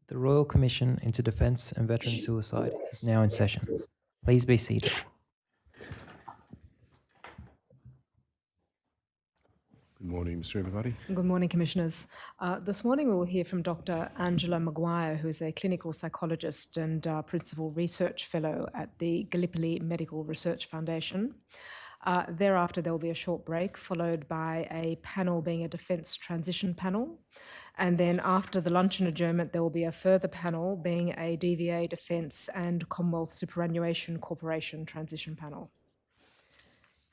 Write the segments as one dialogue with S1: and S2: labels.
S1: The Royal Commission into Defence and Veteran Suicide is now in session. Please be seated.
S2: Good morning, Mr. Everybody.
S3: Good morning, Commissioners. This morning we will hear from Dr. Angela Maguire, who is a clinical psychologist and Principal Research Fellow at the Gallipoli Medical Research Foundation. Thereafter, there will be a short break, followed by a panel being a defence transition panel. And then after the luncheon adjournment, there will be a further panel being a DVA Defence and Commonwealth Superannuation Corporation transition panel.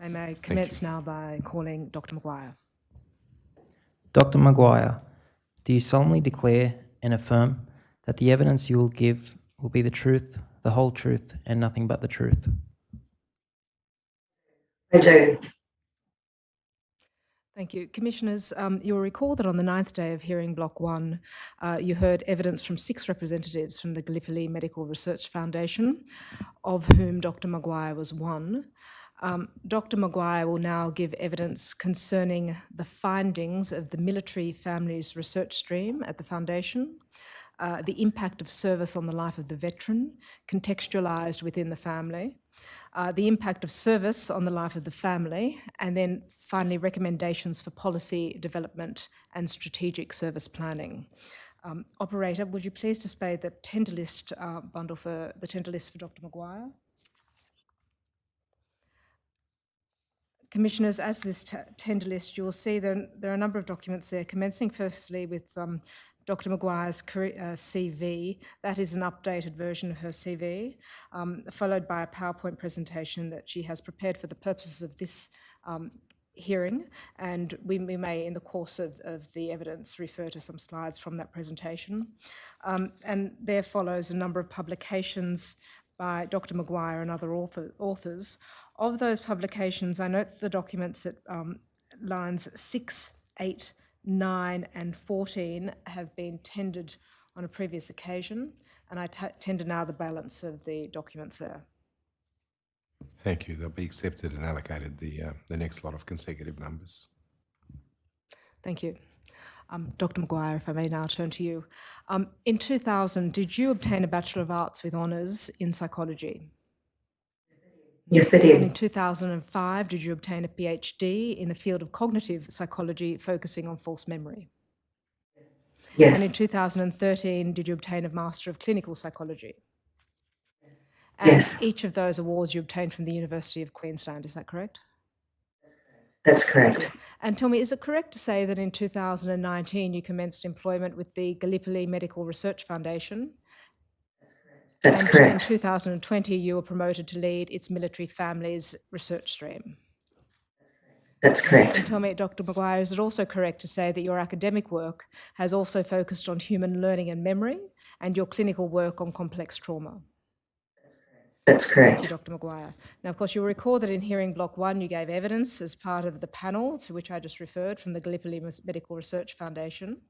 S3: I may commence now by calling Dr. Maguire.
S1: Dr. Maguire, do you solemnly declare and affirm that the evidence you will give will be the truth, the whole truth, and nothing but the truth?
S4: I do.
S3: Thank you. Commissioners, you'll recall that on the 9th day of hearing Block 1, you heard evidence from 6 representatives from the Gallipoli Medical Research Foundation, of whom Dr. Maguire was one. Dr. Maguire will now give evidence concerning the findings of the Military Families Research Stream at the Foundation, the impact of service on the life of the veteran, contextualised within the family, the impact of service on the life of the family, and then finally recommendations for policy development and strategic service planning. Operator, would you please display the tender list bundle for the tender list for Dr. Maguire? Commissioners, as this tender list, you'll see there are a number of documents there, commencing firstly with Dr. Maguire's CV. That is an updated version of her CV, followed by a PowerPoint presentation that she has prepared for the purposes of this hearing, and we may, in the course of the evidence, refer to some slides from that presentation. And there follows a number of publications by Dr. Maguire and other authors. Of those publications, I note the documents at lines 6, 8, 9 and 14 have been tendered on a previous occasion, and I tender now the balance of the documents there.
S2: Thank you. They'll be accepted and allocated the next lot of consecutive numbers.
S3: Thank you. Dr. Maguire, if I may now turn to you. In 2000, did you obtain a Bachelor of Arts with honours in psychology?
S4: Yes, I did.
S3: And in 2005, did you obtain a PhD in the field of cognitive psychology, focusing on false memory?
S4: Yes.
S3: And in 2013, did you obtain a Master of Clinical Psychology? And
S4: Yes.
S3: each of those awards you obtained from the University of Queensland, is that correct?
S4: That's correct.
S3: And tell me, is it correct to say that in 2019 you commenced employment with the Gallipoli Medical Research Foundation?
S4: That's
S3: and
S4: correct.
S3: In 2020 you were promoted to lead its Military Families Research Stream?
S4: That's correct.
S3: And tell me, Dr. Maguire, is it also correct to say that your academic work has also focused on human learning and memory, and your clinical work on complex trauma?
S4: That's correct.
S3: Thank you, Dr. Maguire. Now, of course, you'll recall that in hearing Block 1, you gave evidence as part of the panel to which I just referred from the Gallipoli Medical Research Foundation.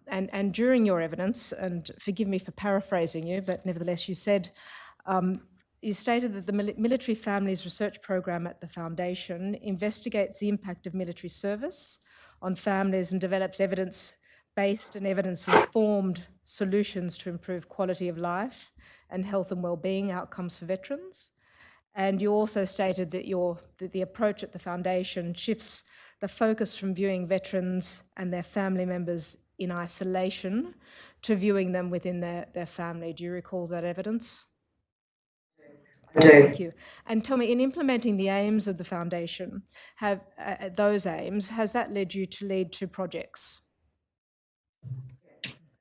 S3: And during your evidence, and forgive me for paraphrasing you, but nevertheless, you said, you stated that the Military Families Research Program at the Foundation investigates the impact of military service on families and develops evidence-based and evidence-informed solutions to improve quality of life and health and well-being outcomes for veterans. And you also stated that the approach at the Foundation shifts the focus from viewing veterans and their family members in isolation to viewing them within their family. Do you recall that evidence?
S4: I do.
S3: Thank you. And tell me, in implementing the aims of the Foundation, has that led you to lead 2 projects?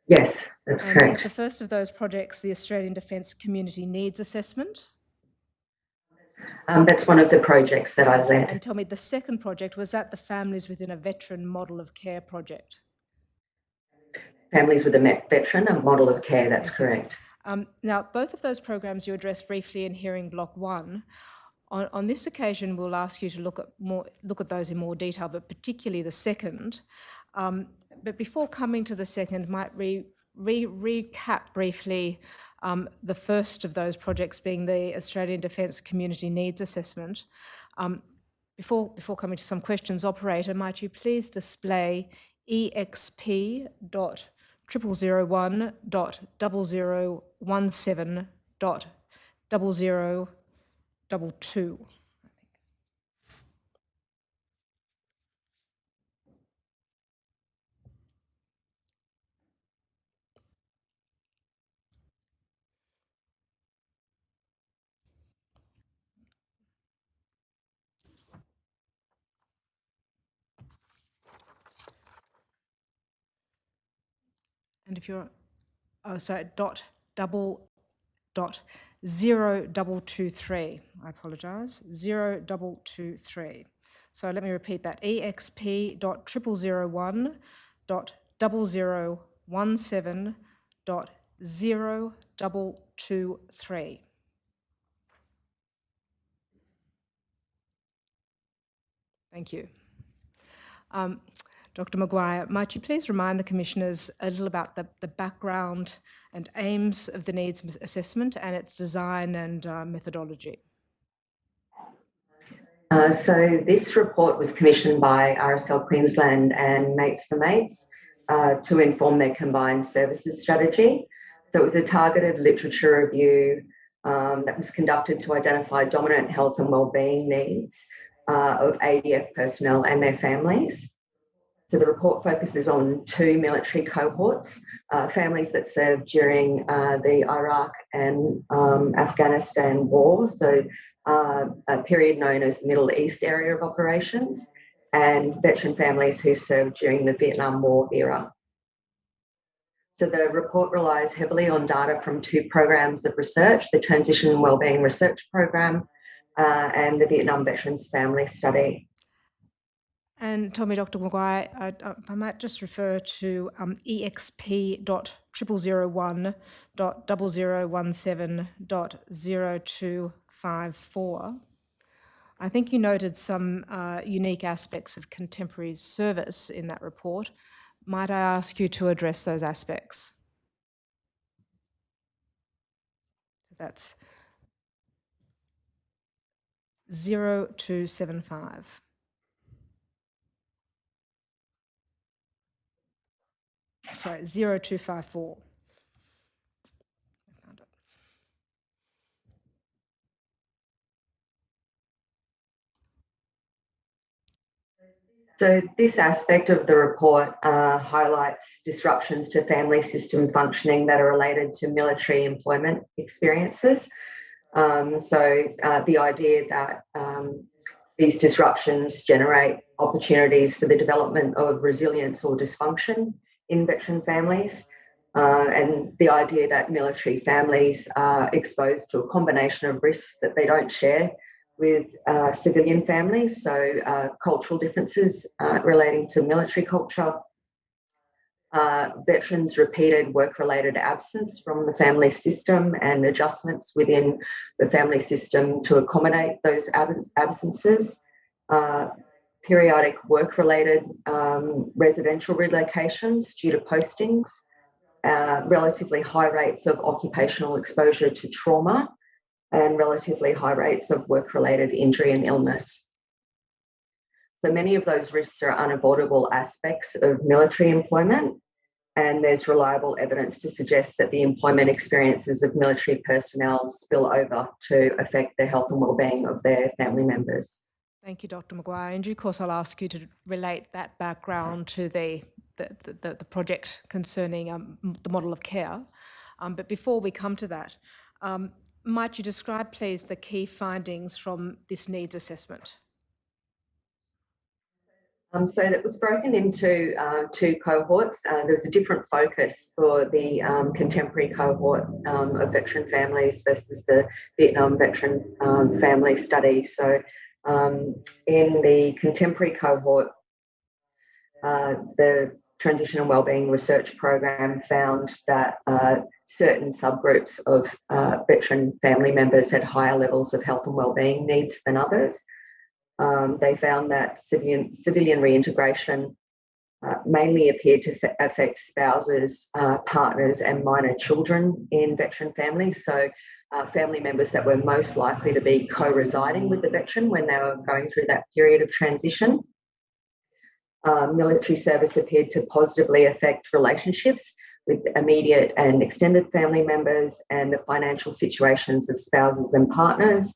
S4: Yes, that's
S3: And
S4: correct.
S3: is the first of those projects the Australian Defence Community Needs Assessment?
S4: That's one of the projects that I led.
S3: And tell me, the second project, was that the Families Within a Veteran Model of Care project?
S4: Families with a veteran, a model of care, that's correct.
S3: Now, both of those programs you addressed briefly in hearing Block 1. On this occasion, we'll ask you to look at those in more detail, but particularly the second. But before coming to the second, might recap briefly the first of those projects being the Australian Defence Community Needs Assessment. Before coming to some questions, operator, might you please display exp.trauma 001.0017.0022. And if you're, oh, sorry, double 0223. I apologise. 0223. So let me repeat that. exp.001.0017.0223. Thank you. Dr. Maguire, might you please remind the Commissioners a little about the background and aims of the needs assessment and its design and methodology?
S4: So this report was commissioned by RSL Queensland and Mates for Mates to inform their combined services strategy. So it was a targeted literature review that was conducted to identify dominant health and wellbeing needs of ADF personnel and their families. So the report focuses on 2 military cohorts, families that served during the Iraq and Afghanistan war, so a period known as the Middle East area of operations, and veteran families who served during the Vietnam War era. So the report relies heavily on data from 2 programs of research, the Transition and Wellbeing Research Program and the Vietnam Veterans Family Study.
S3: And tell me, Dr. Maguire, I might just refer to exp.0001.0017.0254. I think you noted some unique aspects of contemporary service in that report. Might I ask you to address those aspects? That's 0275. Sorry, 0254. I found it.
S4: So this aspect of the report highlights disruptions to family system functioning that are related to military employment experiences. The idea that these disruptions generate opportunities for the development of resilience or dysfunction in veteran families, and the idea that military families are exposed to a combination of risks that they don't share with civilian families, so cultural differences relating to military culture, veterans' repeated work-related absence from the family system and adjustments within the family system to accommodate those absences, periodic work-related residential relocations due to postings, relatively high rates of occupational exposure to trauma, and relatively high rates of work-related injury and illness. So many of those risks are unavoidable aspects of military employment, and there's reliable evidence to suggest that the employment experiences of military personnel spill over to affect the health and wellbeing of their family members.
S3: Thank you, Dr. Maguire. In due course, I'll ask you to relate that background to the project concerning the model of care. But before we come to that, might you describe, please, the key findings from this needs assessment?
S4: So that was broken into 2 cohorts. There was a different focus for the contemporary cohort of veteran families versus the Vietnam veteran family study. So in the contemporary cohort, the Transition and Wellbeing Research Program found that certain subgroups of veteran family members had higher levels of health and wellbeing needs than others. They found that civilian reintegration mainly appeared to affect spouses, partners and minor children in veteran families. So family members that were most likely to be co-residing with the veteran when they were going through that period of transition. Military service appeared to positively affect relationships with immediate and extended family members and the financial situations of spouses and partners,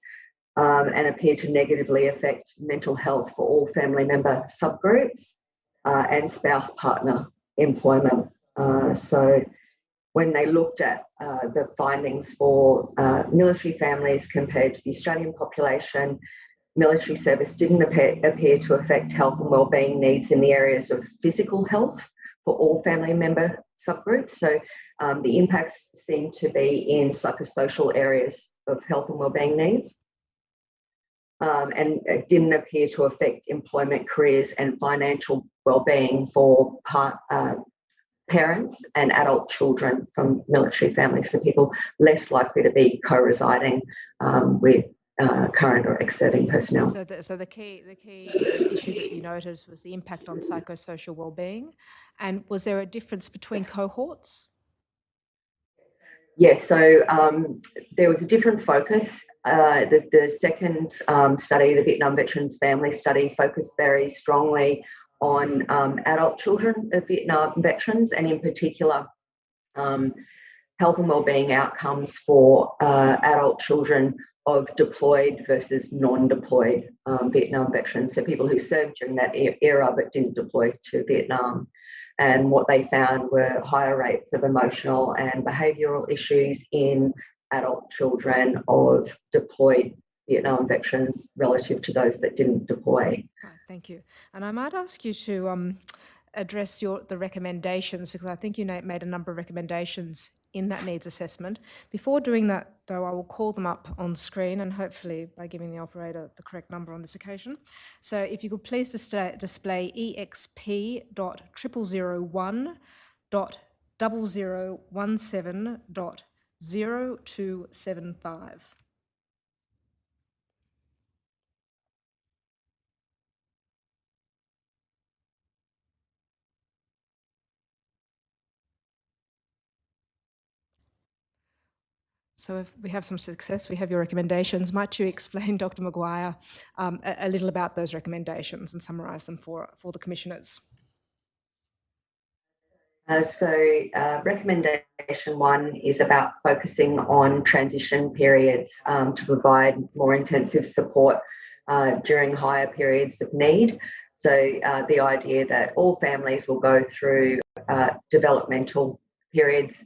S4: and appear to negatively affect mental health for all family member subgroups and spouse partner employment. So when they looked at the findings for military families compared to the Australian population, military service didn't appear to affect health and wellbeing needs in the areas of physical health for all family member subgroups. So the impacts seem to be in psychosocial areas of health and wellbeing needs. And it didn't appear to affect employment, careers and financial wellbeing for parents and adult children from military families, so people less likely to be co-residing with current or ex-serving personnel.
S3: So the key issue that you noticed was the impact on psychosocial wellbeing. And was there a difference between cohorts?
S4: Yes, so there was a different focus. The second study, the Vietnam Veterans Family Study, focused very strongly on adult children of Vietnam veterans, and in particular health and wellbeing outcomes for adult children of deployed versus non-deployed Vietnam veterans, so people who served during that era but didn't deploy to Vietnam. And what they found were higher rates of emotional and behavioural issues in adult children of deployed Vietnam veterans relative to those that didn't deploy.
S3: Right, thank you. And I might ask you to address the recommendations, because I think you made a number of recommendations in that needs assessment. Before doing that, though, I will call them up on screen, and hopefully by giving the operator the correct number on this occasion. So if you could please display exp.00001.0017.0275. So if we have some success, we have your recommendations. Might you explain, Dr. Maguire, a little about those recommendations and summarise them for the commissioners?
S4: Recommendation 1 is about focusing on transition periods to provide more intensive support during higher periods of need. So the idea that all families will go through developmental periods,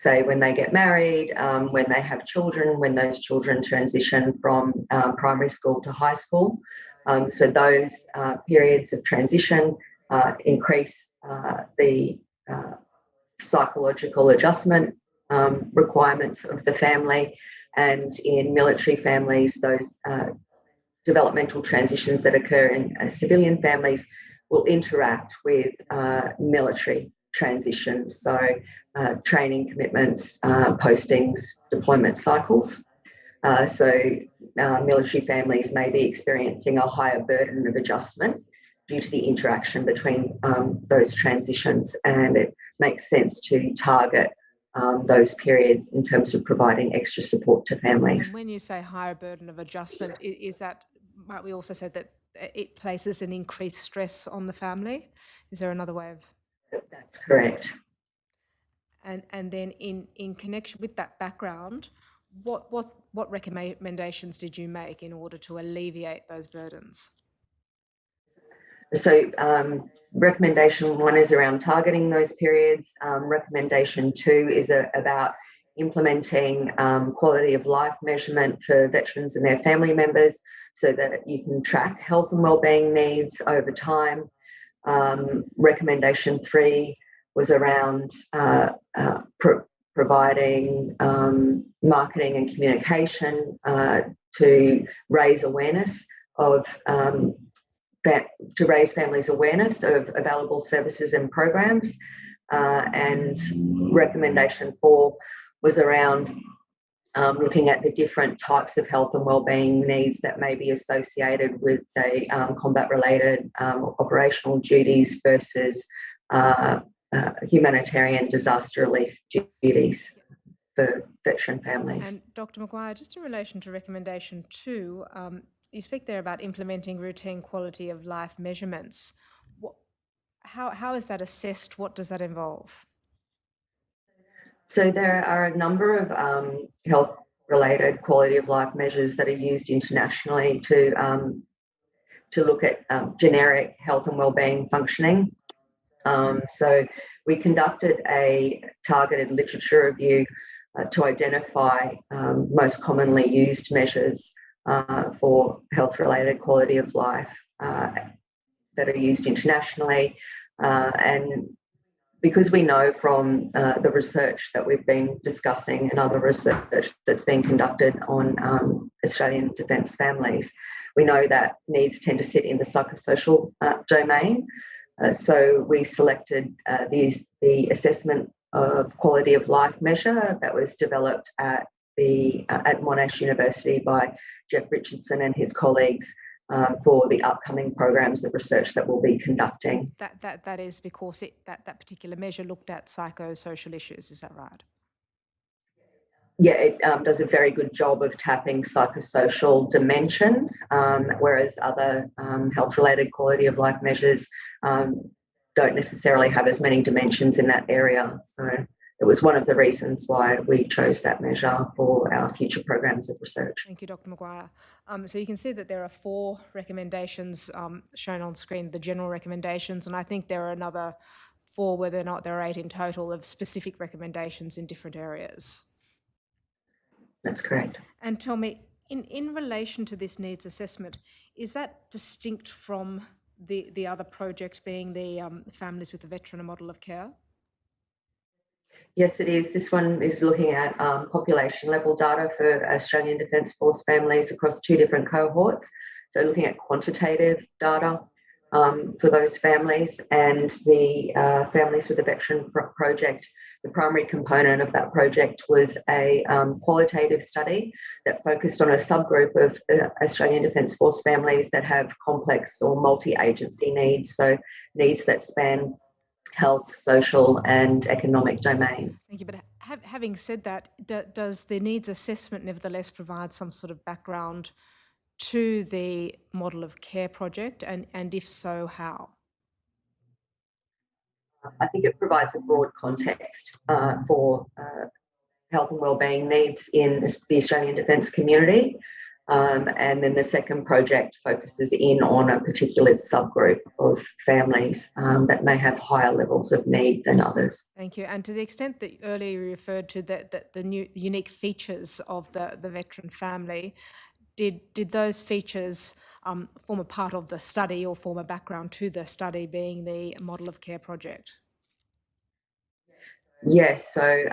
S4: say when they get married, when they have children, when those children transition from primary school to high school. So those periods of transition increase the psychological adjustment requirements of the family, and in military families, those developmental transitions that occur in civilian families will interact with military transitions, so training commitments, postings, deployment cycles. Military families may be experiencing a higher burden of adjustment due to the interaction between those transitions, and it makes sense to target those periods in terms of providing extra support to families.
S3: And when you say higher burden of adjustment, is that, might we also say that it places an increased stress on the family? Is there another way of?
S4: That's correct.
S3: And then in connection with that background, what recommendations did you make in order to alleviate those burdens?
S4: So recommendation 1 is around targeting those periods. Recommendation 2 is about implementing quality of life measurement for veterans and their family members so that you can track health and wellbeing needs over time. Recommendation 3 was around providing marketing and communication to raise awareness of to raise families' awareness of available services and programs. And recommendation 4 was around looking at the different types of health and wellbeing needs that may be associated with, say, combat-related operational duties versus humanitarian disaster relief duties for veteran families.
S3: And Dr. Maguire, just in relation to recommendation 2, you speak there about implementing routine quality of life measurements. How is that assessed? What does that involve?
S4: So there are a number of health-related quality of life measures that are used internationally to look at generic health and wellbeing functioning. So we conducted a targeted literature review to identify most commonly used measures for health-related quality of life that are used internationally. And because we know from the research that we've been discussing and other research that's been conducted on Australian Defence families, we know that needs tend to sit in the psychosocial domain. So we selected the assessment of quality of life measure that was developed at Monash University by Jeff Richardson and his colleagues for the upcoming programs of research that we'll be conducting.
S3: That is because that particular measure looked at psychosocial issues, is that right?
S4: Yeah, it does a very good job of tapping psychosocial dimensions, whereas other health-related quality of life measures don't necessarily have as many dimensions in that area. So it was one of the reasons why we chose that measure for our future programs of research.
S3: Thank you, Dr. Maguire. So you can see that there are 4 recommendations shown on screen, the general recommendations, and I think there are another 4, whether or not there are 8 in total, of specific recommendations in different areas.
S4: That's correct.
S3: And tell me, in relation to this needs assessment, is that distinct from the other project being the Families with a Veteran, a Model of Care?
S4: Yes, it is. This one is looking at population level data for Australian Defence Force families across 2 different cohorts. So looking at quantitative data for those families, and the Families with a Veteran project. The primary component of that project was a qualitative study that focused on a subgroup of Australian Defence Force families that have complex or multi-agency needs, so needs that span health, social and economic domains.
S3: Thank you. But having said that, does the needs assessment nevertheless provide some sort of background to the Model of Care project, and if so, how?
S4: I think it provides a broad context for health and wellbeing needs in the Australian Defence community. And then the second project focuses in on a particular subgroup of families that may have higher levels of need than others.
S3: Thank you. And to the extent that earlier you referred to the new unique features of the veteran family, did those features form a part of the study or form a background to the study, being the Model of Care project?
S4: Yes, so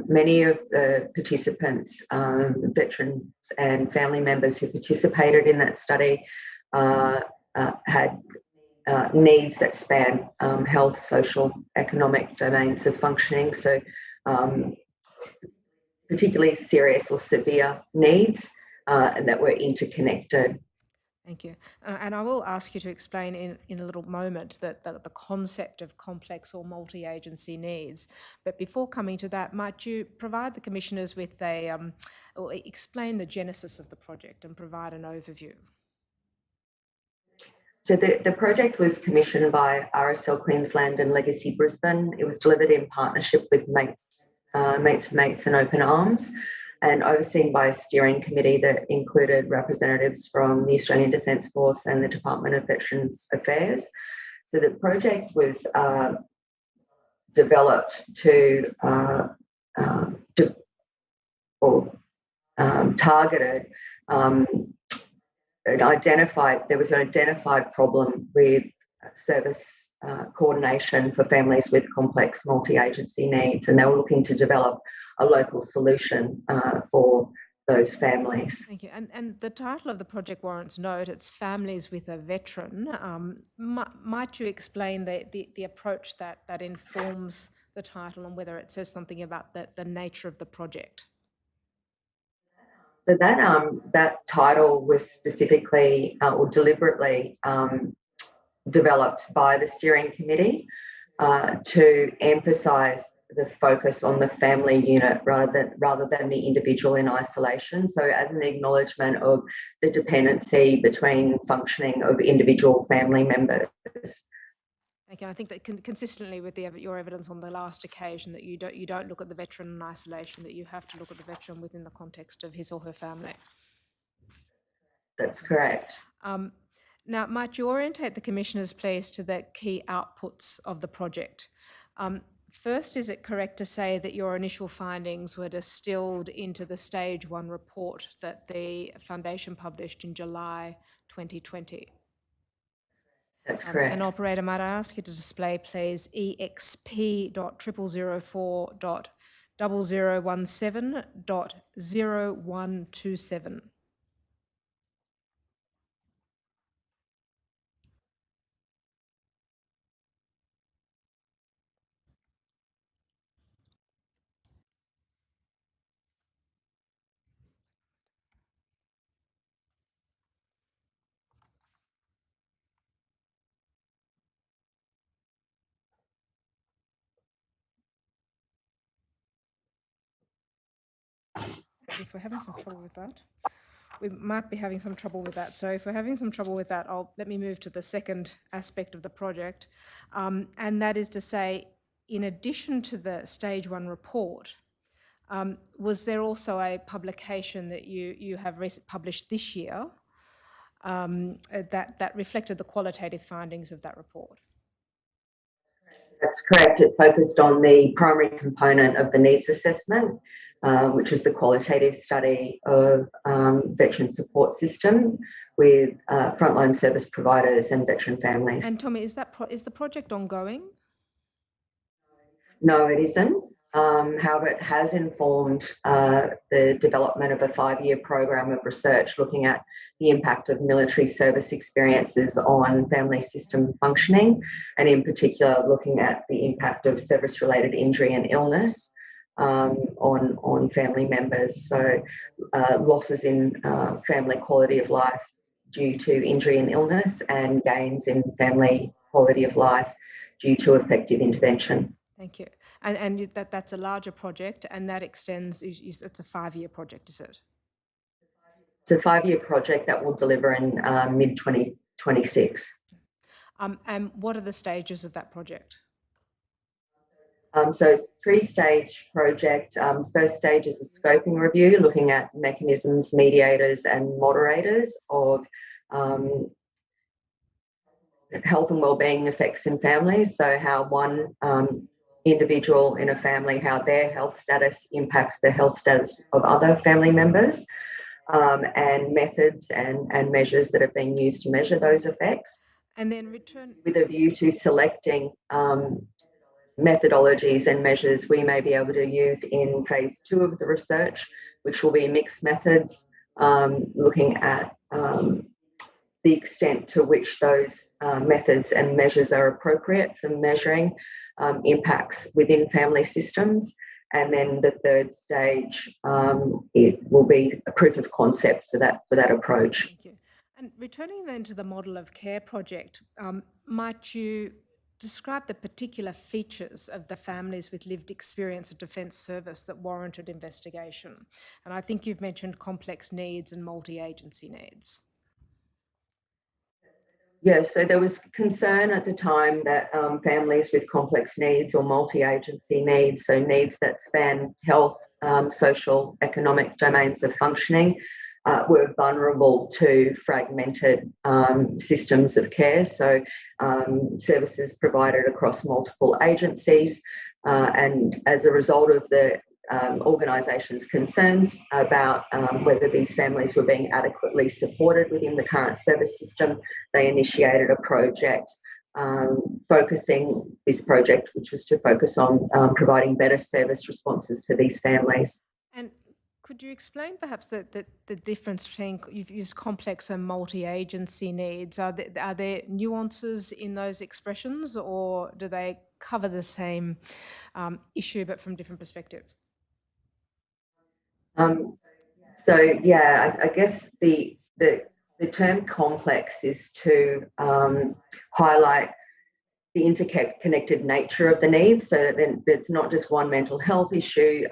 S4: many of the participants, veterans and family members who participated in that study had needs that span health, social, economic domains of functioning. So particularly serious or severe needs and that were interconnected.
S3: Thank you. And I will ask you to explain in a little moment that the concept of complex or multi-agency needs. But before coming to that, might you provide the Commissioners with or explain the genesis of the project and provide an overview?
S4: So the project was commissioned by RSL Queensland and Legacy Brisbane. It was delivered in partnership with Mates for Mates and Open Arms, and overseen by a steering committee that included representatives from the Australian Defence Force and the Department of Veterans Affairs. So the project was developed to targeted there was an identified problem with service coordination for families with complex multi-agency needs, and they were looking to develop a local solution for those families.
S3: Thank you. And the title of the project warrants note, it's Families with a Veteran. Might you explain the approach that informs the title and whether it says something about the nature of the project?
S4: So that title was specifically or deliberately developed by the steering committee to emphasise the focus on the family unit rather than the individual in isolation. So as an acknowledgement of the dependency between functioning of individual family members.
S3: Thank you. I think that consistently with your evidence on the last occasion, that you don't look at the veteran in isolation, that you have to look at the veteran within the context of his or her family.
S4: That's correct.
S3: Now, might you orientate the Commissioners, please, to the key outputs of the project? First, is it correct to say that your initial findings were distilled into the Stage 1 report that the Foundation published in July 2020?
S4: That's correct.
S3: And operator, might I ask you to display, please, exp.0004.0017.0127. If we're having some trouble with that, we might be having some trouble with that. So if we're having some trouble with that, let me move to the second aspect of the project. And that is to say, in addition to the Stage 1 report, was there also a publication that you have published this year that reflected the qualitative findings of that report?
S4: That's correct. It focused on the primary component of the needs assessment, which is the qualitative study of veteran support system with frontline service providers and veteran families.
S3: And Tommy, is the project ongoing?
S4: No, it isn't. However, it has informed the development of a 5-year program of research looking at the impact of military service experiences on family system functioning, and in particular looking at the impact of service-related injury and illness on family members. So losses in family quality of life due to injury and illness, and gains in family quality of life due to effective intervention.
S3: Thank you. And that's a larger project, and that extends, it's a 5-year project, is it?
S4: It's a 5-year project that will deliver in mid-2026.
S3: And what are the stages of that project?
S4: So it's a 3-stage project. First stage is a scoping review, looking at mechanisms, mediators and moderators of health and wellbeing effects in families. So how one individual in a family, how their health status impacts the health status of other family members, and methods and measures that have been used to measure those effects.
S3: And then return
S4: with a view to selecting methodologies and measures we may be able to use in phase 2 of the research, which will be mixed methods, looking at the extent to which those methods and measures are appropriate for measuring impacts within family systems. And then the third stage, it will be a proof of concept for that approach.
S3: Thank you. And returning then to the model of care project, might you describe the particular features of the families with lived experience of defence service that warranted investigation? And I think you've mentioned complex needs and multi-agency needs.
S4: Yes, so there was concern at the time that families with complex needs or multi-agency needs, so needs that span health, social, economic domains of functioning, were vulnerable to fragmented systems of care. So services provided across multiple agencies, and as a result of the organisations' concerns about whether these families were being adequately supported within the current service system, they initiated a project this project, which was to focus on providing better service responses for these families.
S3: And could you explain perhaps the difference between, you've used complex and multi-agency needs. Are there nuances in those expressions, or do they cover the same issue but from different perspectives?
S4: I guess the term complex is to highlight the interconnected nature of the needs, so that then it's not just one mental health issue.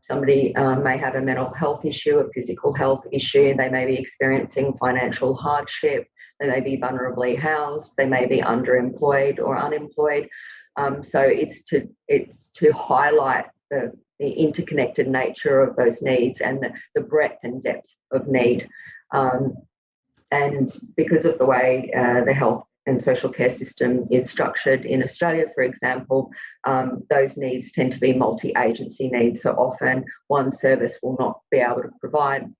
S4: Somebody may have a mental health issue, a physical health issue, they may be experiencing financial hardship, they may be vulnerably housed, they may be underemployed or unemployed. So it's to highlight the interconnected nature of those needs and the breadth and depth of need. And because of the way the health and social care system is structured in Australia, for example, those needs tend to be multi-agency needs. So often one service will not be able to provide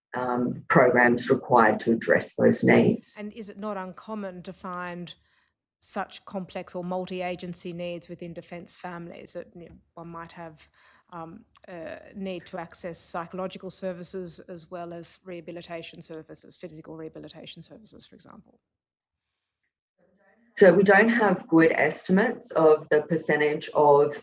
S4: programs required to address those needs.
S3: And is it not uncommon to find such complex or multi-agency needs within defence families? That one might have need to access psychological services as well as rehabilitation services, physical rehabilitation services, for example.
S4: So we don't have good estimates of the percentage of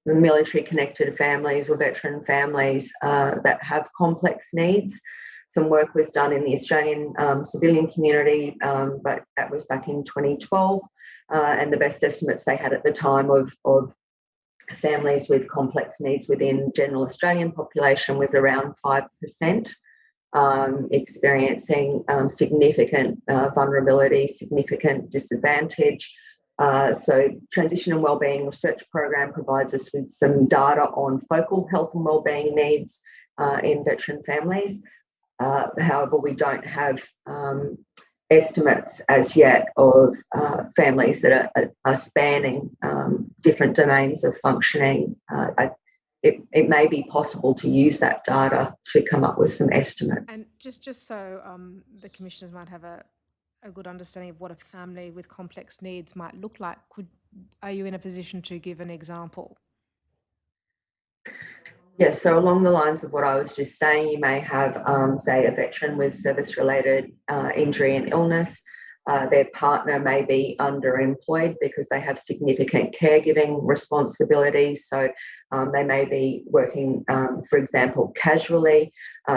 S4: military-connected families or veteran families that have complex needs. Some work was done in the Australian civilian community, but that was back in 2012. And the best estimates they had at the time of families with complex needs within general Australian population was around 5%. Experiencing significant vulnerability, significant disadvantage. So Transition and Wellbeing Research Program provides us with some data on focal health and wellbeing needs in veteran families. However, we don't have estimates as yet of families that are spanning different domains of functioning. It may be possible to use that data to come up with some estimates.
S3: And just so the commissioners might have a good understanding of what a family with complex needs might look like, are you in a position to give an example?
S4: Yes, so along the lines of what I was just saying, you may have, say, a veteran with service-related injury and illness. Their partner may be underemployed because they have significant caregiving responsibilities. So they may be working, for example, casually.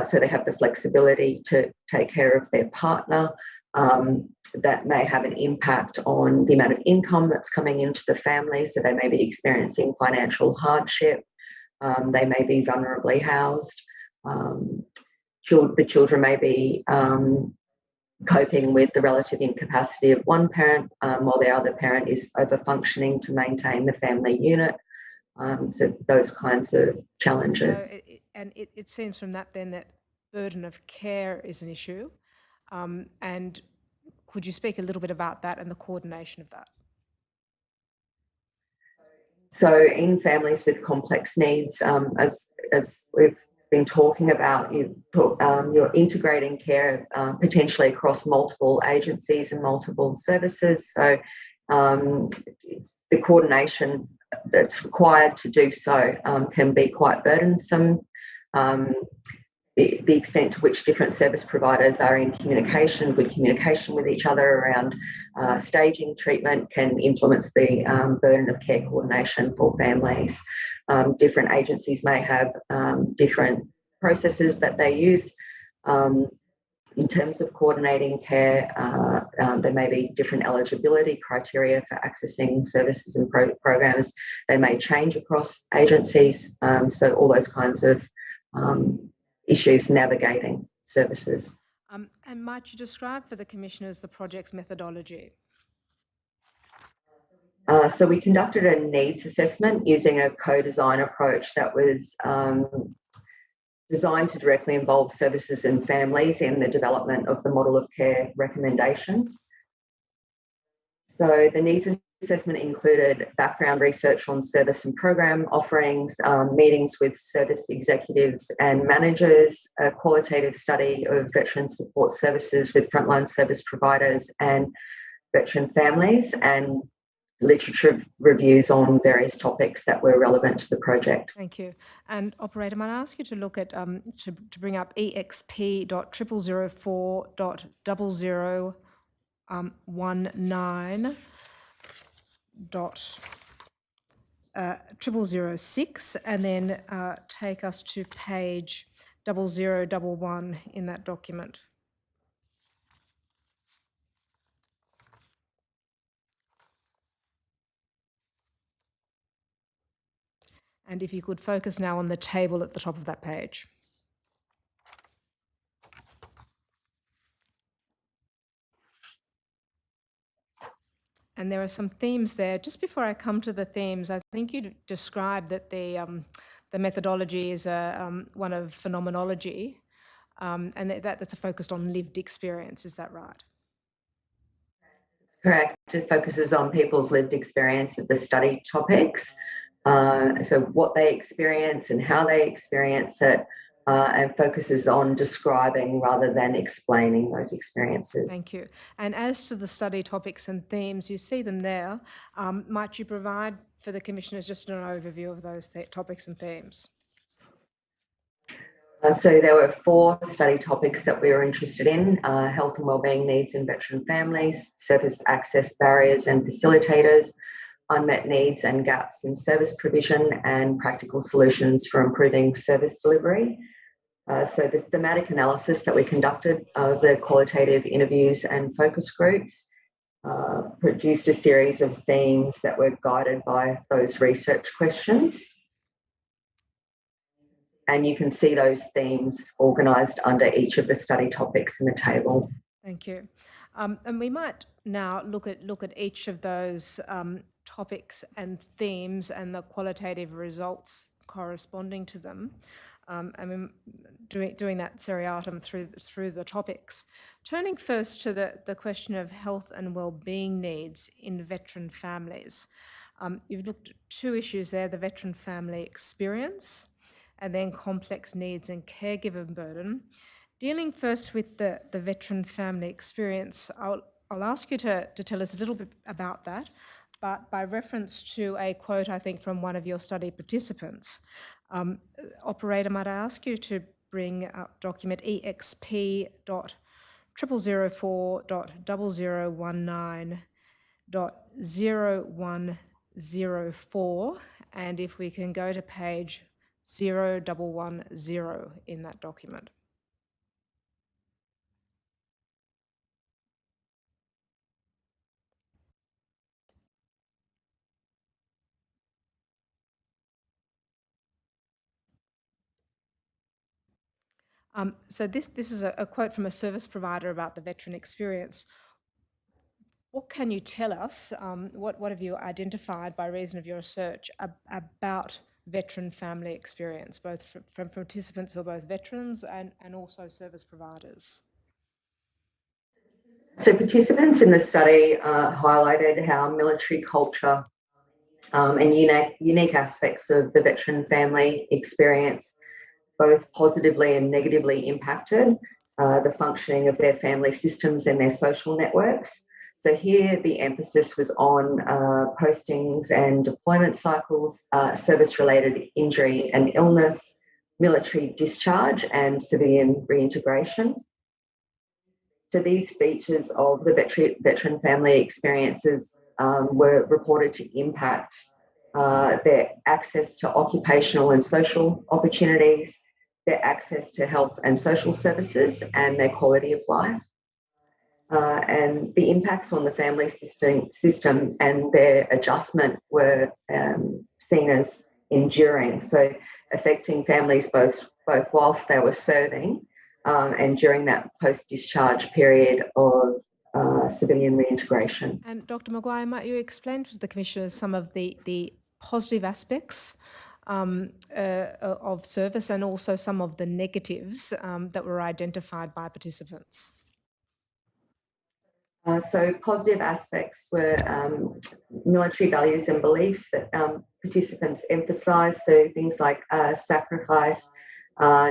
S4: So they have the flexibility to take care of their partner. That may have an impact on the amount of income that's coming into the family. So they may be experiencing financial hardship. They may be vulnerably housed. The children may be coping with the relative incapacity of one parent while their other parent is over-functioning to maintain the family unit. So those kinds of challenges.
S3: So it seems from that then that burden of care is an issue. And could you speak a little bit about that and the coordination of that?
S4: So in families with complex needs, as we've been talking about, you're integrating care potentially across multiple agencies and multiple services. So the coordination that's required to do so can be quite burdensome. The extent to which different service providers are in good communication with each other around staging treatment can influence the burden of care coordination for families. Different agencies may have different processes that they use. In terms of coordinating care, there may be different eligibility criteria for accessing services and programs. They may change across agencies. So all those kinds of issues navigating services.
S3: And might you describe for the commissioners the project's methodology?
S4: So we conducted a needs assessment using a co-design approach that was designed to directly involve services and families in the development of the model of care recommendations. So the needs assessment included background research on service and program offerings, meetings with service executives and managers, a qualitative study of veteran support services with frontline service providers and veteran families, and literature reviews on various topics that were relevant to the project.
S3: Thank you. And operator, might I ask you to look at, to bring up exp.0004.0019.006 and then take us to page 0011 in that document. And if you could focus now on the table at the top of that page. And there are some themes there. Just before I come to the themes, I think you described that the methodology is one of phenomenology, and that's focused on lived experience. Is that right?
S4: Correct. It focuses on people's lived experience of the study topics. So what they experience and how they experience it, and focuses on describing rather than explaining those experiences.
S3: Thank you. And as to the study topics and themes, you see them there. Might you provide for the Commissioners just an overview of those topics and themes?
S4: So there were 4 study topics that we were interested in: health and wellbeing needs in veteran families, service access barriers and facilitators, unmet needs and gaps in service provision, and practical solutions for improving service delivery. So the thematic analysis that we conducted of the qualitative interviews and focus groups produced a series of themes that were guided by those research questions. And you can see those themes organised under each of the study topics in the table.
S3: Thank you. And we might now look at each of those topics and themes and the qualitative results corresponding to them. Doing that seriatim through the topics. Turning first to the question of health and wellbeing needs in veteran families. You've looked at 2 issues there: the veteran family experience, and then complex needs and caregiver burden. Dealing first with the veteran family experience, I'll ask you to tell us a little bit about that, but by reference to a quote, I think, from one of your study participants. Operator, might I ask you to bring up document exp.000019.0104, and if we can go to page 0110 in that document. So this is a quote from a service provider about the veteran experience. What can you tell us? What have you identified by reason of your research about veteran family experience, both from participants who are both veterans and also service providers?
S4: So participants in the study highlighted how military culture and unique aspects of the veteran family experience both positively and negatively impacted the functioning of their family systems and their social networks. So here the emphasis was on postings and deployment cycles, service-related injury and illness, military discharge and civilian reintegration. So these features of the veteran family experiences were reported to impact their access to occupational and social opportunities, their access to health and social services, and their quality of life. And the impacts on the family system and their adjustment were seen as enduring, so affecting families both whilst they were serving and during that post-discharge period of civilian reintegration.
S3: And Dr. Maguire, might you explain to the Commissioners some of the positive aspects of service and also some of the negatives that were identified by participants?
S4: So positive aspects were military values and beliefs that participants emphasised, so things like sacrifice,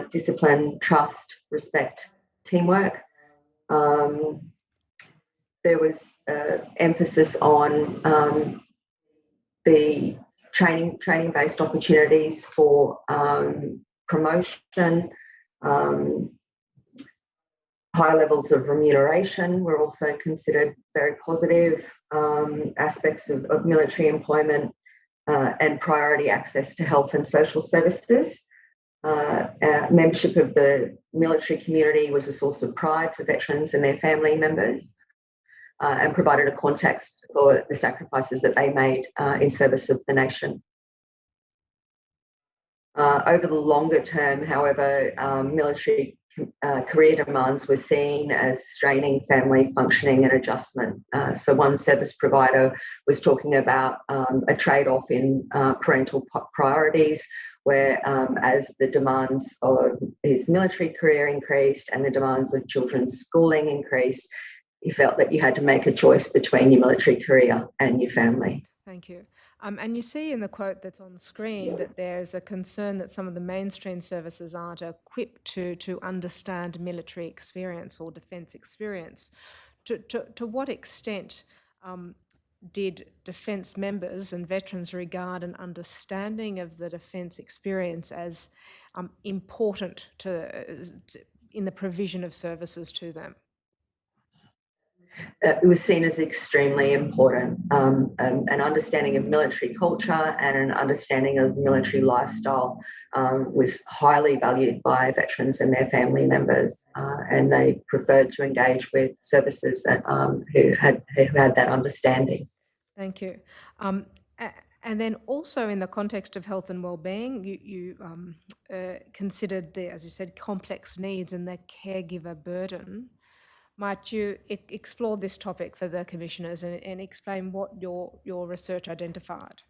S4: discipline, trust, respect, teamwork. There was emphasis on the training-based opportunities for promotion. High levels of remuneration were also considered very positive aspects of military employment, and priority access to health and social services. Membership of the military community was a source of pride for veterans and their family members, and provided a context for the sacrifices that they made in service of the nation. Over the longer term, however, military career demands were seen as straining family functioning and adjustment. So one service provider was talking about a trade-off in parental priorities, where as the demands of his military career increased and the demands of children's schooling increased, he felt that you had to make a choice between your military career and your family.
S3: Thank you. And you see in the quote that's on screen that there's a concern that some of the mainstream services aren't equipped to understand military experience or defence experience. To what extent did defence members and veterans regard an understanding of the defence experience as important in the provision of services to them?
S4: It was seen as extremely important. An understanding of military culture and an understanding of military lifestyle was highly valued by veterans and their family members, and they preferred to engage with services that, who had that understanding.
S3: Thank you. And then also in the context of health and wellbeing, you considered as you said, complex needs and the caregiver burden. Might you explore this topic for the commissioners and explain what your research identified?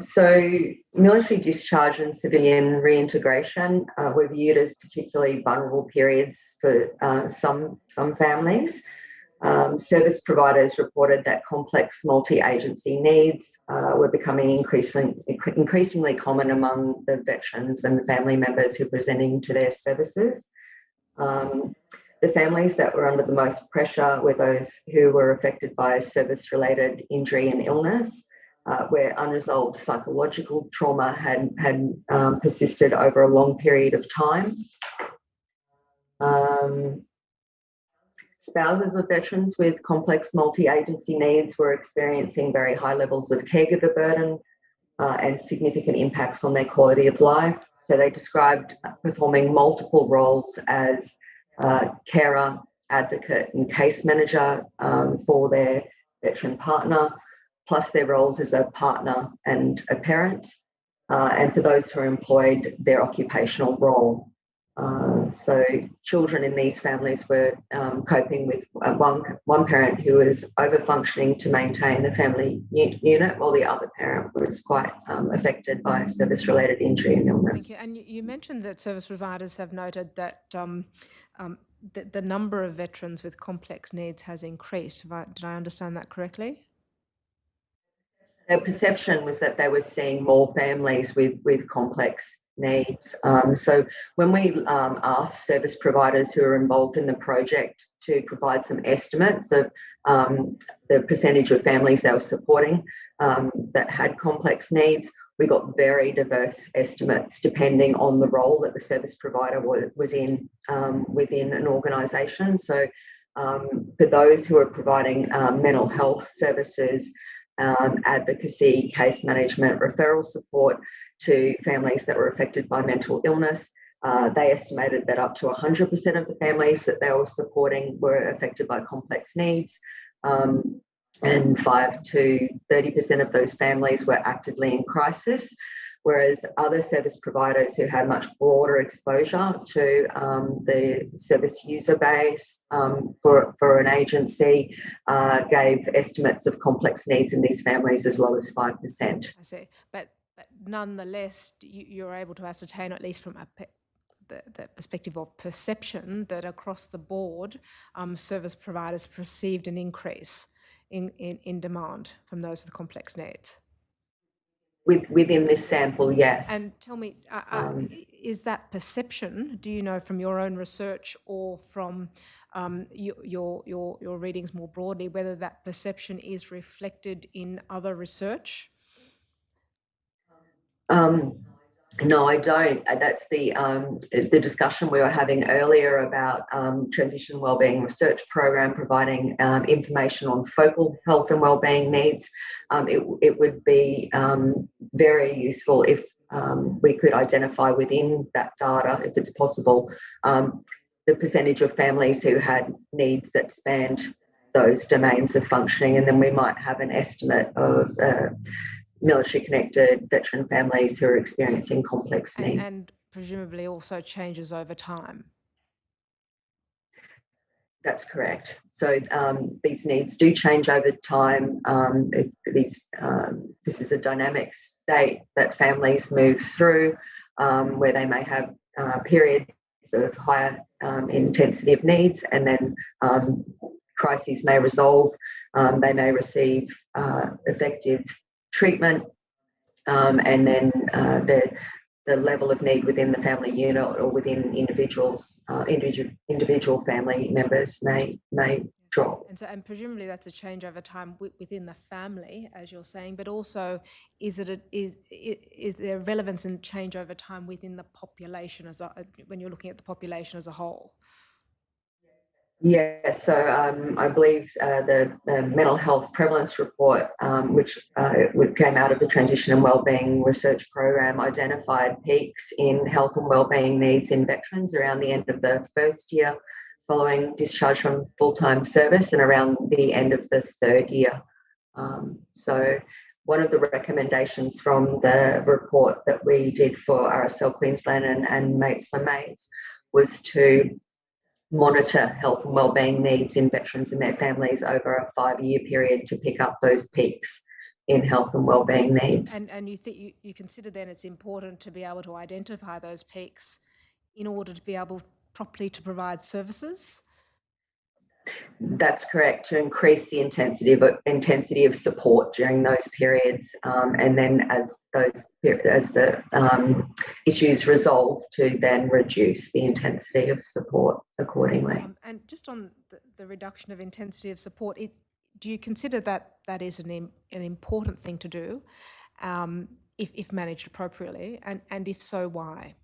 S4: So military discharge and civilian reintegration were viewed as particularly vulnerable periods for some families. Service providers reported that complex multi-agency needs were becoming increasingly common among the veterans and the family members who were presenting to their services. The families that were under the most pressure were those who were affected by service-related injury and illness, where unresolved psychological trauma had persisted over a long period of time. Spouses of veterans with complex multi-agency needs were experiencing very high levels of caregiver burden and significant impacts on their quality of life. So they described performing multiple roles as carer, advocate and case manager for their veteran partner, plus their roles as a partner and a parent, and for those who are employed, their occupational role. So children in these families were coping with one parent who was over-functioning to maintain the family unit, while the other parent was quite affected by service-related injury and illness.
S3: Thank you. And you mentioned that service providers have noted that the number of veterans with complex needs has increased. Did I understand that correctly?
S4: Their perception was that they were seeing more families with complex needs. So when we asked service providers who are involved in the project to provide some estimates of the percentage of families they were supporting that had complex needs, we got very diverse estimates depending on the role that the service provider was in within an organisation. So for those who are providing mental health services, advocacy, case management, referral support to families that were affected by mental illness, they estimated that up to 100% of the families that they were supporting were affected by complex needs, and 5 to 30% of those families were actively in crisis, whereas other service providers who had much broader exposure to the service user base for an agency gave estimates of complex needs in these families as low as 5%.
S3: I see. But nonetheless, you're able to ascertain, at least from the perspective of perception, that across the board, service providers perceived an increase in demand from those with complex needs.
S4: Within this sample, yes.
S3: And tell me, is that perception, do you know from your own research or from your readings more broadly, whether that perception is reflected in other research?
S4: No, I don't. That's the discussion we were having earlier about transition wellbeing research program providing information on focal health and wellbeing needs. It would be very useful if we could identify within that data, if it's possible, the percentage of families who had needs that spanned those domains of functioning, and then we might have an estimate of military-connected veteran families who are experiencing complex needs.
S3: And presumably also changes over time.
S4: That's correct. So these needs do change over time. This is a dynamic state that families move through, where they may have periods of higher intensity of needs, and then crises may resolve. They may receive effective treatment, and then the level of need within the family unit or within individual family members may drop.
S3: And presumably that's a change over time within the family, as you're saying, but also is there relevance and change over time within the population when you're looking at the population as a whole?
S4: Yes, so I believe the mental health prevalence report, which came out of the Transition and Wellbeing Research Program, identified peaks in health and wellbeing needs in veterans around the end of the first year following discharge from full-time service and around the end of the third year. So one of the recommendations from the report that we did for RSL Queensland and Mates for Mates was to monitor health and wellbeing needs in veterans and their families over a 5-year period to pick up those peaks in health and wellbeing needs.
S3: And you think you consider then it's important to be able to identify those peaks in order to be able properly to provide services?
S4: That's correct, to increase the intensity of support during those periods, and then as the issues resolve, to then reduce the intensity of support accordingly.
S3: And just on the reduction of intensity of support, do you consider that is an important thing to do, if managed appropriately, and if so, why?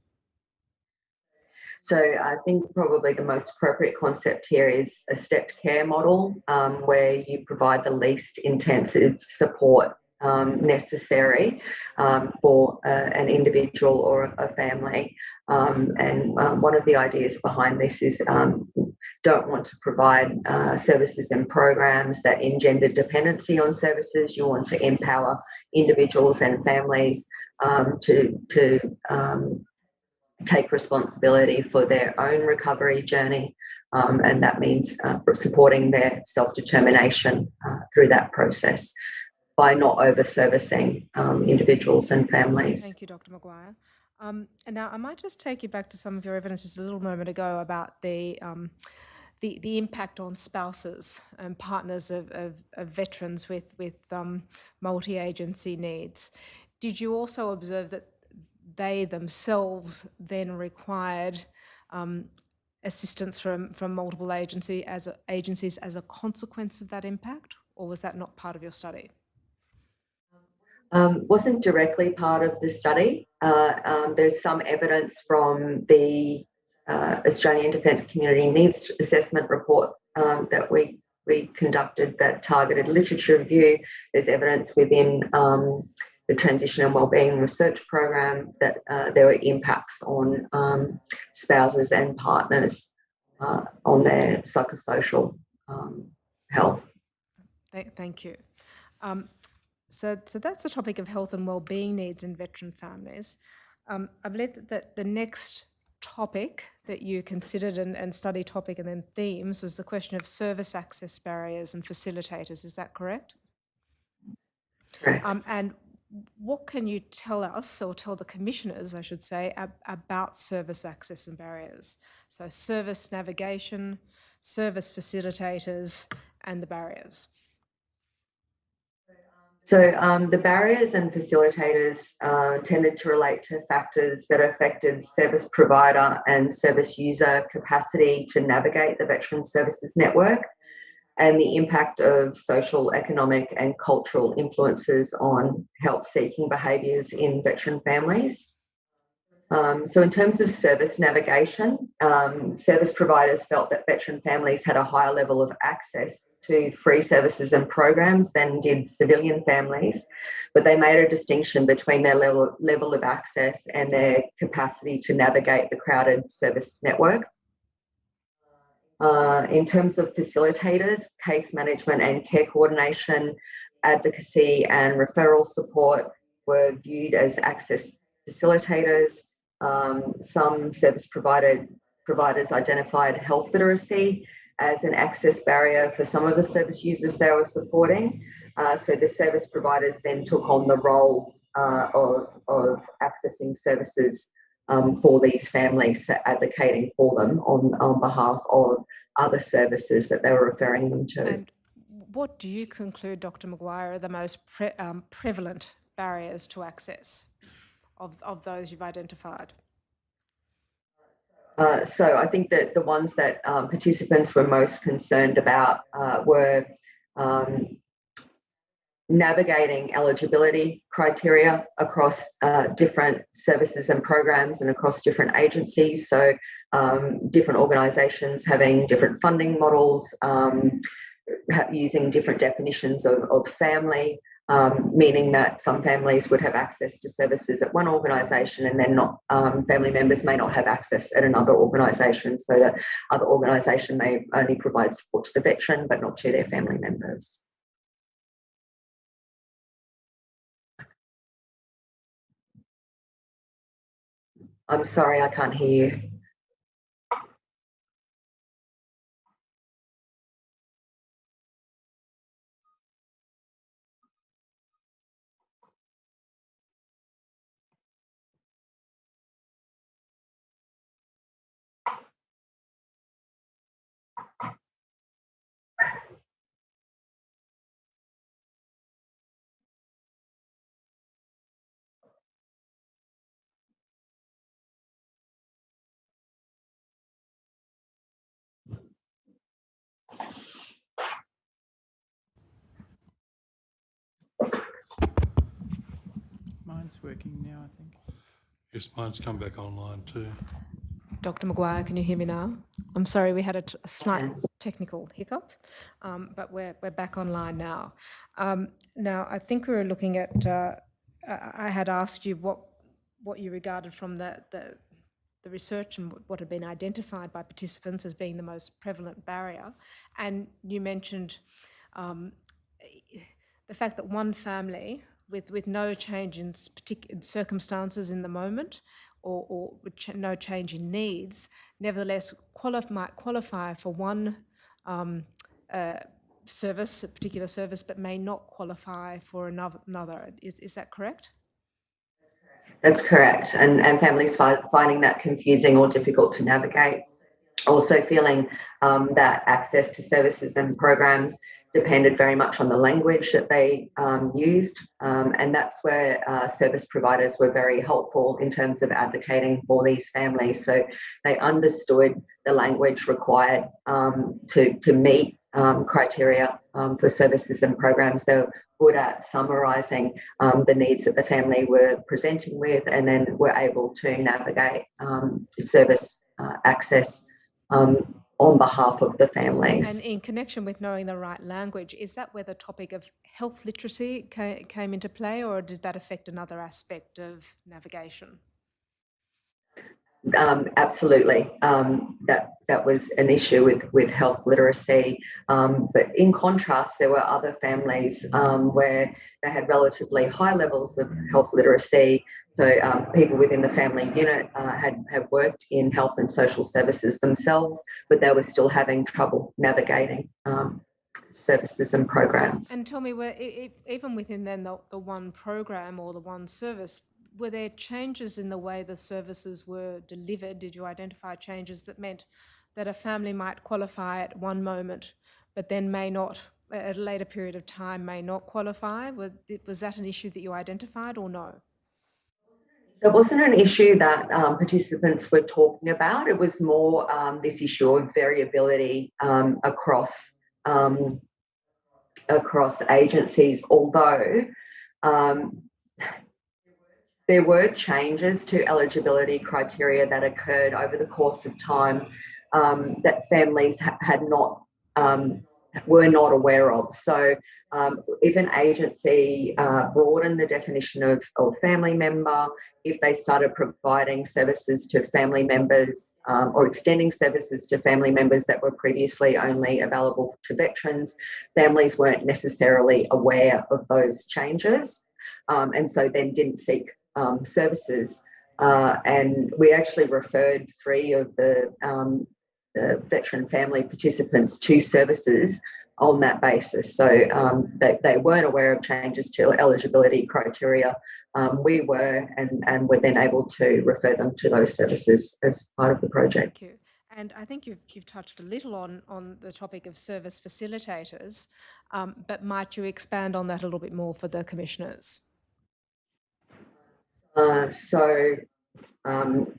S4: So I think probably the most appropriate concept here is a stepped care model, where you provide the least intensive support necessary for an individual or a family. And one of the ideas behind this is don't want to provide services and programs that engender dependency on services. You want to empower individuals and families to take responsibility for their own recovery journey, and that means supporting their self-determination through that process by not over-servicing individuals and families.
S3: Thank you, Dr. Maguire. And now I might just take you back to some of your evidence just a little moment ago about the impact on spouses and partners of veterans with multi-agency needs. Did you also observe that they themselves then required assistance from multiple agencies as a consequence of that impact, or was that not part of your study?
S4: Wasn't directly part of the study. There's some evidence from the Australian Defence Community Needs Assessment report that we conducted, that targeted literature review. There's evidence within the Transition and Wellbeing Research Program that there were impacts on spouses and partners on their psychosocial health.
S3: Thank you. So that's the topic of health and wellbeing needs in veteran families. I believe that the next topic that you considered and study topic and then themes was the question of service access barriers and facilitators. Is that correct?
S4: Correct.
S3: And what can you tell us, or tell the commissioners, I should say, about service access and barriers? So service navigation, service facilitators, and the barriers.
S4: So the barriers and facilitators tended to relate to factors that affected service provider and service user capacity to navigate the veteran services network, and the impact of social, economic and cultural influences on help-seeking behaviours in veteran families. So in terms of service navigation, service providers felt that veteran families had a higher level of access to free services and programs than did civilian families, but they made a distinction between their level of access and their capacity to navigate the crowded service network. In terms of facilitators, case management and care coordination, advocacy and referral support were viewed as access facilitators, Some service providers identified health literacy as an access barrier for some of the service users they were supporting. So the service providers then took on the role of accessing services for these families, so advocating for them on behalf of other services that they were referring them to.
S3: And what do you conclude, Dr. Maguire, are the most prevalent barriers to access of those you've identified?
S4: So I think that the ones that participants were most concerned about were navigating eligibility criteria across different services and programs and across different agencies. So different organisations having different funding models, using different definitions of family, meaning that some families would have access to services at one organisation and then not family members may not have access at another organisation, so that other organisation may only provide support to the veteran but not to their family members. I'm sorry, I can't hear you.
S5: Mine's working now, I think.
S6: Yes, mine's come back online too.
S3: Dr. Maguire, can you hear me now? I'm sorry, we had a slight technical hiccup, but we're back online now. Now, I think we were looking at, I had asked you what you regarded from the research and what had been identified by participants as being the most prevalent barrier. And you mentioned the fact that one family with no change in circumstances in the moment or no change in needs, nevertheless might qualify for one service, a particular service, but may not qualify for another. Is that correct?
S4: That's correct. And families finding that confusing or difficult to navigate. Also feeling that access to services and programs depended very much on the language that they used. And that's where service providers were very helpful in terms of advocating for these families. So they understood the language required to meet criteria for services and programs. They were good at summarising the needs that the family were presenting with, and then were able to navigate service access on behalf of the families.
S3: And in connection with knowing the right language, is that where the topic of health literacy came into play, or did that affect another aspect of navigation?
S4: Absolutely. That was an issue with health literacy. But in contrast, there were other families where they had relatively high levels of health literacy. So people within the family unit had worked in health and social services themselves, but they were still having trouble navigating services and programs.
S3: And tell me, even within then the one program or the one service, were there changes in the way the services were delivered? Did you identify changes that meant that a family might qualify at one moment, but then may not, at a later period of time, may not qualify? Was that an issue that you identified or no?
S4: It wasn't an issue that participants were talking about. It was more this issue of variability across agencies, although there were changes to eligibility criteria that occurred over the course of time that families were not aware of. So if an agency broadened the definition of family member, if they started providing services to family members or extending services to family members that were previously only available to veterans, families weren't necessarily aware of those changes, and so then didn't seek services. And we actually referred 3 of the veteran family participants to services on that basis. So they weren't aware of changes to eligibility criteria. We were, and were then able to refer them to those services as part of the project.
S3: Thank you. And I think you've touched a little on the topic of service facilitators, but might you expand on that a little bit more for the commissioners?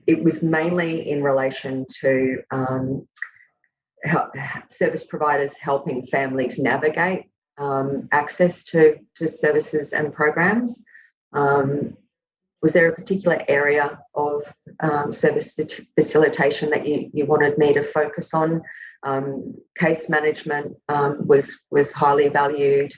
S4: It was mainly in relation to service providers helping families navigate access to services and programs. Was there a particular area of service facilitation that you wanted me to focus on? Case management was highly valued,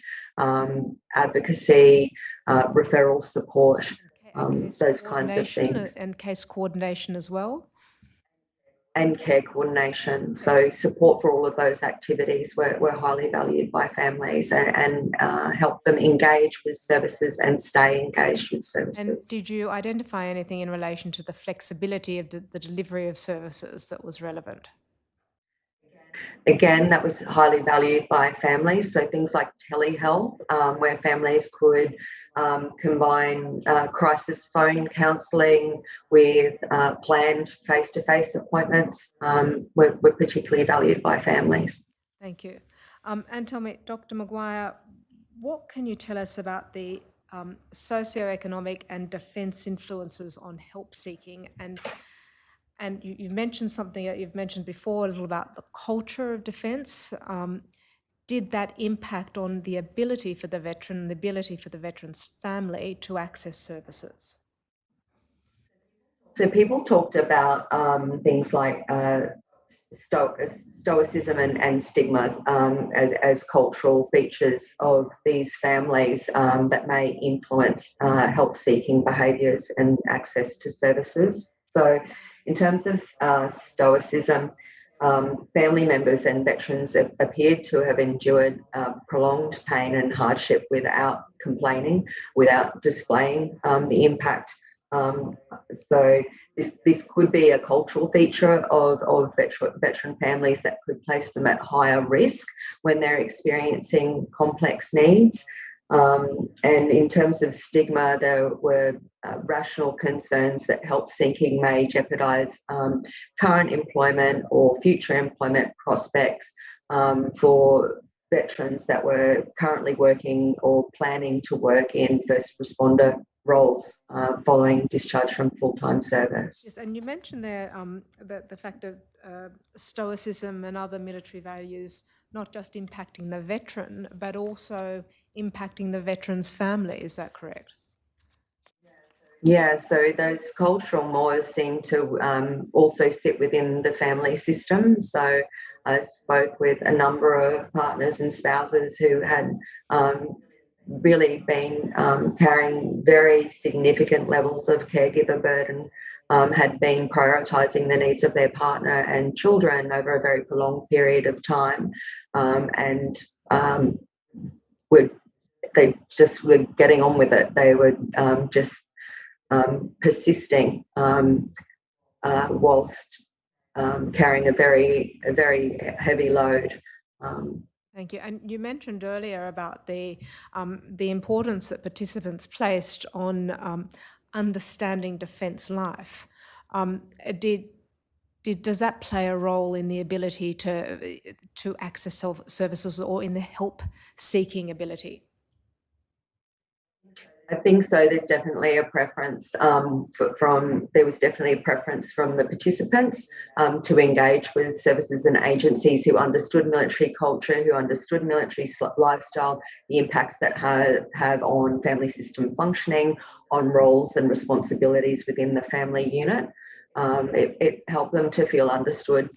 S4: advocacy, referral support, those kinds of things.
S3: And case coordination as well?
S4: And care coordination. So support for all of those activities were highly valued by families and helped them engage with services and stay engaged with services.
S3: And did you identify anything in relation to the flexibility of the delivery of services that was relevant?
S4: Again, that was highly valued by families. So things like telehealth, where families could combine crisis phone counselling with planned face-to-face appointments, were particularly valued by families.
S3: Thank you. And tell me, Dr. Maguire, what can you tell us about the socio-economic and defence influences on help seeking? And you've mentioned something that you've mentioned before, a little about the culture of defence. Did that impact on the ability for the veteran, the ability for the veteran's family to access services?
S4: So people talked about things like stoicism and stigma as cultural features of these families that may influence help-seeking behaviours and access to services. So in terms of stoicism, family members and veterans appeared to have endured prolonged pain and hardship without complaining, without displaying the impact. So this could be a cultural feature of veteran families that could place them at higher risk when they're experiencing complex needs. And in terms of stigma, there were rational concerns that help-seeking may jeopardise current employment or future employment prospects for veterans that were currently working or planning to work in first responder roles following discharge from full-time service.
S3: Yes, and you mentioned there the fact of stoicism and other military values not just impacting the veteran, but also impacting the veteran's family. Is that correct?
S4: Yeah, so those cultural mores seem to also sit within the family system. So I spoke with a number of partners and spouses who had really been carrying very significant levels of caregiver burden, had been prioritising the needs of their partner and children over a very prolonged period of time, and they just were getting on with it. They were just persisting whilst carrying a very heavy load.
S3: Thank you. And you mentioned earlier about the importance that participants placed on understanding defence life. Does that play a role in the ability to access services or in the help-seeking ability?
S4: I think so. There's definitely a preference there was definitely a preference from the participants to engage with services and agencies who understood military culture, who understood military lifestyle, the impacts that have on family system functioning, on roles and responsibilities within the family unit. It helped them to feel understood.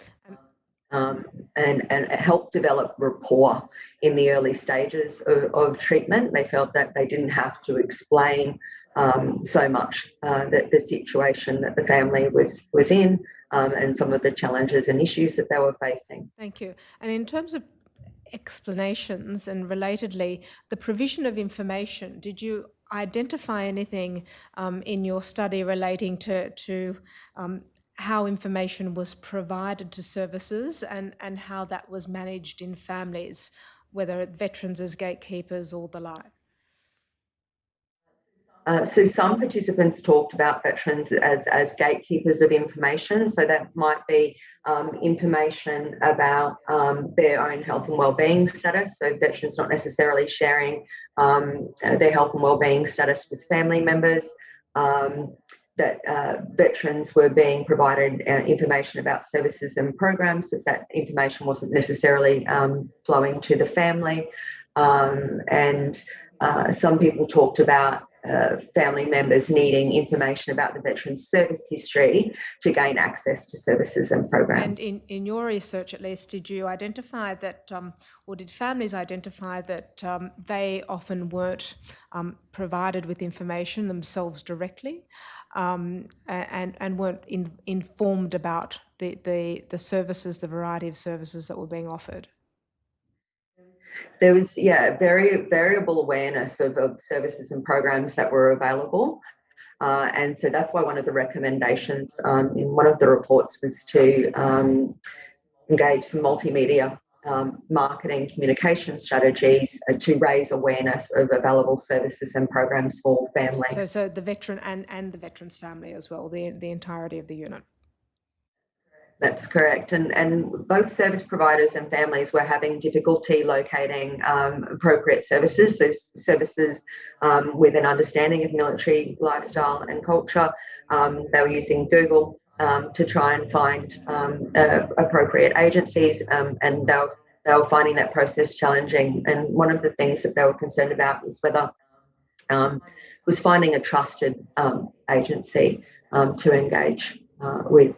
S4: And it helped develop rapport in the early stages of treatment. They felt that they didn't have to explain so much the situation that the family was in and some of the challenges and issues that they were facing.
S3: Thank you. And in terms of explanations and relatedly, the provision of information, did you identify anything in your study relating to how information was provided to services and how that was managed in families, whether veterans as gatekeepers or the like?
S4: So some participants talked about veterans as gatekeepers of information. So that might be information about their own health and wellbeing status. So veterans not necessarily sharing their health and wellbeing status with family members. That veterans were being provided information about services and programs, but that information wasn't necessarily flowing to the family. And some people talked about family members needing information about the veteran's service history to gain access to services and programs.
S3: And in your research, at least, did you identify that, or did families identify that they often weren't provided with information themselves directly, and weren't informed about the services, the variety of services that were being offered?
S4: There was, very variable awareness of services and programs that were available. And so that's why one of the recommendations in one of the reports was to engage some multimedia marketing communication strategies to raise awareness of available services and programs for families.
S3: So the veteran and the veteran's family as well, the entirety of the unit.
S4: That's correct. And both service providers and families were having difficulty locating appropriate services, so services with an understanding of military lifestyle and culture. They were using Google to try and find appropriate agencies, and they were finding that process challenging. And one of the things that they were concerned about was whether was finding a trusted agency to engage with.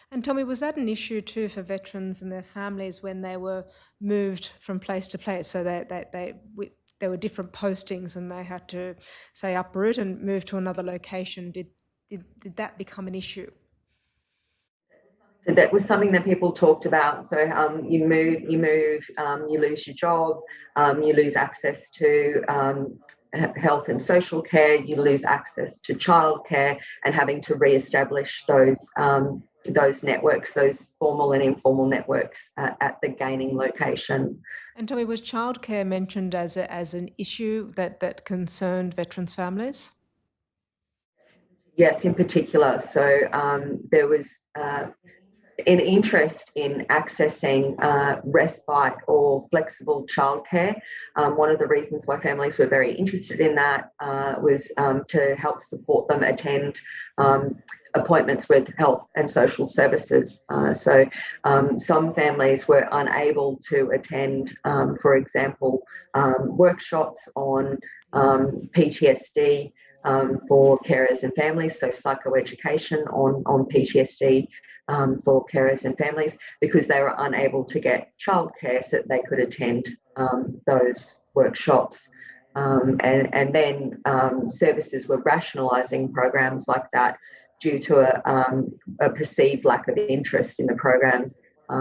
S3: And Tommy, was that an issue too for veterans and their families when they were moved from place to place? So there were different postings and they had to, say, uproot and move to another location. Did that become an issue?
S4: So that was something that people talked about. So you move, you lose your job, you lose access to health and social care, you lose access to childcare, and having to re-establish those networks, those formal and informal networks at the gaining location.
S3: And Tommy, was childcare mentioned as an issue that concerned veterans' families?
S4: Yes, in particular. So there was an interest in accessing respite or flexible childcare. One of the reasons why families were very interested in that was to help support them attend appointments with health and social services. So some families were unable to attend, for example, workshops on PTSD for carers and families, so psychoeducation on PTSD for carers and families, because they were unable to get childcare so that they could attend those workshops. And then services were rationalising programs like that due to a perceived lack of interest in the programs.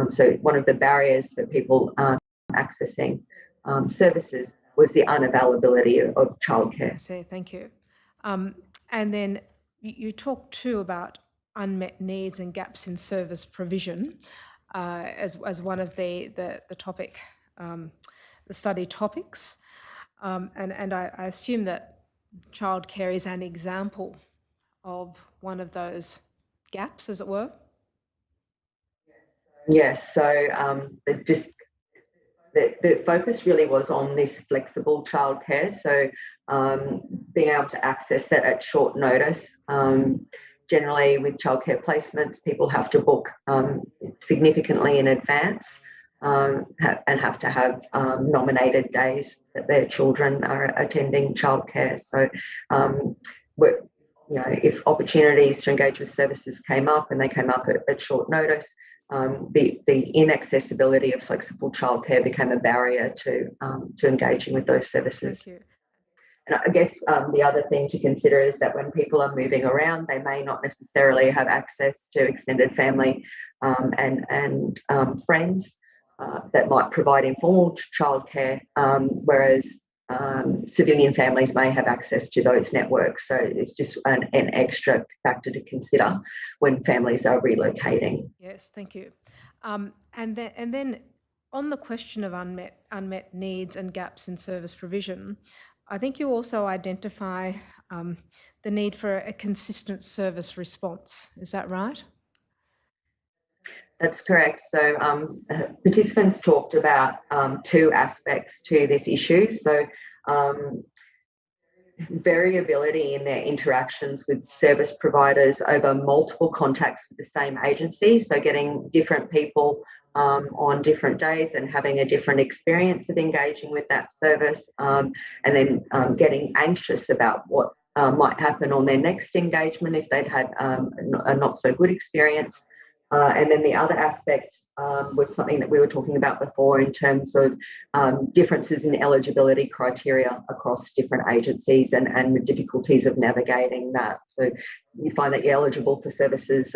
S4: So one of the barriers for people accessing services was the unavailability of childcare.
S3: I see, thank you. And then you talked too about unmet needs and gaps in service provision as one of the topic, the study topics. And I assume that childcare is an example of one of those gaps, as it were?
S4: Yes, so the focus really was on this flexible childcare, so being able to access that at short notice. Generally, with childcare placements, people have to book significantly in advance and have to have nominated days that their children are attending childcare. So, if opportunities to engage with services came up and they came up at short notice, the inaccessibility of flexible childcare became a barrier to engaging with those services.
S3: Thank you.
S4: And I guess the other thing to consider is that when people are moving around, they may not necessarily have access to extended family and friends that might provide informal childcare, whereas civilian families may have access to those networks. So it's just an extra factor to consider when families are relocating.
S3: Yes, thank you. And then on the question of unmet needs and gaps in service provision, I think you also identify the need for a consistent service response. Is that right?
S4: That's correct. So participants talked about two aspects to this issue. So variability in their interactions with service providers over multiple contacts with the same agency. So getting different people on different days and having a different experience of engaging with that service, and then getting anxious about what might happen on their next engagement if they'd had a not so good experience. And then the other aspect was something that we were talking about before in terms of differences in eligibility criteria across different agencies and the difficulties of navigating that. So you find that you're eligible for services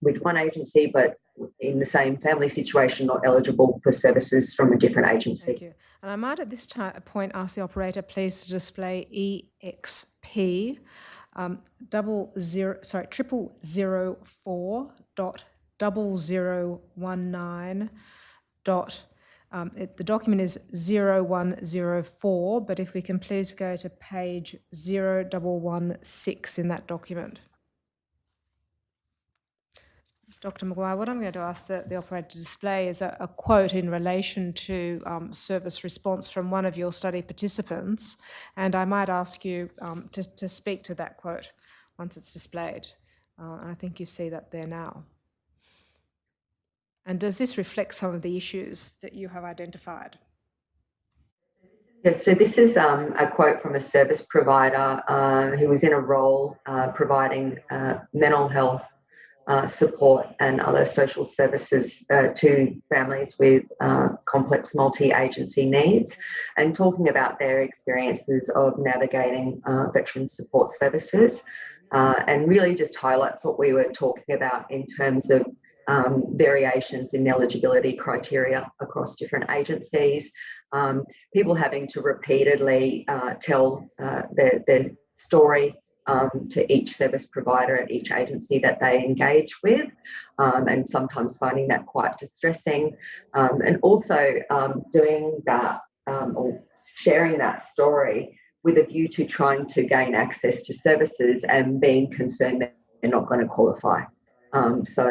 S4: with one agency, but in the same family situation, not eligible for services from a different agency.
S3: Thank you. And I might at this point ask the operator please to display EXP 0004.0019. The document is 0104, but if we can please go to page 0116 in that document. Dr. Maguire, what I'm going to ask the operator to display is a quote in relation to service response from one of your study participants, and I might ask you to speak to that quote once it's displayed. And I think you see that there now. And does this reflect some of the issues that you have identified?
S4: Yes, so this is a quote from a service provider who was in a role providing mental health support and other social services to families with complex multi-agency needs, and talking about their experiences of navigating veteran support services, and really just highlights what we were talking about in terms of variations in eligibility criteria across different agencies, people having to repeatedly tell their story to each service provider at each agency that they engage with, and sometimes finding that quite distressing, and also doing that or sharing that story with a view to trying to gain access to services and being concerned that they're not going to qualify. So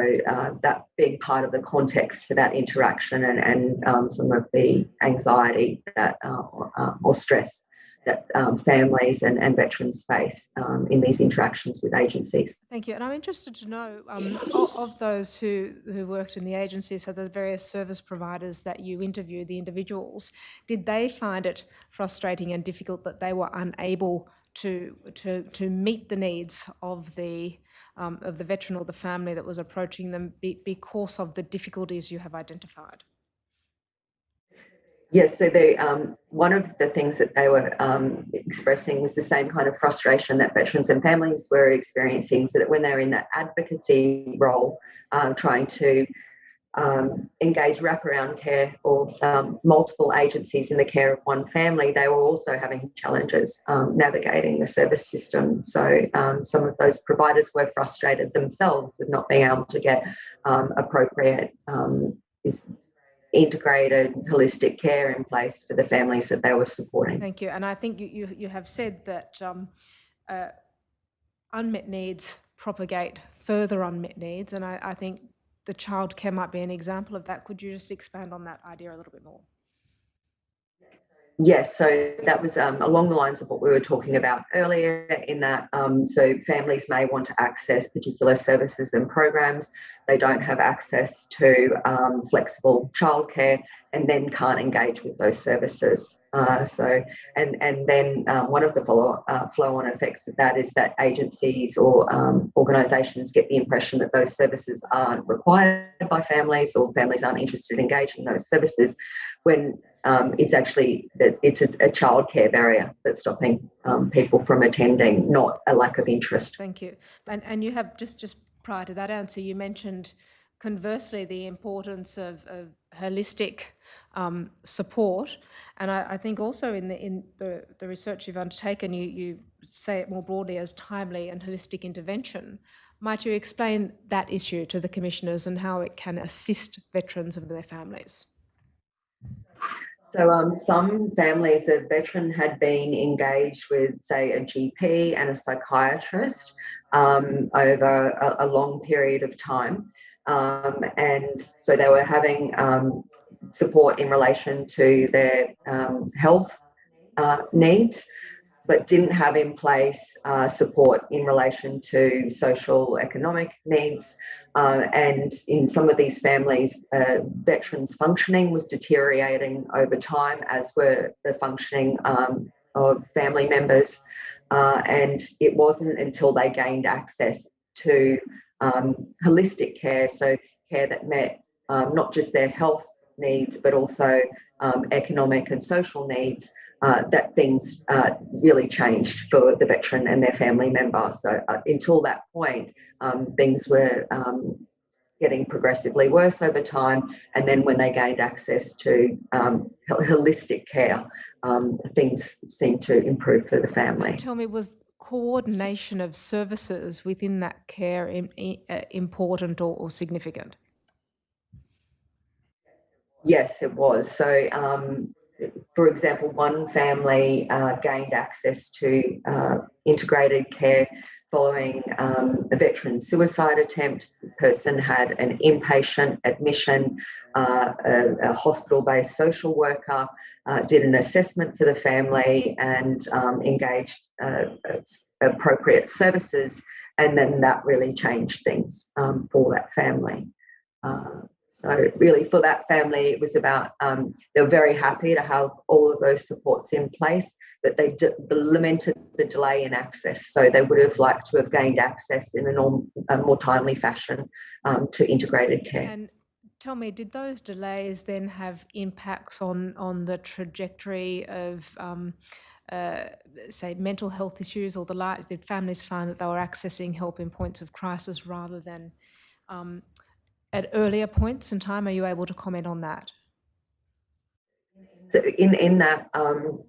S4: that being part of the context for that interaction and some of the anxiety that or stress that families and veterans face in these interactions with agencies.
S3: Thank you. And I'm interested to know, of those who worked in the agencies, so the various service providers that you interviewed, the individuals, did they find it frustrating and difficult that they were unable to meet the needs of the veteran or the family that was approaching them because of the difficulties you have identified?
S4: Yes, so one of the things that they were expressing was the same kind of frustration that veterans and families were experiencing, so that when they were in that advocacy role, trying to engage wraparound care of multiple agencies in the care of one family, they were also having challenges navigating the service system. So some of those providers were frustrated themselves with not being able to get appropriate integrated holistic care in place for the families that they were supporting.
S3: Thank you. And I think you have said that unmet needs propagate further unmet needs, and I think the childcare might be an example of that. Could you just expand on that idea a little bit more?
S4: Yes, so that was along the lines of what we were talking about earlier, in that so families may want to access particular services and programs. They don't have access to flexible childcare and then can't engage with those services. And then one of the flow-on effects of that is that agencies or organisations get the impression that those services aren't required by families, or families aren't interested in engaging those services, when it's actually that it's a childcare barrier that's stopping people from attending, not a lack of interest.
S3: Thank you. And you have just prior to that answer, you mentioned conversely the importance of holistic support. And I think also in the research you've undertaken, you say it more broadly as timely and holistic intervention. Might you explain that issue to the commissioners and how it can assist veterans and their families?
S4: So some families, a veteran had been engaged with, say, a GP and a psychiatrist over a long period of time. And so they were having support in relation to their health needs, but didn't have in place support in relation to social economic needs. And in some of these families, veterans' functioning was deteriorating over time, as were the functioning of family members. And it wasn't until they gained access to holistic care, so care that met not just their health needs, but also economic and social needs, that things really changed for the veteran and their family member. So until that point, things were getting progressively worse over time. And then when they gained access to holistic care, things seemed to improve for the family.
S3: And tell me, was coordination of services within that care important or significant?
S4: Yes, it was. So, for example, one family gained access to integrated care following a veteran suicide attempt. The person had an inpatient admission, a hospital-based social worker did an assessment for the family and engaged appropriate services, and then that really changed things for that family. So really for that family, it was about, they were very happy to have all of those supports in place, but they lamented the delay in access. So they would have liked to have gained access in a more timely fashion to integrated care.
S3: And tell me, did those delays then have impacts on the trajectory of, say, mental health issues, or did families find that they were accessing help in points of crisis rather than at earlier points in time? Are you able to comment on that?
S4: So in that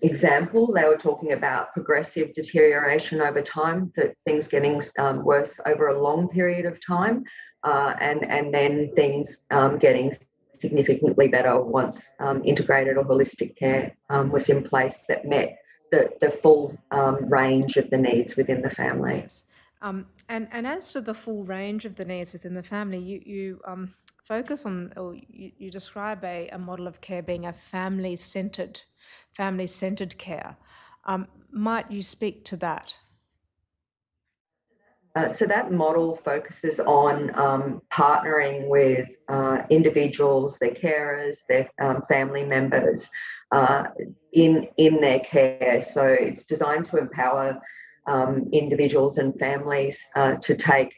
S4: example, they were talking about progressive deterioration over time, that things getting worse over a long period of time, and then things getting significantly better once integrated or holistic care was in place that met the full range of the needs within the family.
S3: Yes. And as to the full range of the needs within the family, you focus on, or you describe a model of care being a family-centered care. Might you speak to that?
S4: So that model focuses on partnering with individuals, their carers, their family members in their care. So it's designed to empower individuals and families to take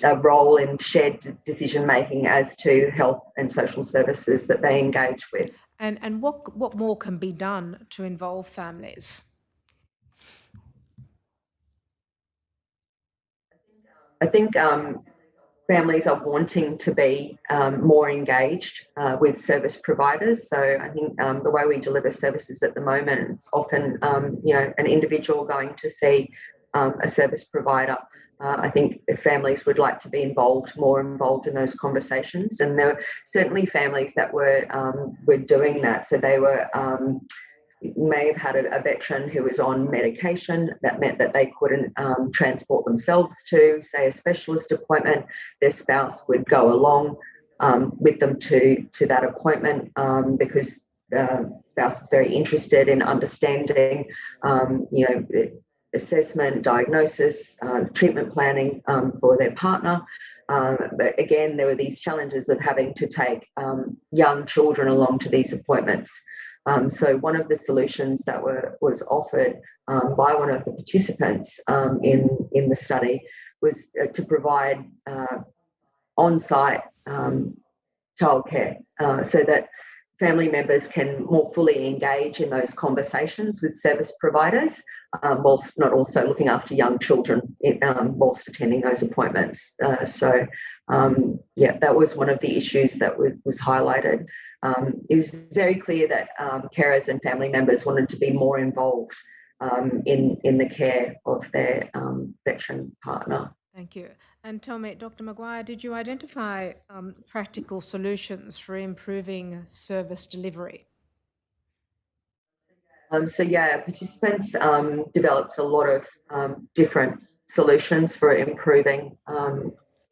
S4: a role in shared decision making as to health and social services that they engage with.
S3: And what more can be done to involve families?
S4: I think families are wanting to be more engaged with service providers. So I think the way we deliver services at the moment, it's often an individual going to see a service provider. I think families would like to be more involved in those conversations, and there were certainly families that were doing that. So they were may have had a veteran who was on medication that meant that they couldn't transport themselves to, say, a specialist appointment. Their spouse would go along with them to that appointment because the spouse is very interested in understanding, assessment, diagnosis, treatment planning for their partner. But again, there were these challenges of having to take young children along to these appointments. So one of the solutions that was offered by one of the participants in the study was to provide on-site childcare so that family members can more fully engage in those conversations with service providers whilst not also looking after young children whilst attending those appointments. That was one of the issues that was highlighted. It was very clear that carers and family members wanted to be more involved in the care of their veteran partner.
S3: Thank you. And tell me, Dr. Maguire, did you identify practical solutions for improving service delivery?
S4: Participants developed a lot of different solutions for improving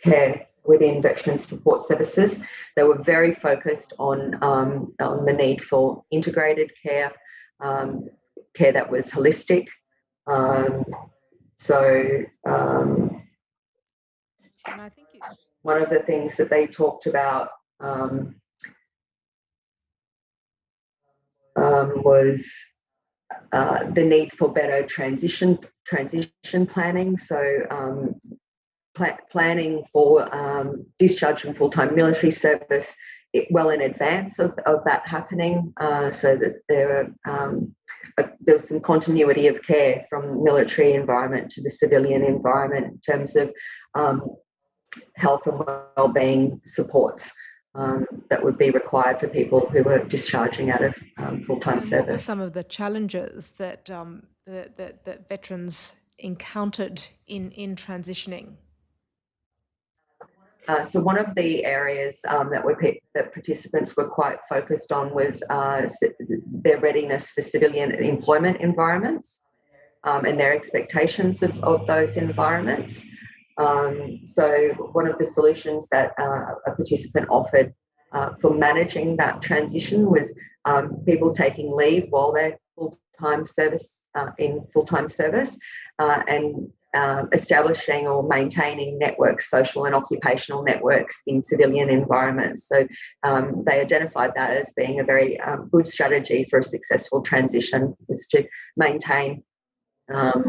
S4: care within veteran support services. They were very focused on the need for integrated care, care that was holistic.
S3: And I think
S4: one of the things that they talked about was the need for better transition planning. Planning for discharge from full-time military service well in advance of that happening, so that there was some continuity of care from military environment to the civilian environment in terms of health and wellbeing supports that would be required for people who were discharging out of full-time service.
S3: What were some of the challenges that that veterans encountered in transitioning?
S4: So one of the areas that participants were quite focused on was their readiness for civilian employment environments and their expectations of those environments. So one of the solutions that a participant offered for managing that transition was people taking leave while they're in full-time service and establishing or maintaining networks, social and occupational networks in civilian environments. So they identified that as being a very good strategy for a successful transition, was to maintain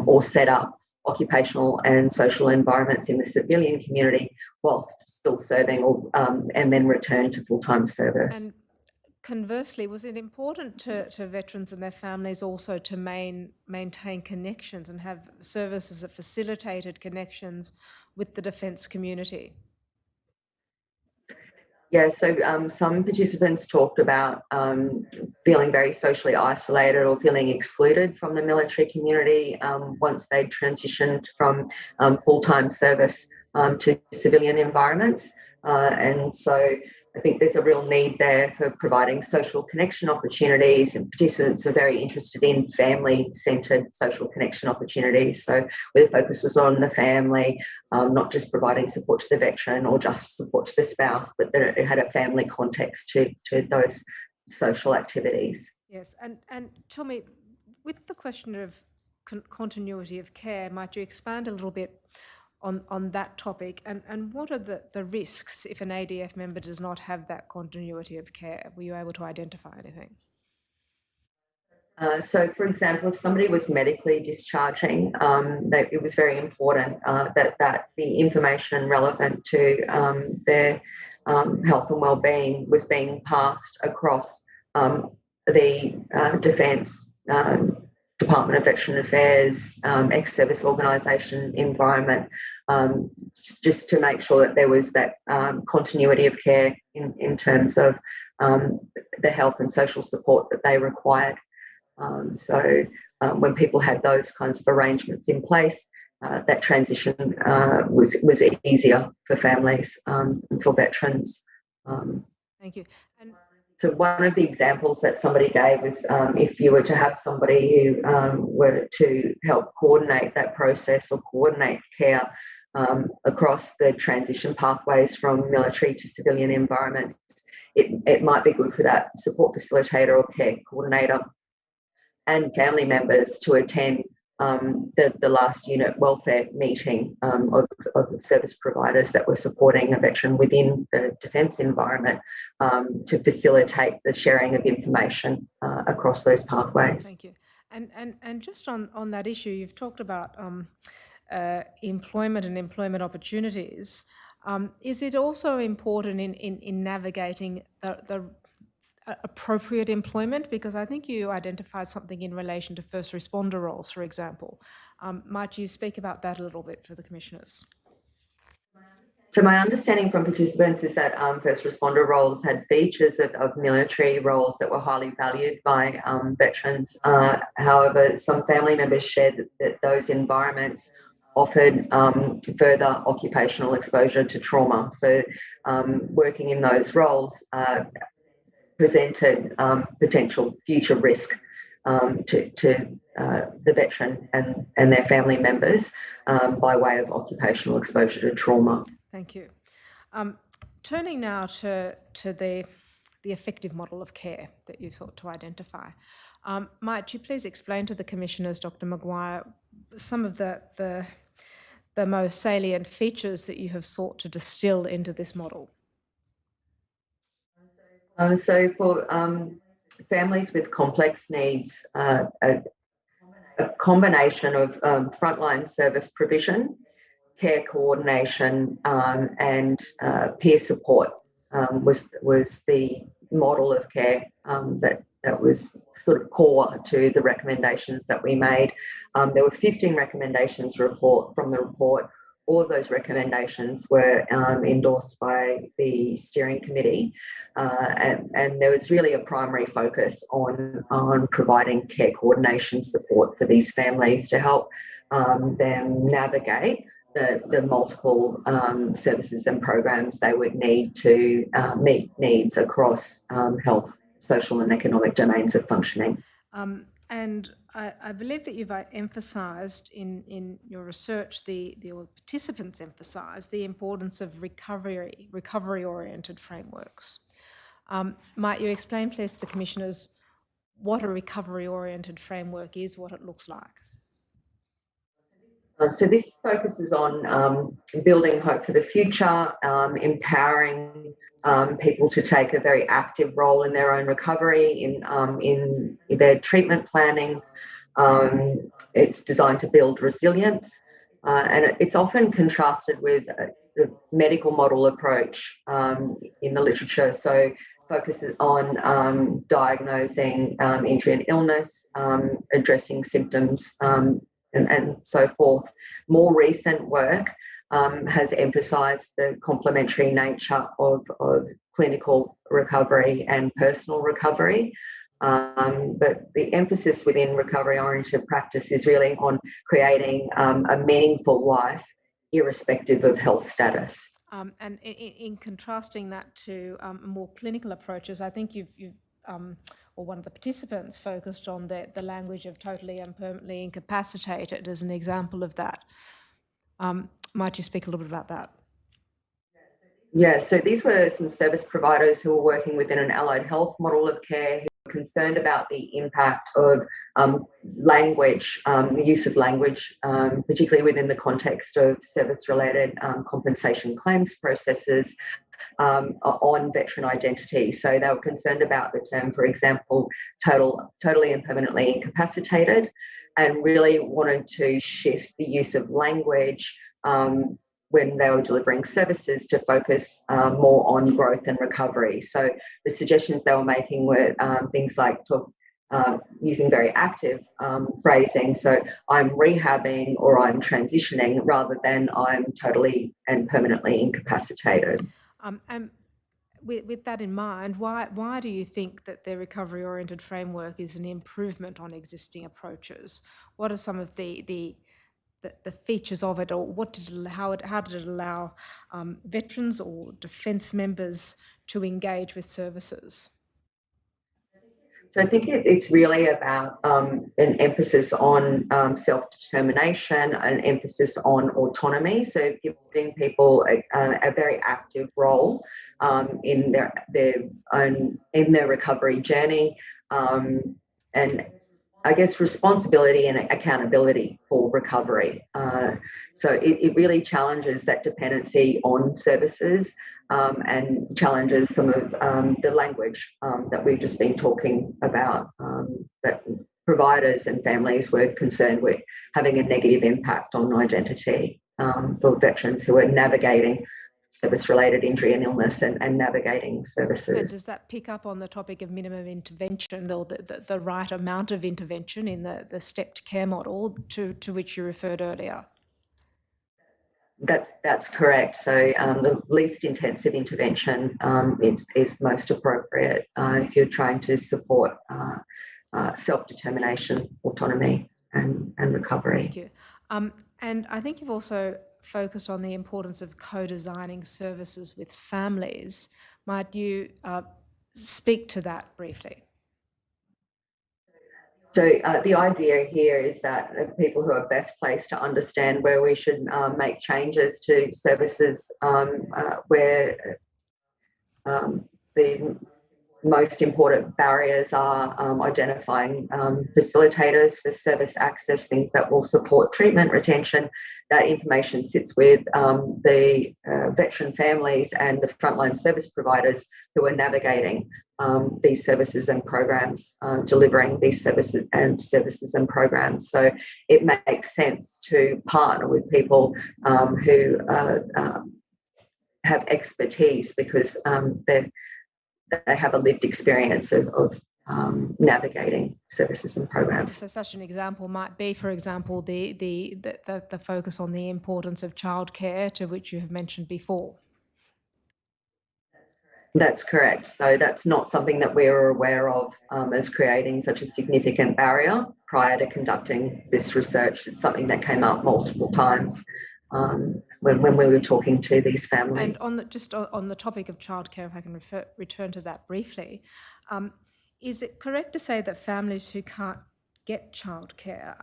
S4: or set up occupational and social environments in the civilian community whilst still serving and then return to full-time service.
S3: And conversely, was it important to veterans and their families also to maintain connections and have services that facilitated connections with the defence community?
S4: Yeah, so some participants talked about feeling very socially isolated or feeling excluded from the military community once they'd transitioned from full-time service to civilian environments. And so I think there's a real need there for providing social connection opportunities, and participants are very interested in family-centred social connection opportunities. So where the focus was on the family, not just providing support to the veteran or just support to the spouse, but that it had a family context to those social activities.
S3: Yes, and tell me, with the question of continuity of care, might you expand a little bit on that topic, and what are the risks if an ADF member does not have that continuity of care? Were you able to identify anything?
S4: So, for example, if somebody was medically discharging, that it was very important that the information relevant to their health and wellbeing was being passed across the Defence, Department of Veteran Affairs, ex-service organisation environment, just to make sure that there was that continuity of care in terms of the health and social support that they required. So when people had those kinds of arrangements in place, that transition was easier for families and for veterans.
S3: Thank you. And
S4: so one of the examples that somebody gave was if you were to have somebody who were to help coordinate that process or coordinate care across the transition pathways from military to civilian environments, it might be good for that support facilitator or care coordinator and family members to attend the last unit welfare meeting of service providers that were supporting a veteran within the defence environment to facilitate the sharing of information across those pathways.
S3: thank you. And just on that issue, you've talked about employment and employment opportunities. Is it also important in navigating the appropriate employment? Because I think you identified something in relation to first responder roles, for example. Might you speak about that a little bit for the commissioners?
S4: So my understanding from participants is that first responder roles had features of military roles that were highly valued by veterans. However, some family members shared that those environments offered further occupational exposure to trauma. So working in those roles presented potential future risk to the veteran and their family members by way of occupational exposure to trauma.
S3: Thank you. Turning now to the effective model of care that you sought to identify. Might you please explain to the commissioners, Dr. Maguire, some of the most salient features that you have sought to distill into this model?
S4: So for families with complex needs, a combination of frontline service provision, care coordination, and peer support was the model of care that was sort of core to the recommendations that we made. There were 15 recommendations from the report. All of those recommendations were endorsed by the steering committee, and there was really a primary focus on providing care coordination support for these families to help them navigate the multiple services and programs they would need to meet needs across health, social and economic domains of functioning.
S3: And I believe that you've emphasised in your research, the participants emphasised the importance of recovery-oriented frameworks. Might you explain, please, to the commissioners what a recovery-oriented framework is, what it looks like?
S4: So this focuses on building hope for the future, empowering people to take a very active role in their own recovery, in their treatment planning. It's designed to build resilience, and it's often contrasted with the medical model approach in the literature. So focuses on diagnosing injury and illness, addressing symptoms, and so forth. More recent work has emphasised the complementary nature of clinical recovery and personal recovery. But the emphasis within recovery-oriented practice is really on creating a meaningful life, irrespective of health status.
S3: And in contrasting that to more clinical approaches, I think you've or one of the participants focused on the language of totally and permanently incapacitated as an example of that. Might you speak a little bit about that?
S4: Yeah, so these were some service providers who were working within an allied health model of care who were concerned about the impact of language, the use of language, particularly within the context of service-related compensation claims processes, on veteran identity. So they were concerned about the term, for example, totally and permanently incapacitated, and really wanted to shift the use of language when they were delivering services to focus more on growth and recovery. So the suggestions they were making were things like using very active phrasing. So I'm rehabbing or I'm transitioning rather than I'm totally and permanently incapacitated.
S3: And with that in mind, why do you think that the recovery-oriented framework is an improvement on existing approaches? What are some of the features of it, or how did it allow veterans or defence members to engage with services?
S4: So I think it's really about an emphasis on self-determination, an emphasis on autonomy. So giving people a very active role in their recovery journey, and I guess responsibility and accountability for recovery. So it really challenges that dependency on services. And challenges some of the language that we've just been talking about, that providers and families were concerned with having a negative impact on identity for veterans who are navigating service-related injury and illness and navigating
S3: And
S4: services.
S3: does that pick up on the topic of minimum intervention, or the right amount of intervention in the stepped care model to which you referred earlier?
S4: That's correct. So the least intensive intervention is most appropriate if you're trying to support self-determination, autonomy, and recovery.
S3: Thank you. And I think you've also focused on the importance of co-designing services with families. Might you speak to that briefly?
S4: So the idea here is that the people who are best placed to understand where we should make changes to services where the most important barriers are identifying facilitators for service access, things that will support treatment retention. That information sits with the veteran families and the frontline service providers who are navigating these services and programs, delivering these services and programs. So it makes sense to partner with people who have expertise because they have a lived experience of navigating services and programs.
S3: So such an example might be, for example, the focus on the importance of childcare, to which you have mentioned before.
S4: That's correct. So that's not something that we were aware of as creating such a significant barrier prior to conducting this research. It's something that came up multiple times when we were talking to these families.
S3: And on the topic of childcare, if I can return to that briefly, is it correct to say that families who can't get childcare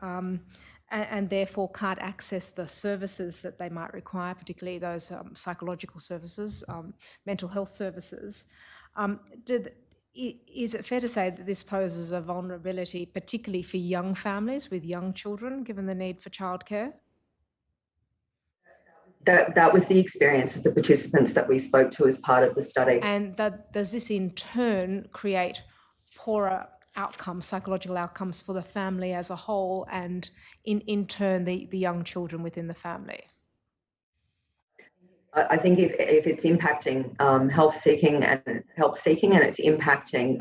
S3: and therefore can't access the services that they might require, particularly those psychological services, mental health services, is it fair to say that this poses a vulnerability, particularly for young families with young children, given the need for childcare?
S4: That was the experience of the participants that we spoke to as part of the study.
S3: And does this in turn create poorer outcomes, psychological outcomes for the family as a whole, and in turn the young children within the family?
S4: I think if it's impacting help seeking and it's impacting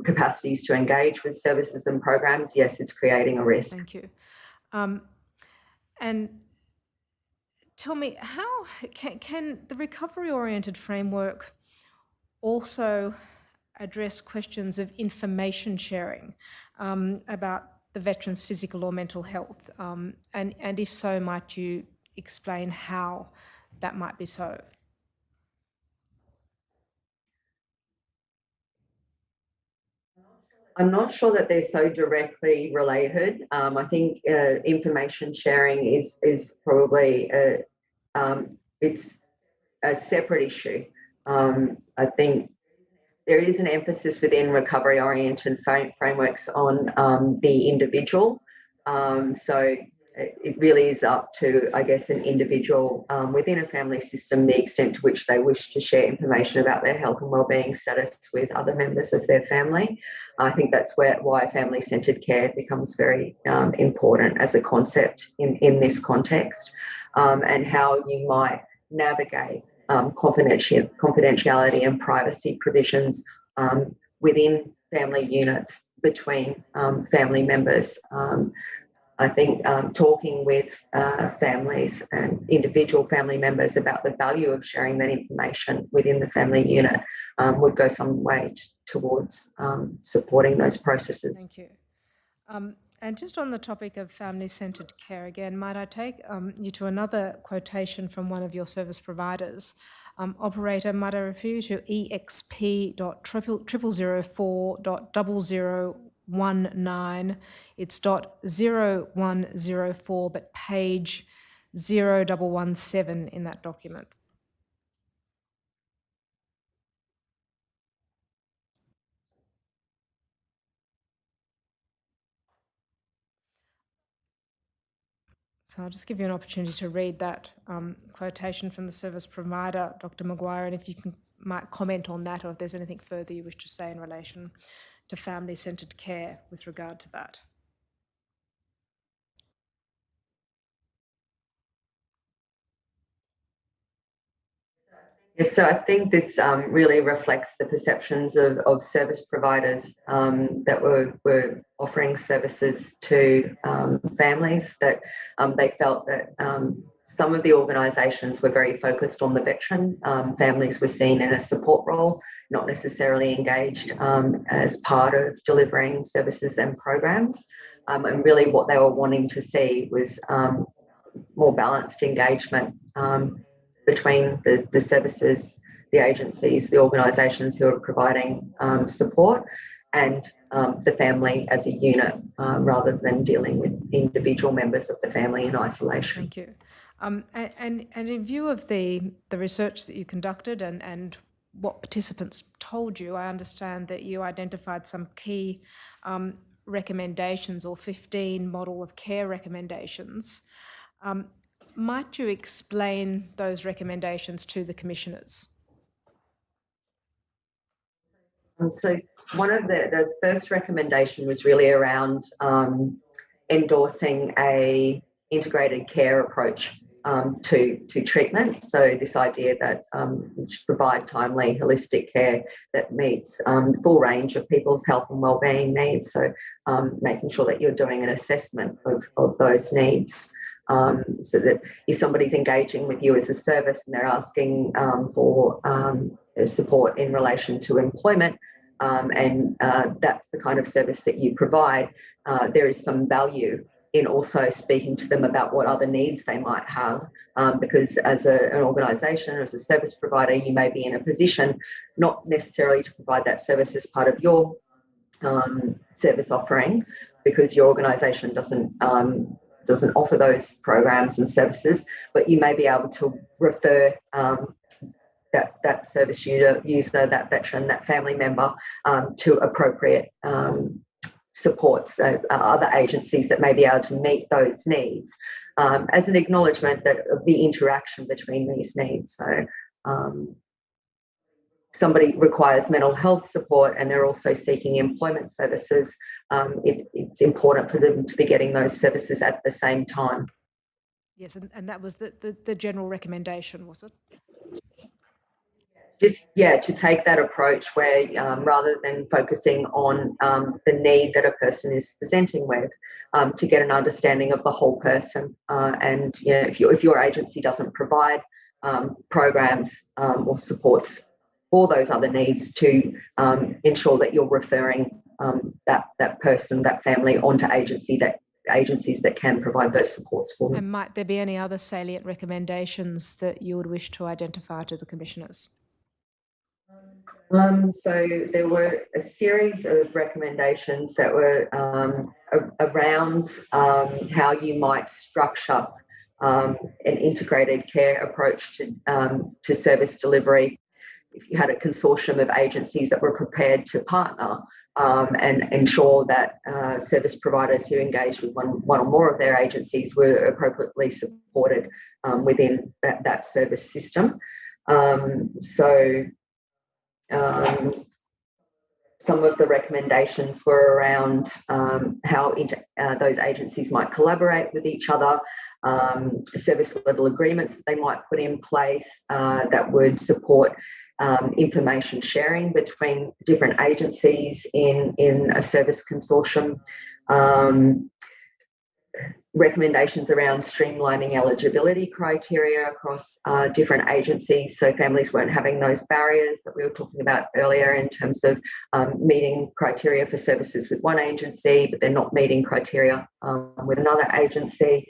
S4: capacities to engage with services and programs, yes, it's creating a risk.
S3: Thank you. And tell me, how can the recovery-oriented framework also address questions of information sharing about the veteran's physical or mental health? And if so, might you explain how that might be so?
S4: I'm not sure that they're so directly related. I think information sharing is probably it's a separate issue. I think there is an emphasis within recovery-oriented frameworks on the individual. So it really is up to, I guess, an individual within a family system, the extent to which they wish to share information about their health and wellbeing status with other members of their family. I think that's why family-centred care becomes very important as a concept in this context, and how you might navigate confidentiality and privacy provisions within family units between family members. I think talking with families and individual family members about the value of sharing that information within the family unit would go some way towards supporting those processes.
S3: Thank you. And just on the topic of family-centred care again, might I take you to another quotation from one of your service providers? Operator, might I refer you to exp.0004.0019. It's .0104, but page 0117 in that document. So I'll just give you an opportunity to read that quotation from the service provider, Dr. Maguire, and if you might comment on that, or if there's anything further you wish to say in relation to family-centred care with regard to that.
S4: Yes, so I think this really reflects the perceptions of service providers that were offering services to families, that they felt that some of the organisations were very focused on the veteran. Families were seen in a support role, not necessarily engaged as part of delivering services and programs. And really what they were wanting to see was more balanced engagement between the services, the agencies, the organisations who are providing support, and the family as a unit, rather than dealing with individual members of the family in isolation.
S3: Thank you. And in view of the research that you conducted and what participants told you, I understand that you identified some key recommendations, or 15 model of care recommendations. Might you explain those recommendations to the commissioners?
S4: So one of the first recommendation was really around endorsing a integrated care approach to treatment. So this idea that we should provide timely, holistic care that meets the full range of people's health and wellbeing needs. So making sure that you're doing an assessment of those needs. So that if somebody's engaging with you as a service and they're asking for support in relation to employment, and that's the kind of service that you provide, there is some value in also speaking to them about what other needs they might have, because as an organisation or as a service provider, you may be in a position not necessarily to provide that service as part of your service offering, because your organisation doesn't offer those programs and services, but you may be able to refer that service user, that veteran, that family member to appropriate supports, other agencies that may be able to meet those needs, as an acknowledgement of the interaction between these needs. So somebody requires mental health support and they're also seeking employment services, it's important for them to be getting those services at the same time.
S3: Yes, and that was the general recommendation, was it?
S4: Just, to take that approach where rather than focusing on the need that a person is presenting with, to get an understanding of the whole person. And if your agency doesn't provide programs or supports for those other needs, to ensure that you're referring that person, that family, onto agencies that can provide those supports for them.
S3: And might there be any other salient recommendations that you would wish to identify to the commissioners?
S4: So there were a series of recommendations that were around how you might structure an integrated care approach to service delivery. If you had a consortium of agencies that were prepared to partner and ensure that service providers who engaged with one or more of their agencies were appropriately supported within that service system. Some of the recommendations were around how those agencies might collaborate with each other, service level agreements that they might put in place that would support information sharing between different agencies in a service consortium. Recommendations around streamlining eligibility criteria across different agencies, so families weren't having those barriers that we were talking about earlier in terms of meeting criteria for services with one agency, but they're not meeting criteria with another agency.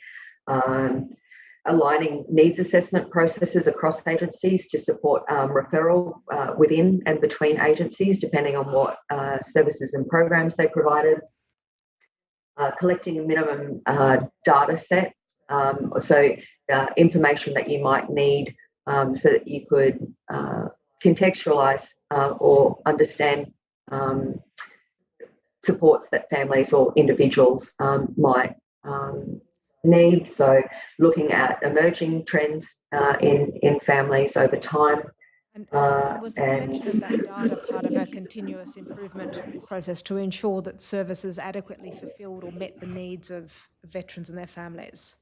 S4: Aligning needs assessment processes across agencies to support referral within and between agencies, depending on what services and programs they provided. Collecting a minimum data set, so information that you might need so that you could contextualise or understand supports that families or individuals might need. So looking at emerging trends in families over time.
S3: And was the collection of that data part of a continuous improvement process to ensure that services adequately fulfilled or met the needs of veterans and their families?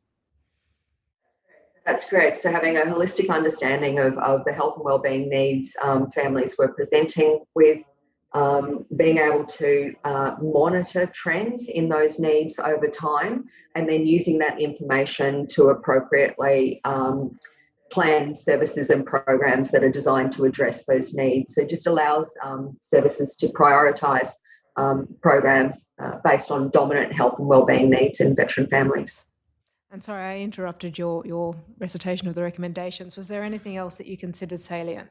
S4: That's correct. So having a holistic understanding of the health and wellbeing needs families were presenting with, being able to monitor trends in those needs over time, and then using that information to appropriately plan services and programs that are designed to address those needs. So it just allows services to prioritise programs based on dominant health and wellbeing needs in veteran families.
S3: And sorry, I interrupted your recitation of the recommendations. Was there anything else that you considered salient?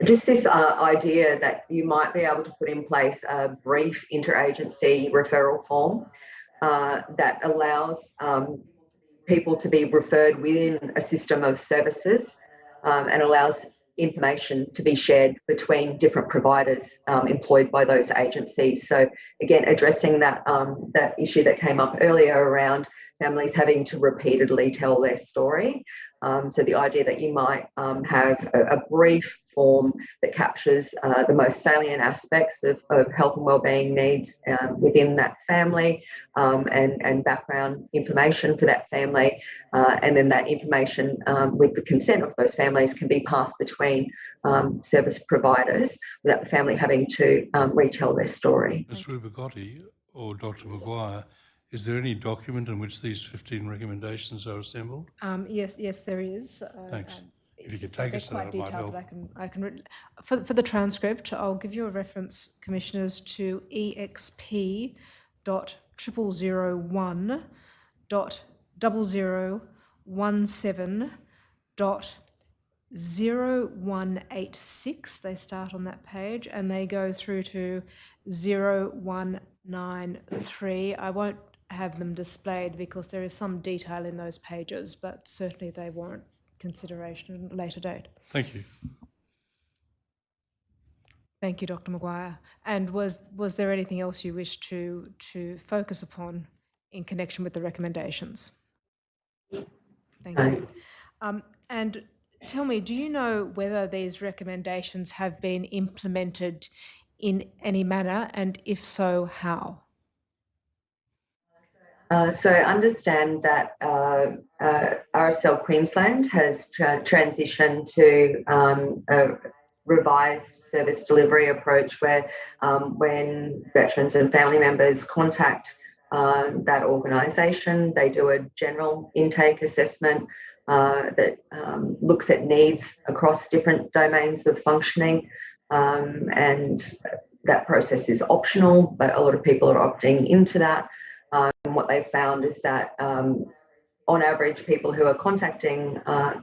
S4: Just this idea that you might be able to put in place a brief interagency referral form that allows people to be referred within a system of services and allows information to be shared between different providers employed by those agencies. So again, addressing that that issue that came up earlier around families having to repeatedly tell their story. So the idea that you might have a brief form that captures the most salient aspects of health and wellbeing needs within that family, and background information for that family, and then that information with the consent of those families can be passed between service providers without the family having to retell their story.
S6: Ms. Rubicotti or Dr. Maguire, is there any document in which these 15 recommendations are assembled?
S3: Yes, there is.
S6: Thanks. If you could take us to that, it might help.
S3: I can for the transcript, I'll give you a reference, Commissioners, to exp.0001.0017.0186. They start on that page and they go through to 0193. I won't have them displayed because there is some detail in those pages, but certainly they warrant consideration at a later date.
S6: Thank you.
S3: Thank you, Dr. Maguire. And was there anything else you wish to focus upon in connection with the recommendations? Thank you. And tell me, do you know whether these recommendations have been implemented in any manner, and if so, how?
S4: So I understand that RSL Queensland has transitioned to a revised service delivery approach where when veterans and family members contact that organisation, they do a general intake assessment that looks at needs across different domains of functioning, and that process is optional, but a lot of people are opting into that. And what they've found is that on average, people who are contacting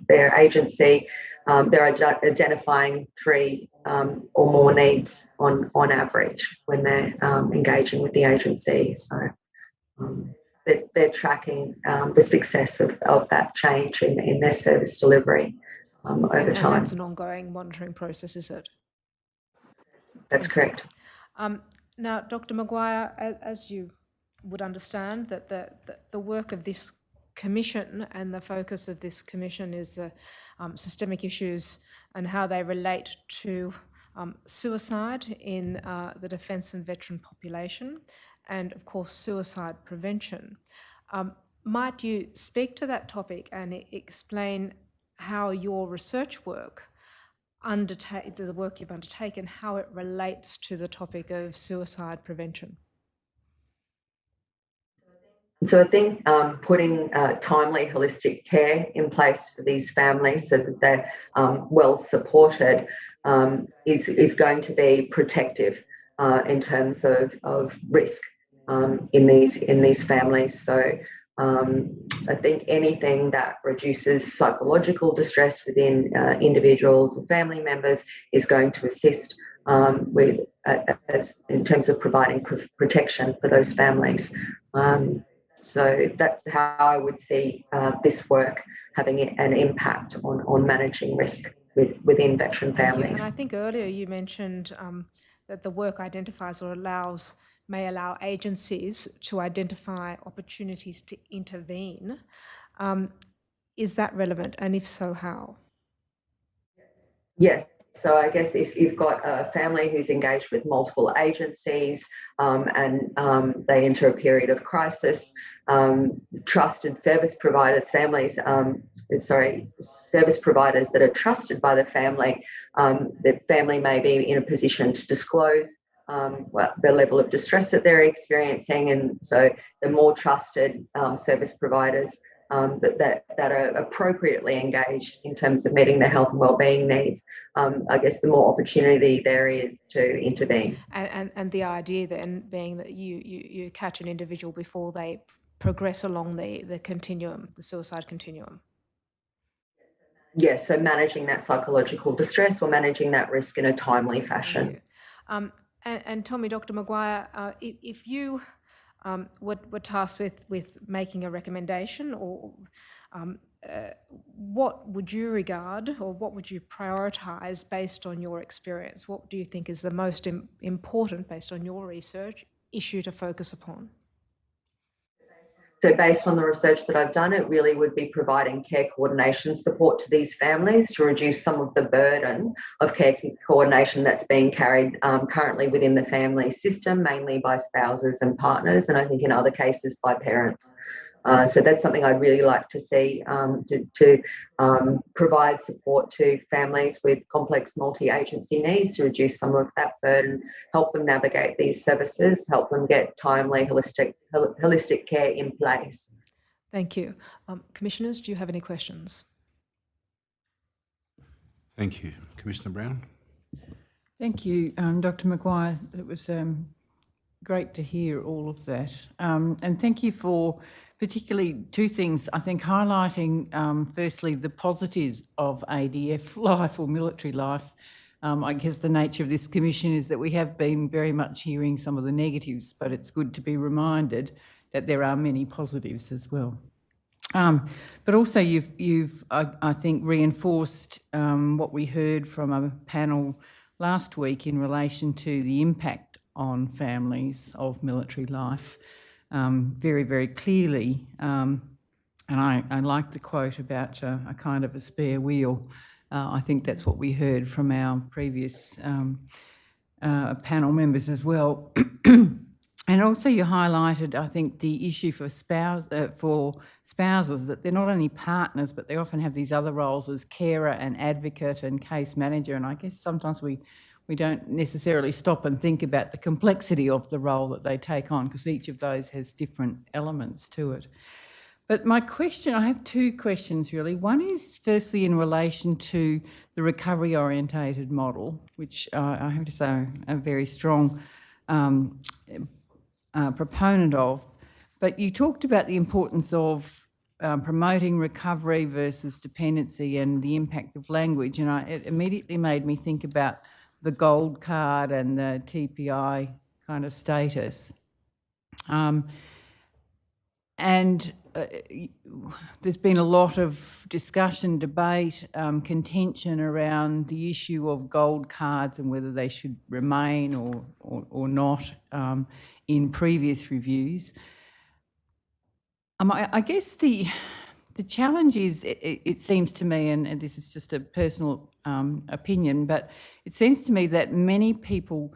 S4: their agency, they're identifying 3 or more needs on average when they're engaging with the agency. So they're tracking the success of that change in their service delivery over time.
S3: And that's an ongoing monitoring process, is it?
S4: That's correct.
S3: Now, Dr. Maguire, as you would understand, that the work of this commission and the focus of this commission is systemic issues and how they relate to suicide in the defence and veteran population, and of course suicide prevention. Might you speak to that topic and explain how your research work, the work you've undertaken, how it relates to the topic of suicide prevention?
S4: So I think putting timely holistic care in place for these families so that they're well supported is going to be protective in terms of risk in these families. So I think anything that reduces psychological distress within individuals or family members is going to assist with in terms of providing protection for those families. So that's how I would see this work having an impact on managing risk within veteran families.
S3: And I think earlier you mentioned that the work identifies or may allow agencies to identify opportunities to intervene. Is that relevant? And if so, how?
S4: Yes. So I guess if you've got a family who's engaged with multiple agencies and they enter a period of crisis, trusted service providers, service providers that are trusted by the family may be in a position to disclose the level of distress that they're experiencing, and so the more trusted service providers that are appropriately engaged in terms of meeting their health and wellbeing needs, I guess the more opportunity there is to intervene.
S3: And the idea then being that you catch an individual before they progress along the continuum, the suicide continuum.
S4: Yes, so managing that psychological distress or managing that risk in a timely fashion.
S3: Thank you. And tell me, Dr. Maguire, if you were tasked with making a recommendation, or what would you regard, or what would you prioritise based on your experience? What do you think is the most important, based on your research, issue to focus upon?
S4: So based on the research that I've done, it really would be providing care coordination support to these families to reduce some of the burden of care coordination that's being carried currently within the family system, mainly by spouses and partners, and I think in other cases by parents. So that's something I'd really like to see, to provide support to families with complex multi-agency needs to reduce some of that burden, help them navigate these services, help them get timely holistic care in place.
S3: Thank you. Commissioners, do you have any questions?
S2: Thank you. Commissioner Brown?
S5: Thank you, Dr. Maguire. It was great to hear all of that. And thank you for particularly two things, I think, highlighting firstly the positives of ADF life or military life. I guess the nature of this commission is that we have been very much hearing some of the negatives, but it's good to be reminded that there are many positives as well. But also you've I think, reinforced what we heard from a panel last week in relation to the impact on families of military life very, very clearly. And I like the quote about a kind of a spare wheel. I think that's what we heard from our previous panel members as well. And also you highlighted, I think, the issue for spouses, that they're not only partners, but they often have these other roles as carer and advocate and case manager. And I guess sometimes we don't necessarily stop and think about the complexity of the role that they take on, because each of those has different elements to it. But my question, I have two questions really. One is firstly in relation to the recovery-orientated model, which I have to say I'm a very strong proponent of. But you talked about the importance of promoting recovery versus dependency and the impact of language, and it immediately made me think about the gold card and the TPI kind of status. There's been a lot of discussion, debate, contention around the issue of gold cards and whether they should remain or not in previous reviews. I guess the challenge is, it seems to me, and this is just a personal opinion, but it seems to me that many people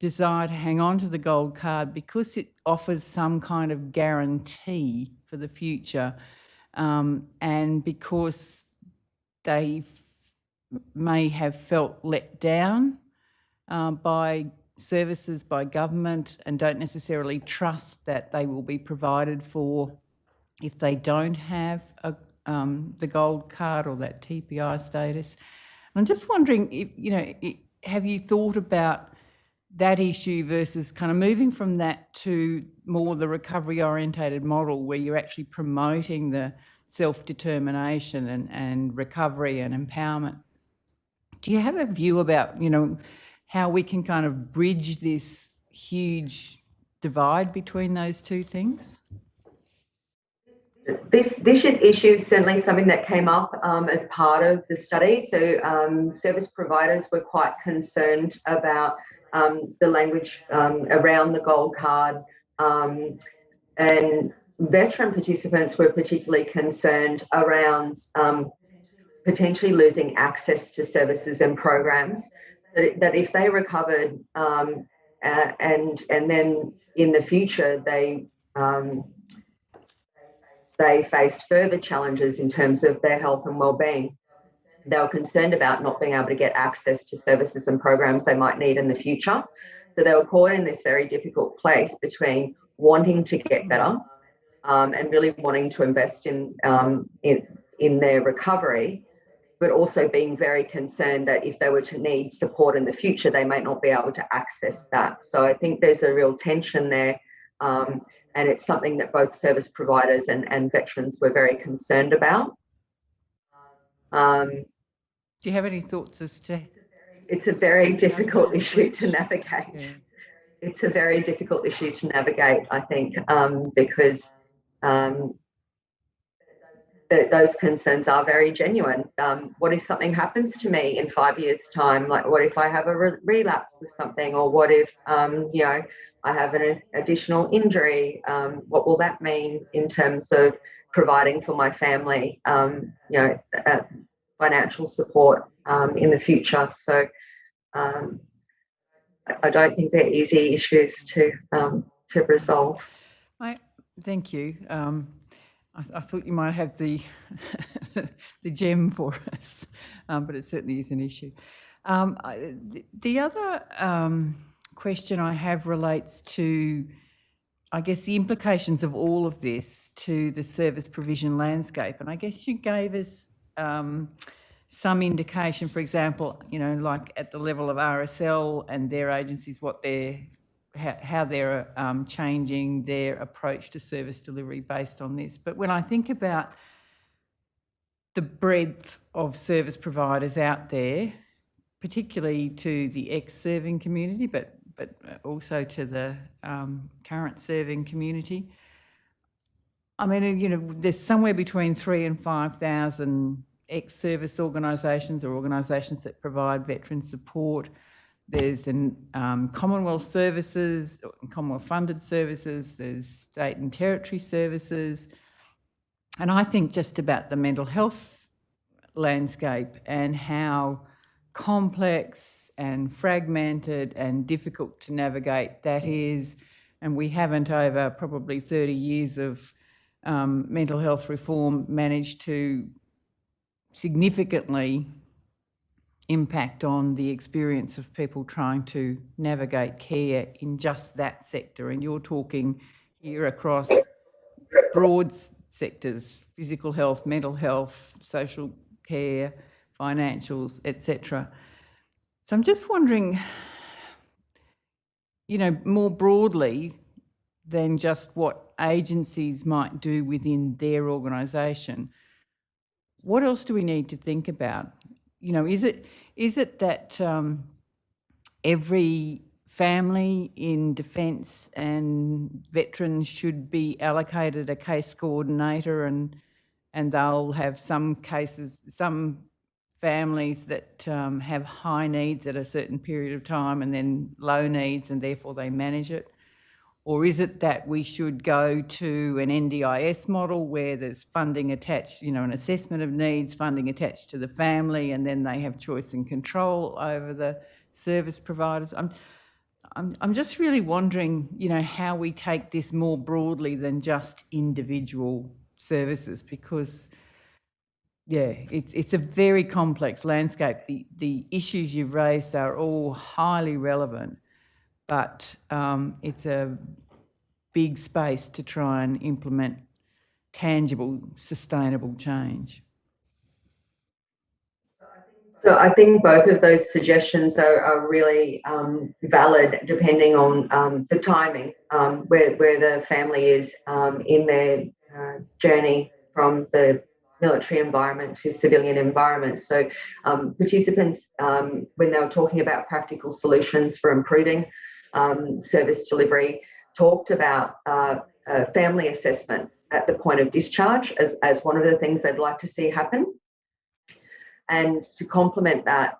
S5: desire to hang on to the gold card because it offers some kind of guarantee for the future, and because they may have felt let down by services, by government, and don't necessarily trust that they will be provided for if they don't have the gold card or that TPI status. I'm just wondering, if, have you thought about that issue versus kind of moving from that to more the recovery-orientated model where you're actually promoting the self-determination and recovery and empowerment? Do you have a view about, how we can kind of bridge this huge divide between those two things?
S4: This issue is certainly something that came up as part of the study. So service providers were quite concerned about the language around the gold card, and veteran participants were particularly concerned around potentially losing access to services and programs. That if they recovered and then in the future they faced further challenges in terms of their health and well-being, they were concerned about not being able to get access to services and programs they might need in the future. So they were caught in this very difficult place between wanting to get better and really wanting to invest in their recovery, but also being very concerned that if they were to need support in the future, they might not be able to access that. So I think there's a real tension there. And it's something that both service providers and veterans were very concerned about.
S5: Do you have any thoughts as to?
S4: It's a very difficult issue to navigate.
S5: Yeah.
S4: It's a very difficult issue to navigate, I think, because those concerns are very genuine. What if something happens to me in 5 years' time? Like, what if I have a relapse or something? Or what if, I have an additional injury? What will that mean in terms of providing for my family, financial support in the future? So I don't think they're easy issues to resolve.
S5: Thank you. I thought you might have the the gem for us, but it certainly is an issue. The other question I have relates to, I guess, the implications of all of this to the service provision landscape. And I guess you gave us some indication, for example, like at the level of RSL and their agencies, how they're changing their approach to service delivery based on this. But when I think about the breadth of service providers out there, particularly to the ex-serving community, but also to the current serving community, I mean, there's somewhere between 3,000 and 5,000 ex-service organisations or organisations that provide veteran support. There's Commonwealth services, Commonwealth funded services, there's state and territory services. And I think just about the mental health landscape and how complex and fragmented and difficult to navigate that is. And we haven't, over probably 30 years of mental health reform, managed to significantly impact on the experience of people trying to navigate care in just that sector. And you're talking here across broad sectors: physical health, mental health, social care, financials, etc. So I'm just wondering, more broadly than just what agencies might do within their organisation, what else do we need to think about? Is it that every family in defence and veterans should be allocated a case coordinator, and they'll have some families that have high needs at a certain period of time and then low needs, and therefore they manage it? Or is it that we should go to an NDIS model where there's funding attached, an assessment of needs, funding attached to the family, and then they have choice and control over the service providers? I'm just really wondering, how we take this more broadly than just individual services, because, it's a very complex landscape. The issues you've raised are all highly relevant, but it's a big space to try and implement tangible, sustainable change.
S4: So I think both of those suggestions are really valid, depending on the timing, where the family is in their journey from the military environment to civilian environment. So participants, when they were talking about practical solutions for improving service delivery, talked about family assessment at the point of discharge as one of the things they'd like to see happen. And to complement that,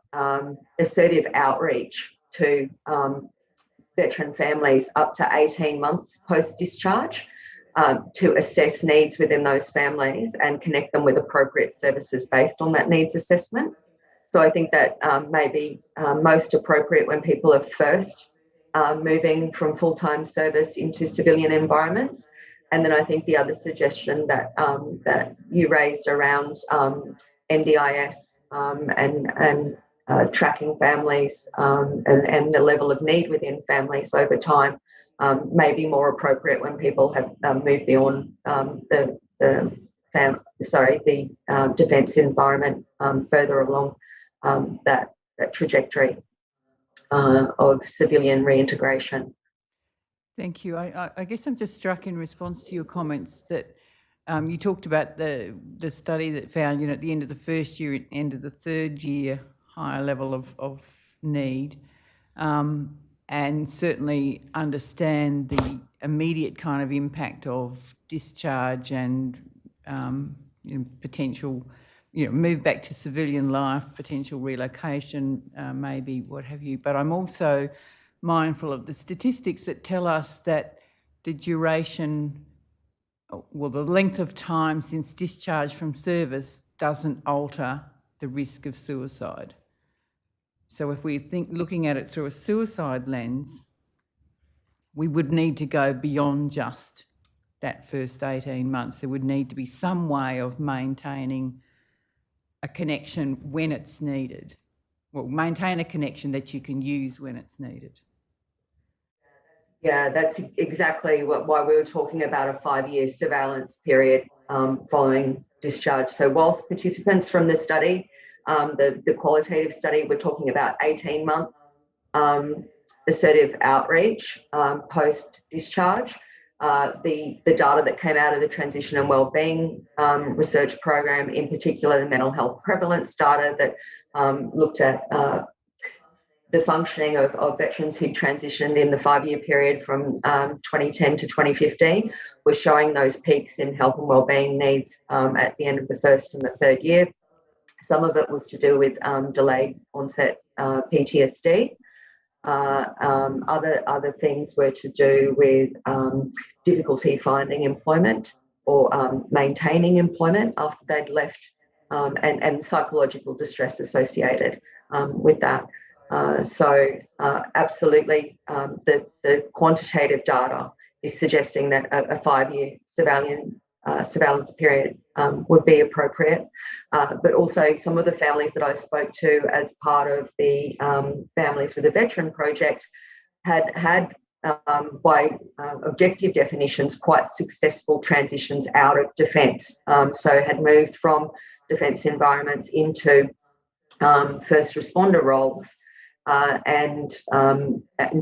S4: assertive outreach to veteran families up to 18 months post-discharge. to assess needs within those families and connect them with appropriate services based on that needs assessment. So I think that may be most appropriate when people are first moving from full-time service into civilian environments. And then I think the other suggestion that that you raised around NDIS and tracking families and the level of need within families over time may be more appropriate when people have moved beyond the defence environment further along that trajectory of civilian reintegration.
S5: Thank you. I guess I'm just struck in response to your comments that you talked about the study that found, at the end of the first year, end of the third year, higher level of need, and certainly understand the immediate kind of impact of discharge and potential, move back to civilian life, potential relocation, maybe, what have you. But I'm also mindful of the statistics that tell us that the duration, well, the length of time since discharge from service doesn't alter the risk of suicide. So if we think looking at it through a suicide lens, we would need to go beyond just that first 18 months. There would need to be some way of maintaining a connection when it's needed. Well, maintain a connection that you can use when it's needed.
S4: Yeah, that's exactly why we were talking about a 5-year surveillance period following discharge. So whilst participants from the study, the qualitative study, we're talking about 18-month assertive outreach post-discharge. The data that came out of the Transition and Wellbeing Research Program, in particular the mental health prevalence data that looked at the functioning of veterans who transitioned in the 5-year period from 2010 to 2015, was showing those peaks in health and wellbeing needs at the end of the first and the third year. Some of it was to do with delayed onset PTSD. Other things were to do with difficulty finding employment or maintaining employment after they'd left, and psychological distress associated with that. So absolutely, the quantitative data is suggesting that a 5-year surveillance period would be appropriate. But also some of the families that I spoke to as part of the Families with a Veteran project had by objective definitions, quite successful transitions out of defence. So had moved from defence environments into first responder roles. And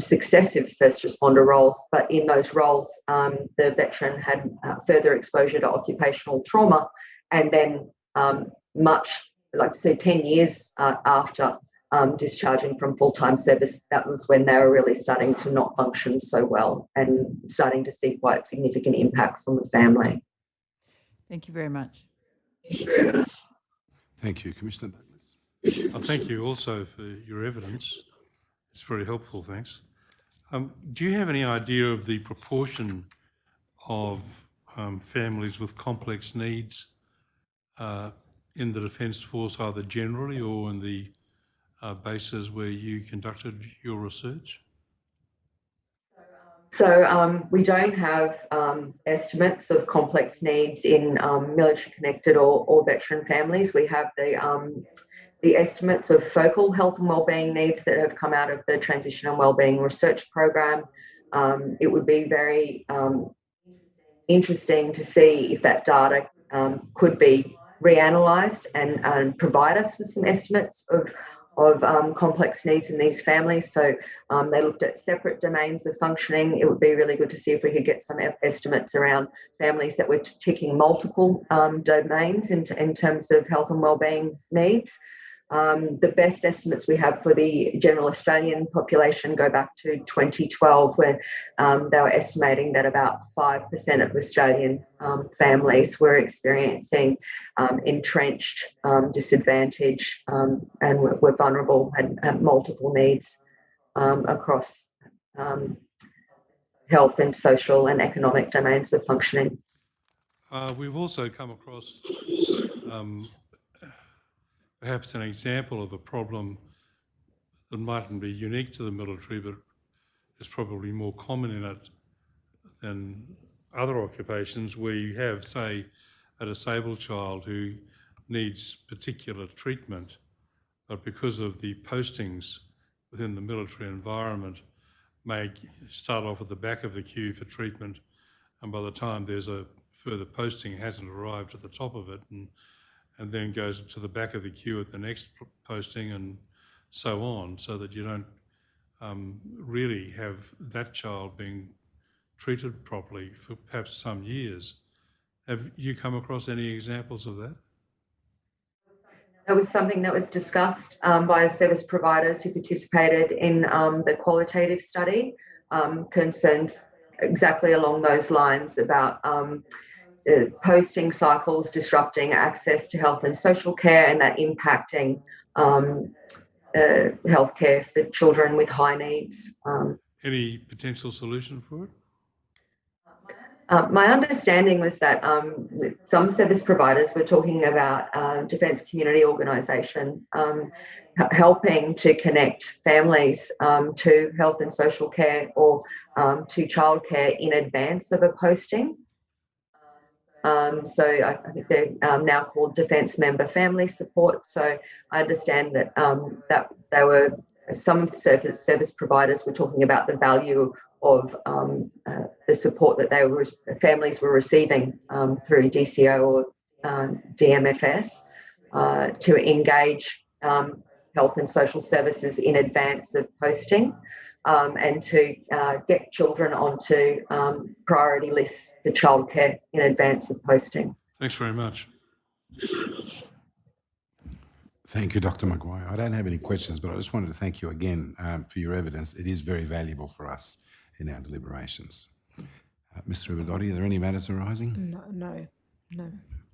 S4: successive first responder roles, but in those roles, the veteran had further exposure to occupational trauma, and then much, like say 10 years after discharging from full-time service, that was when they were really starting to not function so well and starting to see quite significant impacts on the family.
S5: Thank you very much.
S2: Thank you, Commissioner Douglas.
S6: Thank you also for your evidence. It's very helpful, thanks. Do you have any idea of the proportion of families with complex needs in the Defence Force, either generally or in the bases where you conducted your research?
S4: So we don't have estimates of complex needs in military-connected or veteran families. We have the estimates of focal health and wellbeing needs that have come out of the Transition and Wellbeing Research Program. It would be very interesting to see if that data could be reanalysed and provide us with some estimates of complex needs in these families. So they looked at separate domains of functioning. It would be really good to see if we could get some estimates around families that were ticking multiple domains in terms of health and wellbeing needs. The best estimates we have for the general Australian population go back to 2012, where they were estimating that about 5% of Australian families were experiencing entrenched disadvantage and were vulnerable and had multiple needs across health and social and economic domains of functioning.
S6: We've also come across perhaps an example of a problem that mightn't be unique to the military, but is probably more common in it than other occupations, where you have, say, a disabled child who needs particular treatment, but because of the postings within the military environment, may start off at the back of the queue for treatment, and by the time there's a further posting, hasn't arrived at the top of it, and then goes to the back of the queue at the next posting, and so on, so that you don't really have that child being treated properly for perhaps some years. Have you come across any examples of that?
S4: That was something that was discussed by service providers who participated in the qualitative study, concerns exactly along those lines about posting cycles disrupting access to health and social care, and that impacting healthcare for children with high needs.
S6: Any potential solution for it?
S4: My understanding was that some service providers were talking about Defence Community Organisation helping to connect families to health and social care or to childcare in advance of a posting. So I think they're now called Defence Member Family Support. So I understand that they were, some service providers were talking about the value of the support that families were receiving through DCO or DMFS to engage health and social services in advance of posting, and to get children onto priority lists for childcare in advance of posting.
S6: Thanks very much.
S2: Thank you, Dr. Maguire. I don't have any questions, but I just wanted to thank you again for your evidence. It is very valuable for us in our deliberations. Mr. Ribagotti, are there any matters arising?
S3: No,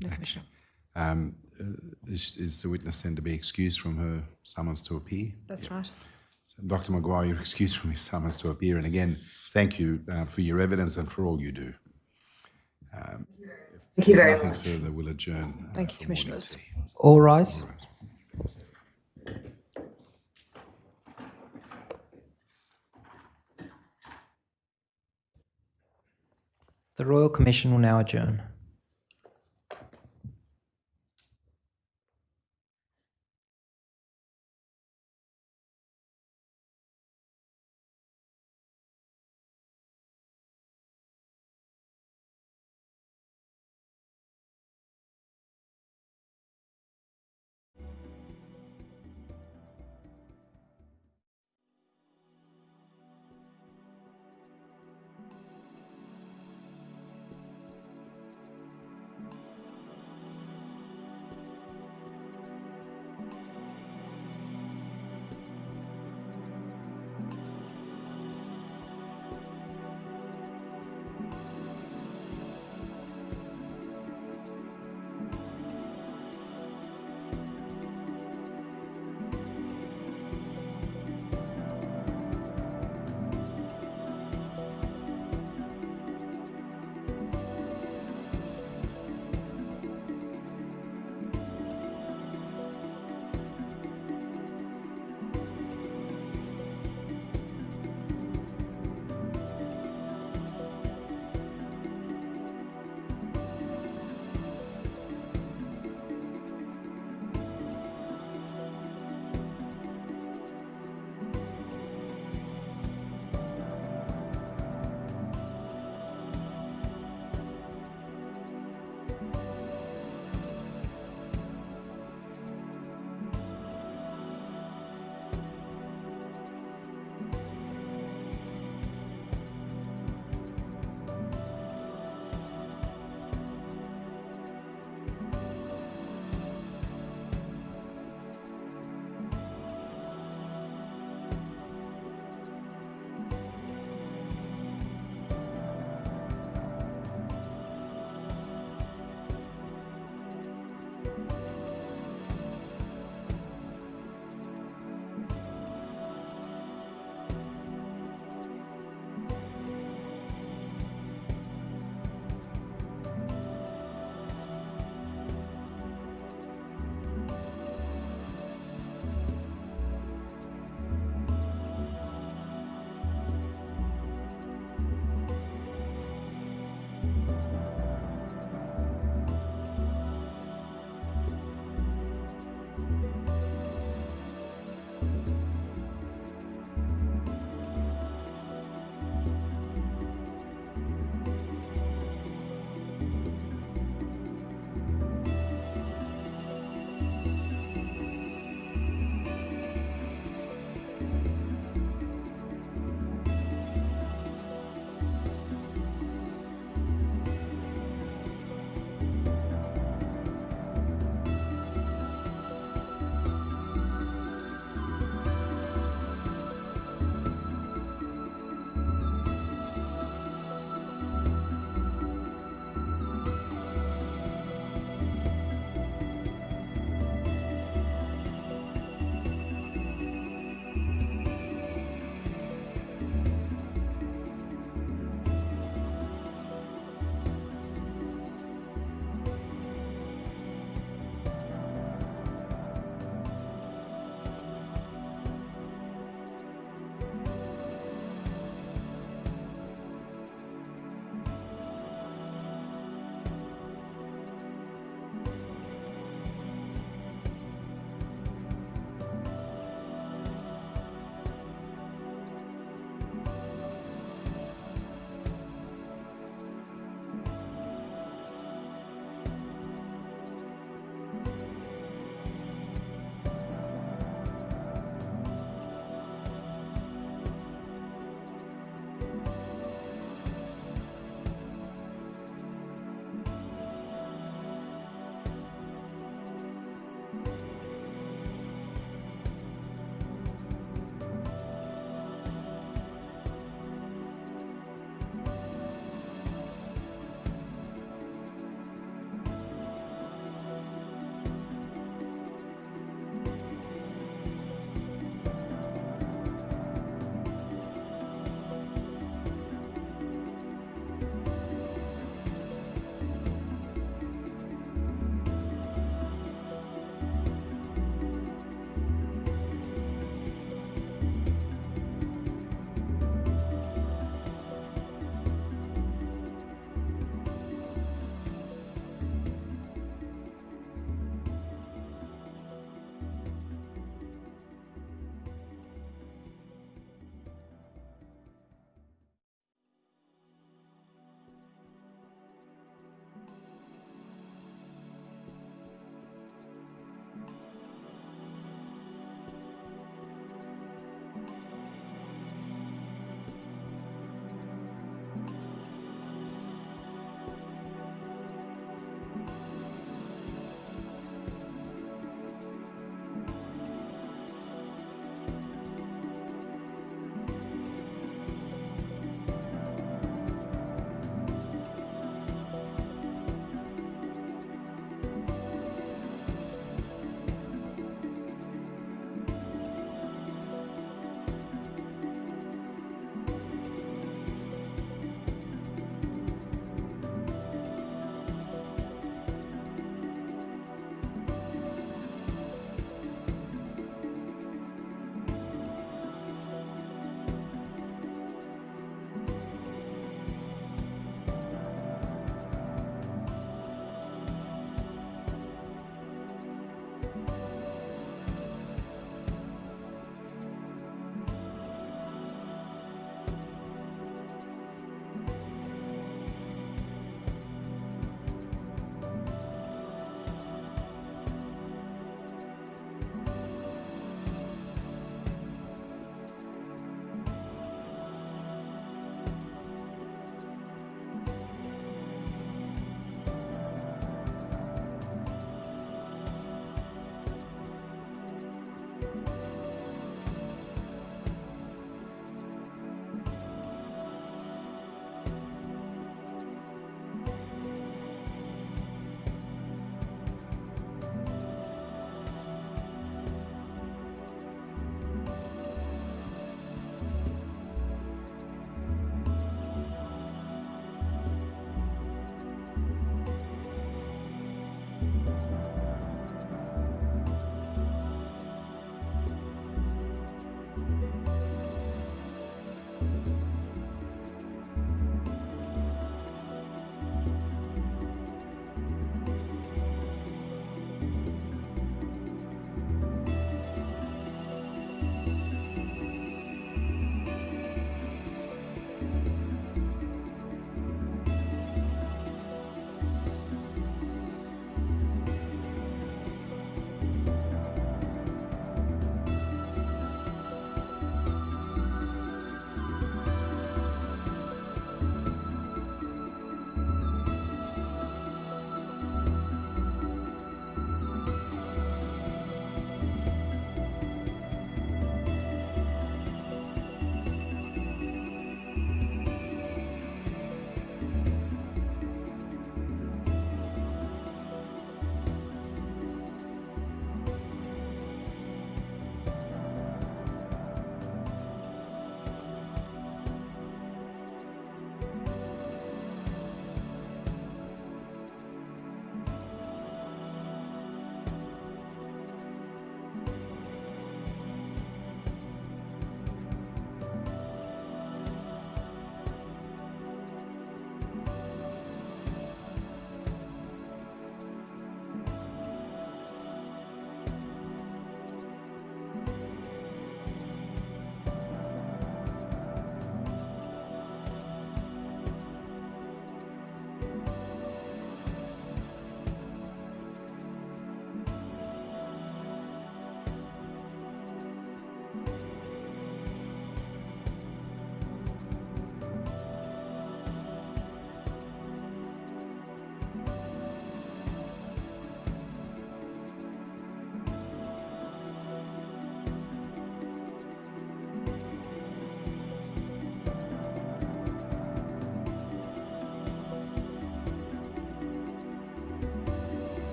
S3: Commissioner.
S2: Is the witness then to be excused from her summons to appear?
S3: That's right.
S2: So, Dr. Maguire, you're excused from your summons to appear. And again, thank you for your evidence and for all you do.
S4: Thank you very
S2: Nothing
S4: much.
S2: further, we'll adjourn.
S3: Thank you,
S2: for morning
S3: Commissioners.
S2: tea.
S1: All rise. The Royal Commission will now adjourn.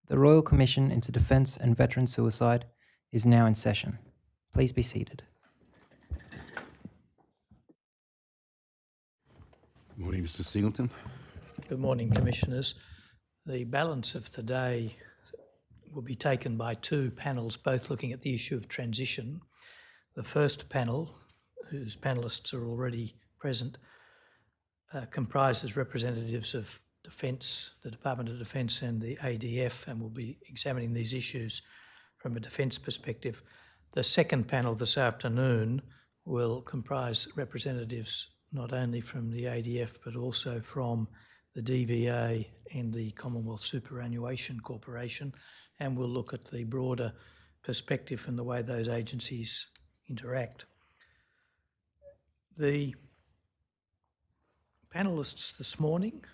S1: The Royal Commission into Defence and Veteran Suicide is now in session. Please be seated.
S2: Morning, Mr. Singleton.
S7: Good morning, Commissioners. The balance of the day will be taken by two panels, both looking at the issue of transition. The first panel, whose panellists are already present, comprises representatives of Defence, the Department of Defence and the ADF, and will be examining these issues from a defence perspective. The second panel this afternoon will comprise representatives not only from the ADF but also from the DVA and the Commonwealth Superannuation Corporation, and we'll look at the broader perspective and the way those agencies interact. The panellists this morning,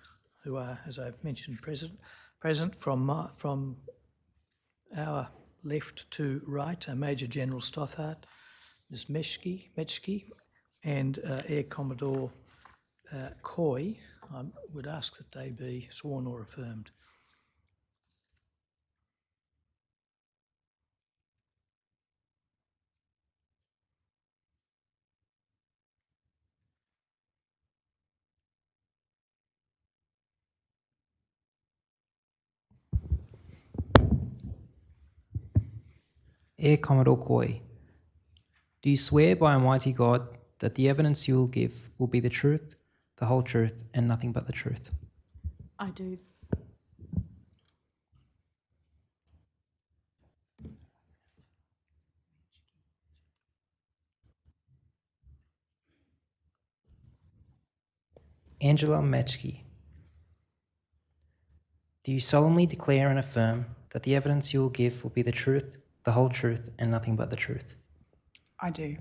S7: who are, as I've mentioned, present from our left to right, are Major General Stothard, Ms. Metschke, and Air Commodore Coy. I would ask that they be sworn or affirmed.
S1: Air Commodore Coy, do you swear by Almighty God that the evidence you will give will be the truth, the whole truth, and nothing but the truth?
S8: I do.
S1: Angela Metschke, do you solemnly declare and affirm that the evidence you will give will be the truth, the whole truth, and nothing but the truth?
S8: I do.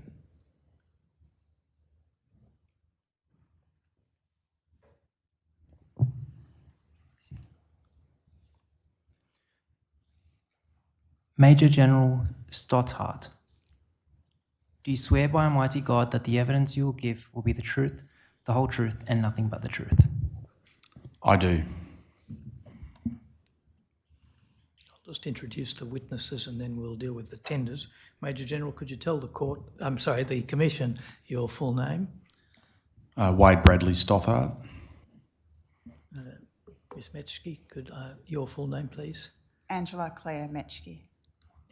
S1: Major General Stothard, do you swear by Almighty God that the evidence you will give will be the truth, the whole truth, and nothing but the truth?
S9: I do.
S7: I'll just introduce the witnesses and then we'll deal with the tenders. Major General, could you tell the Commission, your full name?
S9: Wade Bradley Stothard.
S7: Ms. Metschke, could your full name, please?
S8: Angela Claire Metschke.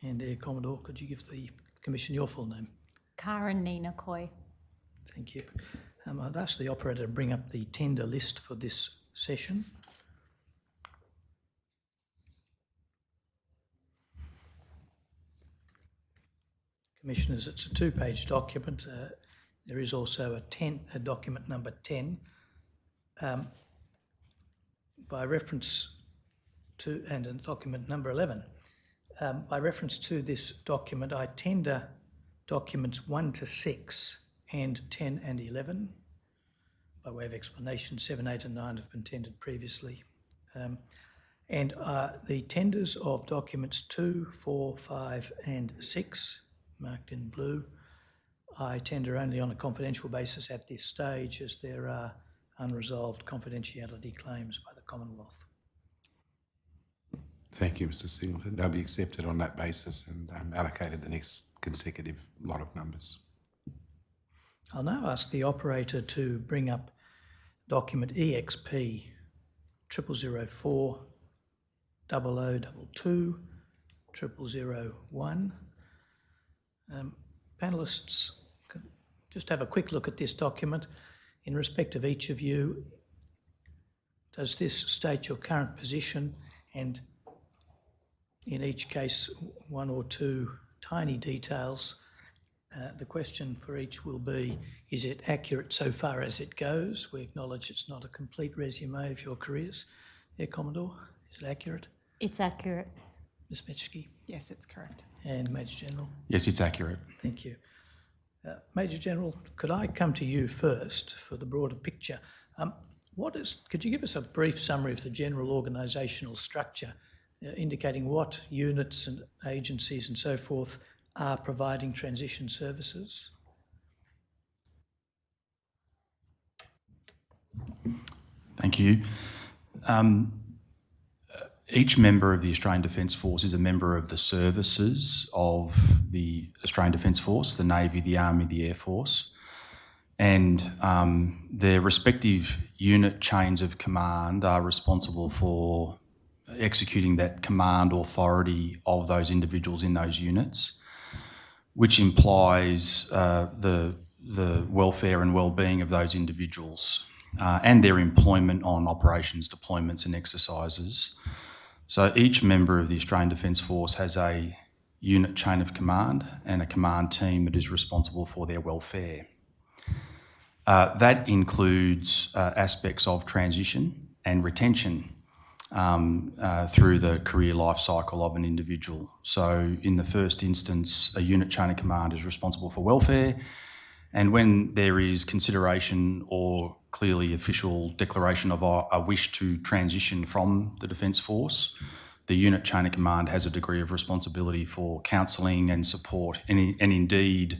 S7: And Air Commodore, could you give the Commission your full name?
S10: Karen Nina Coy.
S7: Thank you. I'd ask the operator to bring up the tender list for this session. Commissioners, it's a two-page document. There is also a document number 10. By reference to, and a document number 11. By reference to this document, I tender documents 1 to 6 and 10 and 11. By way of explanation, 7, 8 and 9 have been tendered previously. And the tenders of documents 2, 4, 5 and 6, marked in blue, I tender only on a confidential basis at this stage as there are unresolved confidentiality claims by the Commonwealth.
S2: Thank you, Mr. Singleton. They'll be accepted on that basis and allocated the next consecutive lot of numbers.
S7: I'll now ask the operator to bring up document EXP 0004 0022 0001. Panellists, just have a quick look at this document. In respect of each of you, does this state your current position, and in each case, one or two tiny details? The question for each will be, is it accurate so far as it goes? We acknowledge it's not a complete resume of your careers. Air Commodore, is it accurate?
S10: It's accurate.
S7: Ms. Metschke?
S8: Yes, it's correct.
S7: And Major General?
S9: Yes, it's accurate.
S7: Thank you. Major General, could I come to you first for the broader picture? Could you give us a brief summary of the general organisational structure, indicating what units and agencies and so forth are providing transition services?
S9: Thank you. Each member of the Australian Defence Force is a member of the services of the Australian Defence Force, the Navy, the Army, the Air Force, and their respective unit chains of command are responsible for executing that command authority of those individuals in those units, which implies the welfare and well-being of those individuals and their employment on operations, deployments and exercises. So each member of the Australian Defence Force has a unit chain of command and a command team that is responsible for their welfare. That includes aspects of transition and retention through the career life cycle of an individual. So in the first instance, a unit chain of command is responsible for welfare, and when there is consideration or clearly official declaration of a wish to transition from the Defence Force, the unit chain of command has a degree of responsibility for counselling and support, and indeed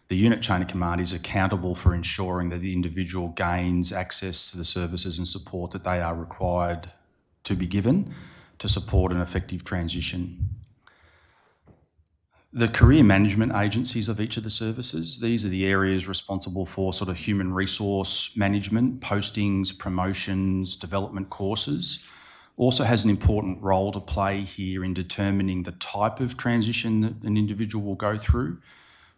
S9: the unit chain of command is accountable for ensuring that the individual gains access to the services and support that they are required to be given to support an effective transition. The career management agencies of each of the services, these are the areas responsible for sort of human resource management, postings, promotions, development courses, also has an important role to play here in determining the type of transition that an individual will go through,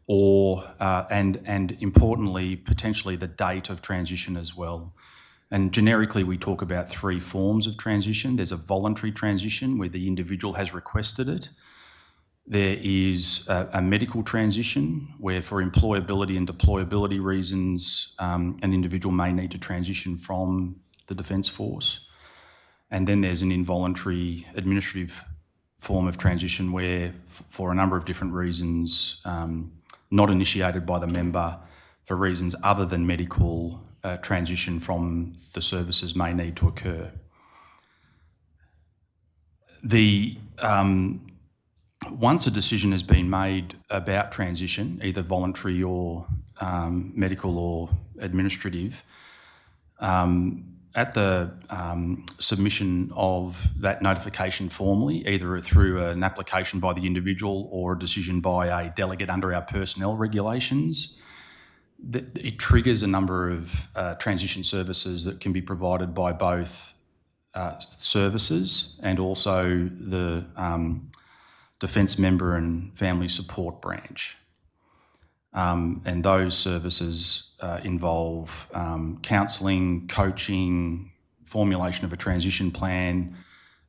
S9: or and importantly, potentially the date of transition as well. And generically, we talk about three forms of transition. There's a voluntary transition where the individual has requested it. There is a medical transition where, for employability and deployability reasons, an individual may need to transition from the Defence Force. And then there's an involuntary administrative form of transition where, for a number of different reasons, not initiated by the member, for reasons other than medical, transition from the services may need to occur. Once a decision has been made about transition, either voluntary or medical or administrative, at the submission of that notification formally, either through an application by the individual or a decision by a delegate under our personnel regulations, it triggers a number of transition services that can be provided by both services and also the Defence Member and Family Support Branch. And those services involve counselling, coaching, formulation of a transition plan,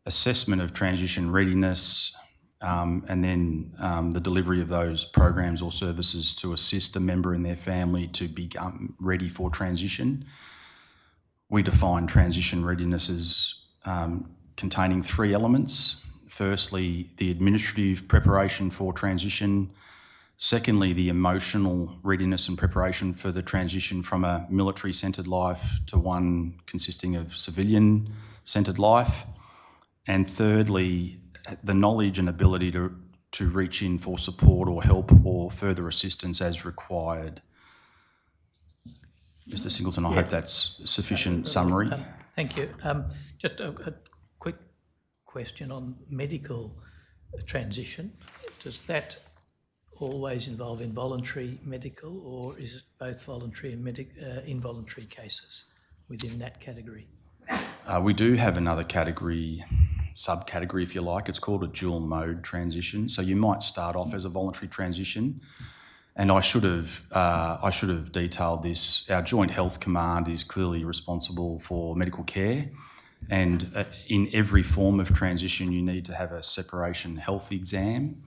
S9: assessment of transition readiness, and then the delivery of those programs or services to assist a member and their family to become ready for transition. We define transition readiness as containing three elements. Firstly, the administrative preparation for transition. Secondly, the emotional readiness and preparation for the transition from a military-centred life to one consisting of civilian-centred life. And thirdly, the knowledge and ability to reach in for support or help or further assistance as required. Mr. Singleton, I hope that's sufficient summary.
S7: Thank you. Just a quick question on medical transition. Does that always involve involuntary medical, or is it both voluntary and involuntary cases within that category?
S9: We do have another category, subcategory if you like. It's called a dual mode transition. So you might start off as a voluntary transition, and I should have detailed this. Our Joint Health Command is clearly responsible for medical care, and in every form of transition you need to have a separation health exam,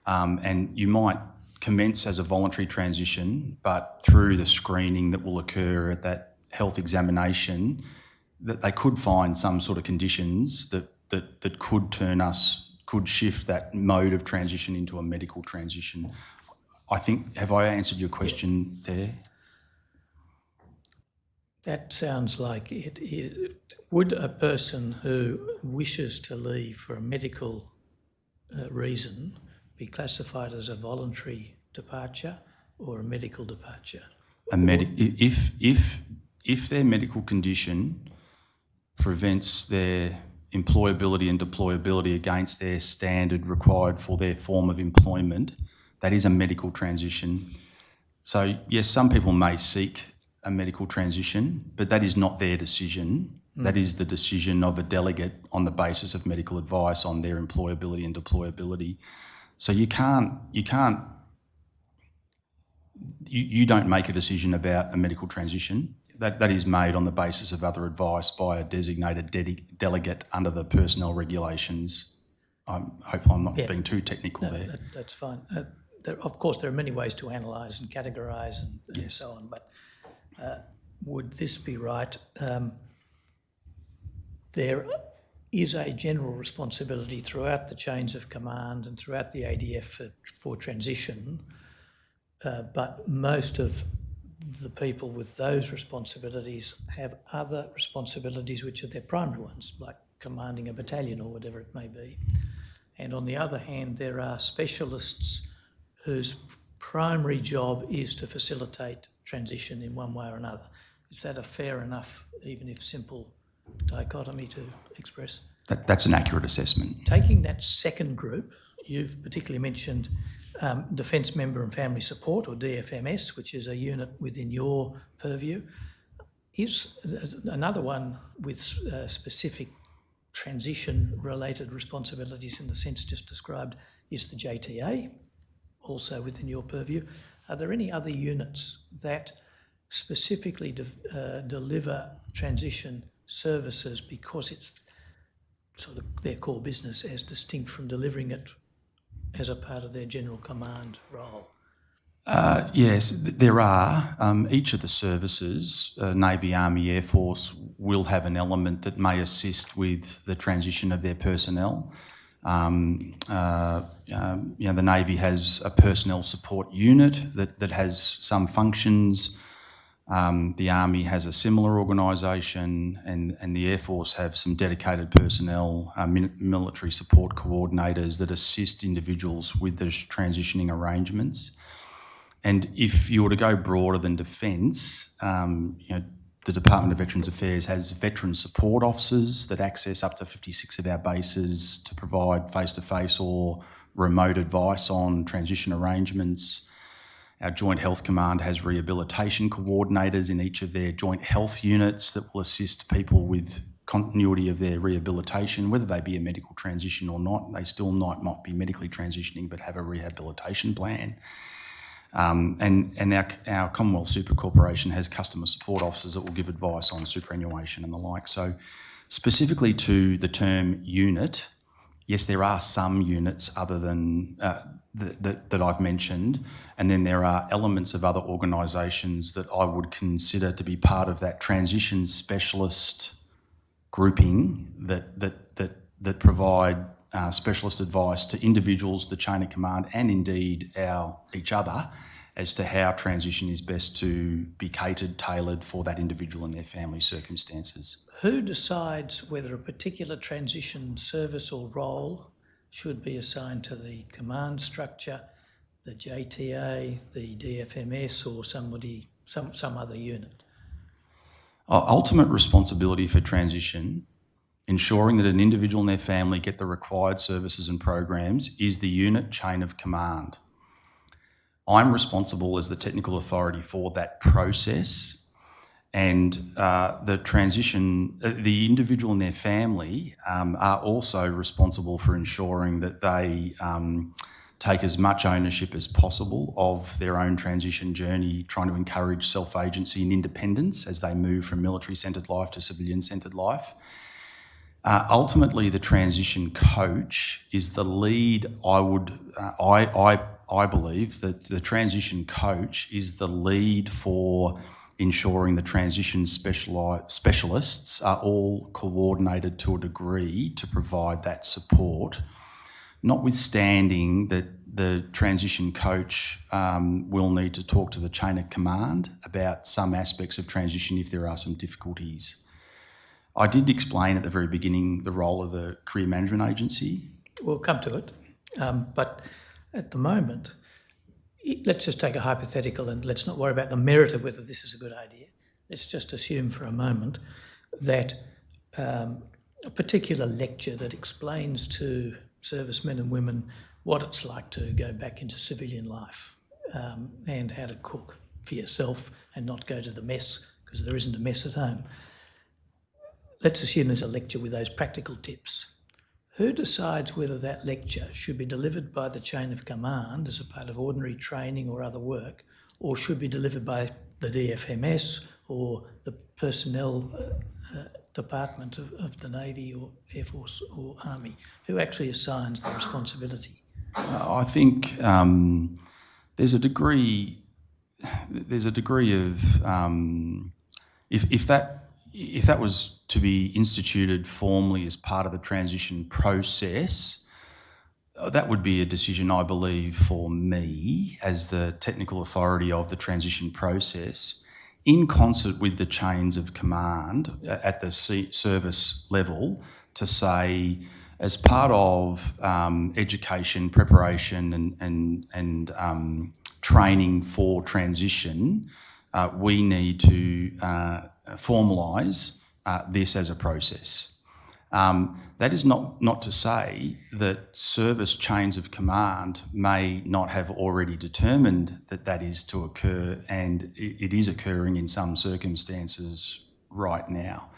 S9: and you might commence as a voluntary transition, but through the screening that will occur at that health examination, that they could find some sort of conditions that could shift that mode of transition into a medical transition. I think, have I answered your question there?
S7: That sounds like it. Would a person who wishes to leave for a medical reason be classified as a voluntary departure or a medical departure?
S9: If their medical condition prevents their employability and deployability against their standard required for their form of employment, that is a medical transition. So yes, some people may seek a medical transition, but that is not their decision. That is the decision of a delegate on the basis of medical advice on their employability and deployability. So you don't make a decision about a medical transition. That is made on the basis of other advice by a designated delegate under the personnel regulations. I hope I'm not being too technical there.
S7: That's fine. Of course, there are many ways to analyse and categorise and so on, but would this be right? There is a general responsibility throughout the chains of command and throughout the ADF for transition, but most of the people with those responsibilities have other responsibilities which are their primary ones, like commanding a battalion or whatever it may be. And on the other hand, there are specialists whose primary job is to facilitate transition in one way or another. Is that a fair enough, even if simple, dichotomy to express?
S9: That's an accurate assessment.
S7: Taking that second group, you've particularly mentioned Defence Member and Family Support, or DFMS, which is a unit within your purview. Is another one with specific transition-related responsibilities in the sense just described, is the JTA, also within your purview. Are there any other units that specifically deliver transition services because it's sort of their core business as distinct from delivering it as a part of their general command role?
S9: Yes, there are. Each of the services, Navy, Army, Air Force, will have an element that may assist with the transition of their personnel. The Navy has a personnel support unit that has some functions. The Army has a similar organisation, and the Air Force have some dedicated personnel, military support coordinators that assist individuals with those transitioning arrangements. And if you were to go broader than defence, the Department of Veterans Affairs has veteran support officers that access up to 56 of our bases to provide face-to-face or remote advice on transition arrangements. Our Joint Health Command has rehabilitation coordinators in each of their joint health units that will assist people with continuity of their rehabilitation, whether they be a medical transition or not. They still might not be medically transitioning but have a rehabilitation plan. And our Commonwealth Super Corporation has customer support officers that will give advice on superannuation and the like. So specifically to the term unit, yes, there are some units other than that I've mentioned, and then there are elements of other organisations that I would consider to be part of that transition specialist grouping that provide specialist advice to individuals, the chain of command, and indeed each other as to how transition is best to be catered, tailored for that individual and their family circumstances.
S7: Who decides whether a particular transition service or role should be assigned to the command structure, the JTA, the DFMS, or some other unit?
S9: Ultimate responsibility for transition, ensuring that an individual and their family get the required services and programs, is the unit chain of command. I'm responsible as the technical authority for that process, and the individual and their family are also responsible for ensuring that they take as much ownership as possible of their own transition journey, trying to encourage self-agency and independence as they move from military-centred life to civilian-centred life. Ultimately, the transition coach is the lead. I believe that the transition coach is the lead for ensuring the transition specialists are all coordinated to a degree to provide that support, notwithstanding that the transition coach will need to talk to the chain of command about some aspects of transition if there are some difficulties. I did explain at the very beginning the role of the Career Management Agency.
S7: We'll come to it, but at the moment, let's just take a hypothetical and let's not worry about the merit of whether this is a good idea. Let's just assume for a moment that a particular lecture that explains to servicemen and women what it's like to go back into civilian life, and how to cook for yourself and not go to the mess, because there isn't a mess at home. Let's assume there's a lecture with those practical tips. Who decides whether that lecture should be delivered by the chain of command as a part of ordinary training or other work, or should be delivered by the DFMS or the personnel department of the Navy or Air Force or Army? Who actually assigns the responsibility?
S9: I think there's a degree of if that was to be instituted formally as part of the transition process, that would be a decision, I believe, for me as the technical authority of the transition process, in concert with the chains of command at the service level, to say, as part of education, preparation and training for transition, we need to formalise this as a process. That is not to say that service chains of command may not have already determined that that is to occur, and it is occurring in some circumstances right now.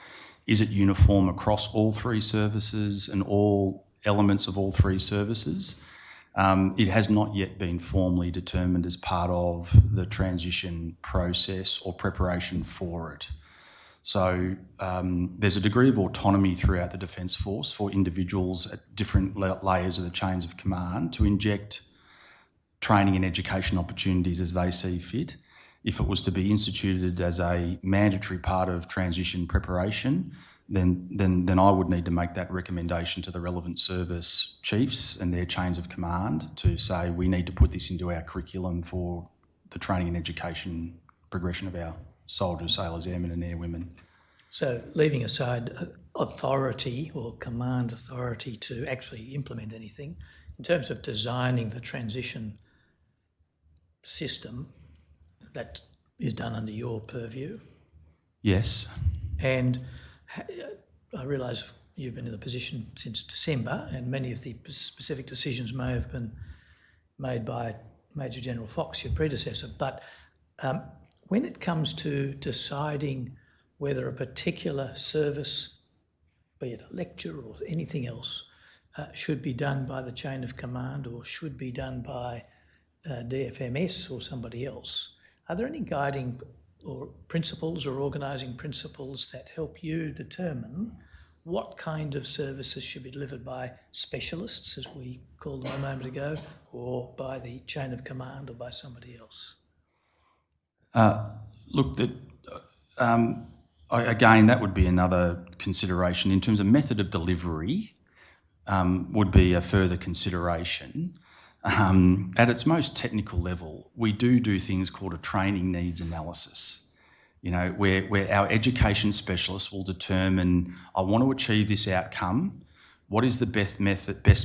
S9: Is it uniform across all three services and all elements of all three services? It has not yet been formally determined as part of the transition process or preparation for it. So there's a degree of autonomy throughout the Defence Force for individuals at different layers of the chains of command to inject training and education opportunities as they see fit. If it was to be instituted as a mandatory part of transition preparation, then I would need to make that recommendation to the relevant service chiefs and their chains of command to say we need to put this into our curriculum for the training and education progression of our soldiers, sailors, airmen and airwomen.
S7: So leaving aside authority or command authority to actually implement anything, in terms of designing the transition system, that is done under your purview.
S9: Yes.
S7: And I realise you've been in the position since December, and many of the specific decisions may have been made by Major General Fox, your predecessor, but when it comes to deciding whether a particular service, be it a lecture or anything else, should be done by the chain of command or should be done by DFMS or somebody else, are there any guiding or principles or organising principles that help you determine what kind of services should be delivered by specialists, as we called them a moment ago, or by the chain of command or by somebody else?
S9: Look, again, that would be another consideration. In terms of method of delivery, would be a further consideration. At its most technical level, we do things called a training needs analysis, where our education specialists will determine, I want to achieve this outcome, what is the best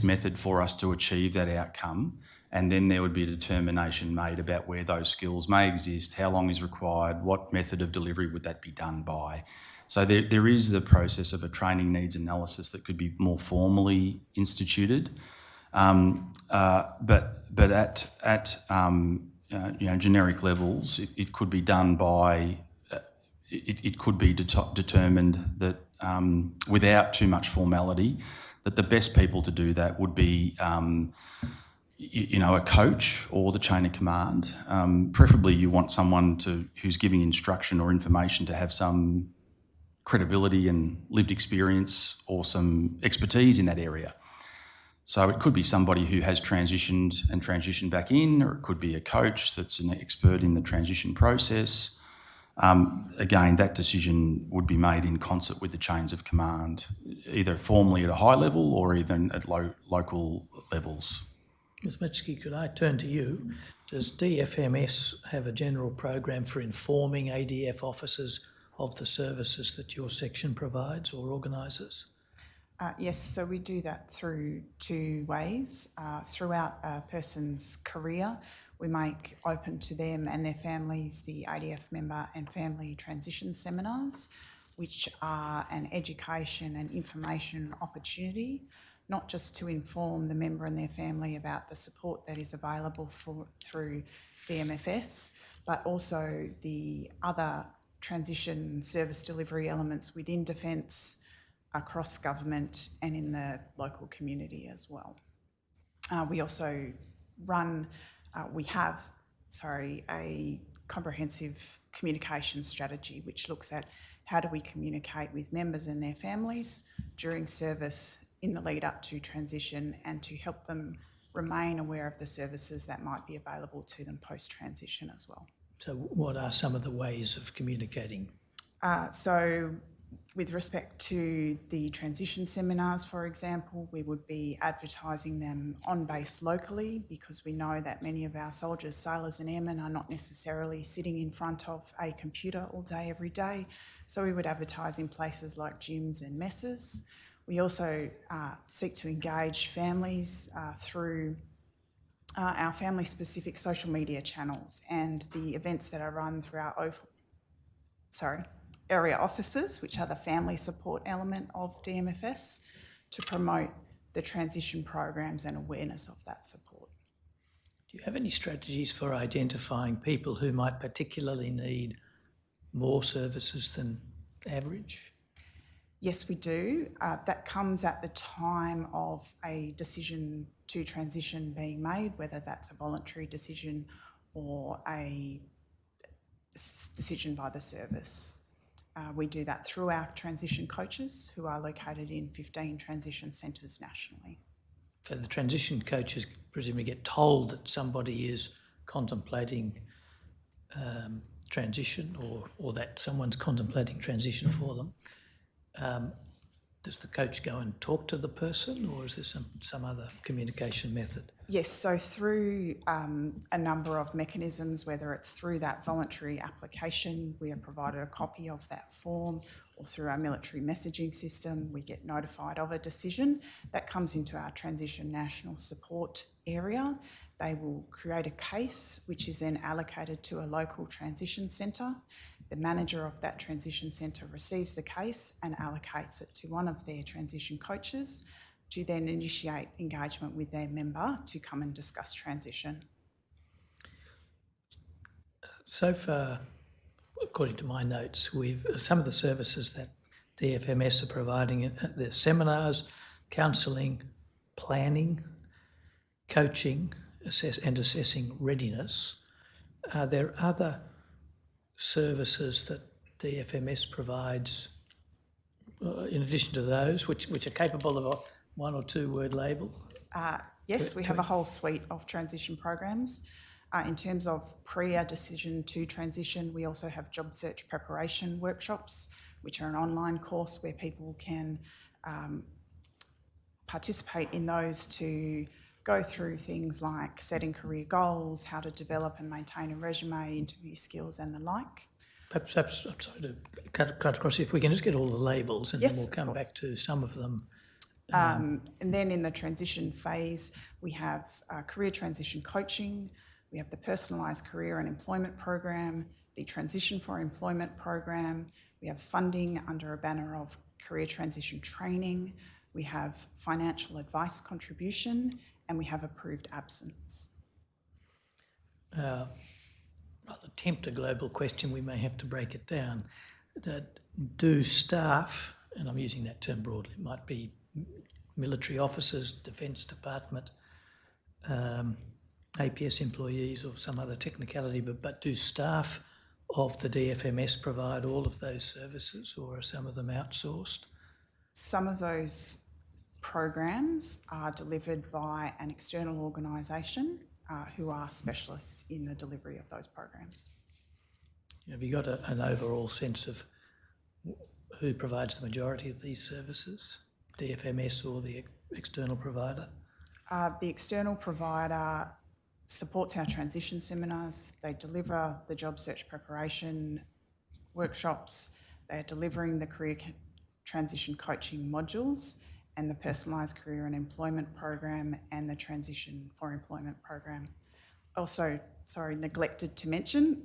S9: method for us to achieve that outcome? And then there would be a determination made about where those skills may exist, how long is required, what method of delivery would that be done by. So there is the process of a training needs analysis that could be more formally instituted. But at generic levels, it could be done by, it could be determined that without too much formality, that the best people to do that would be a coach or the chain of command. Preferably you want someone who's giving instruction or information to have some credibility and lived experience or some expertise in that area. So it could be somebody who has transitioned and transitioned back in, or it could be a coach that's an expert in the transition process. Again, that decision would be made in concert with the chains of command, either formally at a high level or even at local levels.
S7: Ms Mitski, could I turn to you? Does DFMS have a general program for informing ADF officers of the services that your section provides or organises?
S8: Yes, so we do that through two ways. Throughout a person's career, we make open to them and their families the ADF member and family transition seminars, which are an education and information opportunity, not just to inform the member and their family about the support that is available through DMFS, but also the other transition service delivery elements within Defence, across government and in the local community as well. We also have a comprehensive communication strategy which looks at how do we communicate with members and their families during service in the lead up to transition, and to help them remain aware of the services that might be available to them post-transition as well.
S7: So what are some of the ways of communicating?
S8: So with respect to the transition seminars, for example, we would be advertising them on base locally, because we know that many of our soldiers, sailors and airmen are not necessarily sitting in front of a computer all day, every day. So we would advertise in places like gyms and messes. We also seek to engage families through our family-specific social media channels and the events that are run through our area offices, which are the family support element of DMFS, to promote the transition programs and awareness of that support.
S7: Do you have any strategies for identifying people who might particularly need more services than average?
S8: Yes, we do. That comes at the time of a decision to transition being made, whether that's a voluntary decision or a decision by the service. We do that through our transition coaches, who are located in 15 transition centres nationally.
S7: So the transition coaches presumably get told that somebody is contemplating transition, or that someone's contemplating transition for them. Does the coach go and talk to the person, or is there some other communication method?
S8: Yes, so through a number of mechanisms, whether it's through that voluntary application, we are provided a copy of that form, or through our military messaging system, we get notified of a decision. That comes into our transition national support area. They will create a case, which is then allocated to a local transition centre. The manager of that transition centre receives the case and allocates it to one of their transition coaches, to then initiate engagement with their member to come and discuss transition.
S7: So far, according to my notes, some of the services that DFMS are providing, there's seminars, counselling, planning, coaching, assessing readiness. Are there other services that DFMS provides in addition to those, which are capable of a one or two word label?
S8: Yes, we have a whole suite of transition programs. In terms of pre decision to transition, we also have job search preparation workshops, which are an online course where people can participate in those to go through things like setting career goals, how to develop and maintain a resume, interview skills and the like.
S7: Perhaps I'm sorry to cut across, if we can just get all the labels, and
S8: yes,
S7: then we'll come back to some of them.
S8: And then in the transition phase, we have career transition coaching, we have the personalised career and employment program, the transition for employment program, we have funding under a banner of career transition training, we have financial advice contribution, and we have approved absence.
S7: Rather tempt a global question, we may have to break it down. Do staff, and I'm using that term broadly, it might be military officers, Defence Department, APS employees or some other technicality, but do staff of the DFMS provide all of those services, or are some of them outsourced?
S8: Some of those programs are delivered by an external organisation who are specialists in the delivery of those programs.
S7: Have you got an overall sense of who provides the majority of these services, DFMS or the external provider?
S8: The external provider supports our transition seminars. They deliver the job search preparation workshops. They're delivering the career transition coaching modules and the personalised career and employment program and the transition for employment program. Also, neglected to mention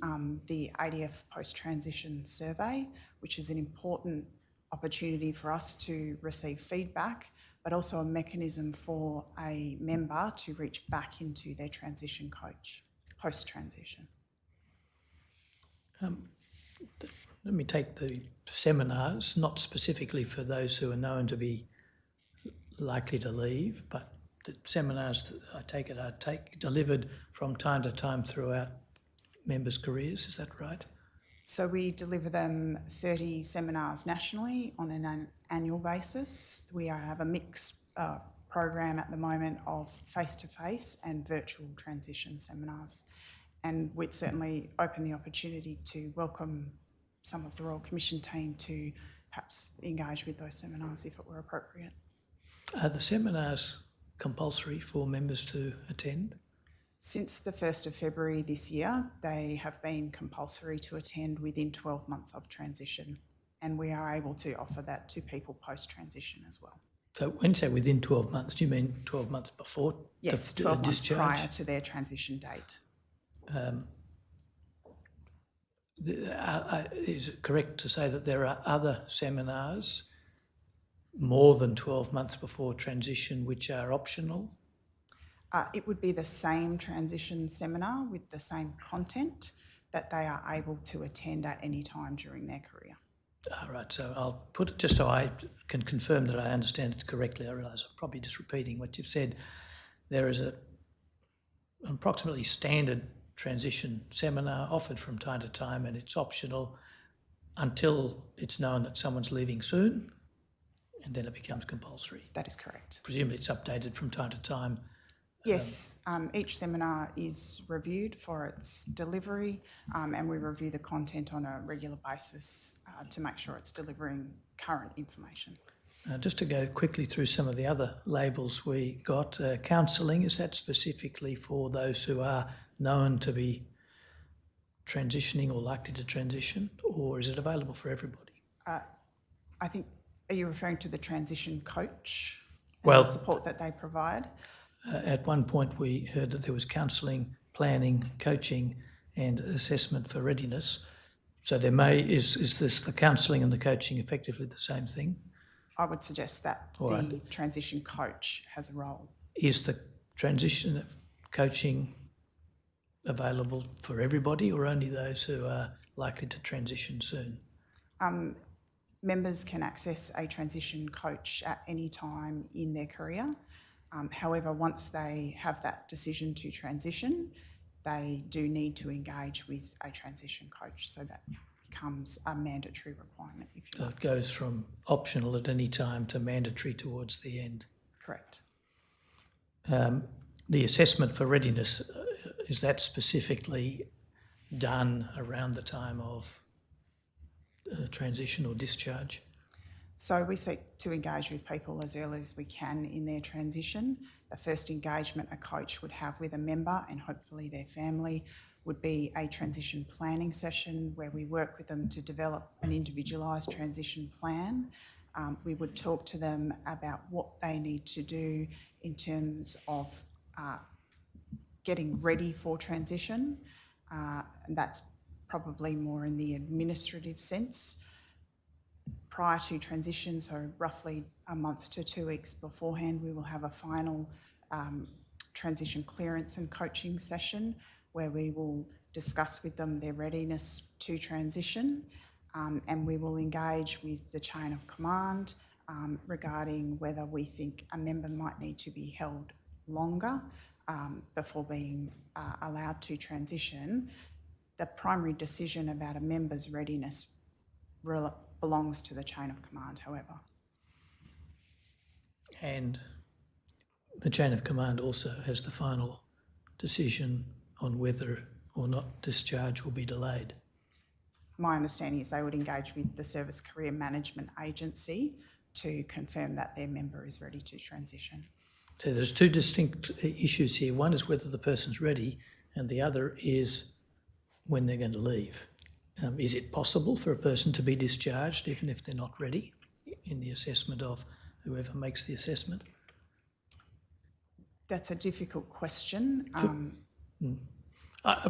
S8: the ADF post-transition survey, which is an important opportunity for us to receive feedback, but also a mechanism for a member to reach back into their transition coach post-transition.
S7: Let me take the seminars, not specifically for those who are known to be likely to leave, but the seminars that I take it are delivered from time to time throughout members' careers, is that right?
S8: So we deliver them 30 seminars nationally on an annual basis. We have a mixed program at the moment of face-to-face and virtual transition seminars. And we'd certainly open the opportunity to welcome some of the Royal Commission team to perhaps engage with those seminars if it were appropriate.
S7: Are the seminars compulsory for members to attend?
S8: Since the 1st of February this year, they have been compulsory to attend within 12 months of transition, and we are able to offer that to people post-transition as well.
S7: So when you say within 12 months, do you mean 12 months before
S8: Yes,
S7: the
S8: 12 months
S7: discharge?
S8: prior to their transition date.
S7: Is it correct to say that there are other seminars more than 12 months before transition which are optional?
S8: It would be the same transition seminar with the same content that they are able to attend at any time during their career.
S7: All right, so I'll put it just so I can confirm that I understand it correctly. I realise I'm probably just repeating what you've said. There is an approximately standard transition seminar offered from time to time, and it's optional until it's known that someone's leaving soon, and then it becomes compulsory.
S8: That is correct.
S7: Presumably it's updated from time to time.
S8: Yes, each seminar is reviewed for its delivery, and we review the content on a regular basis to make sure it's delivering current information.
S7: Just to go quickly through some of the other labels we got, counselling, is that specifically for those who are known to be transitioning or likely to transition, or is it available for everybody?
S8: I think, are you referring to the transition coach and
S7: Well,
S8: the support that they provide?
S7: At one point we heard that there was counselling, planning, coaching and assessment for readiness. So there is this the counselling and the coaching effectively the same thing?
S8: I would suggest that
S7: All
S8: the
S7: right.
S8: transition coach has a role.
S7: Is the transition coaching available for everybody or only those who are likely to transition soon?
S8: Members can access a transition coach at any time in their career. However, once they have that decision to transition, they do need to engage with a transition coach, so that becomes a mandatory requirement, if you
S7: So
S8: like.
S7: it goes from optional at any time to mandatory towards the end.
S8: Correct.
S7: The assessment for readiness, is that specifically done around the time of transition or discharge?
S8: So we seek to engage with people as early as we can in their transition. The first engagement a coach would have with a member and hopefully their family would be a transition planning session where we work with them to develop an individualised transition plan. We would talk to them about what they need to do in terms of getting ready for transition. And that's probably more in the administrative sense. Prior to transition, so roughly a month to 2 weeks beforehand, we will have a final transition clearance and coaching session where we will discuss with them their readiness to transition, and we will engage with the chain of command regarding whether we think a member might need to be held longer before being allowed to transition. The primary decision about a member's readiness belongs to the chain of command, however.
S7: And the chain of command also has the final decision on whether or not discharge will be delayed.
S8: My understanding is they would engage with the Service Career Management Agency to confirm that their member is ready to transition.
S7: So there's two distinct issues here. One is whether the person's ready, and the other is when they're going to leave. Is it possible for a person to be discharged even if they're not ready in the assessment of whoever makes the assessment?
S8: That's a difficult question.
S7: I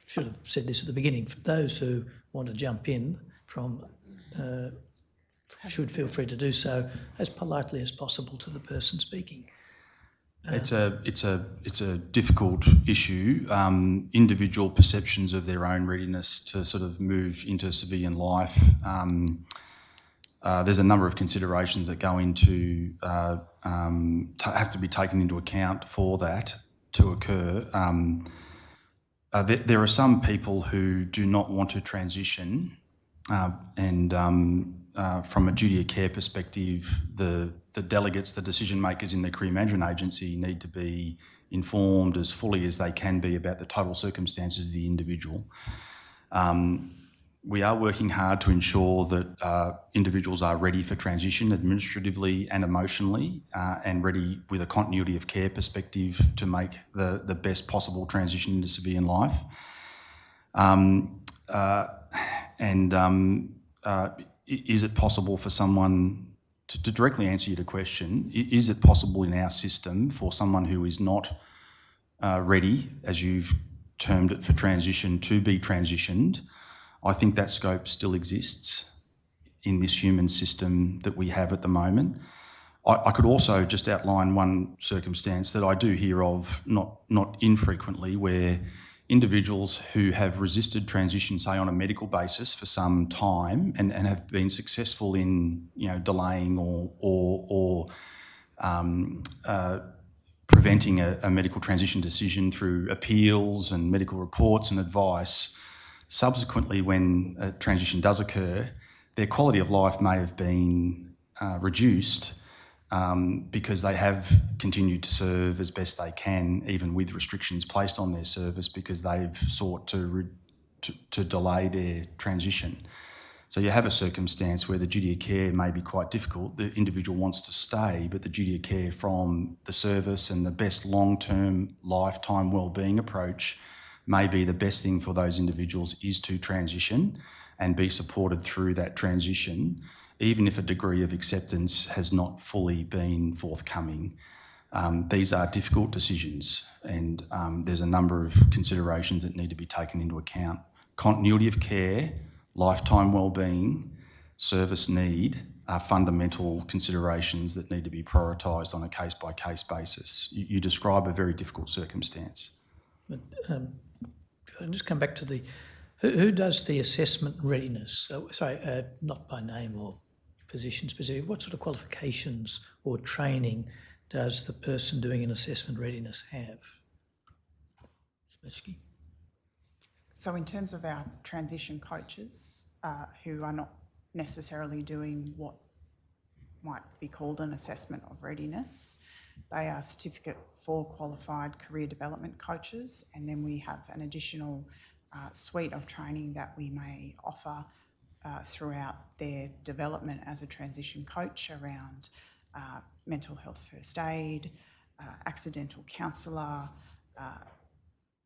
S7: should have said this at the beginning. For those who want to jump in from should feel free to do so as politely as possible to the person speaking.
S9: It's a difficult issue. Individual perceptions of their own readiness to sort of move into civilian life. There's a number of considerations that go into have to be taken into account for that to occur. There are some people who do not want to transition, and from a duty of care perspective, the delegates, the decision makers in the career management agency need to be informed as fully as they can be about the total circumstances of the individual. We are working hard to ensure that individuals are ready for transition administratively and emotionally, and ready with a continuity of care perspective to make the best possible transition into civilian life. Is it possible for someone, to directly answer your question, is it possible in our system for someone who is not ready, as you've termed it, for transition, to be transitioned? I think that scope still exists in this human system that we have at the moment. I could also just outline one circumstance that I do hear of not infrequently, where individuals who have resisted transition, say on a medical basis for some time, and have been successful in delaying or preventing a medical transition decision through appeals and medical reports and advice. Subsequently, when a transition does occur, their quality of life may have been reduced because they have continued to serve as best they can, even with restrictions placed on their service, because they've sought to delay their transition. So you have a circumstance where the duty of care may be quite difficult. The individual wants to stay, but the duty of care from the service and the best long-term lifetime wellbeing approach may be the best thing for those individuals is to transition and be supported through that transition, even if a degree of acceptance has not fully been forthcoming. These are difficult decisions, and there's a number of considerations that need to be taken into account. Continuity of care, lifetime wellbeing, service need are fundamental considerations that need to be prioritised on a case-by-case basis. You describe a very difficult circumstance.
S7: But I'll just come back to who does the assessment readiness? Not by name or position specific. What sort of qualifications or training does the person doing an assessment readiness have? Ms.
S8: So in terms of our transition coaches, who are not necessarily doing what might be called an assessment of readiness, they are Certificate 4 qualified career development coaches, and then we have an additional suite of training that we may offer throughout their development as a transition coach around mental health first aid, accidental counsellor,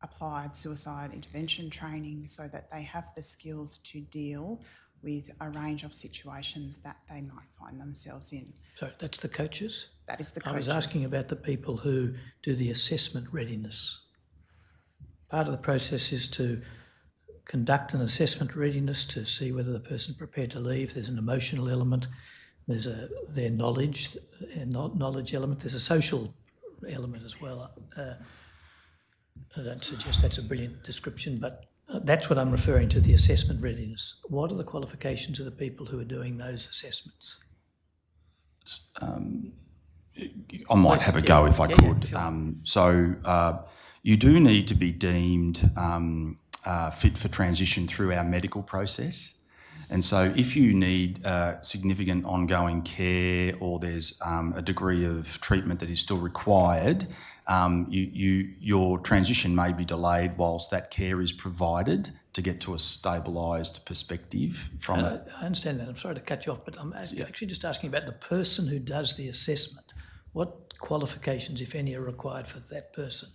S8: applied suicide intervention training, so that they have the skills to deal with a range of situations that they might find themselves in.
S7: So that's the coaches?
S8: That is the coaches.
S7: I was asking about the people who do the assessment readiness. Part of the process is to conduct an assessment readiness to see whether the person's prepared to leave. There's an emotional element. There's their knowledge element. There's a social element as well. I don't suggest that's a brilliant description, but that's what I'm referring to, the assessment readiness. What are the qualifications of the people who are doing those assessments?
S9: I might have a go if I could. Sure. You do need to be deemed fit for transition through our medical process. And so if you need significant ongoing care, or there's a degree of treatment that is still required, your transition may be delayed whilst that care is provided to get to a stabilised perspective from it.
S7: I understand that. I'm sorry to cut you off, but I'm actually just asking about the person who does the assessment. What qualifications, if any, are required for that person?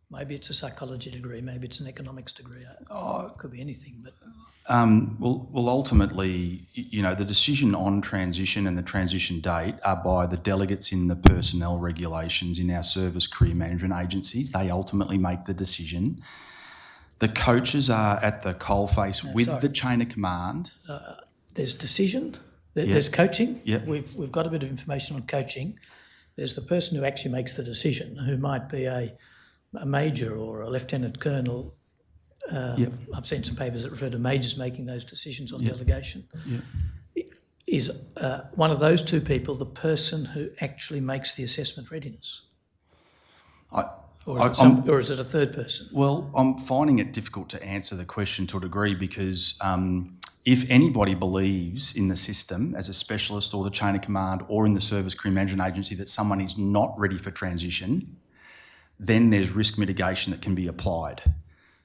S7: Maybe it's a psychology degree, maybe it's an economics degree. It could be anything, but...
S9: Well, ultimately, the decision on transition and the transition date are by the delegates in the personnel regulations in our service career management agencies. They ultimately make the decision. The coaches are at the coalface with the chain of command.
S7: there's decision, there's coaching.
S9: Yeah.
S7: We've got a bit of information on coaching. There's the person who actually makes the decision, who might be a major or a lieutenant colonel. I've seen some papers that refer to majors making those decisions on delegation.
S9: Yeah.
S7: Is one of those two people the person who actually makes the assessment readiness? Or is it a third person?
S9: Well, I'm finding it difficult to answer the question to a degree because if anybody believes in the system as a specialist or the chain of command or in the service career management agency that someone is not ready for transition, then there's risk mitigation that can be applied.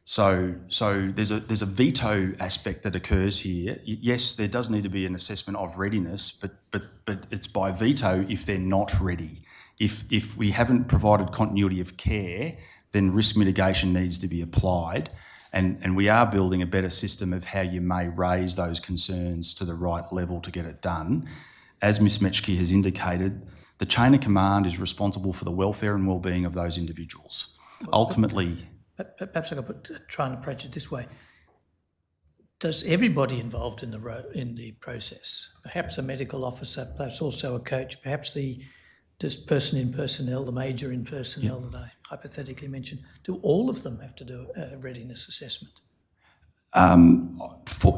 S9: So there's a veto aspect that occurs here. Yes, there does need to be an assessment of readiness, but it's by veto if they're not ready. If we haven't provided continuity of care, then risk mitigation needs to be applied. And we are building a better system of how you may raise those concerns to the right level to get it done. As Ms Metschke has indicated, the chain of command is responsible for the welfare and well-being of those individuals. Ultimately...
S7: Perhaps I could try and approach it this way. Does everybody involved in the process, perhaps a medical officer, perhaps also a coach, perhaps the person in personnel, the major in personnel that I hypothetically mentioned, do all of them have to do a readiness assessment?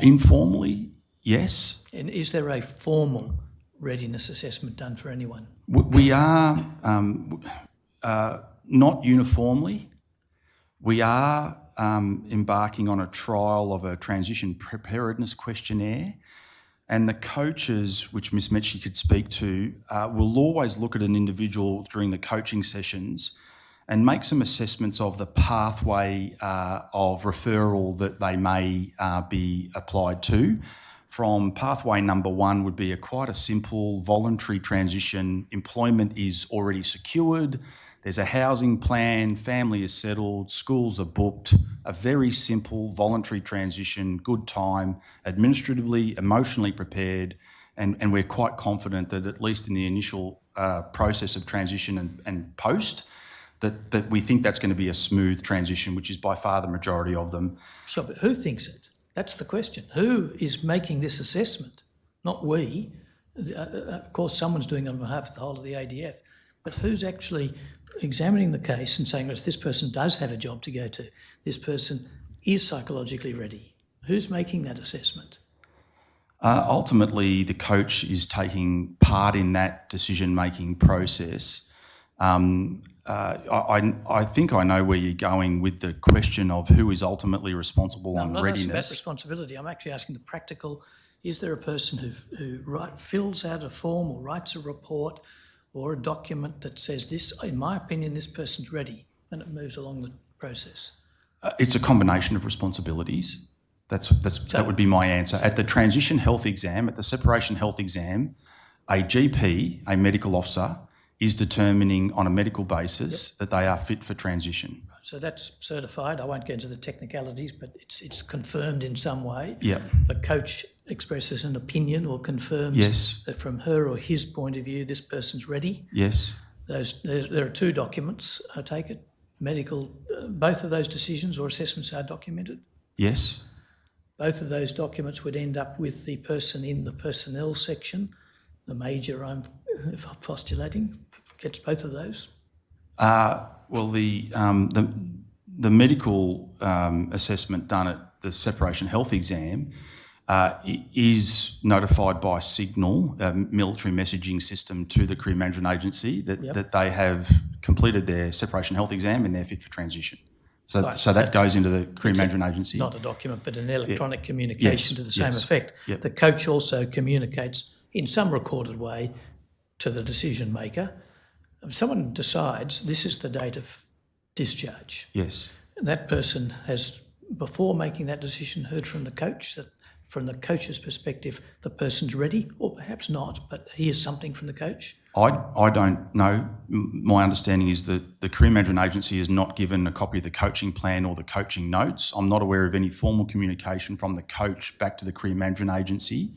S9: Informally, yes.
S7: And is there a formal readiness assessment done for anyone?
S9: We are not uniformly. We are embarking on a trial of a transition preparedness questionnaire, and the coaches, which Ms Metschke could speak to, will always look at an individual during the coaching sessions and make some assessments of the pathway of referral that they may be applied to. From pathway number one would be quite a simple voluntary transition. Employment is already secured. There's a housing plan, family is settled, schools are booked, a very simple voluntary transition, good time, administratively, emotionally prepared, and we're quite confident that at least in the initial process of transition and post, that we think that's going to be a smooth transition, which is by far the majority of them.
S7: So, but who thinks it? That's the question. Who is making this assessment? Not we. Of course, someone's doing it on behalf of the whole of the ADF, but who's actually examining the case and saying, well, this person does have a job to go to, this person is psychologically ready. Who's making that assessment?
S9: Ultimately, the coach is taking part in that decision-making process. I think I know where you're going with the question of who is ultimately responsible on
S7: readiness. I'm not asking about responsibility. I'm actually asking the practical, is there a person who fills out a form or writes a report or a document that says this, in my opinion, this person's ready, and it moves along the process?
S9: It's a combination of responsibilities. That would be my answer. At the transition health exam, at the separation health exam, a GP, a medical officer, is determining on a medical basis that they are fit for transition.
S7: So that's certified. I won't get into the technicalities, but it's confirmed in some way.
S9: Yeah.
S7: The coach expresses an opinion or confirms that from her or his point of view, this person's ready.
S9: Yes.
S7: There are two documents, I take it. Medical, both of those decisions or assessments are documented?
S9: Yes.
S7: Both of those documents would end up with the person in the personnel section. The major, I'm postulating, gets both of those.
S9: Well, the medical assessment done at the separation health exam is notified by Signal, a military messaging system, to the career management agency that they have completed their separation health exam and they're fit for transition. So that goes into the career management agency.
S7: Not a document, but an electronic communication to the same effect.
S9: Yep.
S7: The coach also communicates in some recorded way to the decision maker. If someone decides this is the date of discharge, and that person has, before making that decision, heard from the coach that from the coach's perspective, the person's ready, or perhaps not, but here's something from the coach.
S9: I don't know. My understanding is that the career management agency is not given a copy of the coaching plan or the coaching notes. I'm not aware of any formal communication from the coach back to the career management agency.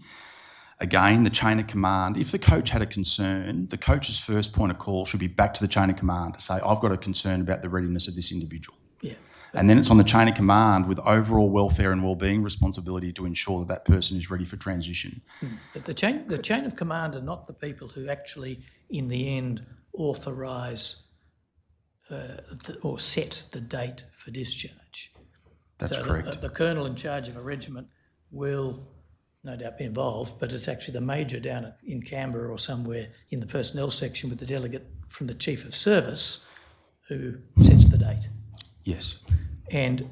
S9: Again, the chain of command, if the coach had a concern, the coach's first point of call should be back to the chain of command to say, I've got a concern about the readiness of this individual.
S7: Yeah.
S9: And then it's on the chain of command with overall welfare and wellbeing responsibility to ensure that that person is ready for transition.
S7: But the chain of command are not the people who actually, in the end, authorise or set the date for discharge.
S9: That's
S7: So
S9: correct.
S7: The colonel in charge of a regiment will no doubt be involved, but it's actually the major down in Canberra or somewhere in the personnel section with the delegate from the chief of service who sets the date.
S9: Yes.
S7: And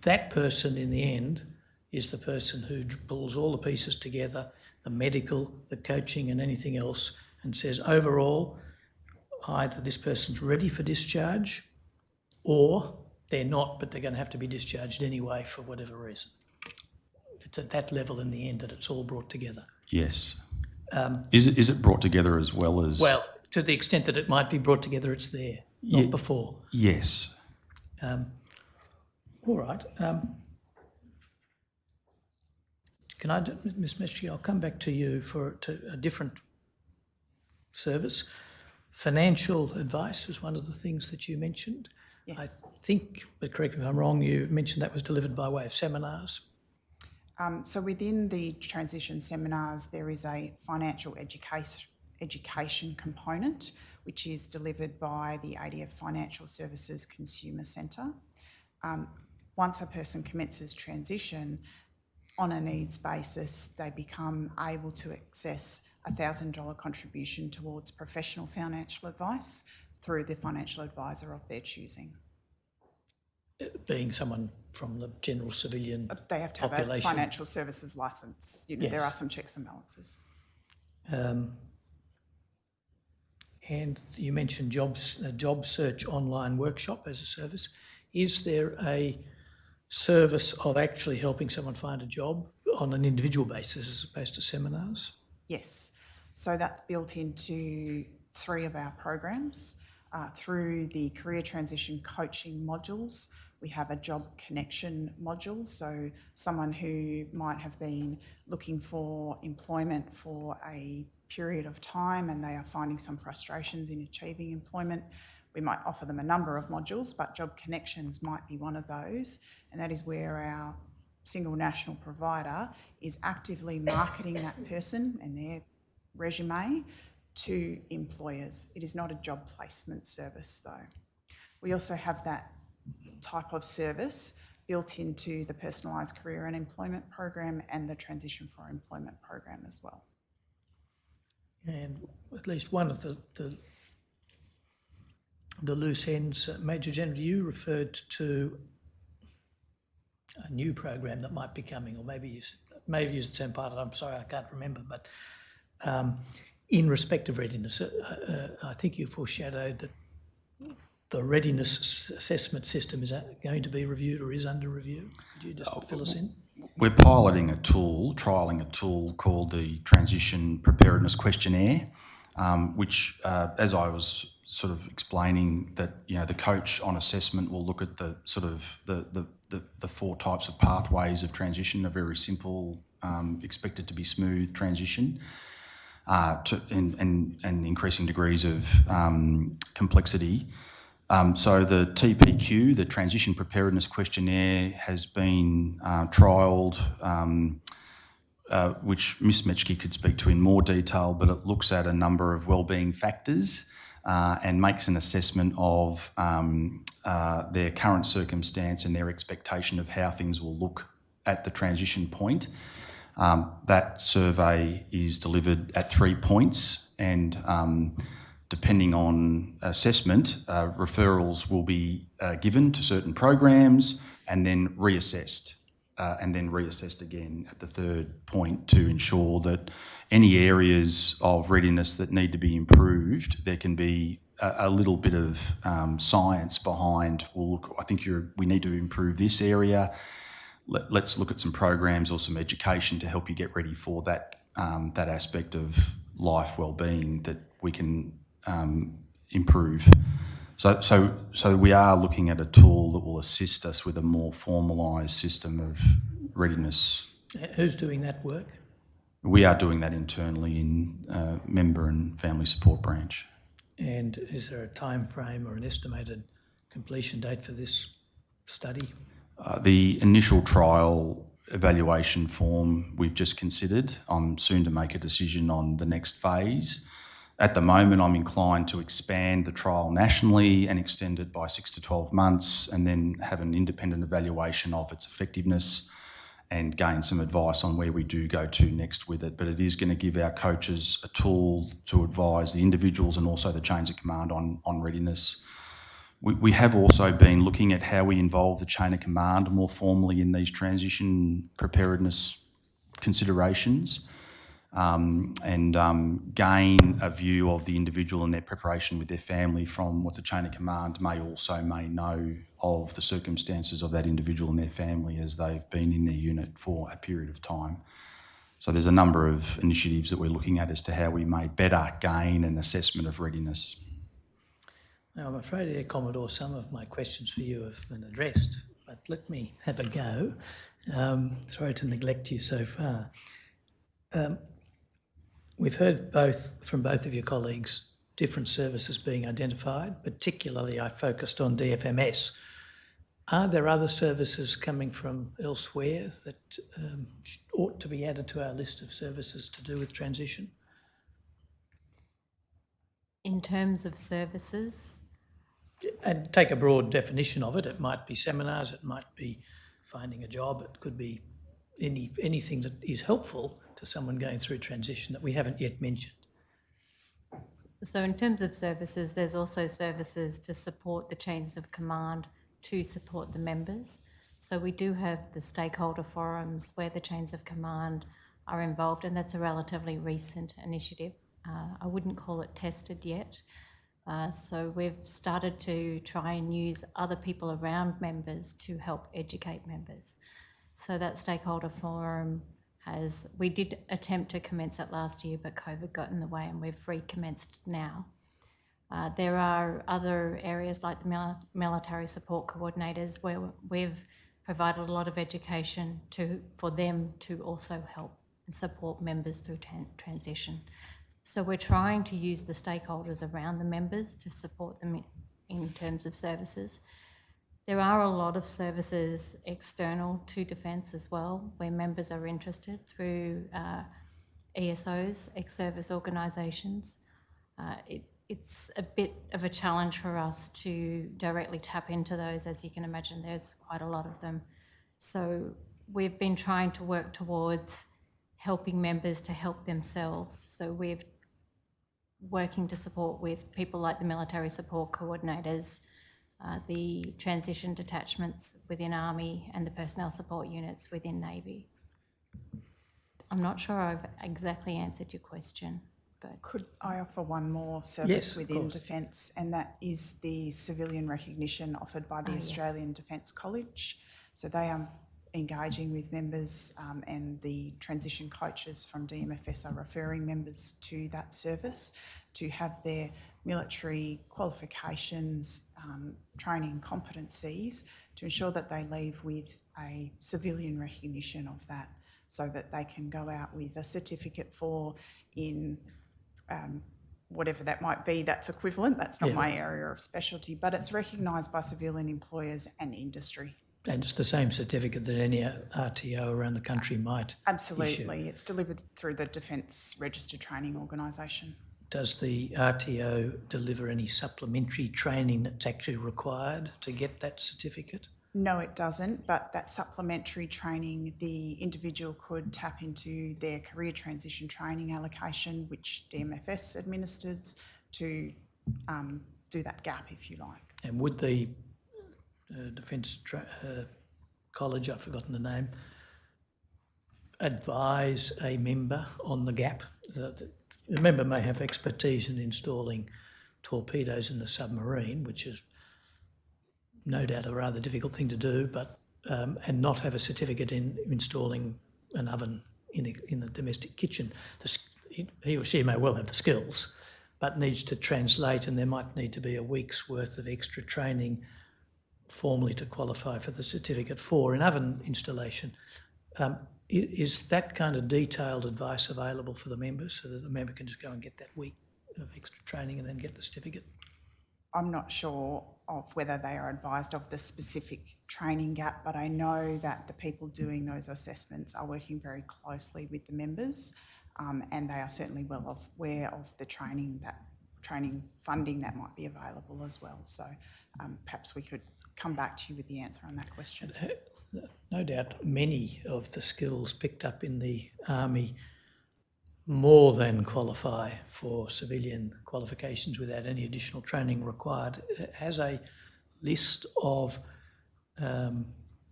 S7: that person in the end is the person who pulls all the pieces together, the medical, the coaching and anything else, and says overall, either this person's ready for discharge or they're not, but they're going to have to be discharged anyway for whatever reason. It's at that level in the end that it's all brought together.
S9: Yes. Is it brought together as well as...
S7: Well, to the extent that it might be brought together, it's there, not before.
S9: Yes.
S7: All right. Can I, Ms. Meschke, I'll come back to you for a different service. Financial advice was one of the things that you mentioned.
S8: Yes.
S7: I think, but correct me if I'm wrong, you mentioned that was delivered by way of seminars.
S8: So within the transition seminars, there is a financial education component, which is delivered by the ADF Financial Services Consumer Centre. Once a person commences transition, on a needs basis, they become able to access a $1,000 contribution towards professional financial advice through the financial advisor of their choosing.
S7: Being someone from the general civilian
S8: They have to have
S7: population.
S8: a financial services licence.
S7: Yes.
S8: There are some checks and balances.
S7: And you mentioned a job search online workshop as a service. Is there a service of actually helping someone find a job on an individual basis as opposed to seminars?
S8: Yes. So that's built into 3 of our programs. Through the career transition coaching modules, we have a job connection module. So someone who might have been looking for employment for a period of time and they are finding some frustrations in achieving employment, we might offer them a number of modules, but job connections might be one of those. And that is where our single national provider is actively marketing that person and their resume to employers. It is not a job placement service though. We also have that type of service built into the personalised career and employment program and the transition for employment program as well.
S7: And at least one of the loose ends, Major General, you referred to a new program that might be coming, or maybe you used the term pilot, I'm sorry, I can't remember, but in respect of readiness, I think you foreshadowed that the readiness assessment system is going to be reviewed or is under review. Could you just fill us in?
S9: We're trialling a tool called the Transition Preparedness Questionnaire, which, as I was sort of explaining, that the coach on assessment will look at the sort of the 4 types of pathways of transition, a very simple, expected to be smooth transition, and increasing degrees of complexity. So the TPQ, the Transition Preparedness Questionnaire, has been trialled, which Ms Meschke could speak to in more detail, but it looks at a number of wellbeing factors and makes an assessment of their current circumstance and their expectation of how things will look at the transition point. That survey is delivered at 3 points, and depending on assessment, referrals will be given to certain programs and then reassessed again at the 3rd point to ensure that any areas of readiness that need to be improved, there can be a little bit of science behind, well, look, I think we need to improve this area. Let's look at some programs or some education to help you get ready for that aspect of life wellbeing that we can improve. So we are looking at a tool that will assist us with a more formalised system of readiness.
S7: Who's doing that work?
S9: We are doing that internally in member and family support branch.
S7: And is there a time frame or an estimated completion date for this study?
S9: The initial trial evaluation form we've just considered. I'm soon to make a decision on the next phase. At the moment, I'm inclined to expand the trial nationally and extend it by 6 to 12 months and then have an independent evaluation of its effectiveness and gain some advice on where we do go to next with it. But it is going to give our coaches a tool to advise the individuals and also the chains of command on readiness. We have also been looking at how we involve the chain of command more formally in these transition preparedness considerations. Gain a view of the individual and their preparation with their family from what the chain of command may know of the circumstances of that individual and their family as they've been in their unit for a period of time. So there's a number of initiatives that we're looking at as to how we may better gain an assessment of readiness.
S7: Now, I'm afraid, Air Commodore, some of my questions for you have been addressed, but let me have a go. Sorry to neglect you so far. We've heard from both of your colleagues different services being identified. Particularly, I focused on DFMS. Are there other services coming from elsewhere that ought to be added to our list of services to do with transition?
S10: In terms of services,
S7: And take a broad definition of it. It might be seminars, it might be finding a job, it could be anything that is helpful to someone going through transition that we haven't yet mentioned.
S10: so in terms of services, there's also services to support the chains of command to support the members. So we do have the stakeholder forums where the chains of command are involved, and that's a relatively recent initiative. I wouldn't call it tested yet. So we've started to try and use other people around members to help educate members. So that stakeholder forum we did attempt to commence it last year, but COVID got in the way and we've recommenced now. There are other areas like the military support coordinators where we've provided a lot of education for them to also help and support members through transition. So we're trying to use the stakeholders around the members to support them in terms of services. There are a lot of services external to Defence as well, where members are interested through ESOs, ex-service organisations. It's a bit of a challenge for us to directly tap into those. As you can imagine, there's quite a lot of them. So we've been trying to work towards helping members to help themselves. So we're working to support with people like the military support coordinators, the transition detachments within Army and the personnel support units within Navy. I'm not sure I've exactly answered your question, but...
S8: Could I offer one more service within Defence, and that is the civilian recognition offered by the Australian Defence College. So they are engaging with members and the transition coaches from DMFS are referring members to that service to have their military qualifications, training competencies to ensure that they leave with a civilian recognition of that, so that they can go out with a certificate in whatever that might be. That's equivalent. That's not my area of specialty, but it's recognised by civilian employers and industry.
S7: And it's the same certificate that any RTO around the country might
S8: Absolutely.
S7: issue.
S8: It's delivered through the Defence Registered Training Organisation.
S7: Does the RTO deliver any supplementary training that's actually required to get that certificate?
S8: No, it doesn't, but that supplementary training, the individual could tap into their career transition training allocation, which DMFS administers, to do that gap, if you like.
S7: And would the Defence College, I've forgotten the name, advise a member on the gap? The member may have expertise in installing torpedoes in the submarine, which is no doubt a rather difficult thing to do, but and not have a certificate in installing an oven in a domestic kitchen. He or she may well have the skills, but needs to translate, and there might need to be a week's worth of extra training formally to qualify for the certificate for an oven installation. Is that kind of detailed advice available for the members so that the member can just go and get that week of extra training and then get the certificate?
S8: I'm not sure of whether they are advised of the specific training gap, but I know that the people doing those assessments are working very closely with the members, and they are certainly well aware of the training funding that might be available as well. So perhaps we could come back to you with the answer on that question.
S7: No doubt many of the skills picked up in the Army more than qualify for civilian qualifications without any additional training required. Has a list of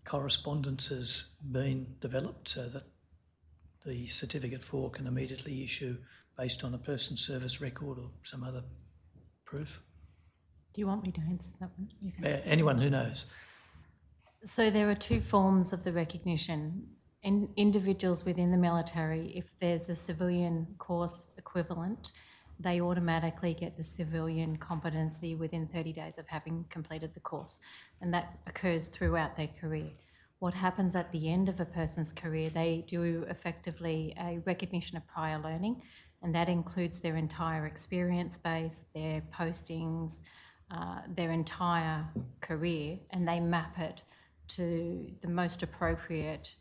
S7: correspondences been developed so that the Certificate 4 can immediately issue based on a person's service record or some other proof?
S10: Do you want me to answer that one? You can.
S7: Anyone who knows.
S10: So there are two forms of the recognition. Individuals within the military, if there's a civilian course equivalent, they automatically get the civilian competency within 30 days of having completed the course. And that occurs throughout their career. What happens at the end of a person's career, they do effectively a recognition of prior learning, and that includes their entire experience base, their postings, their entire career, and they map it to the most appropriate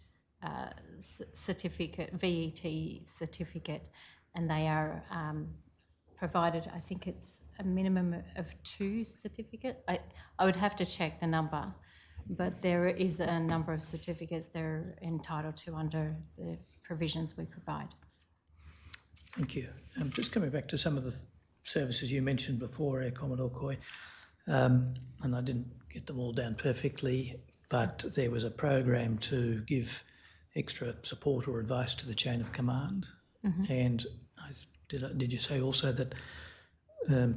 S10: certificate, VET certificate, and they are provided, I think it's a minimum of 2 certificates. I would have to check the number, but there is a number of certificates they're entitled to under the provisions we provide.
S7: Thank you. Just coming back to some of the services you mentioned before, Air Commodore Coy, and I didn't get them all down perfectly, but there was a program to give extra support or advice to the chain of command. Mm-hmm. And did you say also that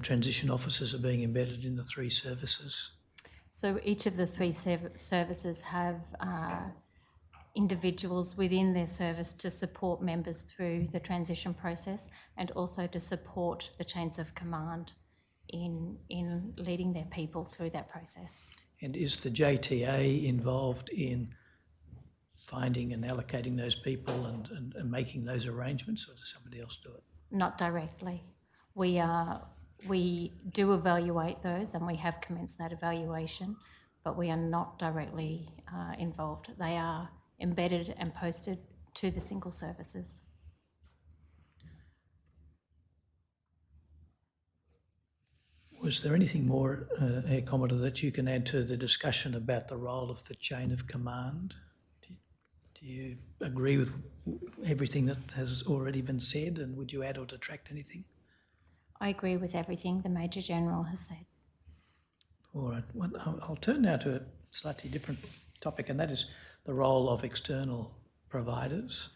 S7: transition officers are being embedded in the 3 services?
S10: So each of the 3 services have individuals within their service to support members through the transition process, and also to support the chains of command in leading their people through that process.
S7: And is the JTA involved in finding and allocating those people and making those arrangements, or does somebody else do it?
S10: Not directly. We do evaluate those, and we have commenced that evaluation, but we are not directly involved. They are embedded and posted to the single services.
S7: Was there anything more, Air Commodore, that you can add to the discussion about the role of the chain of command? Do you agree with everything that has already been said, and would you add or detract anything?
S10: I agree with everything the Major General has said.
S7: All right. Well, I'll turn now to a slightly different topic, and that is the role of external providers.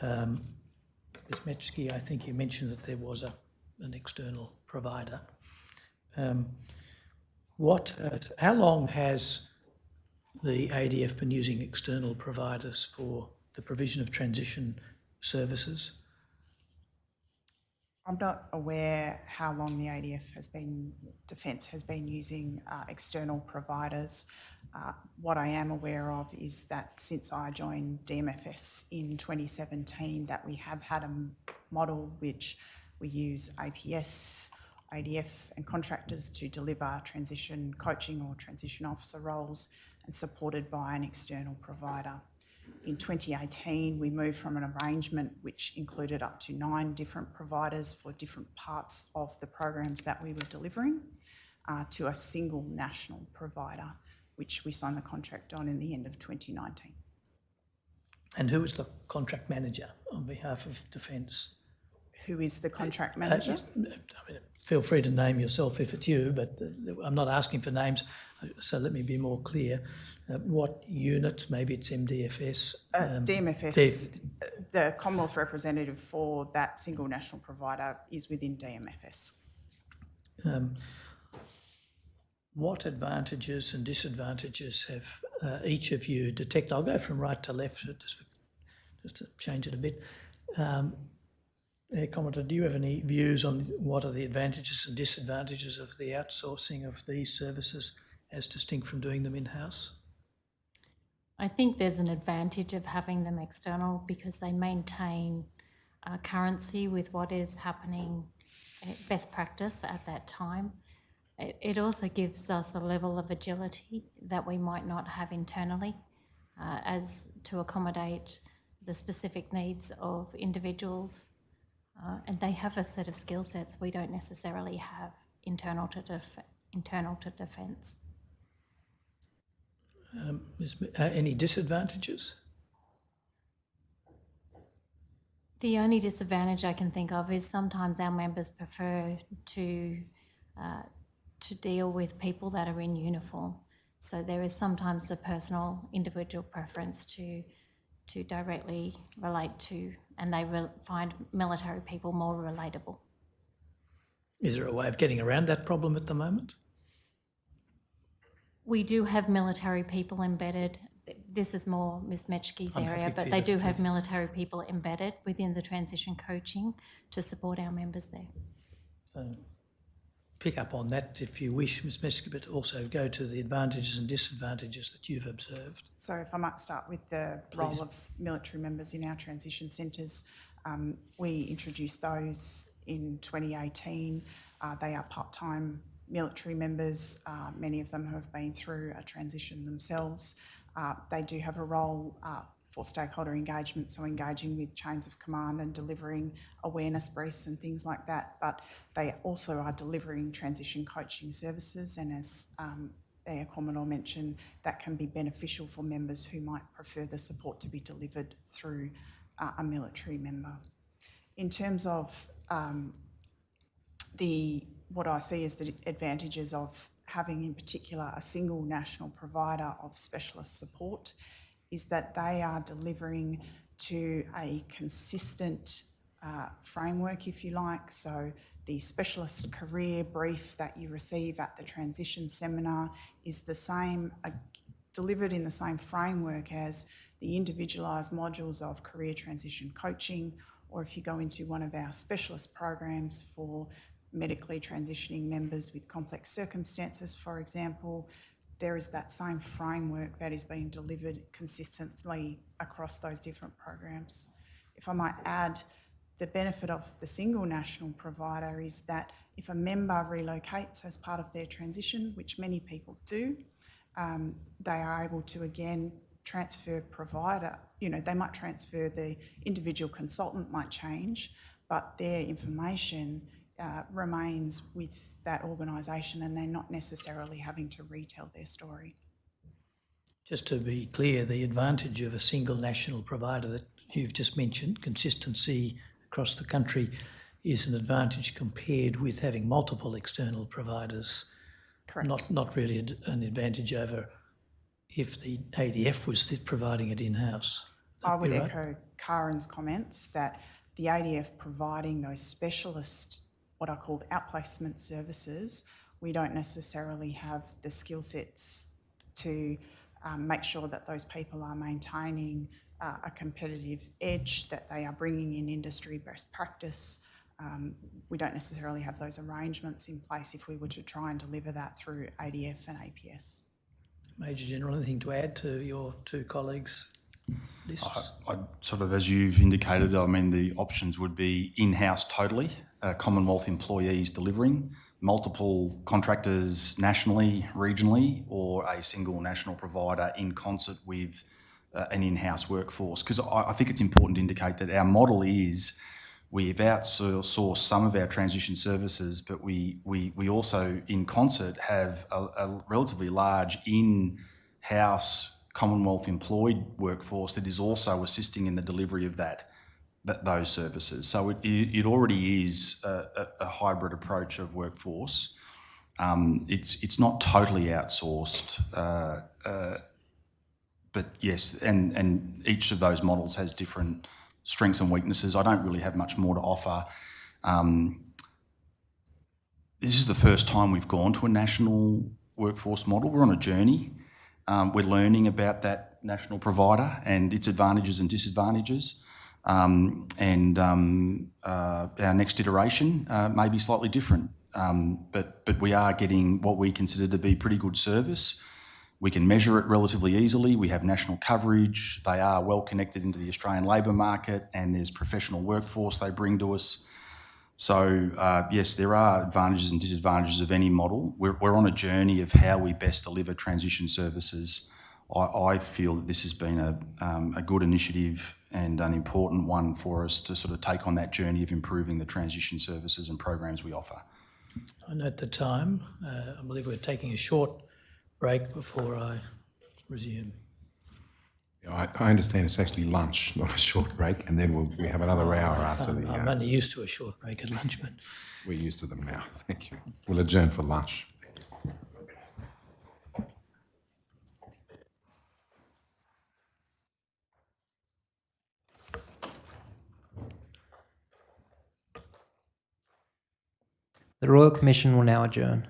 S7: Ms. Metschke, I think you mentioned that there was an external provider. How long has the ADF been using external providers for the provision of transition services?
S8: I'm not aware how long the ADF Defence has been using external providers. What I am aware of is that since I joined DMFS in 2017, that we have had a model which we use APS, ADF and contractors to deliver transition coaching or transition officer roles, and supported by an external provider. In 2018, we moved from an arrangement which included up to 9 different providers for different parts of the programs that we were delivering to a single national provider, which we signed the contract on in the end of 2019.
S7: And who is the contract manager on behalf of Defence?
S8: Who is the contract manager?
S7: Feel free to name yourself if it's you, but I'm not asking for names, so let me be more clear. What unit, maybe it's MDFS?
S8: DMFS, the Commonwealth representative for that single national provider is within DMFS.
S7: What advantages and disadvantages have each of you detected? I'll go from right to left just to change it a bit. Commodore, do you have any views on what are the advantages and disadvantages of the outsourcing of these services as distinct from doing them in-house?
S10: I think there's an advantage of having them external because they maintain currency with what is happening, best practice at that time. It also gives us a level of agility that we might not have internally, as to accommodate the specific needs of individuals, and they have a set of skill sets we don't necessarily have internal to defence.
S7: Any disadvantages?
S10: The only disadvantage I can think of is sometimes our members prefer to deal with people that are in uniform. So there is sometimes a personal individual preference to directly relate to, and they find military people more relatable.
S7: Is there a way of getting around that problem at the moment?
S10: We do have military people embedded. This is more Ms. Metchke's area, but they do have military people embedded within the transition coaching to support our members there.
S7: So pick up on that if you wish, Ms. Metchke, but also go to the advantages and disadvantages that you've observed.
S8: So if I might start with the role of military members in our transition centres. We introduced those in 2018. They are part-time military members. Many of them have been through a transition themselves. They do have a role for stakeholder engagement, so engaging with chains of command and delivering awareness briefs and things like that, but they also are delivering transition coaching services, and as Cormanor mentioned, that can be beneficial for members who might prefer the support to be delivered through a military member. In terms of what I see as the advantages of having in particular a single national provider of specialist support is that they are delivering to a consistent framework, if you like. So the specialist career brief that you receive at the transition seminar is the same, delivered in the same framework as the individualised modules of career transition coaching, or if you go into one of our specialist programs for medically transitioning members with complex circumstances, for example, there is that same framework that is being delivered consistently across those different programs. If I might add, the benefit of the single national provider is that if a member relocates as part of their transition, which many people do, they are able to again transfer provider. They might transfer, the individual consultant might change, but their information remains with that organisation, and they're not necessarily having to retell their story.
S7: Just to be clear, the advantage of a single national provider that you've just mentioned, consistency across the country, is an advantage compared with having multiple external providers.
S8: Correct.
S7: Not really an advantage over if the ADF was providing it in-house.
S8: I would echo Karen's comments that the ADF providing those specialist, what are called outplacement services, we don't necessarily have the skill sets to make sure that those people are maintaining a competitive edge, that they are bringing in industry best practice. We don't necessarily have those arrangements in place if we were to try and deliver that through ADF and APS.
S7: Major General, anything to add to your two colleagues' lists?
S9: I sort of, as you've indicated, I mean, the options would be in-house totally, Commonwealth employees delivering, multiple contractors nationally, regionally, or a single national provider in concert with an in-house workforce. Because I think it's important to indicate that our model is we've outsourced some of our transition services, but we also in concert have a relatively large in-house Commonwealth employed workforce that is also assisting in the delivery of those services. So it already is a hybrid approach of workforce. It's not totally outsourced, but yes, and each of those models has different strengths and weaknesses. I don't really have much more to offer. This is the first time we've gone to a national workforce model. We're on a journey. We're learning about that national provider and its advantages and disadvantages. Our next iteration may be slightly different, but we are getting what we consider to be pretty good service. We can measure it relatively easily. We have national coverage. They are well connected into the Australian labour market, and there's professional workforce they bring to us. So yes, there are advantages and disadvantages of any model. We're on a journey of how we best deliver transition services. I feel that this has been a good initiative and an important one for us to sort of take on that journey of improving the transition services and programs we offer.
S7: I note the time. I believe we're taking a short break before I resume.
S2: I understand it's actually lunch, not a short break, and then we have another hour after the...
S7: I'm only used to a short break at lunch, but
S2: We're used to them now. Thank you. We'll adjourn for lunch.
S1: The Royal Commission will now adjourn.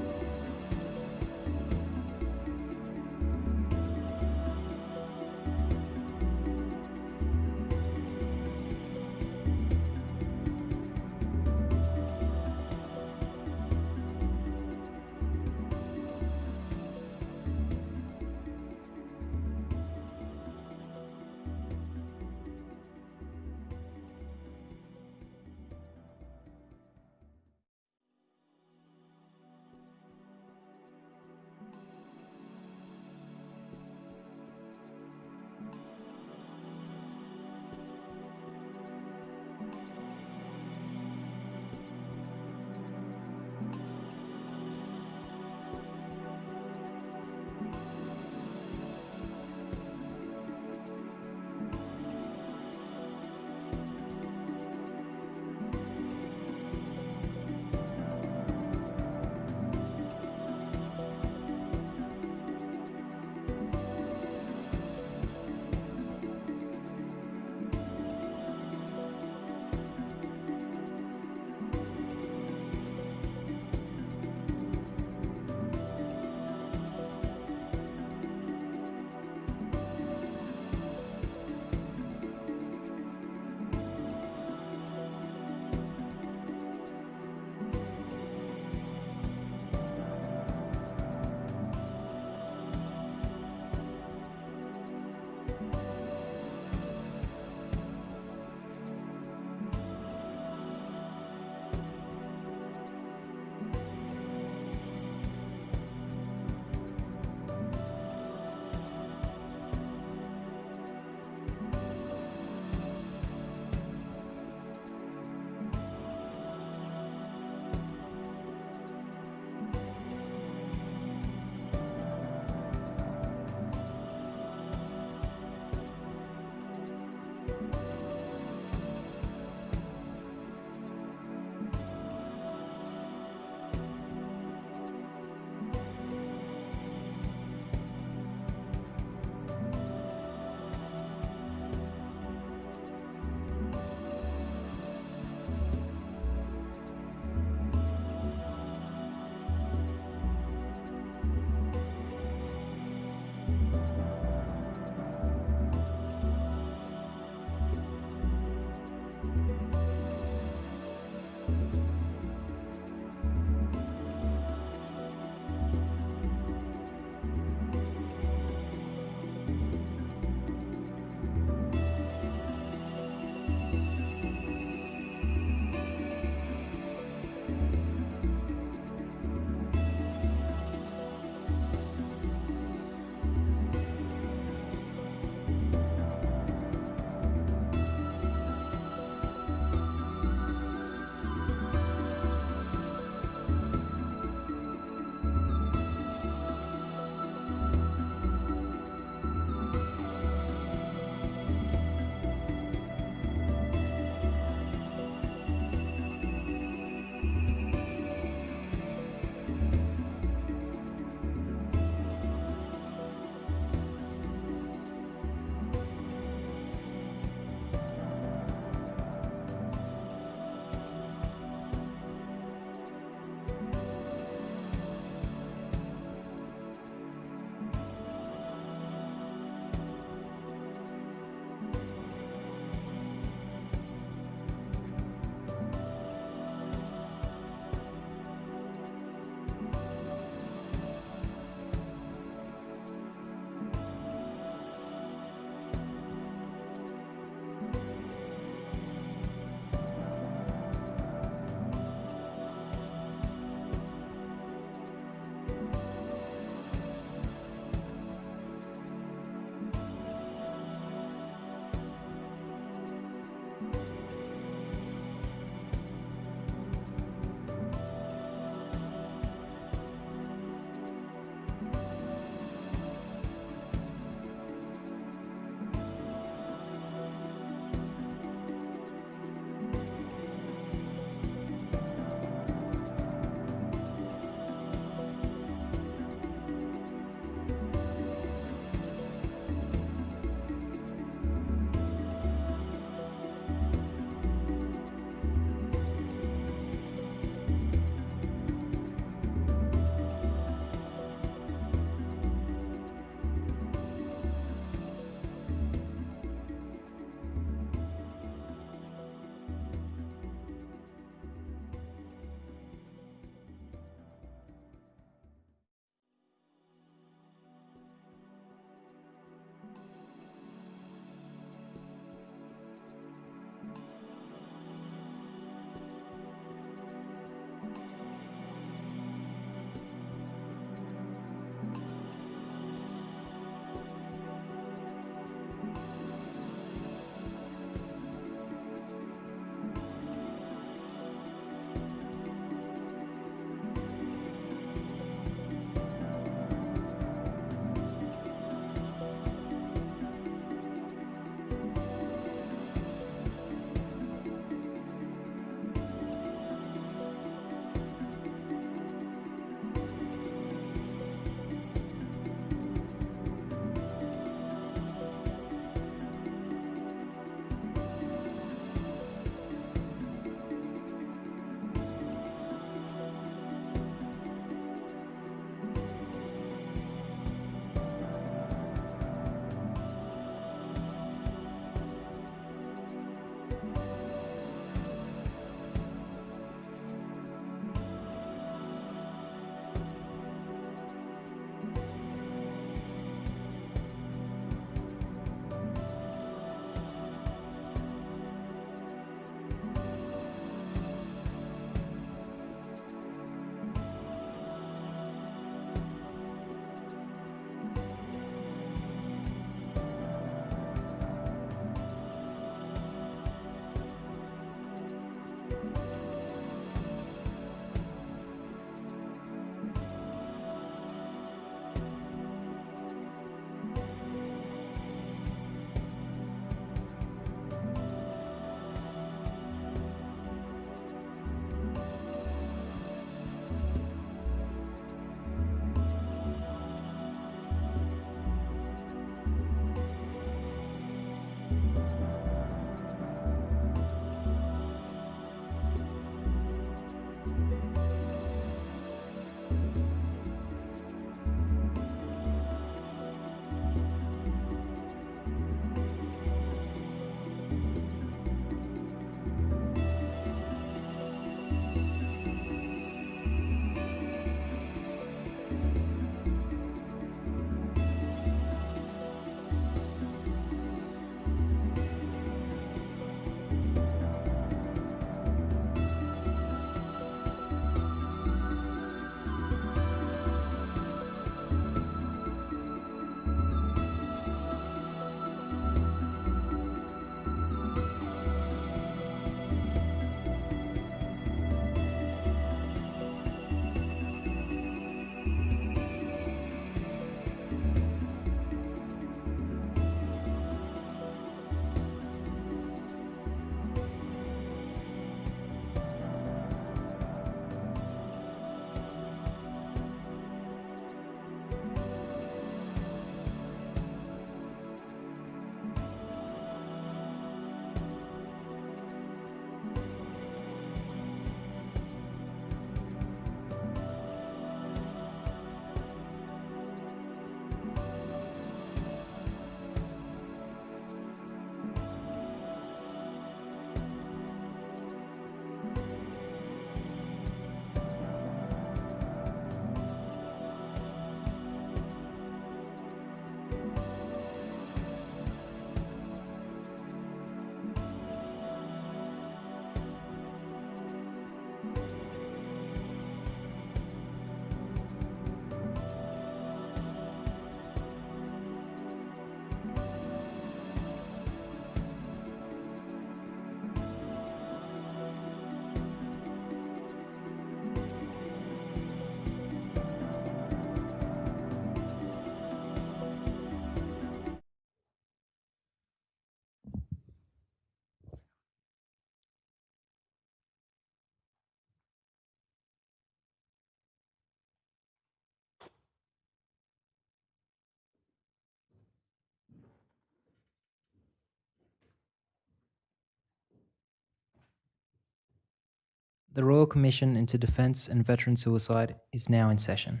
S1: The Royal Commission into Defence and Veteran Suicide is now in session.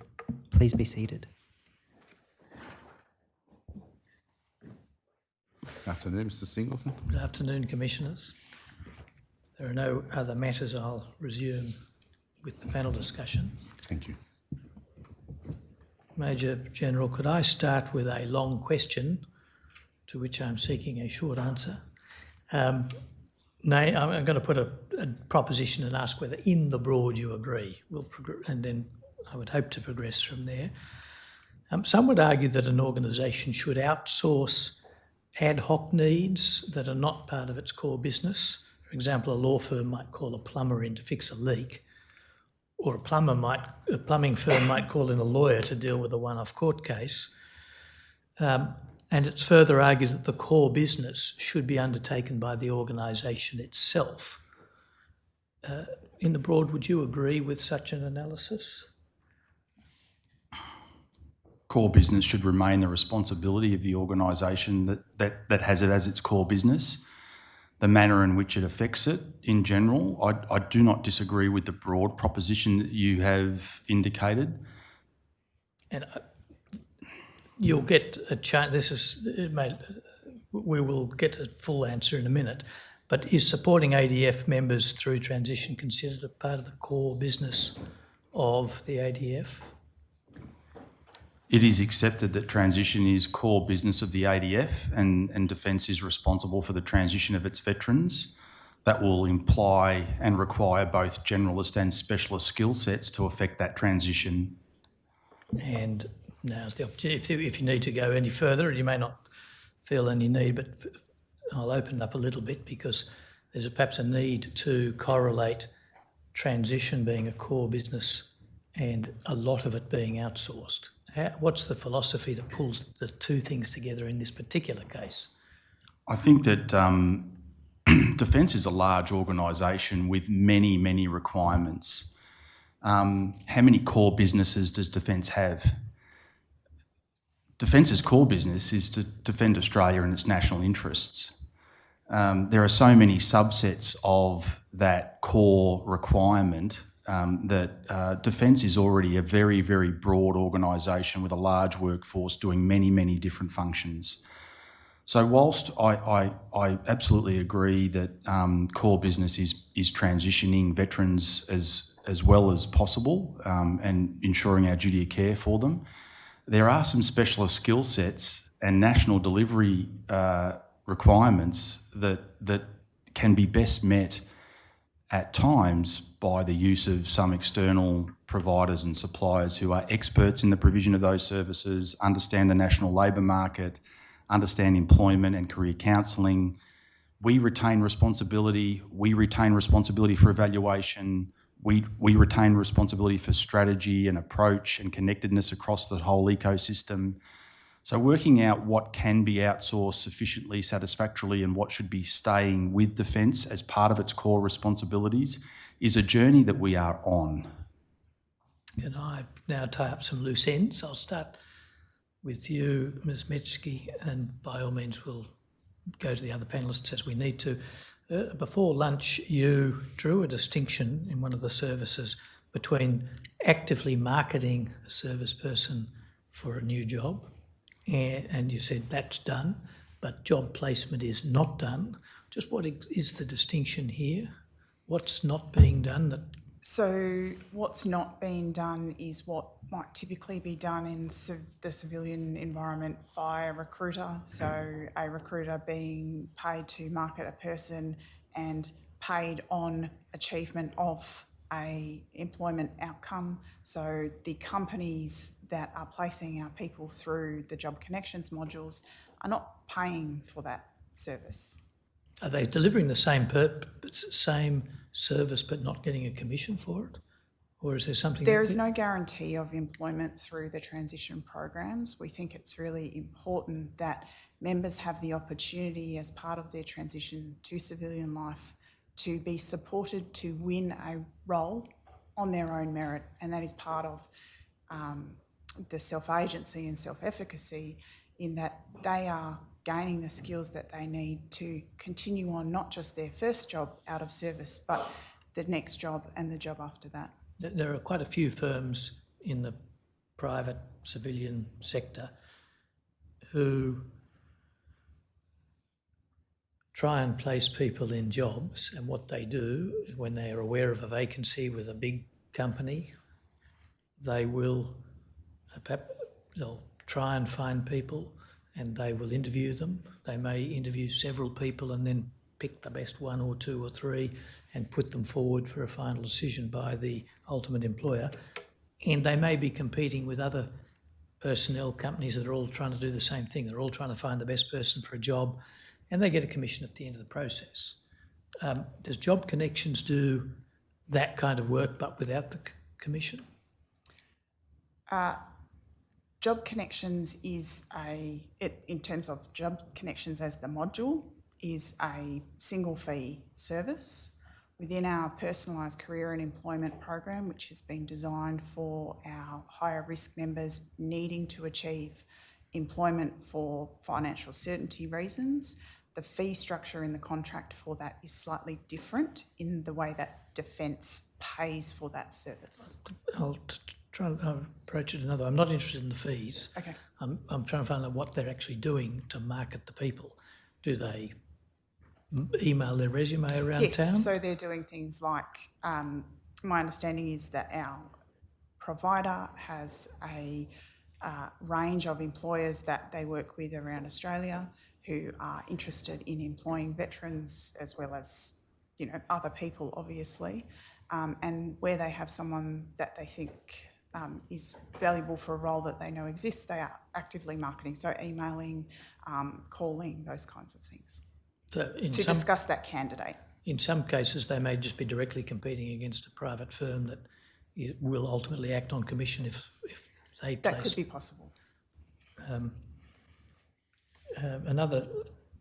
S1: Please be seated.
S2: Afternoon, Mr. Singleton.
S7: Good afternoon, Commissioners. There are no other matters. I'll resume with the panel discussion.
S2: Thank you.
S7: Major General, could I start with a long question to which I'm seeking a short answer? I'm going to put a proposition and ask whether in the broad you agree. And then I would hope to progress from there. Some would argue that an organisation should outsource ad hoc needs that are not part of its core business. For example, a law firm might call a plumber in to fix a leak, or a plumbing firm might call in a lawyer to deal with a one-off court case. And it's further argued that the core business should be undertaken by the organisation itself. In the broad, would you agree with such an analysis?
S9: Core business should remain the responsibility of the organisation that has it as its core business. The manner in which it affects it in general, I do not disagree with the broad proposition that you have indicated.
S7: And you'll get a chance, we will get a full answer in a minute, but is supporting ADF members through transition considered a part of the core business of the ADF?
S9: It is accepted that transition is core business of the ADF and Defence is responsible for the transition of its veterans. That will imply and require both generalist and specialist skill sets to affect that transition.
S7: And now's the opportunity. If you need to go any further, and you may not feel any need, but I'll open it up a little bit because there's perhaps a need to correlate transition being a core business and a lot of it being outsourced. What's the philosophy that pulls the two things together in this particular case?
S9: I think that Defence is a large organisation with many, many requirements. How many core businesses does Defence have? Defence's core business is to defend Australia and its national interests. There are so many subsets of that core requirement that Defence is already a very, very broad organisation with a large workforce doing many, many different functions. So whilst I absolutely agree that core business is transitioning veterans as well as possible and ensuring our duty of care for them, there are some specialist skill sets and national delivery requirements that can be best met at times by the use of some external providers and suppliers who are experts in the provision of those services, understand the national labour market, understand employment and career counselling. We retain responsibility. We retain responsibility for evaluation. We retain responsibility for strategy and approach and connectedness across the whole ecosystem. So working out what can be outsourced sufficiently, satisfactorily, and what should be staying with Defence as part of its core responsibilities is a journey that we are on.
S7: Can I now tie up some loose ends? I'll start with you, Ms. Metschke, and by all means we'll go to the other panellists as we need to. Before lunch, you drew a distinction in one of the services between actively marketing a service person for a new job, and you said that's done, but job placement is not done. Just what is the distinction here? What's not being done?
S8: So what's not being done is what might typically be done in the civilian environment by a recruiter. So a recruiter being paid to market a person and paid on achievement of a employment outcome. So the companies that are placing our people through the Job Connections modules are not paying for that service.
S7: Are they delivering the same service but not getting a commission for it? Or is there something?
S8: There is no guarantee of employment through the transition programs. We think it's really important that members have the opportunity as part of their transition to civilian life to be supported to win a role on their own merit, and that is part of the self-agency and self-efficacy in that they are gaining the skills that they need to continue on not just their first job out of service, but the next job and the job after that.
S7: There are quite a few firms in the private civilian sector who try and place people in jobs, and what they do when they are aware of a vacancy with a big company, they will they'll try and find people and they will interview them. They may interview several people and then pick the best one or two or three and put them forward for a final decision by the ultimate employer. And they may be competing with other personnel companies that are all trying to do the same thing. They're all trying to find the best person for a job, and they get a commission at the end of the process. Does Job Connections do that kind of work but without the commission?
S8: Job Connections is in terms of Job Connections as the module, is a single fee service within our personalised career and employment program, which has been designed for our higher risk members needing to achieve employment for financial certainty reasons. The fee structure in the contract for that is slightly different in the way that Defence pays for that service.
S7: I'll try and approach it another. I'm not interested in the fees.
S8: Okay.
S7: I'm trying to find out what they're actually doing to market the people. Do they email their resume around town?
S8: Yes, so they're doing things like, my understanding is that our provider has a range of employers that they work with around Australia who are interested in employing veterans as well as, other people, obviously, and where they have someone that they think is valuable for a role that they know exists, they are actively marketing, so emailing, calling, those kinds of things,
S7: So
S8: to discuss that candidate.
S7: In some cases, they may just be directly competing against a private firm that will ultimately act on commission if they place.
S8: That could be possible.
S7: Another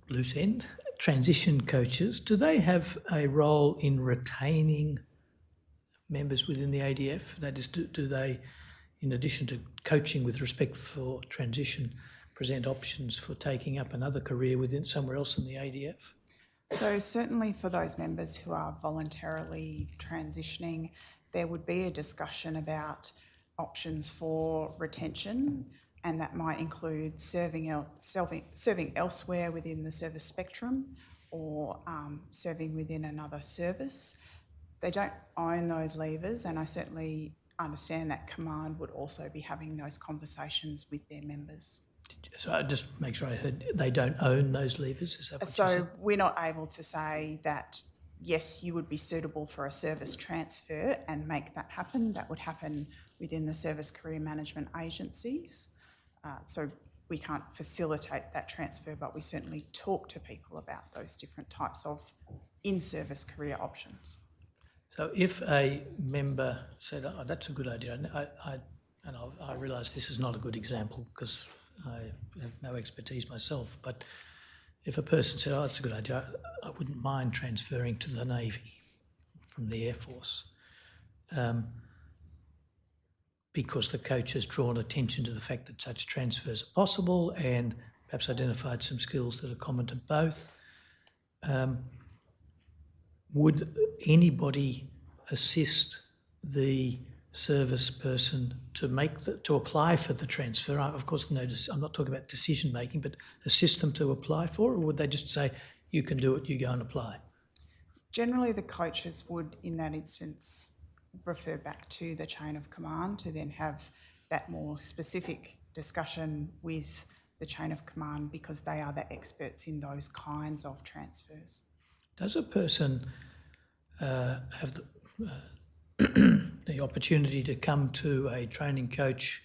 S7: loose end, transition coaches, do they have a role in retaining members within the ADF? That is, do they, in addition to coaching with respect for transition, present options for taking up another career within somewhere else in the ADF?
S8: So certainly for those members who are voluntarily transitioning, there would be a discussion about options for retention, and that might include serving elsewhere within the service spectrum or serving within another service. They don't own those levers, and I certainly understand that Command would also be having those conversations with their members.
S7: So I just make sure I heard, they don't own those levers, is that what you said?
S8: So we're not able to say that, yes, you would be suitable for a service transfer and make that happen. That would happen within the service career management agencies. So we can't facilitate that transfer, but we certainly talk to people about those different types of in-service career options.
S7: So if a member said, oh, that's a good idea, and I realise this is not a good example because I have no expertise myself, but if a person said, oh, that's a good idea, I wouldn't mind transferring to the Navy from the Air Force, because the coach has drawn attention to the fact that such transfers are possible and perhaps identified some skills that are common to both. Would anybody assist the service person to apply for the transfer? Of course, I'm not talking about decision making, but assist them to apply for it, or would they just say, you can do it, you go and apply?
S8: Generally, the coaches would, in that instance, refer back to the chain of command to then have that more specific discussion with the chain of command, because they are the experts in those kinds of transfers.
S7: Does a person have the opportunity to come to a training coach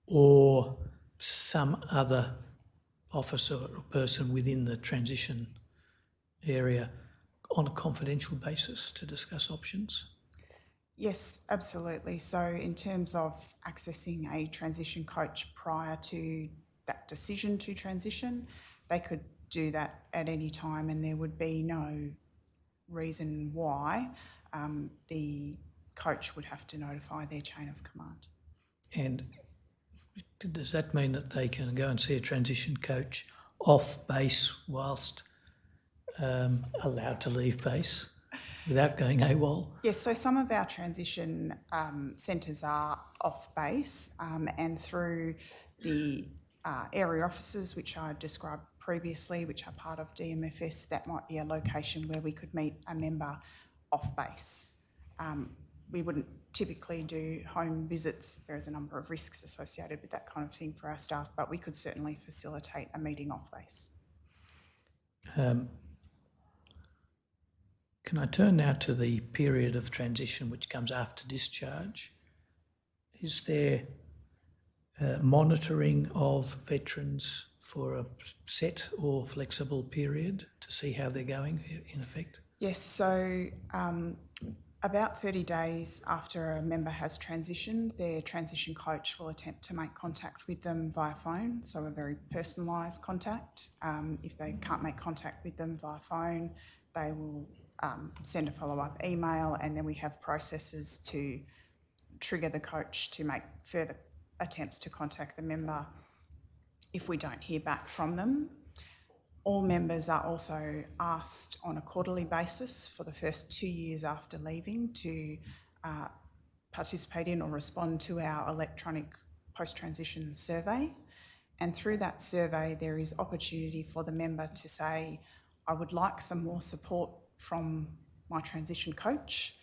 S7: or some other officer or person within the transition area on a confidential basis to discuss options?
S8: Yes, absolutely. So in terms of accessing a transition coach prior to that decision to transition, they could do that at any time, and there would be no reason why the coach would have to notify their chain of command.
S7: And does that mean that they can go and see a transition coach off base whilst allowed to leave base? without going AWOL?
S8: Yes, so some of our transition centres are off base, and through the area offices, which I described previously, which are part of DMFS, that might be a location where we could meet a member off base. We wouldn't typically do home visits. There is a number of risks associated with that kind of thing for our staff, but we could certainly facilitate a meeting off base.
S7: Can I turn now to the period of transition which comes after discharge? Is there monitoring of veterans for a set or flexible period to see how they're going, in effect?
S8: Yes, so about 30 days after a member has transitioned, their transition coach will attempt to make contact with them via phone, so a very personalised contact. If they can't make contact with them via phone, they will send a follow-up email, and then we have processes to trigger the coach to make further attempts to contact the member if we don't hear back from them. All members are also asked on a quarterly basis for the first 2 years after leaving to participate in or respond to our electronic post-transition survey. And through that survey, there is opportunity for the member to say, I would like some more support from my transition coach,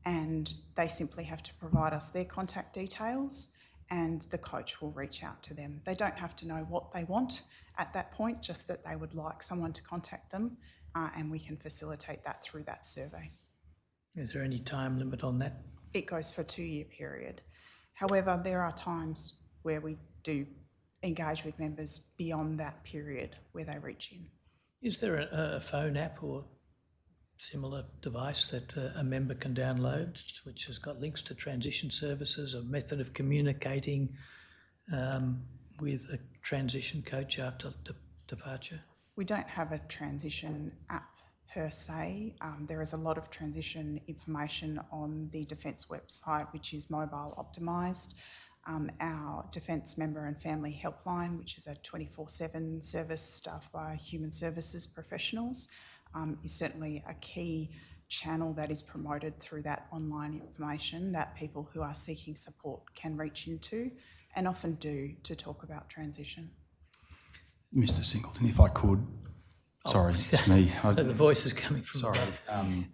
S8: and they simply have to provide us their contact details and the coach will reach out to them. They don't have to know what they want at that point, just that they would like someone to contact them, and we can facilitate that through that survey.
S7: Is there any time limit on that?
S8: It goes for a 2-year period. However, there are times where we do engage with members beyond that period where they reach in.
S7: Is there a phone app or similar device that a member can download which has got links to transition services, a method of communicating with a transition coach after departure? We don't have a transition app per se. There is a lot of transition information on the Defence website, which is mobile optimised. Our Defence Member and Family Helpline, which is a 24/7 service staffed by human services professionals, is certainly a key channel that is promoted through that online information that people who are seeking support can reach into and often do to talk about transition.
S9: Mr. Singleton, if I could, sorry, it's me.
S7: The voice is coming from
S9: Sorry.
S7: above.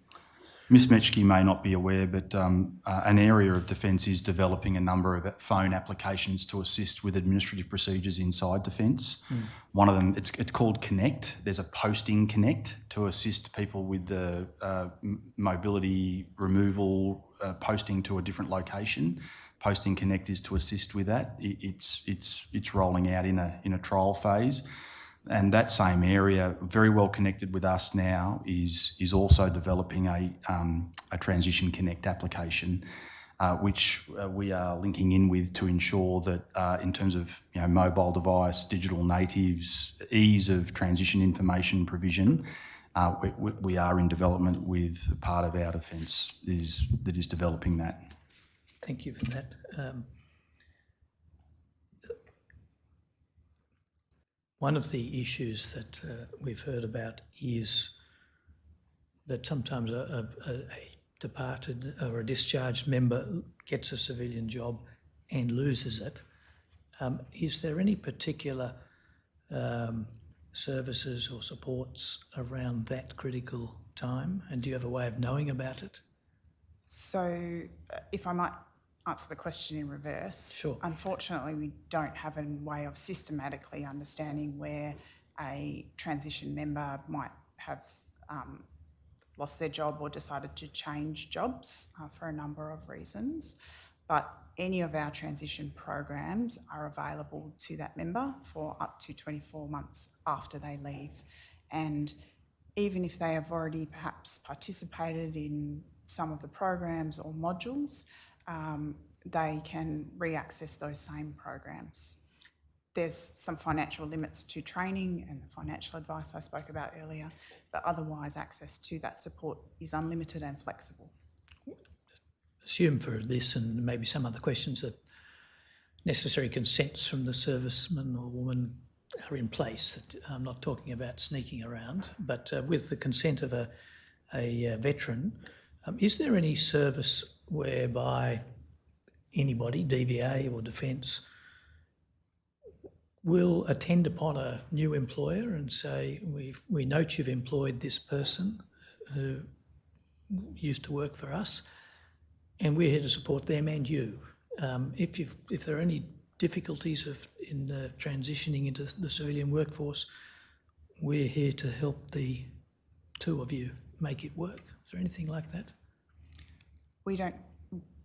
S9: Ms Metchke may not be aware, but an area of Defence is developing a number of phone applications to assist with administrative procedures inside Defence. One of them, it's called Connect. There's a Posting Connect to assist people with the mobility removal, posting to a different location. Posting Connect is to assist with that. It's rolling out in a trial phase. And that same area, very well connected with us now, is also developing a Transition Connect application, which we are linking in with to ensure that in terms of mobile device, digital natives, ease of transition information provision, we are in development with part of our Defence that is developing that.
S7: Thank you for that. One of the issues that we've heard about is that sometimes a departed or a discharged member gets a civilian job and loses it. Is there any particular services or supports around that critical time? And do you have a way of knowing about it?
S8: So if I might answer the question in reverse.
S7: Sure.
S8: Unfortunately, we don't have a way of systematically understanding where a transition member might have lost their job or decided to change jobs for a number of reasons. But any of our transition programs are available to that member for up to 24 months after they leave. And even if they have already perhaps participated in some of the programs or modules, they can re-access those same programs. There's some financial limits to training and the financial advice I spoke about earlier, but otherwise access to that support is unlimited and flexible.
S7: Assume for this and maybe some other questions that necessary consents from the serviceman or woman are in place. I'm not talking about sneaking around, but with the consent of a a veteran, is there any service whereby anybody, DVA or Defence, will attend upon a new employer and say, we note you've employed this person who used to work for us, and we're here to support them and you. If there are any difficulties in transitioning into the civilian workforce, we're here to help the two of you make it work. Is there anything like that?
S8: We don't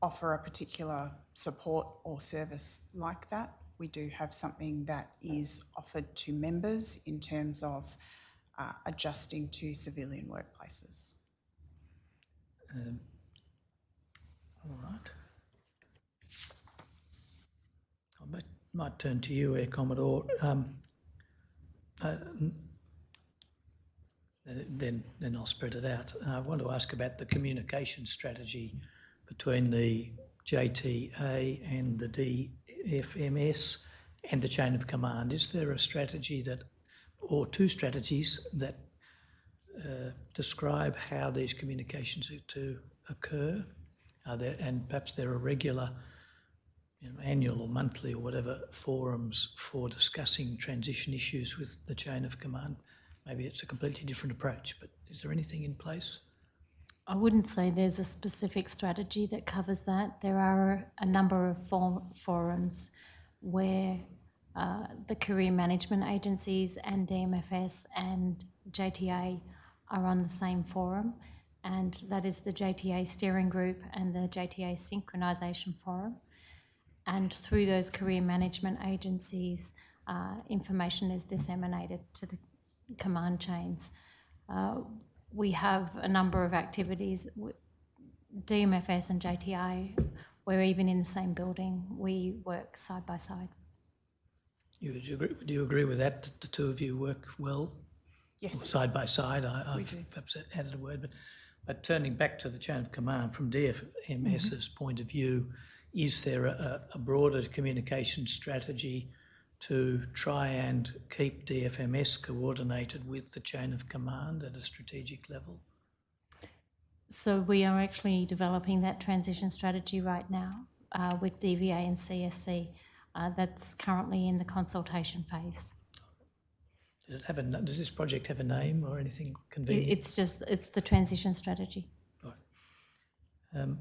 S8: offer a particular support or service like that. We do have something that is offered to members in terms of adjusting to civilian workplaces.
S7: All right. I might turn to you, Air Commodore. Then I'll spread it out. I want to ask about the communication strategy between the JTA and the DFMS and the chain of command. Is there a strategy or two strategies that describe how these communications are to occur? And perhaps there are regular, annual or monthly or whatever forums for discussing transition issues with the chain of command. Maybe it's a completely different approach, but is there anything in place?
S10: I wouldn't say there's a specific strategy that covers that. There are a number of forums where the career management agencies and DMFS and JTA are on the same forum, and that is the JTA steering group and the JTA synchronisation forum. And through those career management agencies, information is disseminated to the command chains. We have a number of activities. DMFS and JTA, we're even in the same building. We work side by side.
S7: Do you agree with that the two of you work well?
S8: Yes.
S7: Or side by side?
S8: We
S7: I've
S8: do.
S7: perhaps added a word, but turning back to the chain of command, from DFMS's point of view, is there a broader communication strategy to try and keep DFMS coordinated with the chain of command at a strategic level?
S10: So we are actually developing that transition strategy right now with DVA and CSC. That's currently in the consultation phase.
S7: Does this project have a name or anything convenient?
S10: It's the transition strategy.
S7: Right.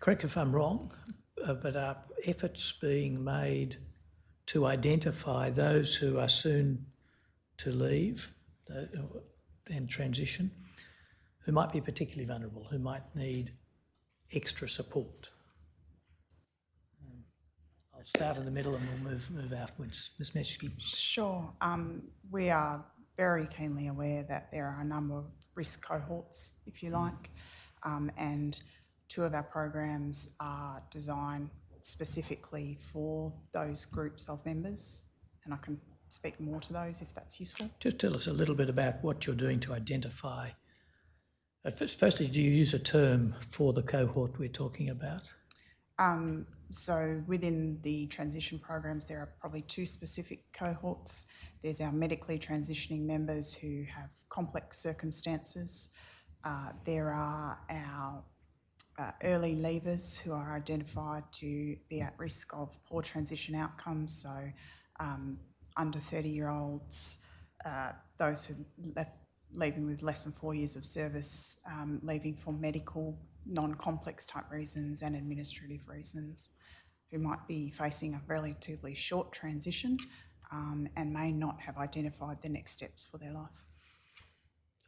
S7: Correct if I'm wrong, but are efforts being made to identify those who are soon to leave and transition, who might be particularly vulnerable, who might need extra support? I'll start in the middle and we'll move outwards. Ms. Metschke.
S8: Sure. We are very keenly aware that there are a number of risk cohorts, if you like, and two of our programs are designed specifically for those groups of members, and I can speak more to those if that's useful.
S7: Just tell us a little bit about what you're doing to identify. Firstly, do you use a term for the cohort we're talking about?
S8: So within the transition programs, there are probably two specific cohorts. There's our medically transitioning members who have complex circumstances. There are our early leavers who are identified to be at risk of poor transition outcomes, so under 30-year-olds, those who leaving with less than 4 years of service, leaving for medical, non-complex type reasons and administrative reasons, who might be facing a relatively short transition and may not have identified the next steps for their life.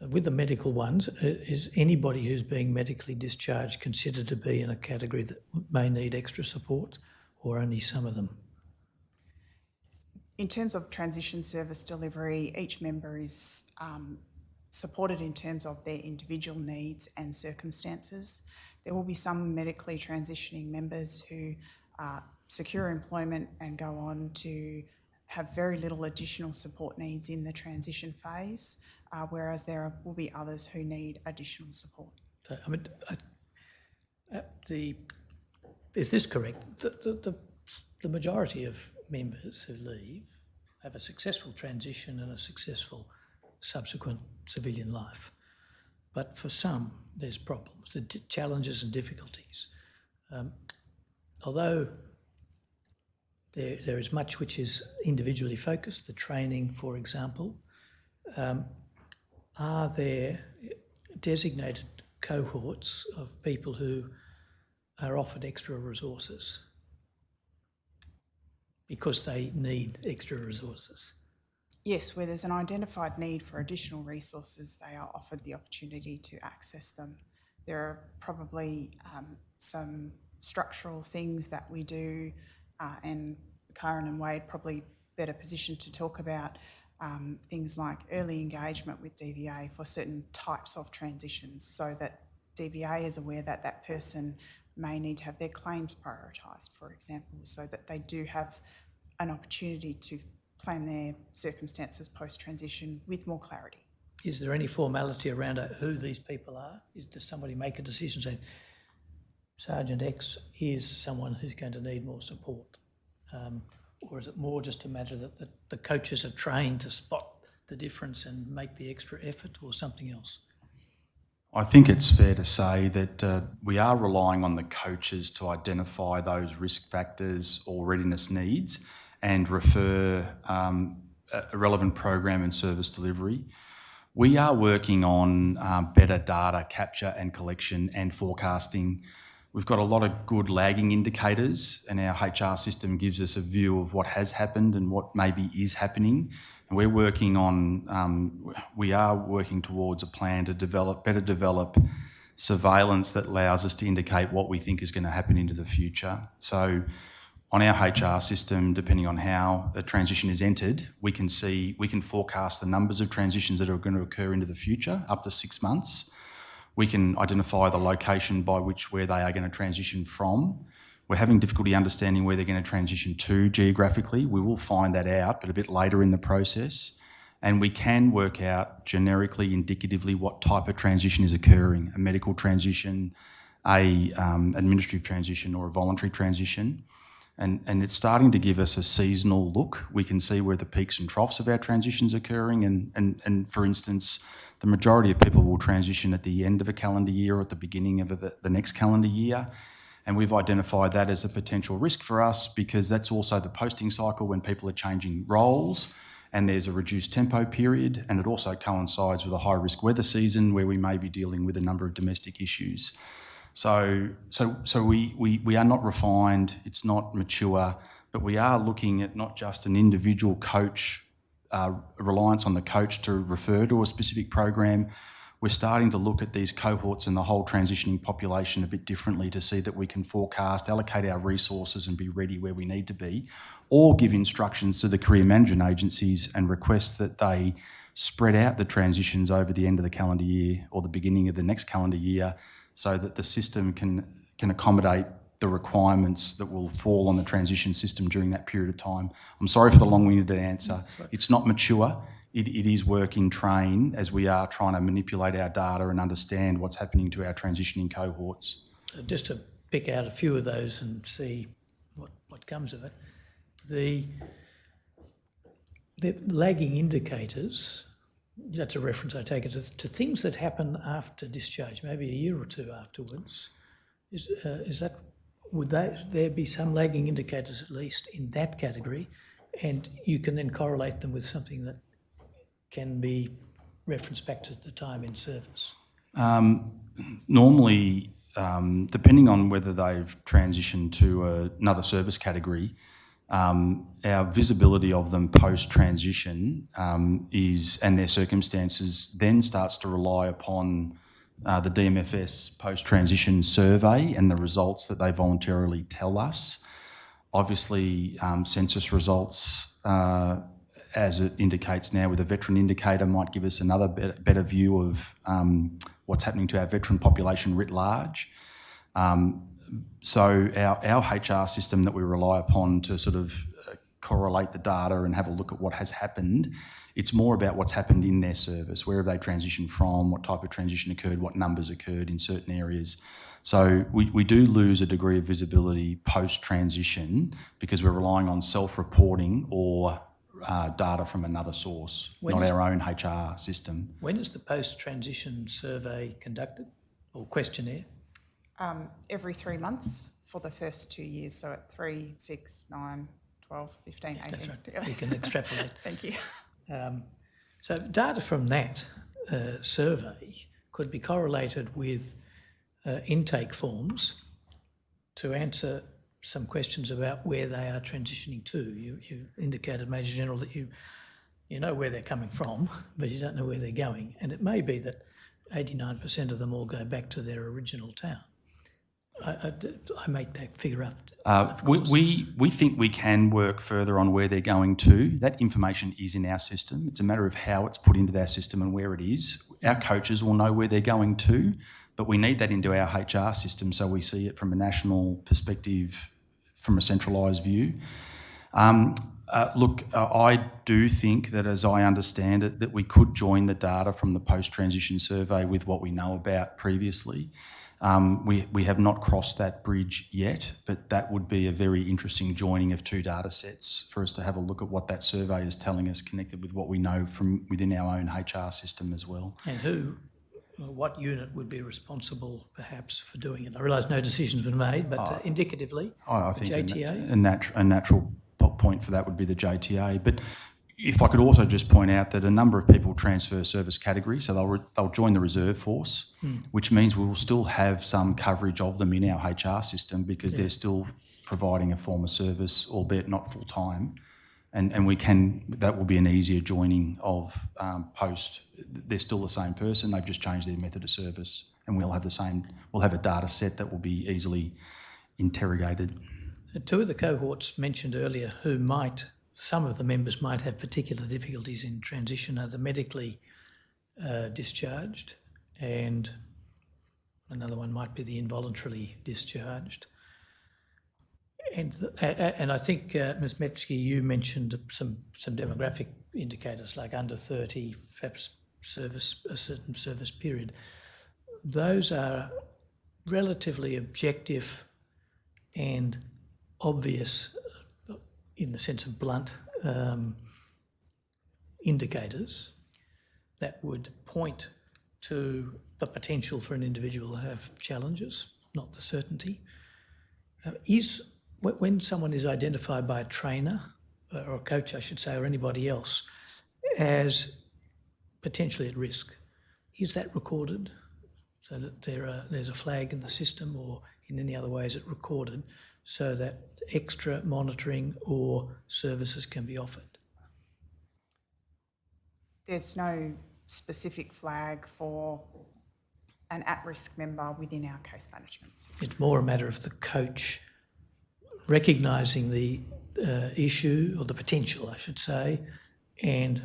S7: With the medical ones, is anybody who's being medically discharged considered to be in a category that may need extra support, or only some of them?
S8: In terms of transition service delivery, each member is supported in terms of their individual needs and circumstances. There will be some medically transitioning members who secure employment and go on to have very little additional support needs in the transition phase, whereas there will be others who need additional support.
S7: So, I mean, is this correct? The majority of members who leave have a successful transition and a successful subsequent civilian life. But for some, there's problems, the challenges and difficulties. Although there is much which is individually focused, the training, for example, are there designated cohorts of people who are offered extra resources because they need extra resources?
S8: Yes, where there's an identified need for additional resources, they are offered the opportunity to access them. There are probably some structural things that we do, and Karen and Wade probably better positioned to talk about things like early engagement with DVA for certain types of transitions, so that DVA is aware that that person may need to have their claims prioritised, for example, so that they do have an opportunity to plan their circumstances post-transition with more clarity.
S7: Is there any formality around who these people are? Does somebody make a decision saying, Sergeant X is someone who's going to need more support? Or is it more just a matter that the coaches are trained to spot the difference and make the extra effort, or something else?
S9: I think it's fair to say that we are relying on the coaches to identify those risk factors or readiness needs and refer a relevant program and service delivery. We are working on better data capture and collection and forecasting. We've got a lot of good lagging indicators, and our HR system gives us a view of what has happened and what maybe is happening. And we are working towards a plan to better develop surveillance that allows us to indicate what we think is going to happen into the future. So on our HR system, depending on how a transition is entered, we can forecast the numbers of transitions that are going to occur into the future, up to 6 months. We can identify the location by where they are going to transition from. We're having difficulty understanding where they're going to transition to geographically. We will find that out, but a bit later in the process. And we can work out generically, indicatively, what type of transition is occurring: a medical transition, a administrative transition, or a voluntary transition. And it's starting to give us a seasonal look. We can see where the peaks and troughs of our transitions are occurring. And for instance, the majority of people will transition at the end of a calendar year or at the beginning of the next calendar year. And we've identified that as a potential risk for us, because that's also the posting cycle when people are changing roles and there's a reduced tempo period. And it also coincides with a high risk weather season where we may be dealing with a number of domestic issues. So we are not refined, it's not mature, but we are looking at not just an individual coach, reliance on the coach to refer to a specific program. We're starting to look at these cohorts and the whole transitioning population a bit differently to see that we can forecast, allocate our resources and be ready where we need to be, or give instructions to the career management agencies and request that they spread out the transitions over the end of the calendar year or the beginning of the next calendar year, so that the system can accommodate the requirements that will fall on the transition system during that period of time. I'm sorry for the long-winded answer. It's not mature. It is work in train as we are trying to manipulate our data and understand what's happening to our transitioning cohorts.
S7: So just to pick out a few of those and see what comes of it. The lagging indicators, that's a reference, I take it, to things that happen after discharge, maybe a year or two afterwards. Would there be some lagging indicators at least in that category, and you can then correlate them with something that can be referenced back to the time in service?
S9: Normally, depending on whether they've transitioned to another service category, our visibility of them post-transition and their circumstances then starts to rely upon the DMFS post-transition survey and the results that they voluntarily tell us. Obviously, census results, as it indicates now with a veteran indicator, might give us another better view of what's happening to our veteran population writ large. So our HR system that we rely upon to sort of correlate the data and have a look at what has happened, it's more about what's happened in their service. Where have they transitioned from? What type of transition occurred? What numbers occurred in certain areas? So we do lose a degree of visibility post-transition because we're relying on self-reporting or data from another source,
S7: When
S9: not
S7: is-
S9: our own HR system.
S7: When is the post-transition survey conducted or questionnaire?
S8: Every 3 months for the first 2 years, so at 3, 6, 9, 12, 15, 18.
S7: That's right. You can extrapolate.
S8: Thank you.
S7: So data from that survey could be correlated with intake forms to answer some questions about where they are transitioning to. You indicated, Major General, that you know where they're coming from, but you don't know where they're going. And it may be that 89% of them all go back to their original town. I make that figure up. of course.
S9: We think we can work further on where they're going to. That information is in our system. It's a matter of how it's put into our system and where it is. Our coaches will know where they're going to, but we need that into our HR system so we see it from a national perspective, from a centralised view. Look, I do think that, as I understand it, that we could join the data from the post-transition survey with what we know about previously. We have not crossed that bridge yet, but that would be a very interesting joining of two data sets for us to have a look at what that survey is telling us connected with what we know from within our own HR system as well.
S7: And what unit would be responsible perhaps for doing it? I realise no decision's been made, but indicatively,
S9: I
S7: the
S9: think
S7: JTA?
S9: a natural point for that would be the JTA. But if I could also just point out that a number of people transfer service category, so they'll join the reserve force, which means we will still have some coverage of them in our HR system because they're still providing a form of service, albeit not full time. And that will be an easier joining of post. They're still the same person, they've just changed their method of service, and we'll have a data set that will be easily interrogated.
S7: So two of the cohorts mentioned earlier some of the members might have particular difficulties in transition are the medically discharged, and another one might be the involuntarily discharged. And I think, Ms. Metzke, you mentioned some demographic indicators like under 30, perhaps a certain service period. Those are relatively objective and obvious, in the sense of blunt, indicators that would point to the potential for an individual to have challenges, not the certainty. When someone is identified by a trainer, or a coach I should say, or anybody else, as potentially at risk, is that recorded so that there's a flag in the system, or in any other way is it recorded so that extra monitoring or services can be offered?
S8: There's no specific flag for an at-risk member within our case management system.
S7: It's more a matter of the coach recognising the issue, or the potential, I should say, and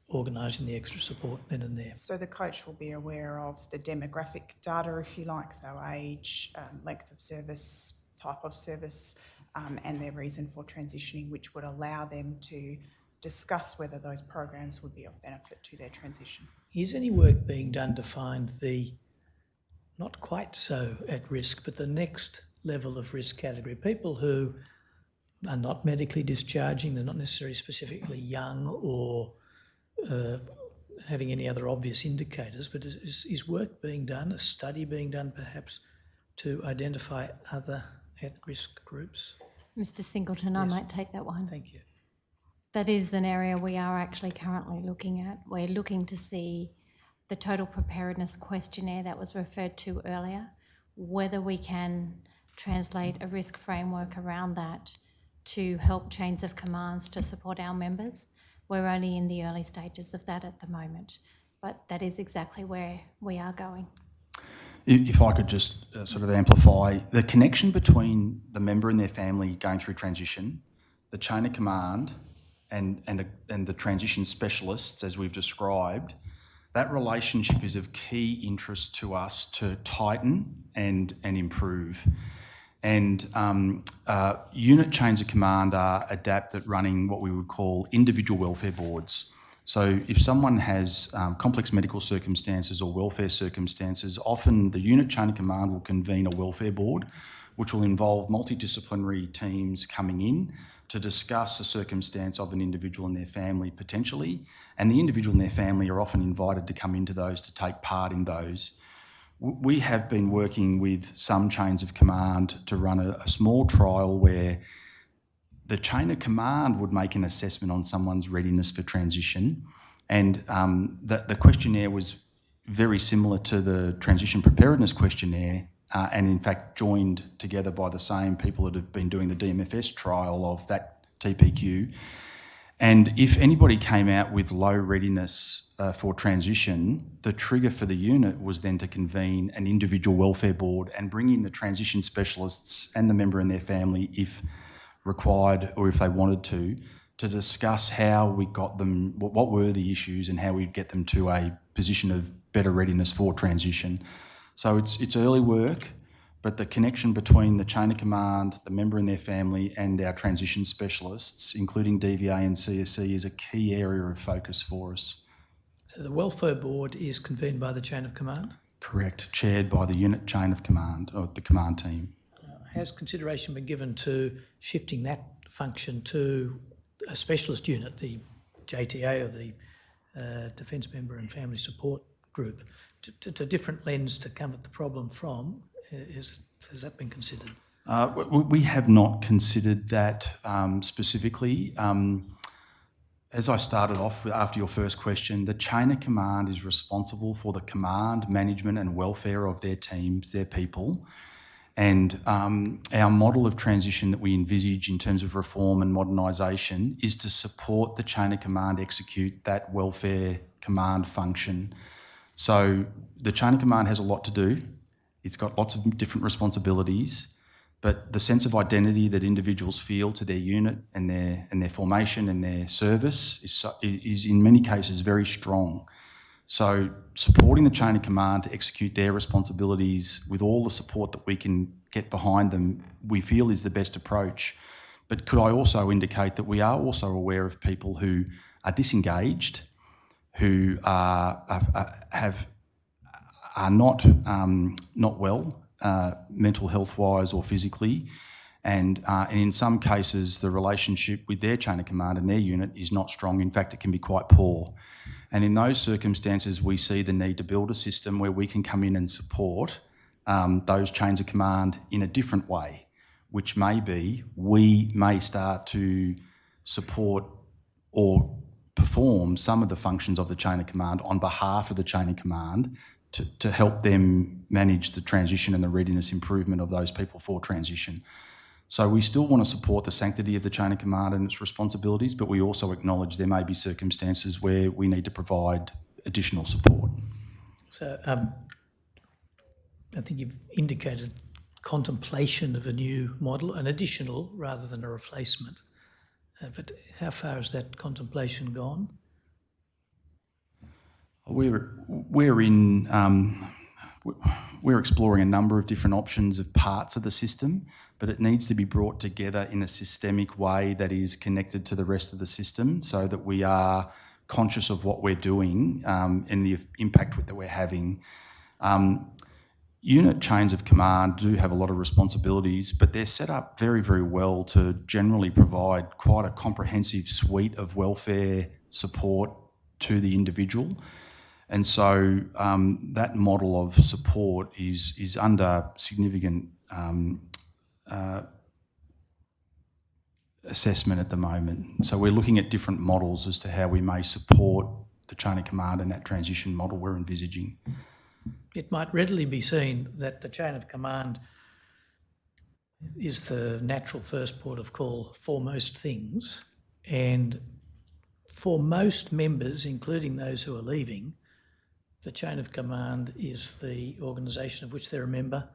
S7: organising the extra support then and there.
S8: So the coach will be aware of the demographic data, if you like, so age, length of service, type of service, and their reason for transitioning, which would allow them to discuss whether those programs would be of benefit to their transition.
S7: Is any work being done to find the not quite so at risk, but the next level of risk category? People who are not medically discharging, they're not necessarily specifically young or having any other obvious indicators, but is work being done, a study being done perhaps, to identify other at-risk groups?
S10: Mr. Singleton, I might take that one.
S7: Thank you.
S10: That is an area we are actually currently looking at. We're looking to see the total preparedness questionnaire that was referred to earlier, whether we can translate a risk framework around that to help chains of commands to support our members. We're only in the early stages of that at the moment, but that is exactly where we are going.
S9: If I could just sort of amplify the connection between the member and their family going through transition, the chain of command, and the transition specialists, as we've described, that relationship is of key interest to us to tighten and improve. And unit chains of command are adept at running what we would call individual welfare boards. So if someone has complex medical circumstances or welfare circumstances, often the unit chain of command will convene a welfare board which will involve multidisciplinary teams coming in to discuss the circumstance of an individual and their family potentially, and the individual and their family are often invited to come into those to take part in those. We have been working with some chains of command to run a small trial where the chain of command would make an assessment on someone's readiness for transition, and the questionnaire was very similar to the transition preparedness questionnaire, and in fact joined together by the same people that have been doing the DMFS trial of that TPQ. And if anybody came out with low readiness for transition, the trigger for the unit was then to convene an individual welfare board and bring in the transition specialists and the member and their family, if required or if they wanted to discuss how we got them, what were the issues and how we'd get them to a position of better readiness for transition. So it's early work, but the connection between the chain of command, the member and their family, and our transition specialists, including DVA and CSC, is a key area of focus for us.
S7: So the welfare board is convened by the chain of command?
S9: Correct, chaired by the unit chain of command, or the command team.
S7: Has consideration been given to shifting that function to a specialist unit, the JTA or the Defence Member and Family Support Group, to a different lens to come at the problem from? Has that been considered?
S9: We have not considered that specifically. As I started off after your first question, the chain of command is responsible for the command, management and welfare of their teams, their people. And our model of transition that we envisage in terms of reform and modernisation is to support the chain of command execute that welfare command function. So the chain of command has a lot to do. It's got lots of different responsibilities, but the sense of identity that individuals feel to their unit and their formation and their service is in many cases very strong. So supporting the chain of command to execute their responsibilities with all the support that we can get behind them, we feel is the best approach. But could I also indicate that we are also aware of people who are disengaged, who are not well, mental health-wise or physically, and in some cases the relationship with their chain of command and their unit is not strong. In fact, it can be quite poor. And in those circumstances, we see the need to build a system where we can come in and support those chains of command in a different way, which may be we may start to support or perform some of the functions of the chain of command on behalf of the chain of command to help them manage the transition and the readiness improvement of those people for transition. So we still want to support the sanctity of the chain of command and its responsibilities, but we also acknowledge there may be circumstances where we need to provide additional support.
S7: So I think you've indicated contemplation of a new model, an additional rather than a replacement. But how far has that contemplation gone?
S9: We're exploring a number of different options of parts of the system, but it needs to be brought together in a systemic way that is connected to the rest of the system so that we are conscious of what we're doing and the impact that we're having. Unit chains of command do have a lot of responsibilities, but they're set up very, very well to generally provide quite a comprehensive suite of welfare support to the individual. And so that model of support is under significant assessment at the moment. So we're looking at different models as to how we may support the chain of command and that transition model we're envisaging.
S7: It might readily be seen that the chain of command is the natural first port of call for most things, and for most members, including those who are leaving, the chain of command is the organisation of which they're a member.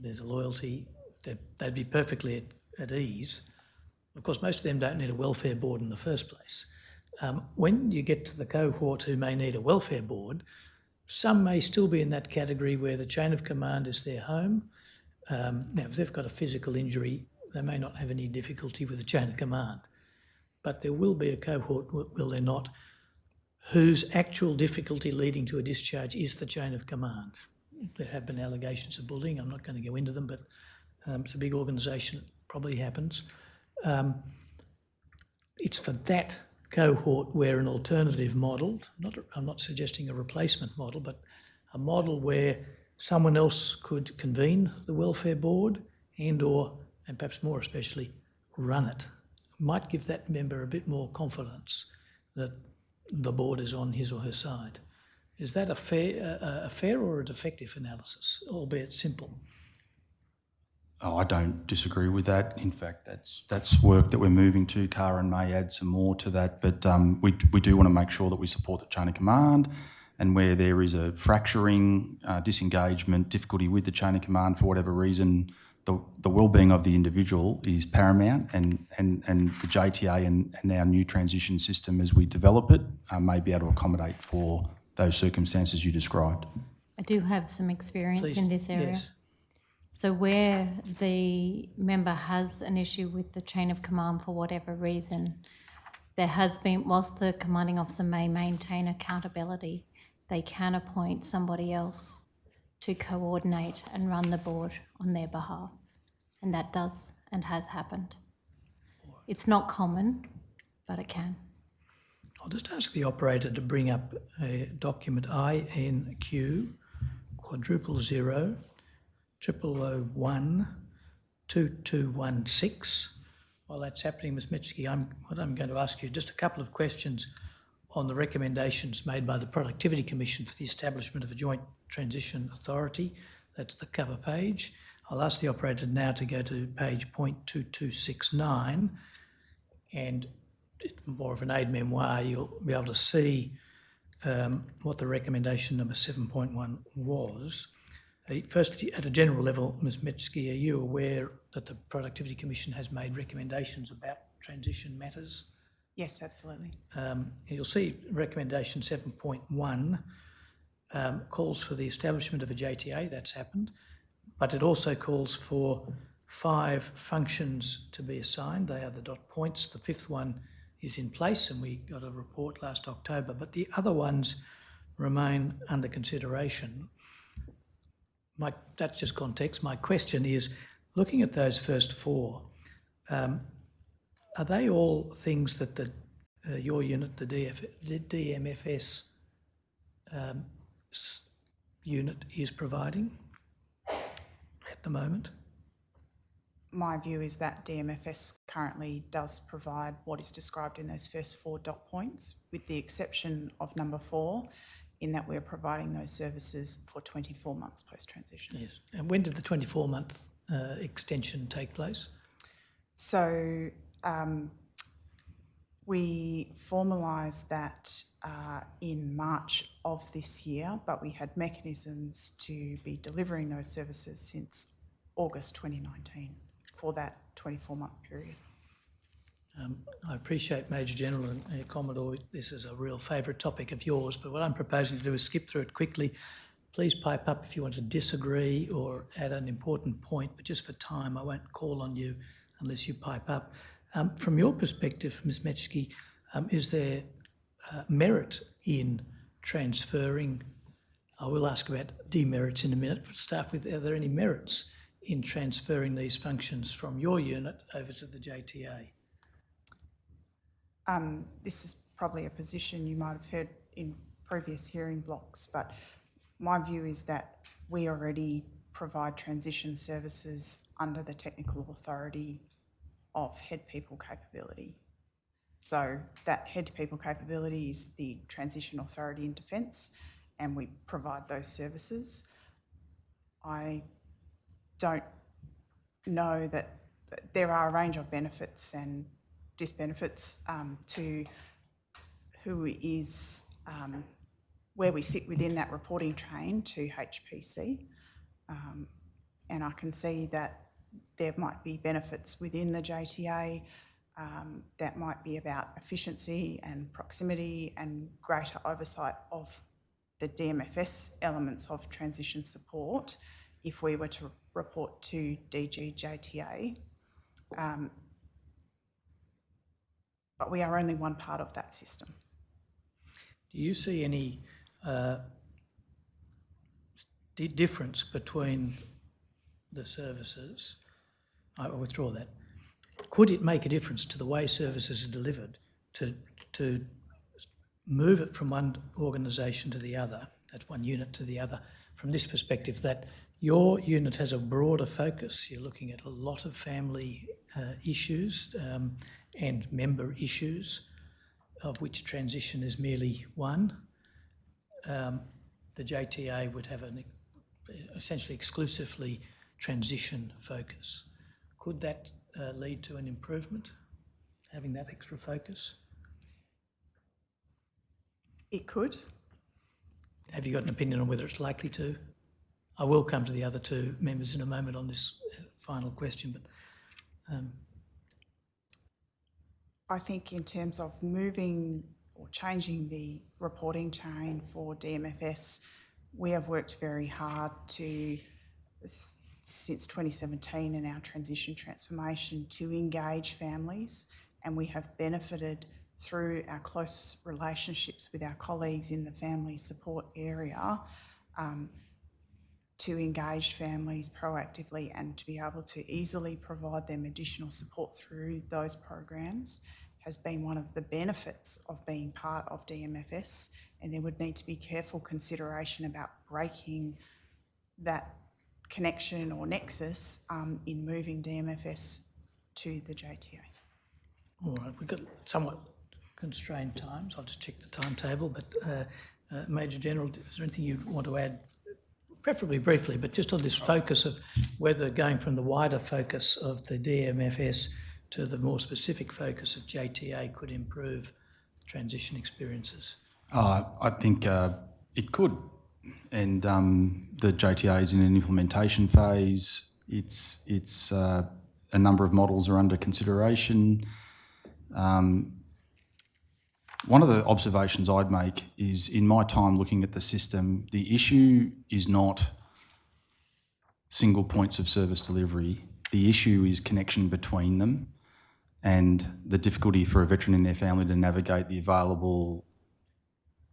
S7: There's a loyalty. They'd be perfectly at ease. Of course, most of them don't need a welfare board in the first place. When you get to the cohort who may need a welfare board, some may still be in that category where the chain of command is their home. Now, if they've got a physical injury, they may not have any difficulty with the chain of command. But there will be a cohort, will there not, whose actual difficulty leading to a discharge is the chain of command. There have been allegations of bullying. I'm not going to go into them, but It's a big organisation, it probably happens. It's for that cohort where an alternative model, I'm not suggesting a replacement model, but a model where someone else could convene the welfare board and perhaps more especially, run it, might give that member a bit more confidence that the board is on his or her side. Is that a fair or a defective analysis, albeit simple?
S9: Oh, I don't disagree with that. In fact, that's work that we're moving to. Karen may add some more to that, but we do want to make sure that we support the chain of command, and where there is a fracturing, disengagement, difficulty with the chain of command for whatever reason, the well-being of the individual is paramount, and the JTA and our new transition system as we develop it may be able to accommodate for those circumstances you described.
S10: I do have some experience
S7: Please.
S10: in this area.
S7: Yes.
S10: So where the member has an issue with the chain of command for whatever reason, there has been, whilst the commanding officer may maintain accountability, they can appoint somebody else to coordinate and run the board on their behalf. And that does and has happened. It's not common, but it can.
S7: I'll just ask the operator to bring up a document INQ 000 0001 2216. While that's happening, Ms Mitschke, I'm going to ask you just a couple of questions on the recommendations made by the Productivity Commission for the establishment of a joint transition authority. That's the cover page. I'll ask the operator now to go to page .2269, and it's more of an aide-memoire. You'll be able to see what the recommendation number 7.1 was. First, at a general level, Ms Mitschke, are you aware that the Productivity Commission has made recommendations about transition matters?
S8: Yes, absolutely.
S7: You'll see recommendation 7.1 calls for the establishment of a JTA, that's happened, but it also calls for 5 functions to be assigned. They are the dot points. The 5th one is in place, and we got a report last October, but the other ones remain under consideration. That's just context. My question is, looking at those first 4, are they all things that your unit, the DMFS unit is providing at the moment?
S8: My view is that DMFS currently does provide what is described in those first 4 dot points, with the exception of number 4, in that we're providing those services for 24 months post-transition.
S7: Yes. And when did the 24-month extension take place?
S8: So we formalised that in March of this year, but we had mechanisms to be delivering those services since August 2019 for that 24-month period.
S7: I appreciate, Major General and Commodore, this is a real favourite topic of yours, but what I'm proposing to do is skip through it quickly. Please pipe up if you want to disagree or add an important point, but just for time, I won't call on you unless you pipe up. From your perspective, Ms Metschke, is there merit in transferring? I will ask about demerits in a minute. To start with, are there any merits in transferring these functions from your unit over to the JTA?
S8: This is probably a position you might have heard in previous hearing blocks, but my view is that we already provide transition services under the technical authority of head people capability. So that head people capability is the Transition Authority in Defence, and we provide those services. I don't know that there are a range of benefits and disbenefits to who is where we sit within that reporting train to HPC, and I can see that there might be benefits within the JTA that might be about efficiency and proximity and greater oversight of the DMFS elements of transition support if we were to report to DG JTA. But we are only one part of that system.
S7: Do you see any difference between the services I withdraw that. Could it make a difference to the way services are delivered to move it from one organisation to the other, that's one unit to the other, from this perspective that your unit has a broader focus? You're looking at a lot of family issues and member issues, of which transition is merely one. The JTA would have an essentially exclusively transition focus. Could that lead to an improvement, having that extra focus?
S8: It could.
S7: Have you got an opinion on whether it's likely to? I will come to the other two members in a moment on this final question, but
S8: I think in terms of moving or changing the reporting chain for DMFS, we have worked very hard to, since 2017 in our transition transformation, to engage families, and we have benefited through our close relationships with our colleagues in the family support area to engage families proactively and to be able to easily provide them additional support through those programs has been one of the benefits of being part of DMFS, and there would need to be careful consideration about breaking that connection or nexus in moving DMFS to the JTA.
S7: all right, we've got somewhat constrained times. I'll just check the timetable, but Major General, is there anything you want to add? Preferably briefly, but just on this focus of whether going from the wider focus of the DMFS to the more specific focus of JTA could improve transition experiences.
S9: I think it could, and the JTA is in an implementation phase. It's a number of models are under consideration. One of the observations I'd make is, in my time looking at the system, the issue is not single points of service delivery. The issue is connection between them and the difficulty for a veteran and their family to navigate the available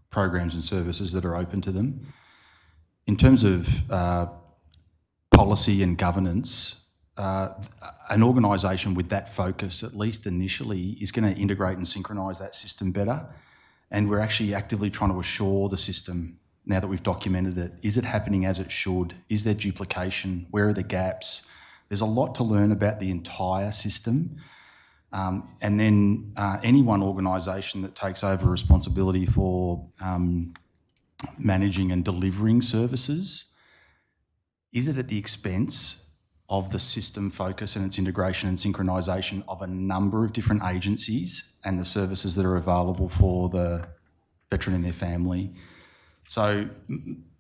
S9: programs and services that are open to them. In terms of policy and governance, an organisation with that focus, at least initially, is going to integrate and synchronise that system better. And we're actually actively trying to assure the system, now that we've documented it, is it happening as it should? Is there duplication? Where are the gaps? There's a lot to learn about the entire system. And then any one organisation that takes over responsibility for managing and delivering services, is it at the expense of the system focus and its integration and synchronisation of a number of different agencies and the services that are available for the veteran and their family? So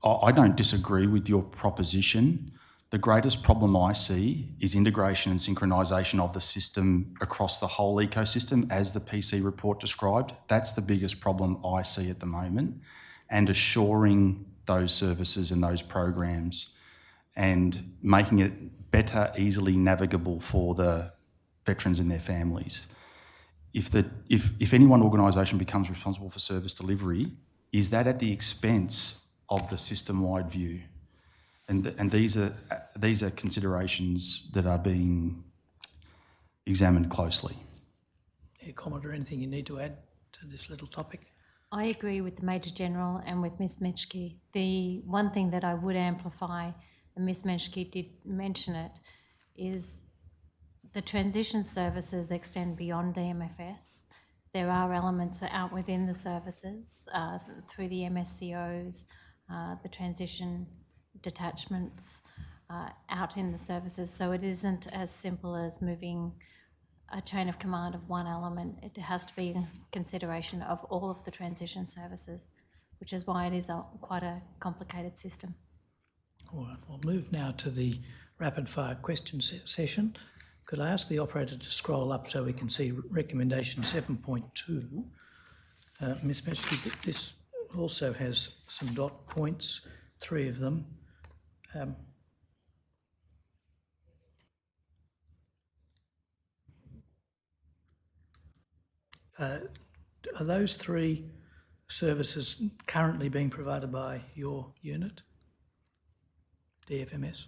S9: I don't disagree with your proposition. The greatest problem I see is integration and synchronisation of the system across the whole ecosystem, as the PC report described. That's the biggest problem I see at the moment, and assuring those services and those programs and making it better, easily navigable for the veterans and their families. If any one organisation becomes responsible for service delivery, is that at the expense of the system-wide view? And these are considerations that are being examined closely.
S7: Any comment or anything you need to add to this little topic?
S10: I agree with the Major General and with Ms Mitschke. The one thing that I would amplify, and Ms Mitschke did mention it, is the transition services extend beyond DMFS. There are elements out within the services through the MSCOs, the transition detachments out in the services. So it isn't as simple as moving a chain of command of one element. It has to be in consideration of all of the transition services, which is why it is quite a complicated system.
S7: All right, we'll move now to the rapid fire question session. Could I ask the operator to scroll up so we can see recommendation 7.2? Ms Mitschke, this also has some dot points, 3 of them. Are those 3 services currently being provided by your unit, DFMS?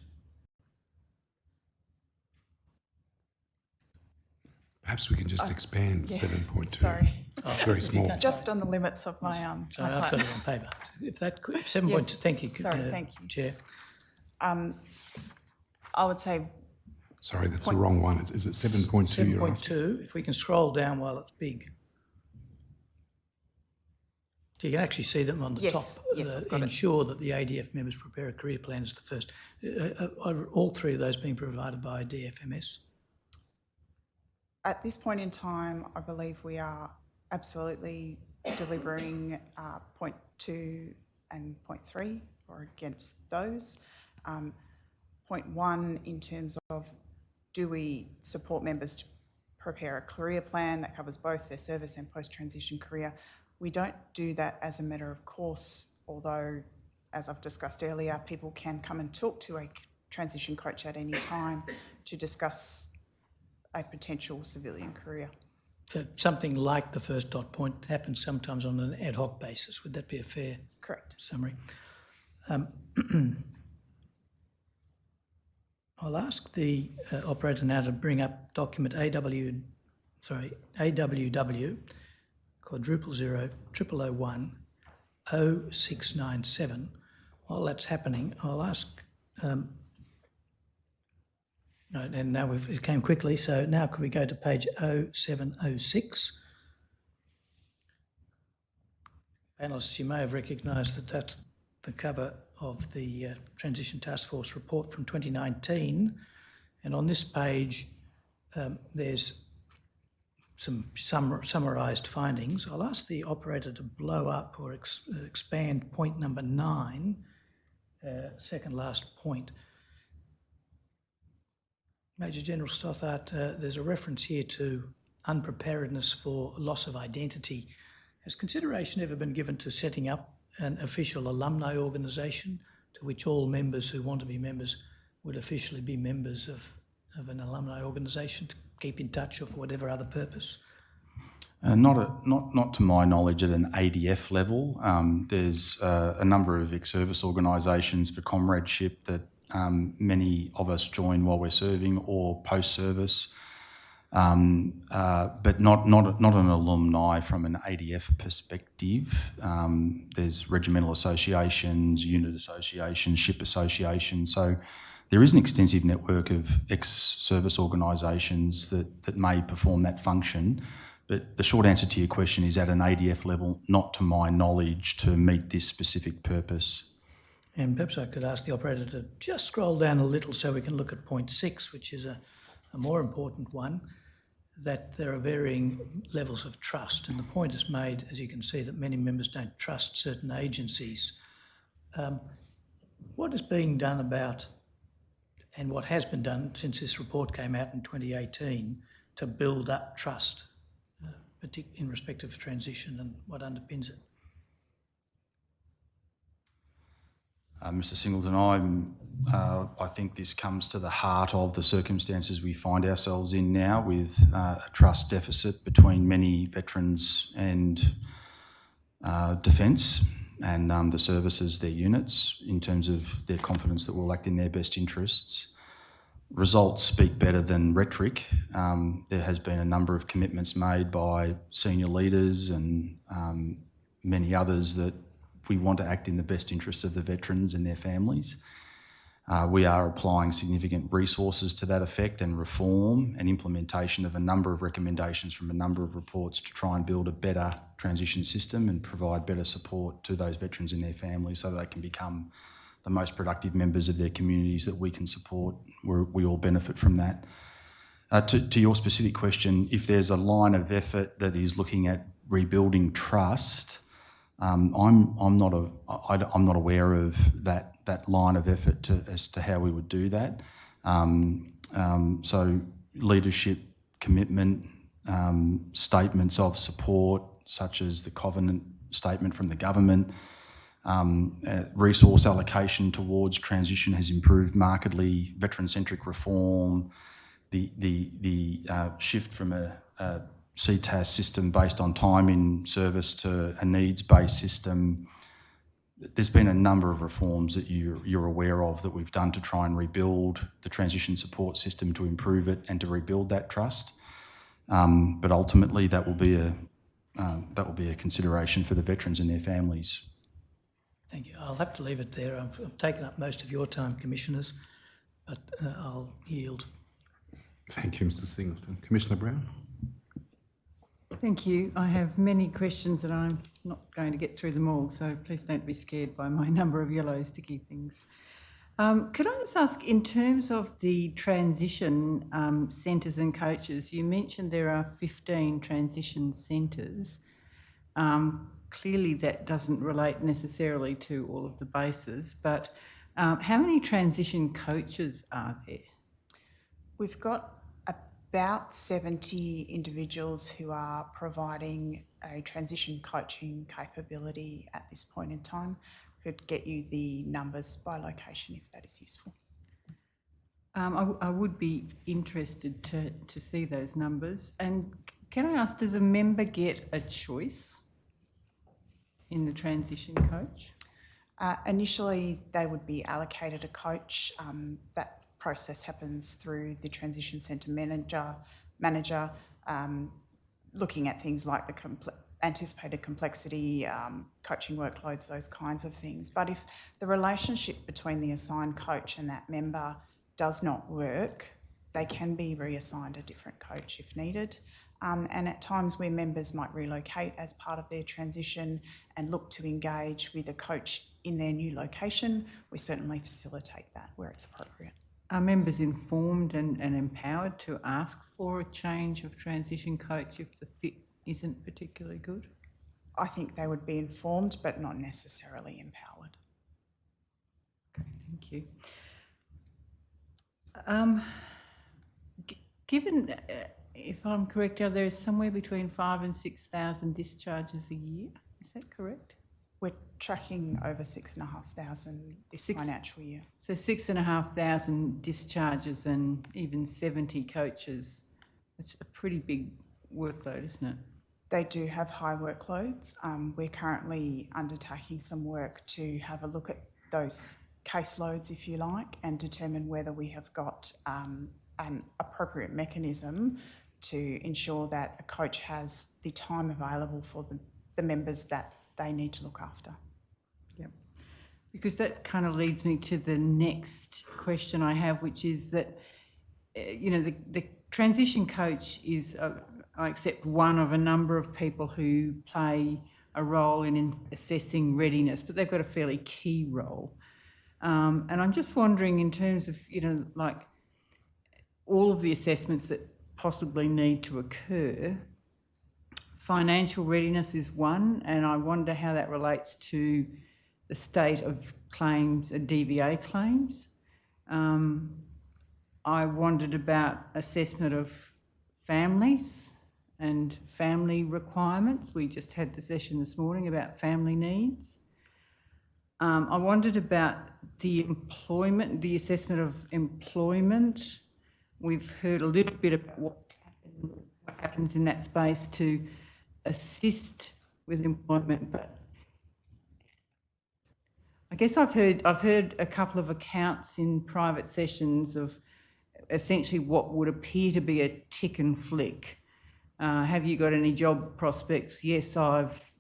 S2: Perhaps we can just expand 7.2.
S8: Sorry.
S2: It's very small.
S8: It's just on the limits of my
S7: Sorry,
S8: my
S7: I've
S8: slide.
S7: got it on paper. If that could, 7.2, thank you.
S8: Sorry, thank you.
S7: Chair.
S8: I would say
S2: Sorry, that's the wrong one. Is it 7.2 you're asking?
S7: 7.2, if we can scroll down while it's big. So you can actually see them on the
S8: Yes,
S7: top.
S8: yes, I've got it.
S7: Ensure that the ADF members prepare a career plan is the first. Are all three of those being provided by DFMS?
S8: at this point in time, I believe we are absolutely delivering point 2 and point 3 or against those. Point 1 in terms of do we support members to prepare a career plan that covers both their service and post-transition career. We don't do that as a matter of course, although, as I've discussed earlier, people can come and talk to a transition coach at any time to discuss a potential civilian career.
S7: So something like the first dot point happens sometimes on an ad hoc basis. Would that be a fair
S8: Correct.
S7: summary? I'll ask the operator now to bring up document AWW quadruple 0001 0697. While that's happening, I'll ask. No, and now it came quickly. So now could we go to page 0706? Panellists, you may have recognised that that's the cover of the Transition Task Force report from 2019. And on this page, there's some summarised findings. I'll ask the operator to blow up or expand point number 9, second last point. Major General Stothart, there's a reference here to unpreparedness for loss of identity. Has consideration ever been given to setting up an official alumni organisation to which all members who want to be members would officially be members of an alumni organisation to keep in touch or for whatever other purpose?
S9: Not to my knowledge at an ADF level. There's a number of ex-service organisations for comradeship that many of us join while we're serving or post-service, but not an alumni from an ADF perspective. There's regimental associations, unit associations, ship associations. So there is an extensive network of ex-service organisations that may perform that function. But the short answer to your question is at an ADF level, not to my knowledge, to meet this specific purpose.
S7: And perhaps I could ask the operator to just scroll down a little so we can look at point 6, which is a more important one, that there are varying levels of trust. And the point is made, as you can see, that many members don't trust certain agencies. What is being done about, and what has been done since this report came out in 2018, to build up trust, in respect of transition and what underpins it?
S9: Mr. Singleton, I think this comes to the heart of the circumstances we find ourselves in now, with a trust deficit between many veterans and Defence and the services, their units, in terms of their confidence that we'll act in their best interests. Results speak better than rhetoric. There has been a number of commitments made by senior leaders and many others that we want to act in the best interests of the veterans and their families. We are applying significant resources to that effect, and reform and implementation of a number of recommendations from a number of reports to try and build a better transition system and provide better support to those veterans and their families so that they can become the most productive members of their communities that we can support. We all benefit from that. To your specific question, if there's a line of effort that is looking at rebuilding trust, I'm not aware of that line of effort as to how we would do that. So leadership, commitment, statements of support, such as the covenant statement from the government, resource allocation towards transition has improved markedly. Veteran-centric reform, the shift from a CTAS system based on time in service to a needs-based system. There's been a number of reforms that you're aware of that we've done to try and rebuild the transition support system, to improve it and to rebuild that trust. But ultimately, that will be a consideration for the veterans and their families.
S7: Thank you. I'll have to leave it there. I've taken up most of your time, Commissioners, but I'll yield.
S2: Thank you, Mr. Singleton. Commissioner Brown?
S5: Thank you. I have many questions and I'm not going to get through them all, so please don't be scared by my number of yellow sticky things. Could I just ask, in terms of the transition centres and coaches, you mentioned there are 15 transition centres. Clearly that doesn't relate necessarily to all of the bases, but how many transition coaches are there?
S8: We've got about 70 individuals who are providing a transition coaching capability at this point in time. Could get you the numbers by location if that is useful.
S5: I would be interested to see those numbers. And can I ask, does a member get a choice in the transition coach?
S8: Initially, they would be allocated a coach. That process happens through the transition centre manager, looking at things like the anticipated complexity, coaching workloads, those kinds of things. But if the relationship between the assigned coach and that member does not work, they can be reassigned a different coach if needed. And at times where members might relocate as part of their transition and look to engage with a coach in their new location, we certainly facilitate that where it's appropriate.
S5: Are members informed and empowered to ask for a change of transition coach if the fit isn't particularly good?
S8: I think they would be informed, but not necessarily empowered.
S5: Okay, thank you. Given, if I'm correct, there is somewhere between 5,000 and 6,000 discharges a year. Is that correct?
S8: We're tracking over 6,500 this financial year.
S5: So 6,500 discharges and even 70 coaches. That's a pretty big workload, isn't it?
S8: They do have high workloads. We're currently undertaking some work to have a look at those caseloads, if you like, and determine whether we have got an appropriate mechanism to ensure that a coach has the time available for the members that they need to look after.
S5: Yep. Because that kind of leads me to the next question I have, which is that, the transition coach is, I accept, one of a number of people who play a role in assessing readiness, but they've got a fairly key role. And I'm just wondering, in terms of, like all of the assessments that possibly need to occur, financial readiness is one, and I wonder how that relates to the state of claims, DVA claims. I wondered about assessment of families and family requirements. We just had the session this morning about family needs. I wondered about the assessment of employment. We've heard a little bit about what happens in that space to assist with employment, but I guess I've heard a couple of accounts in private sessions of essentially what would appear to be a tick and flick. Have you got any job prospects? Yes, I've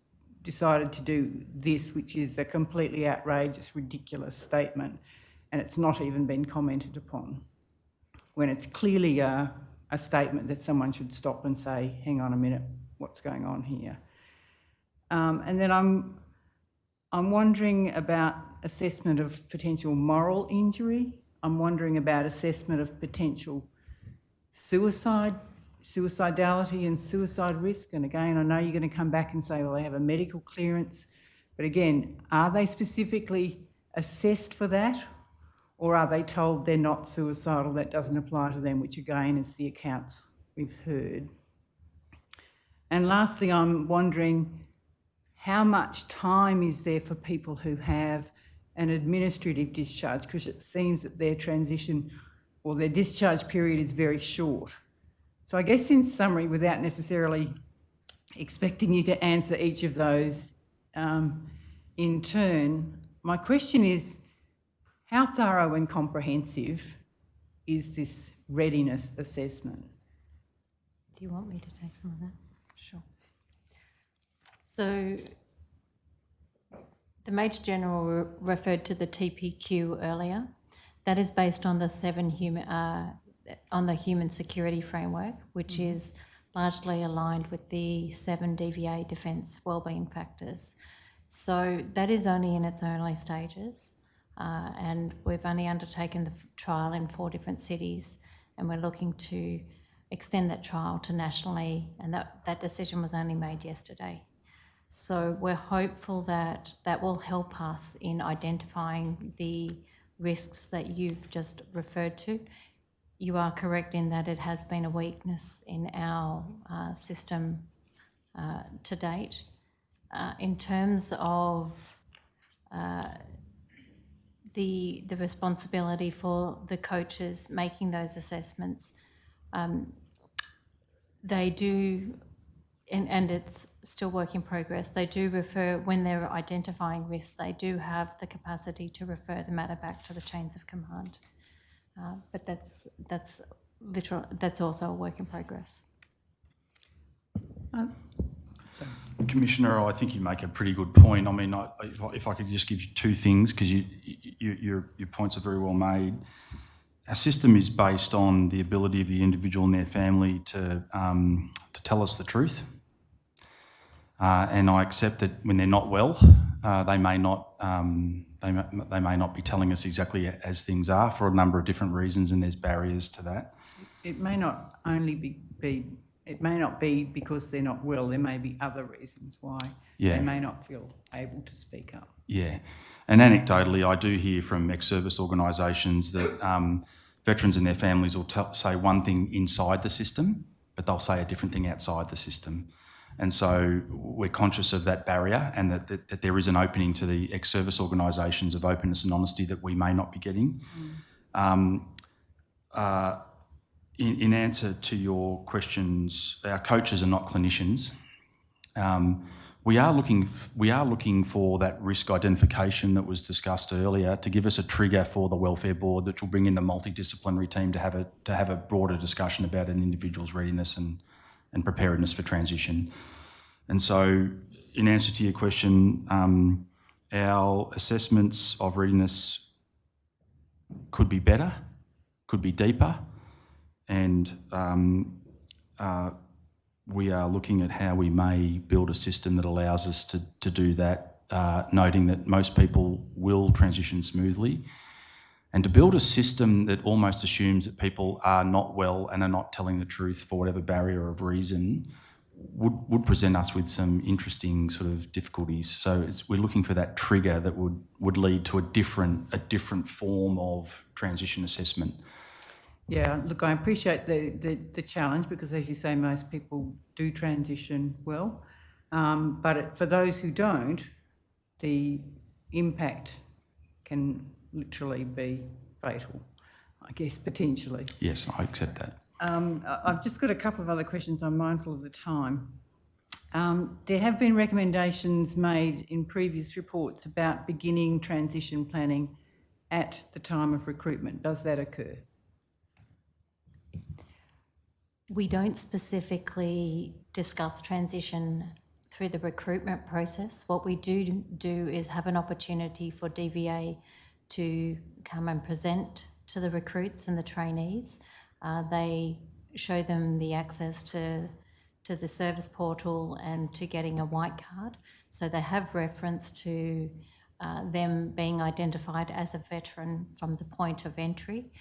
S5: decided to do this, which is a completely outrageous, ridiculous statement, and it's not even been commented upon, when it's clearly a statement that someone should stop and say, hang on a minute, what's going on here? And then I'm wondering about assessment of potential moral injury. I'm wondering about assessment of potential suicidality and suicide risk. And again, I know you're going to come back and say, well, they have a medical clearance. But again, are they specifically assessed for that? Or are they told they're not suicidal, that doesn't apply to them, which again is the accounts we've heard. And lastly, I'm wondering how much time is there for people who have an administrative discharge, because it seems that their transition or their discharge period is very short. So I guess in summary, without necessarily expecting you to answer each of those in turn, my question is, how thorough and comprehensive is this readiness assessment?
S10: Do you want me to take some of that? Sure. So the Major General referred to the TPQ earlier. That is based on the human security framework, which is largely aligned with the 7 DVA defence wellbeing factors. So that is only in its early stages, and we've only undertaken the trial in 4 different cities, and we're looking to extend that trial to nationally, and that decision was only made yesterday. So we're hopeful that that will help us in identifying the risks that you've just referred to. You are correct in that it has been a weakness in our system to date. In terms of the responsibility for the coaches making those assessments, they do, and it's still work in progress, they do refer, when they're identifying risks, they do have the capacity to refer the matter back to the chains of command. But that's also a work in progress.
S9: Commissioner, I think you make a pretty good point. I mean, if I could just give you 2 things, because your points are very well made. Our system is based on the ability of the individual and their family to tell us the truth. And I accept that when they're not well, they may not be telling us exactly as things are for a number of different reasons, and there's barriers to that.
S5: It may not only it may not be because they're not well. There may be other reasons why they may not feel able to speak up.
S9: Yeah, and anecdotally, I do hear from ex-service organisations that veterans and their families will say one thing inside the system, but they'll say a different thing outside the system. And so we're conscious of that barrier, and that there is an opening to the ex-service organisations of openness and honesty that we may not be getting. In answer to your questions, our coaches are not clinicians. We are looking for that risk identification that was discussed earlier to give us a trigger for the welfare board, that will bring in the multidisciplinary team to have a broader discussion about an individual's readiness and preparedness for transition. And so, in answer to your question, our assessments of readiness could be better, could be deeper, and we are looking at how we may build a system that allows us to do that, noting that most people will transition smoothly. And to build a system that almost assumes that people are not well and are not telling the truth for whatever barrier of reason would present us with some interesting sort of difficulties. So we're looking for that trigger that would lead to a different form of transition assessment.
S5: Yeah, look, I appreciate the challenge, because, as you say, most people do transition well. But for those who don't, the impact can literally be fatal, I guess, potentially.
S9: Yes, I accept that.
S5: I've just got a couple of other questions. I'm mindful of the time. There have been recommendations made in previous reports about beginning transition planning at the time of recruitment. Does that occur?
S10: We don't specifically discuss transition through the recruitment process. What we do is have an opportunity for DVA to come and present to the recruits and the trainees. They show them the access to the service portal and to getting a white card. So they have reference to them being identified as a veteran from the point of entry.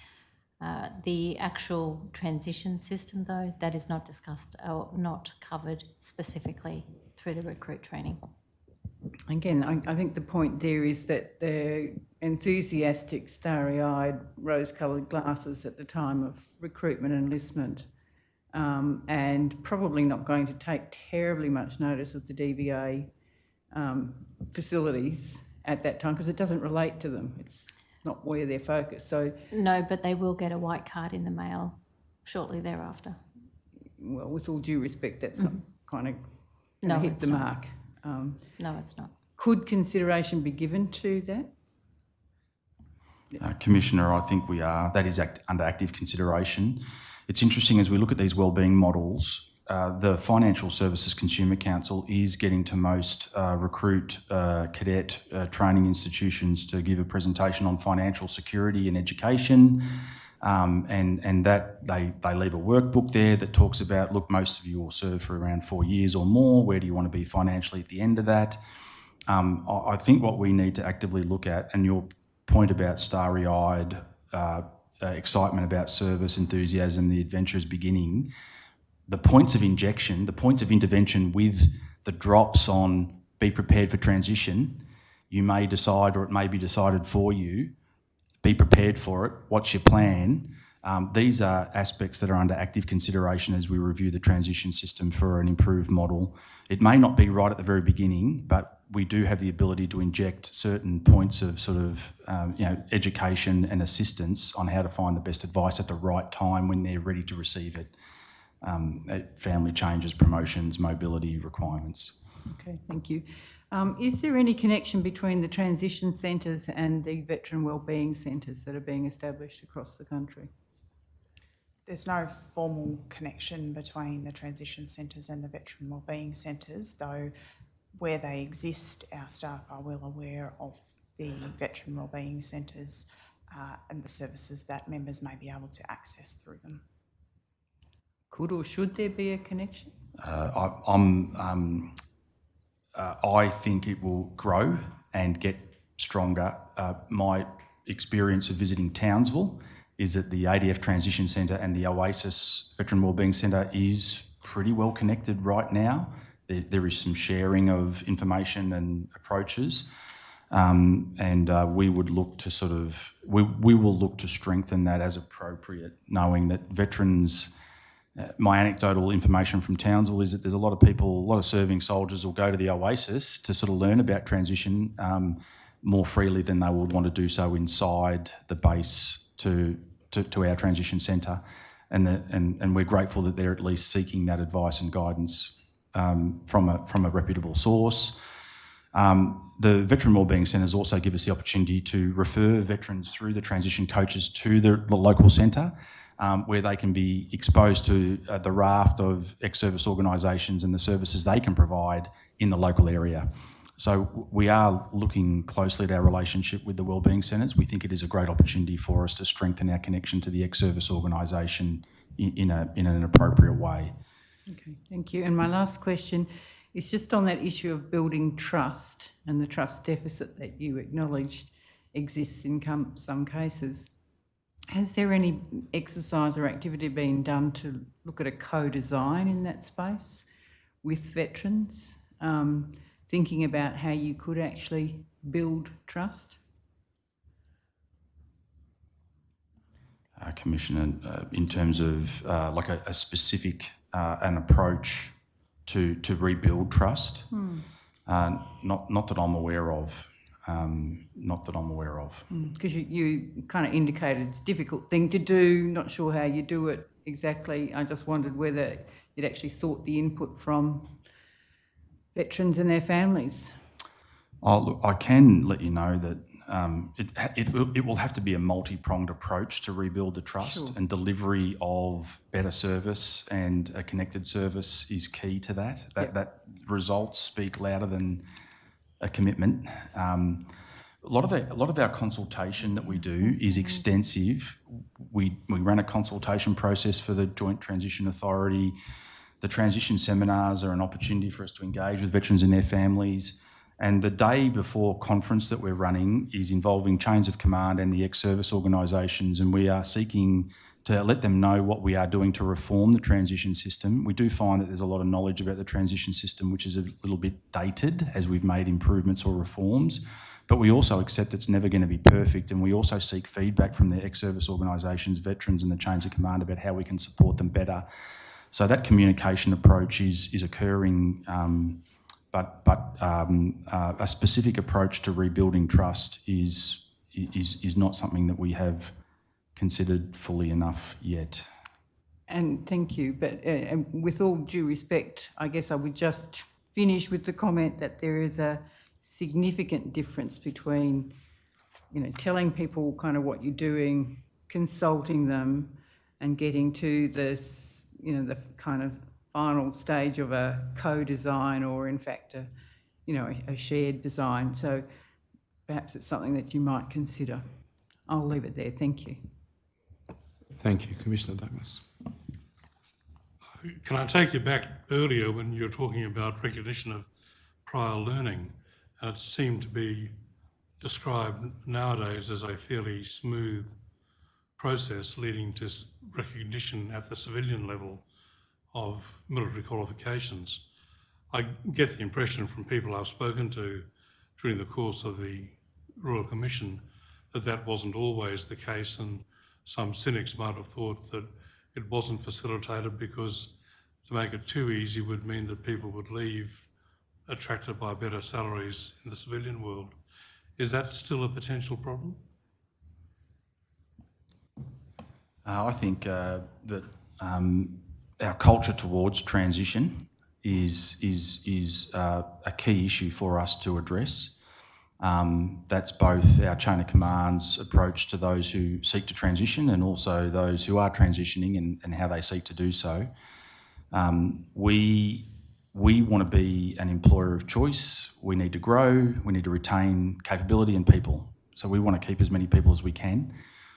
S10: The actual transition system, though, that is not discussed or not covered specifically through the recruit training.
S5: Again, I think the point there is that they're enthusiastic, starry-eyed, rose-coloured glasses at the time of recruitment and enlistment, and probably not going to take terribly much notice of the DVA facilities at that time, because it doesn't relate to them. It's not where they're focused. So
S10: no, but they will get a white card in the mail shortly thereafter.
S5: Well, with all due respect, that's not kind of
S10: No,
S5: hit
S10: it's
S5: the
S10: not.
S5: mark.
S10: No, it's not.
S5: Could consideration be given to that?
S9: Commissioner, I think we are. That is under active consideration. It's interesting, as we look at these wellbeing models, the Financial Services Consumer Council is getting to most recruit cadet training institutions to give a presentation on financial security and education. And that they leave a workbook there that talks about, look, most of you will serve for around 4 years or more. Where do you want to be financially at the end of that? I think what we need to actively look at, and your point about starry-eyed excitement about service, enthusiasm, the adventure is beginning, the points of injection, the points of intervention with the drops on be prepared for transition, you may decide, or it may be decided for you, be prepared for it, what's your plan? These are aspects that are under active consideration as we review the transition system for an improved model. It may not be right at the very beginning, but we do have the ability to inject certain points of sort of education and assistance on how to find the best advice at the right time when they're ready to receive it. Family changes, promotions, mobility requirements.
S5: Okay, thank you. Is there any connection between the transition centres and the veteran wellbeing centres that are being established across the country?
S8: There's no formal connection between the transition centres and the veteran wellbeing centres, though where they exist, our staff are well aware of the veteran wellbeing centres and the services that members may be able to access through them.
S5: Could or should there be a connection?
S9: I think it will grow and get stronger. My experience of visiting Townsville is that the ADF Transition Centre and the Oasis Veteran Wellbeing Centre is pretty well connected right now. There is some sharing of information and approaches, and we would look to we will look to strengthen that as appropriate, knowing that veterans. My anecdotal information from Townsville is that there's a lot of people, a lot of serving soldiers will go to the Oasis to sort of learn about transition more freely than they would want to do so inside the base to our transition centre, and we're grateful that they're at least seeking that advice and guidance from a reputable source. The Veteran Wellbeing Centres also give us the opportunity to refer veterans through the transition coaches to the local centre, where they can be exposed to the raft of ex-service organisations and the services they can provide in the local area. So we are looking closely at our relationship with the wellbeing centres. We think it is a great opportunity for us to strengthen our connection to the ex-service organisation in an appropriate way.
S5: Okay, thank you. And my last question is just on that issue of building trust and the trust deficit that you acknowledged exists in some cases. Has there any exercise or activity been done to look at a co-design in that space with veterans, thinking about how you could actually build trust?
S9: Commissioner, in terms of like a specific an approach to rebuild trust, not that I'm aware of. Not that I'm aware of.
S5: Because you kind of indicated it's a difficult thing to do, not sure how you do it exactly. I just wondered whether you'd actually sought the input from veterans and their families.
S9: Oh, look, I can let you know that it will have to be a multi-pronged approach to rebuild the trust, and delivery of better service and a connected service is key to that. That results speak louder than a commitment. A lot of our consultation that we do is extensive. We run a consultation process for the Joint Transition Authority. The transition seminars are an opportunity for us to engage with veterans and their families. And the day before conference that we're running is involving chains of command and the ex-service organisations, and we are seeking to let them know what we are doing to reform the transition system. We do find that there's a lot of knowledge about the transition system which is a little bit dated as we've made improvements or reforms, but we also accept it's never going to be perfect, and we also seek feedback from the ex-service organisations, veterans and the chains of command about how we can support them better. So that communication approach is occurring, but a specific approach to rebuilding trust is not something that we have considered fully enough yet.
S5: And thank you, but with all due respect, I guess I would just finish with the comment that there is a significant difference between, telling people kind of what you're doing, consulting them, and getting to this, the kind of final stage of a co-design or in fact a shared design. So perhaps it's something that you might consider. I'll leave it there. Thank you.
S2: Thank you. Commissioner Douglas.
S6: Can I take you back earlier when you were talking about recognition of prior learning? And it seemed to be described nowadays as a fairly smooth process leading to recognition at the civilian level of military qualifications. I get the impression from people I've spoken to during the course of the Royal Commission that that wasn't always the case, and some cynics might have thought that it wasn't facilitated because to make it too easy would mean that people would leave attracted by better salaries in the civilian world. Is that still a potential problem?
S9: I think that our culture towards transition is a key issue for us to address. That's both our chain of command's approach to those who seek to transition and also those who are transitioning and how they seek to do so. We want to be an employer of choice. We need to grow. We need to retain capability and people. So we want to keep as many people as we can.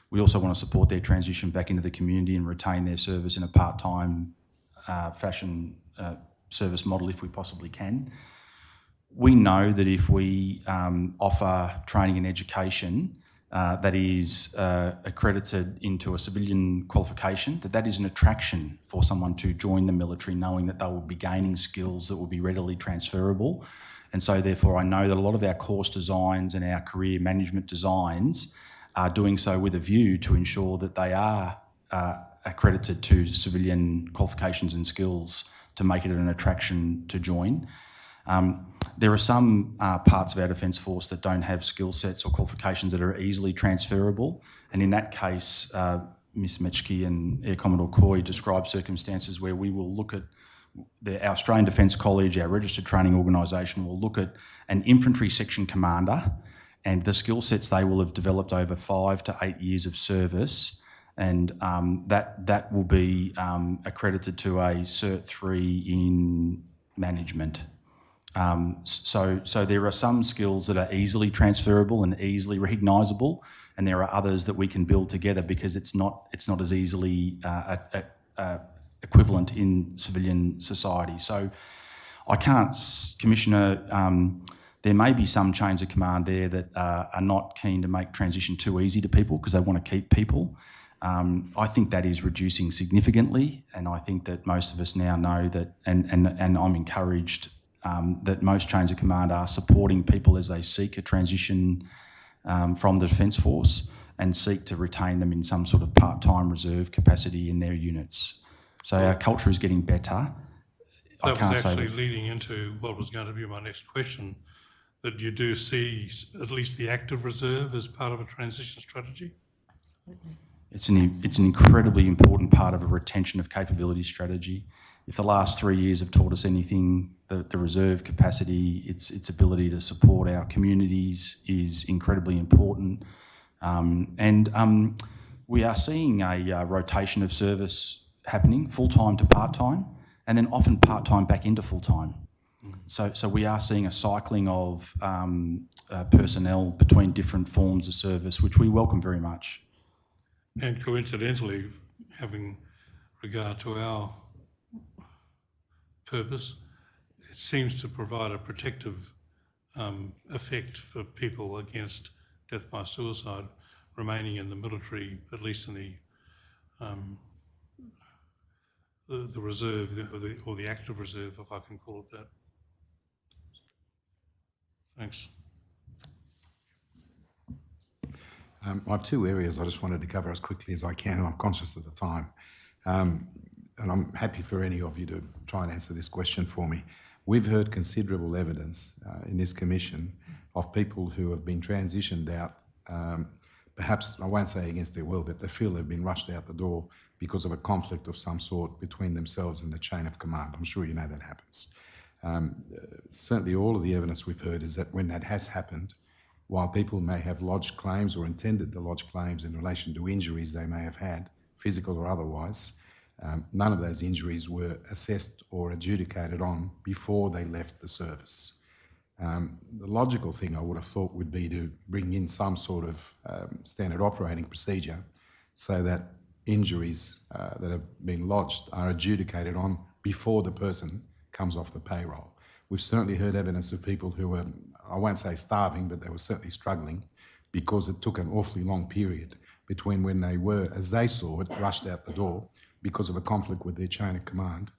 S9: We also want to support their transition back into the community and retain their service in a part-time fashion service model if we possibly can. We know that if we offer training and education that is accredited into a civilian qualification, that is an attraction for someone to join the military, knowing that they will be gaining skills that will be readily transferable. And so therefore I know that a lot of our course designs and our career management designs are doing so with a view to ensure that they are accredited to civilian qualifications and skills to make it an attraction to join. There are some parts of our Defence Force that don't have skill sets or qualifications that are easily transferable, and in that case, Ms Metchke and Air Commodore Coy describe circumstances where we will look at our Australian Defence College, our registered training organisation, will look at an infantry section commander and the skill sets they will have developed over 5 to 8 years of service, and that will be accredited to a Cert 3 in management. So there are some skills that are easily transferable and easily recognisable, and there are others that we can build together because it's not as easily equivalent in civilian society. So I can't, Commissioner, there may be some chains of command there that are not keen to make transition too easy to people because they want to keep people. I think that is reducing significantly, and I think that most of us now know that, and I'm encouraged that most chains of command are supporting people as they seek a transition from the Defence Force and seek to retain them in some sort of part-time reserve capacity in their units. So our culture is getting better.
S6: That was actually leading into what was going to be my next question, that you do see at least the active reserve as part of a transition strategy?
S10: Absolutely.
S9: It's an incredibly important part of a retention of capability strategy. If the last 3 years have taught us anything, the reserve capacity, its ability to support our communities is incredibly important. We are seeing a rotation of service happening, full-time to part-time, and then often part-time back into full-time. So we are seeing a cycling of personnel between different forms of service, which we welcome very much.
S6: And coincidentally, having regard to our purpose, it seems to provide a protective effect for people against death by suicide remaining in the military, at least in the reserve or the active reserve, if I can call it that. Thanks.
S2: I have 2 areas I just wanted to cover as quickly as I can, and I'm conscious of the time. And I'm happy for any of you to try and answer this question for me. We've heard considerable evidence in this commission of people who have been transitioned out, perhaps, I won't say against their will, but they feel they've been rushed out the door because of a conflict of some sort between themselves and the chain of command. I'm sure you know that happens. Certainly all of the evidence we've heard is that when that has happened, while people may have lodged claims or intended to lodge claims in relation to injuries they may have had, physical or otherwise, None of those injuries were assessed or adjudicated on before they left the service. The logical thing I would have thought would be to bring in some sort of standard operating procedure so that injuries that have been lodged are adjudicated on before the person comes off the payroll. We've certainly heard evidence of people who were, I won't say starving, but they were certainly struggling because it took an awfully long period between when they were, as they saw it, rushed out the door because of a conflict with their chain of command,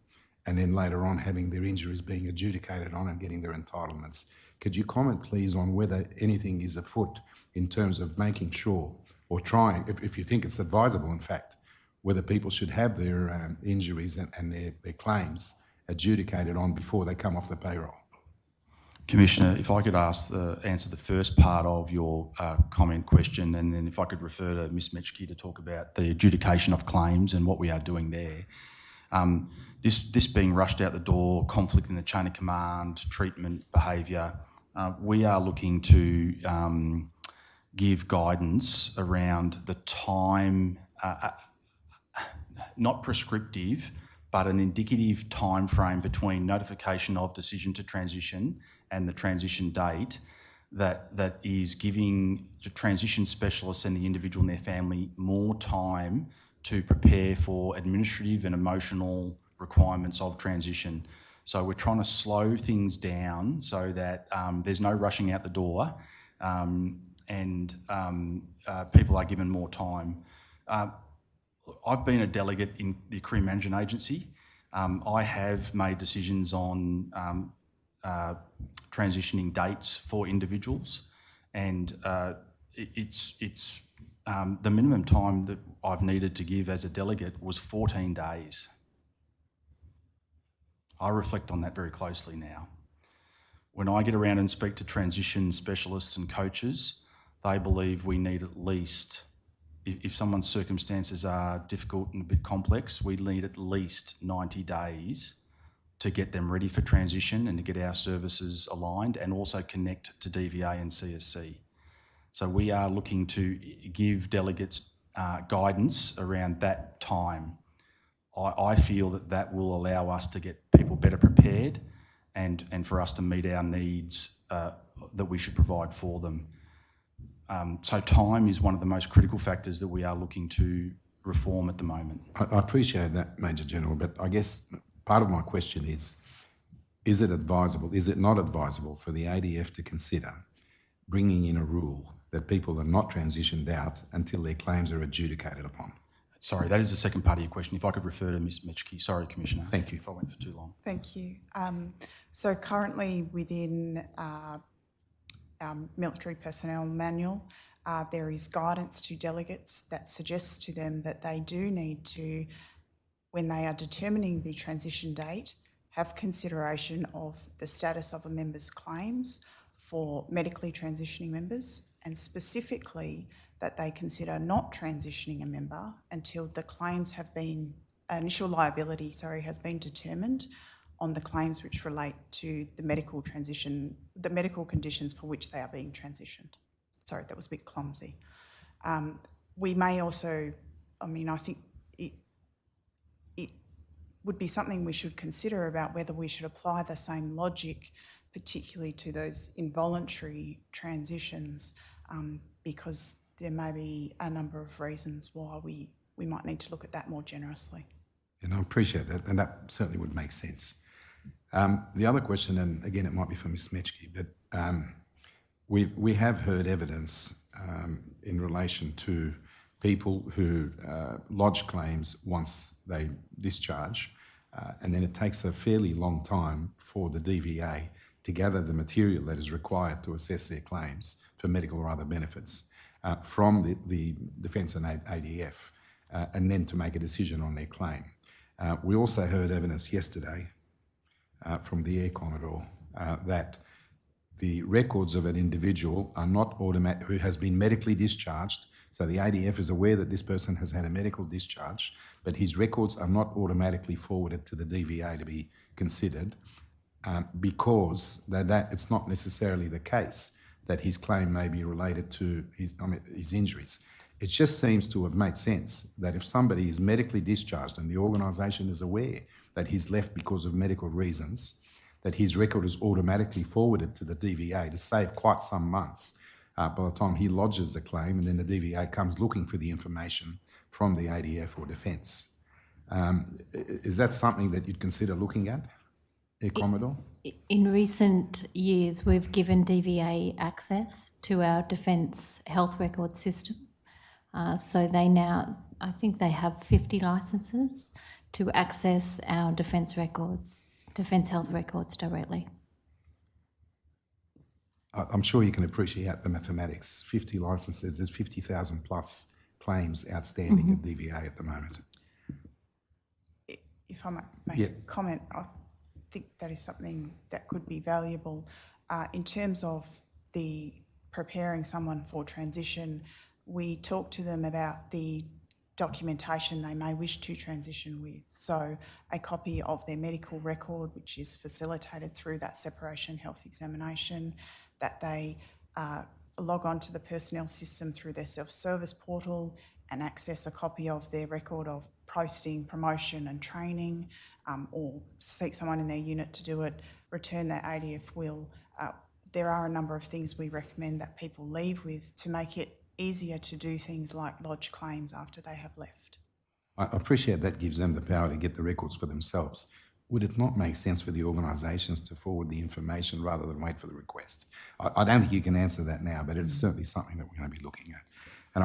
S2: and then later on having their injuries being adjudicated on and getting their entitlements. Could you comment, please, on whether anything is afoot in terms of making sure, or trying, if you think it's advisable, in fact, whether people should have their injuries and their claims adjudicated on before they come off the payroll?
S9: Commissioner, if I could answer the first part of your comment question, and then if I could refer to Ms Metchke to talk about the adjudication of claims and what we are doing there. This being rushed out the door, conflict in the chain of command, treatment, behaviour, we are looking to give guidance around the time, not prescriptive, but an indicative time frame between notification of decision to transition and the transition date that is giving the transition specialists and the individual and their family more time to prepare for administrative and emotional requirements of transition. So we're trying to slow things down so that there's no rushing out the door and people are given more time. I've been a delegate in the Career Management Agency. I have made decisions on transitioning dates for individuals, and it's the minimum time that I've needed to give as a delegate was 14 days. I reflect on that very closely now. When I get around and speak to transition specialists and coaches, they believe we need at least, if someone's circumstances are difficult and a bit complex, we need at least 90 days to get them ready for transition and to get our services aligned and also connect to DVA and CSC. So we are looking to give delegates guidance around that time. I feel that will allow us to get people better prepared and for us to meet our needs that we should provide for them. So time is one of the most critical factors that we are looking to reform at the moment.
S2: I appreciate that, Major General, but I guess part of my question is it advisable, is it not advisable for the ADF to consider bringing in a rule that people are not transitioned out until their claims are adjudicated upon?
S9: Sorry, that is the second part of your question. If I could refer to Ms Metchke. Sorry, Commissioner.
S2: Thank you.
S9: If I went for too long.
S8: Thank you. So currently within our military personnel manual, there is guidance to delegates that suggests to them that they do need to, when they are determining the transition date, have consideration of the status of a member's claims for medically transitioning members, and specifically that they consider not transitioning a member until the claims have been, initial liability, has been determined on the claims which relate to the medical transition, the medical conditions for which they are being transitioned. Sorry, that was a bit clumsy. We may also, I think it would be something we should consider about whether we should apply the same logic, particularly to those involuntary transitions, because there may be a number of reasons why we might need to look at that more generously.
S2: And I appreciate that, and that certainly would make sense. The other question, and again it might be for Ms Metchke, but we have heard evidence in relation to people who lodge claims once they discharge, and then it takes a fairly long time for the DVA to gather the material that is required to assess their claims for medical or other benefits from the Defence and ADF, and then to make a decision on their claim. We also heard evidence yesterday from the Air Commodore that the records of an individual are not automatic, who has been medically discharged, so the ADF is aware that this person has had a medical discharge, but his records are not automatically forwarded to the DVA to be considered because it's not necessarily the case that his claim may be related to his injuries. It just seems to have made sense that if somebody is medically discharged and the organisation is aware that he's left because of medical reasons, that his record is automatically forwarded to the DVA to save quite some months by the time he lodges the claim, and then the DVA comes looking for the information from the ADF or Defence. Is that something that you'd consider looking at, Commodore?
S10: In recent years, we've given DVA access to our Defence health record system. So they now, I think they have 50 licences to access our Defence records, Defence health records directly.
S2: I'm sure you can appreciate the mathematics. 50 licences, there's 50,000 plus claims outstanding at DVA at the moment.
S8: If I might make a comment, I think that is something that could be valuable. In terms of the preparing someone for transition, we talk to them about the documentation they may wish to transition with. So a copy of their medical record, which is facilitated through that separation health examination, that they log on to the personnel system through their self-service portal and access a copy of their record of posting, promotion and training, or seek someone in their unit to do it, return their ADF will. There are a number of things we recommend that people leave with to make it easier to do things like lodge claims after they have left.
S2: I appreciate that gives them the power to get the records for themselves. Would it not make sense for the organisations to forward the information rather than wait for the request? I don't think you can answer that now, but it's certainly something that we're going to be looking at. And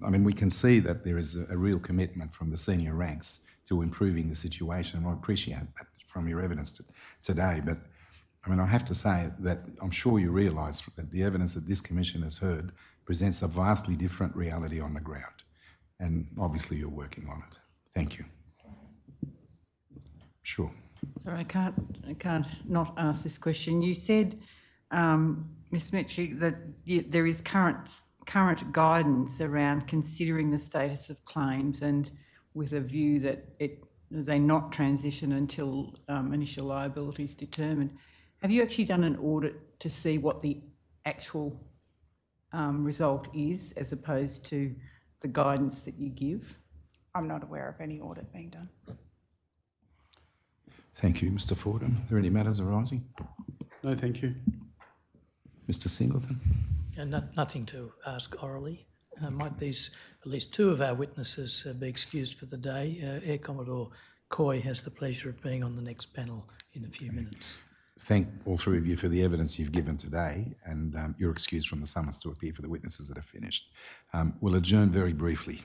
S2: I mean, we can see that there is a real commitment from the senior ranks to improving the situation. I appreciate that from your evidence today. But I mean, I have to say that I'm sure you realise that the evidence that this Commission has heard presents a vastly different reality on the ground. And obviously you're working on it. Thank you. Sure.
S5: Sorry, I can't not ask this question. You said, Ms. Mitchell, that there is current guidance around considering the status of claims and with a view that they not transition until initial liability is determined. Have you actually done an audit to see what the actual result is as opposed to the guidance that you give?
S8: I'm not aware of any audit being done.
S2: Thank you, Mr. Fordham. Are there any matters arising?
S6: No, thank you.
S2: Mr. Singleton?
S7: Nothing to ask orally. Might these, at least two of our witnesses, be excused for the day? Air Commodore Coy has the pleasure of being on the next panel in a few minutes.
S2: Thank all three of you for the evidence you've given today, and you're excused from the summons to appear for the witnesses that have finished. We'll adjourn very briefly.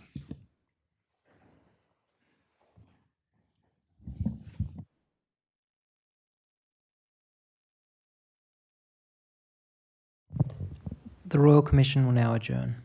S1: The Royal Commission will now adjourn.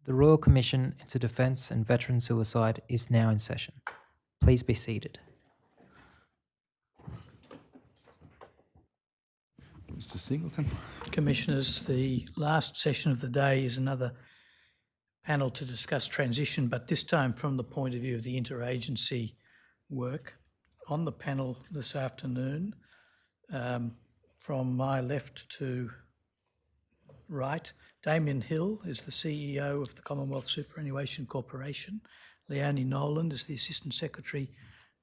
S1: The Royal Commission into Defence and Veteran Suicide is now in session. Please be seated.
S2: Mr. Singleton.
S7: Commissioners, the last session of the day is another panel to discuss transition, but this time from the point of view of the interagency work. On the panel this afternoon, from my left to right, Damien Hill is the CEO of the Commonwealth Superannuation Corporation. Leonie Noland is the Assistant Secretary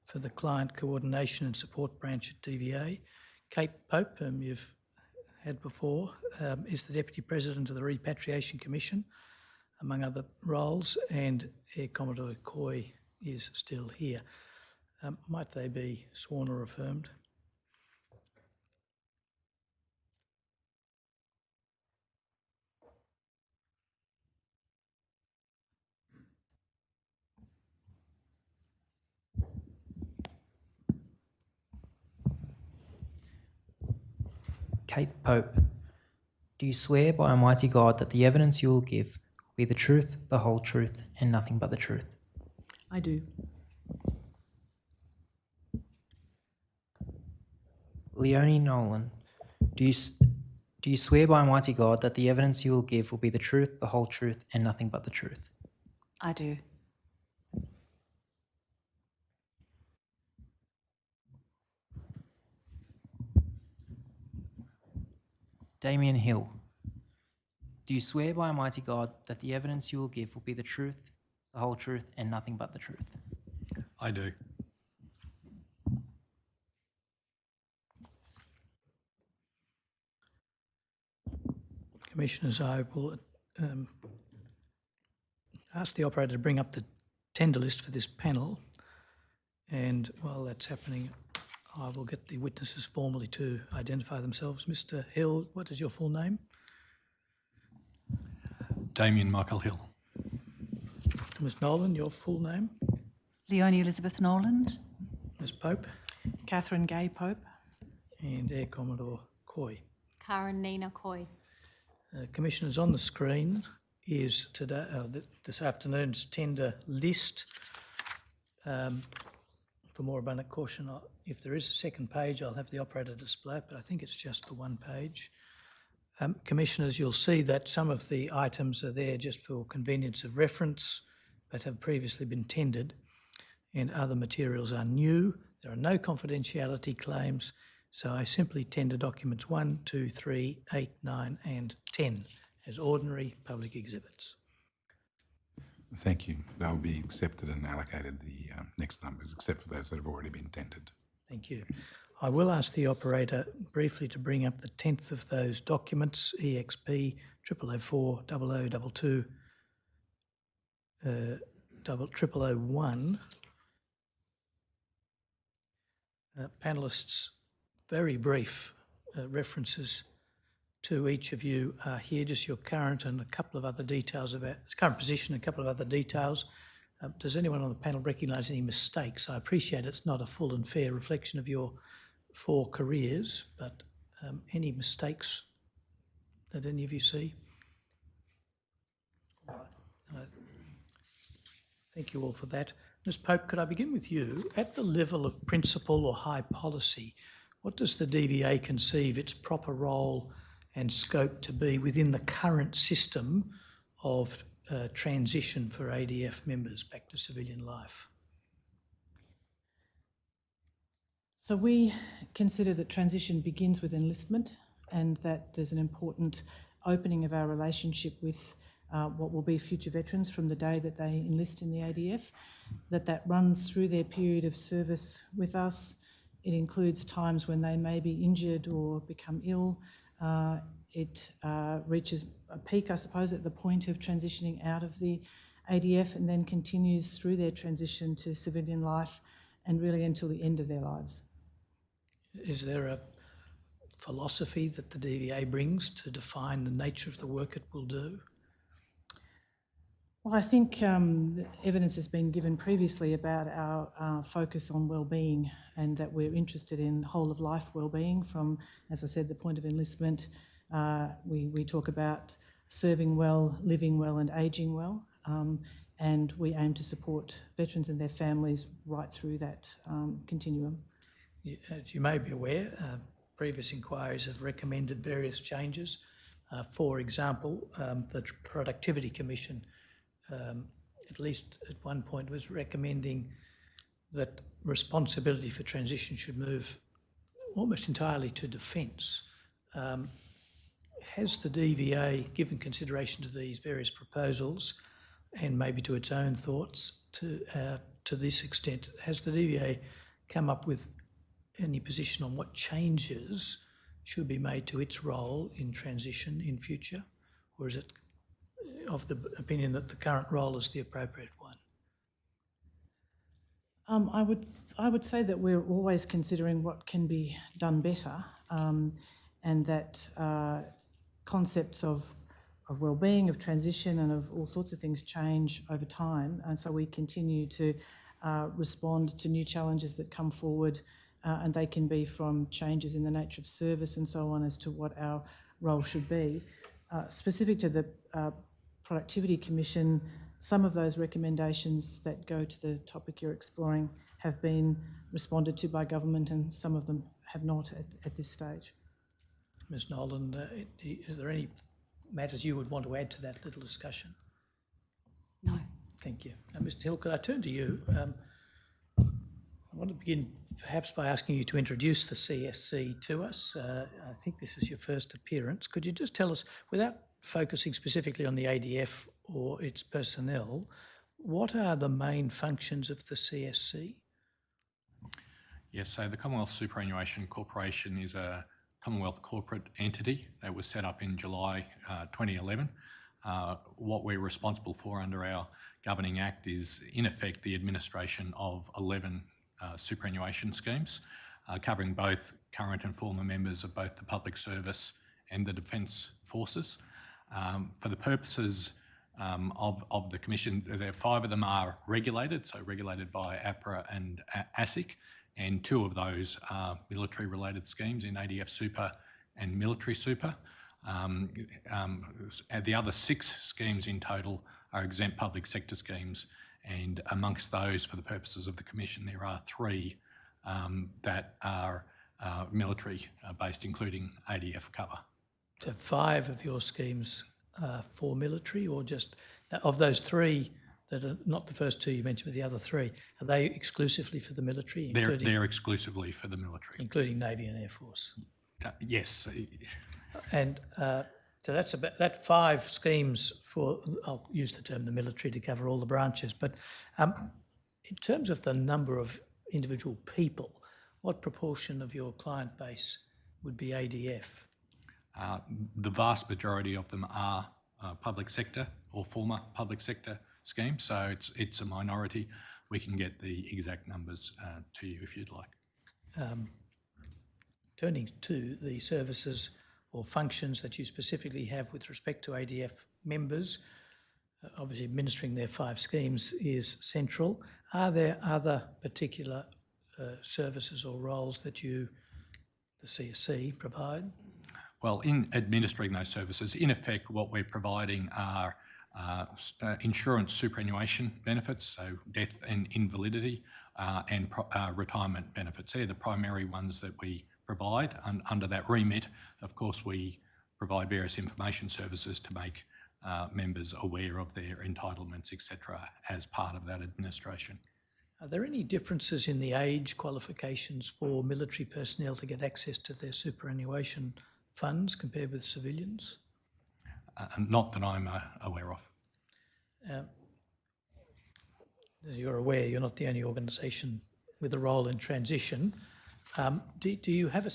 S7: for the Client Coordination and Support Branch at DVA. Kate Pope, whom you've had before, is the Deputy President of the Repatriation Commission, among other roles, and Air Commodore Coy is still here. Might they be sworn or affirmed?
S1: Kate Pope, do you swear by Almighty God that the evidence you will give will be the truth, the whole truth, and nothing but the truth?
S11: I do.
S1: Leonie Nolan, do you swear by Almighty God that the evidence you will give will be the truth, the whole truth, and nothing but the truth?
S11: I do.
S1: Damien Hill, do you swear by Almighty God that the evidence you will give will be the truth, the whole truth, and nothing but the truth?
S12: I do.
S7: Commissioners, I will ask the operator to bring up the tender list for this panel, and while that's happening, I will get the witnesses formally to identify themselves. Mr. Hill, what is your full name?
S12: Damien Michael Hill.
S7: Ms. Nolan, your full name?
S11: Leonie Elizabeth Noland.
S7: Ms. Pope?
S11: Catherine Gay Pope.
S7: And Air Commodore Coy.
S10: Karen Nina Coy.
S7: Commissioners, on the screen is today, this afternoon's tender list. For more abundant caution, if there is a second page, I'll have the operator display it, but I think it's just the one page. Commissioners, you'll see that some of the items are there just for convenience of reference, but have previously been tendered, and other materials are new. There are no confidentiality claims, so I simply tender documents 1, 2, 3, 8, 9 and 10 as ordinary public exhibits.
S2: Thank you. They'll be accepted and allocated the next numbers, except for those that have already been tendered.
S7: Thank you. I will ask the operator briefly to bring up the 10th of those documents, EXP 0004 0022 0001. Panellists, very brief references to each of you are here, just your current and a couple of other details about current position, a couple of other details. Does anyone on the panel recognise any mistakes? I appreciate it's not a full and fair reflection of your 4 careers, but any mistakes that any of you see? All right. Thank you all for that. Ms. Pope, could I begin with you? At the level of principle or high policy, what does the DVA conceive its proper role and scope to be within the current system of transition for ADF members back to civilian life?
S11: So we consider that transition begins with enlistment, and that there's an important opening of our relationship with what will be future veterans from the day that they enlist in the ADF, that runs through their period of service with us. It includes times when they may be injured or become ill. It reaches a peak, I suppose, at the point of transitioning out of the ADF, and then continues through their transition to civilian life and really until the end of their lives.
S7: Is there a philosophy that the DVA brings to define the nature of the work it will do?
S11: Well, I think evidence has been given previously about our focus on wellbeing, and that we're interested in whole of life wellbeing from, as I said, the point of enlistment. We talk about serving well, living well and ageing well. And we aim to support veterans and their families right through that continuum.
S7: As you may be aware, previous inquiries have recommended various changes. For example, the Productivity Commission, at least at one point, was recommending that responsibility for transition should move almost entirely to Defence. Has the DVA given consideration to these various proposals and maybe to its own thoughts to this extent? Has the DVA come up with any position on what changes should be made to its role in transition in future? Or is it of the opinion that the current role is the appropriate one?
S11: I would say that we're always considering what can be done better, and that concepts of well-being, of transition and of all sorts of things change over time, and so we continue to respond to new challenges that come forward, and they can be from changes in the nature of service and so on as to what our role should be. Specific to the Productivity Commission, some of those recommendations that go to the topic you're exploring have been responded to by government and some of them have not at this stage.
S7: Ms Nolan, is there any matters you would want to add to that little discussion?
S10: No.
S7: Thank you. Now, Mr Hill, could I turn to you? I want to begin perhaps by asking you to introduce the CSC to us. I think this is your first appearance. Could you just tell us, without focusing specifically on the ADF or its personnel, what are the main functions of the CSC?
S12: Yes, so the Commonwealth Superannuation Corporation is a Commonwealth corporate entity that was set up in July 2011. What we're responsible for under our Governing Act is, in effect, the administration of 11 superannuation schemes, covering both current and former members of both the public service and the Defence Forces. For the purposes of the Commission, 5 of them are regulated, so regulated by APRA and ASIC, and 2 of those are military-related schemes in ADF Super and Military Super. The other 6 schemes in total are exempt public sector schemes, and amongst those, for the purposes of the Commission, there are 3 that are military-based, including ADF cover.
S7: So 5 of your schemes are for military, or just of those 3 that are not the first 2 you mentioned, but the other 3, are they exclusively for the military?
S12: They're exclusively for the military.
S7: Including Navy and Air Force?
S12: Yes.
S7: And so that's about that 5 schemes for, I'll use the term the military to cover all the branches, but in terms of the number of individual people, what proportion of your client base would be ADF?
S12: The vast majority of them are public sector or former public sector schemes, so it's a minority. We can get the exact numbers to you if you'd like.
S7: Turning to the services or functions that you specifically have with respect to ADF members, obviously administering their 5 schemes is central. Are there other particular services or roles that the CSC, provide?
S12: Well, in administering those services, in effect, what we're providing are insurance superannuation benefits, so death and invalidity, and retirement benefits. They're the primary ones that we provide. Under that remit, of course, we provide various information services to make members aware of their entitlements, etc., as part of that administration.
S7: Are there any differences in the age qualifications for military personnel to get access to their superannuation funds compared with civilians?
S12: Not that I'm aware of.
S7: As you're aware, you're not the only organisation with a role in transition. Do you have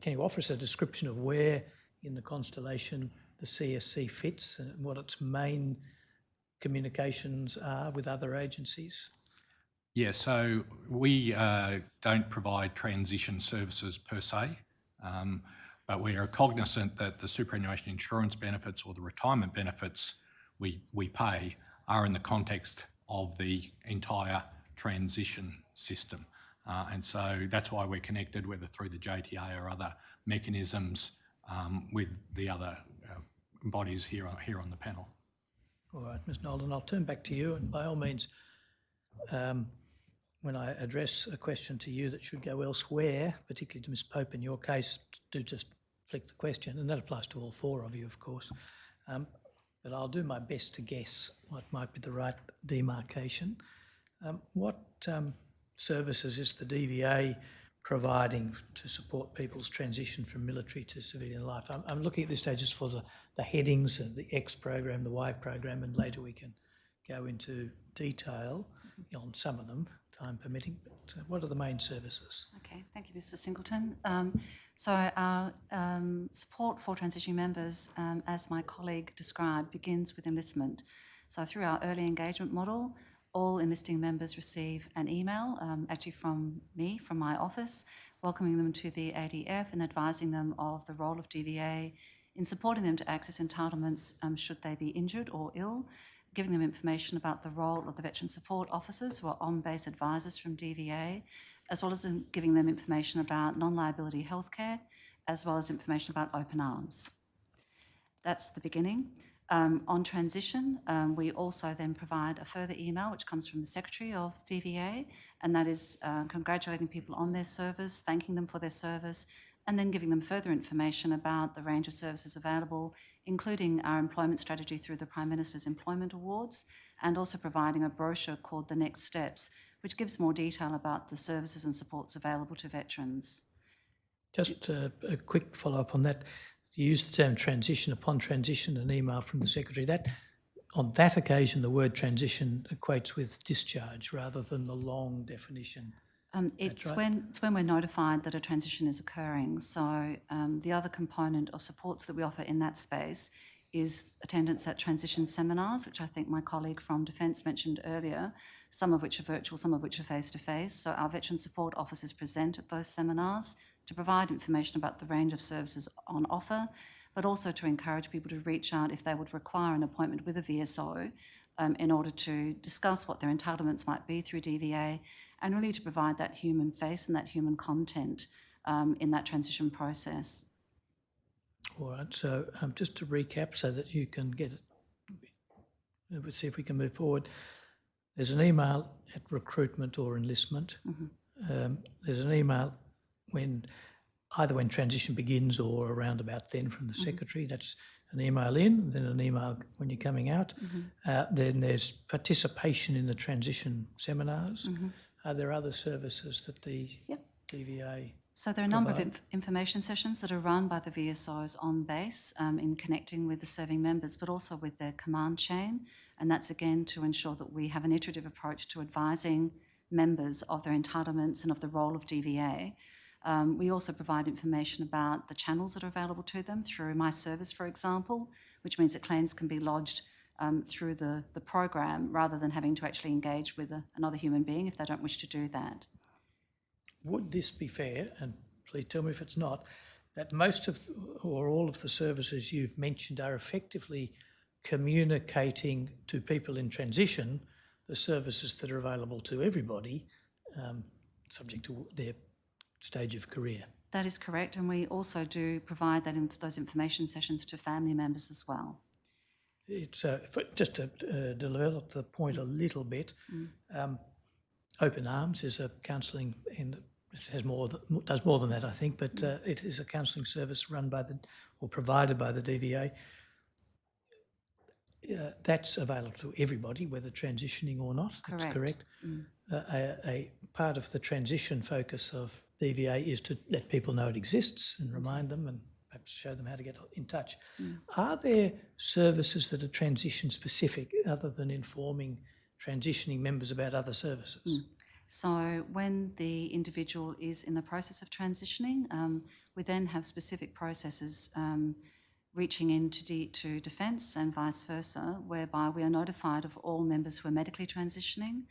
S7: can you offer us a description of where in the constellation the CSC fits and what its main communications are with other agencies?
S12: Yeah, so we don't provide transition services per se, but we are cognizant that the superannuation insurance benefits or the retirement benefits we pay are in the context of the entire transition system. And so that's why we're connected, whether through the JTA or other mechanisms, with the other bodies here on the panel.
S7: All right, Ms Nolan, I'll turn back to you, and by all means, when I address a question to you that should go elsewhere, particularly to Ms Pope in your case, do just flick the question, and that applies to all four of you, of course. But I'll do my best to guess what might be the right demarcation. What services is the DVA providing to support people's transition from military to civilian life? I'm looking at this stage just for the headings, the X program, the Y program, and later we can go into detail on some of them, time permitting. But what are the main services?
S13: Okay, thank you, Mr Singleton. So our support for transitioning members, as my colleague described, begins with enlistment. So through our early engagement model, all enlisting members receive an email, actually from me, from my office, welcoming them to the ADF and advising them of the role of DVA in supporting them to access entitlements should they be injured or ill, giving them information about the role of the veteran support officers who are on-base advisors from DVA, as well as giving them information about non-liability healthcare, as well as information about open arms. That's the beginning. On transition, we also then provide a further email which comes from the Secretary of DVA, and that is congratulating people on their service, thanking them for their service, and then giving them further information about the range of services available, including our employment strategy through the Prime Minister's Employment Awards, and also providing a brochure called The Next Steps, which gives more detail about the services and supports available to veterans.
S7: Just a quick follow-up on that. You used the term transition. Upon transition, an email from the Secretary. That, on that occasion, the word transition equates with discharge rather than the long definition.
S13: It's
S7: right.
S13: when we're notified that a transition is occurring. So the other component of supports that we offer in that space is attendance at transition seminars, which I think my colleague from Defence mentioned earlier, some of which are virtual, some of which are face-to-face. So our veteran support officers present at those seminars to provide information about the range of services on offer, but also to encourage people to reach out if they would require an appointment with a VSO in order to discuss what their entitlements might be through DVA, and really to provide that human face and that human content in that transition process.
S7: All right, so just to recap so that you can get it, let's see if we can move forward. There's an email at recruitment or enlistment. There's an email either when transition begins or around about then from the Secretary. That's an email in, then an email when you're coming out. Then there's participation in the transition seminars. Are there other services that the DVA
S13: So there are a number of information sessions that are run by the VSOs on base in connecting with the serving members, but also with their command chain. And that's again to ensure that we have an iterative approach to advising members of their entitlements and of the role of DVA. We also provide information about the channels that are available to them through My Service, for example, which means that claims can be lodged through the program rather than having to actually engage with another human being if they don't wish to do that.
S7: Would this be fair, and please tell me if it's not, that most of or all of the services you've mentioned are effectively communicating to people in transition the services that are available to everybody, subject to their stage of career?
S13: That is correct, and we also do provide those information sessions to family members as well.
S7: It's just to develop the point a little bit. Open Arms is a counselling, and it does more than that, I think, but it is a counselling service run by or provided by the DVA. That's available to everybody, whether transitioning or not.
S13: Correct.
S7: That's correct. A part of the transition focus of DVA is to let people know it exists and remind them and perhaps show them how to get in touch. Are there services that are transition specific other than informing transitioning members about other services?
S13: So when the individual is in the process of transitioning, we then have specific processes reaching into Defence and vice versa, whereby we are notified of all members who are medically transitioning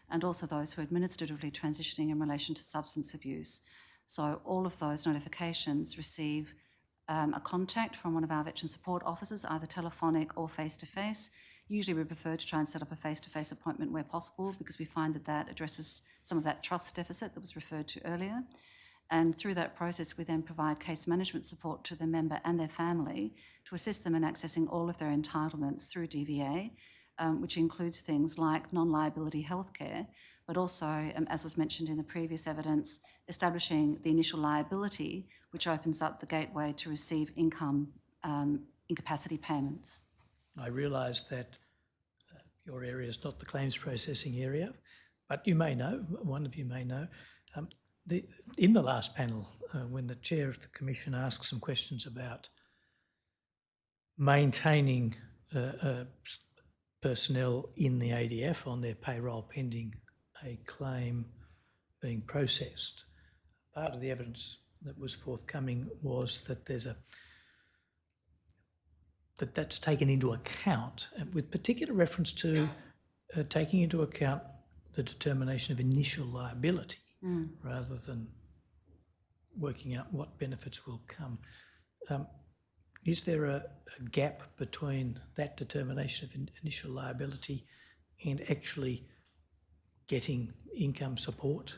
S13: and also those who are administratively transitioning in relation to substance abuse. So all of those notifications receive a contact from one of our veteran support officers, either telephonic or face-to-face. Usually we prefer to try and set up a face-to-face appointment where possible because we find that addresses some of that trust deficit that was referred to earlier. And through that process, we then provide case management support to the member and their family to assist them in accessing all of their entitlements through DVA, which includes things like non-liability healthcare, but also, as was mentioned in the previous evidence, establishing the initial liability, which opens up the gateway to receive income incapacity payments.
S7: I realise that your area is not the claims processing area, but you may know, one of you may know, in the last panel, when the chair of the commission asked some questions about maintaining personnel in the ADF on their payroll pending a claim being processed, part of the evidence that was forthcoming was that that's taken into account, with particular reference to taking into account the determination of initial liability rather than working out what benefits will come. Is there a gap between that determination of initial liability and actually getting income support?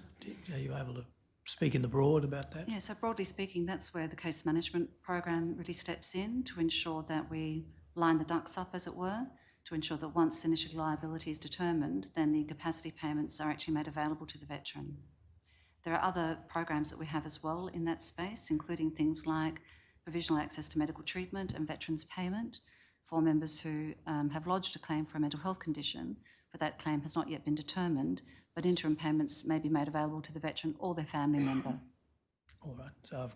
S7: Are you able to speak in the broad about that?
S13: Yeah, so broadly speaking, that's where the case management program really steps in to ensure that we line the ducks up, as it were, to ensure that once initial liability is determined, then the capacity payments are actually made available to the veteran. There are other programs that we have as well in that space, including things like provisional access to medical treatment and veterans payment for members who have lodged a claim for a mental health condition, but that claim has not yet been determined, but interim payments may be made available to the veteran or their family member.
S7: All right, so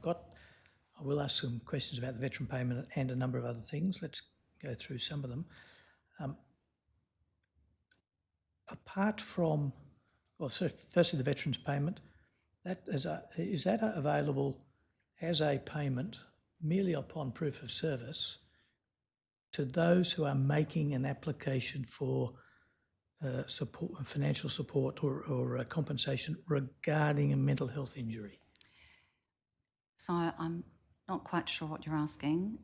S7: I will ask some questions about the veteran payment and a number of other things. Let's go through some of them. Apart from, firstly the veterans payment, is that available as a payment merely upon proof of service to those who are making an application for support, financial support or compensation regarding a mental health injury?
S13: So I'm not quite sure what you're asking.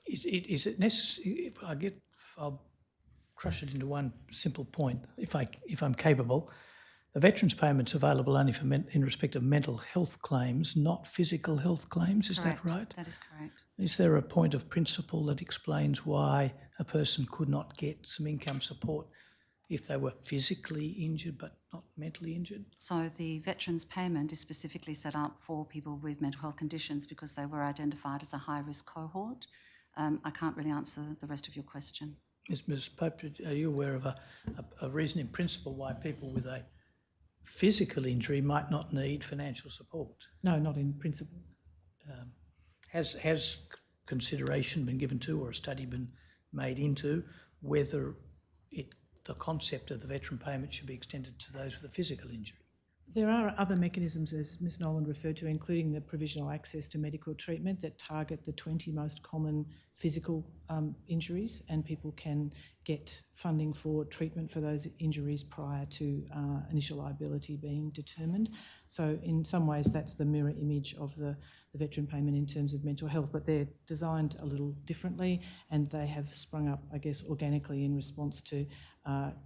S7: Is it necessary? I'll crush it into one simple point. If I'm capable, the veterans payment's available only in respect of mental health claims, not physical health claims. Is
S13: Correct.
S7: that right?
S13: That is correct.
S7: Is there a point of principle that explains why a person could not get some income support if they were physically injured but not mentally injured?
S13: So the veterans payment is specifically set up for people with mental health conditions because they were identified as a high-risk cohort. I can't really answer the rest of your question.
S7: Ms. Pope, are you aware of a reason in principle why people with a physical injury might not need financial support?
S11: No, not in principle.
S7: Has consideration been given to, or a study been made into, whether the concept of the veteran payment should be extended to those with a physical injury?
S11: There are other mechanisms, as Ms Nolan referred to, including the provisional access to medical treatment that target the 20 most common physical injuries, and people can get funding for treatment for those injuries prior to initial liability being determined. So in some ways that's the mirror image of the veteran payment in terms of mental health, but they're designed a little differently and they have sprung up, I guess, organically in response to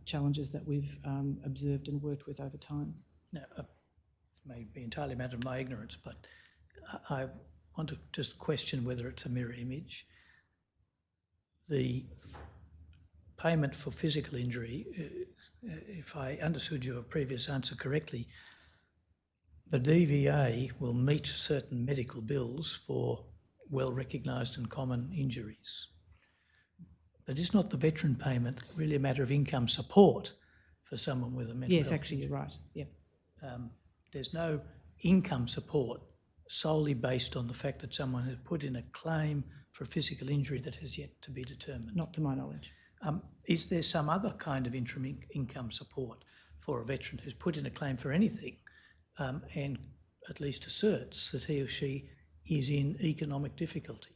S11: challenges that we've observed and worked with over time.
S7: Now, it may be entirely a matter of my ignorance, but I want to just question whether it's a mirror image. The payment for physical injury, if I understood your previous answer correctly, the DVA will meet certain medical bills for well-recognised and common injuries. But is not the veteran payment really a matter of income support for someone with a mental health
S11: Yes, actually,
S7: injury?
S11: you're right. Yep.
S7: There's no income support solely based on the fact that someone has put in a claim for a physical injury that has yet to be determined.
S11: Not to my knowledge.
S7: Is there some other kind of interim income support for a veteran who's put in a claim for anything and at least asserts that he or she is in economic difficulty?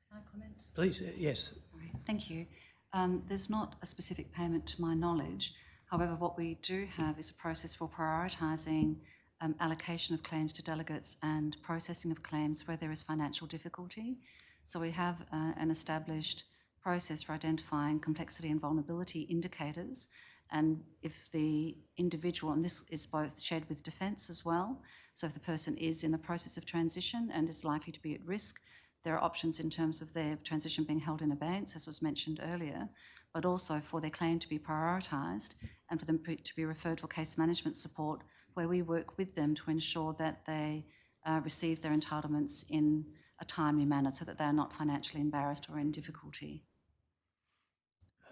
S13: Can I comment?
S7: Please, yes.
S13: Sorry, thank you. There's not a specific payment to my knowledge. However, what we do have is a process for prioritising allocation of claims to delegates and processing of claims where there is financial difficulty. So we have an established process for identifying complexity and vulnerability indicators And if the individual, and this is both shared with defence as well, so if the person is in the process of transition and is likely to be at risk, there are options in terms of their transition being held in abeyance, as was mentioned earlier, but also for their claim to be prioritised and for them to be referred for case management support, where we work with them to ensure that they receive their entitlements in a timely manner so that they are not financially embarrassed or in difficulty.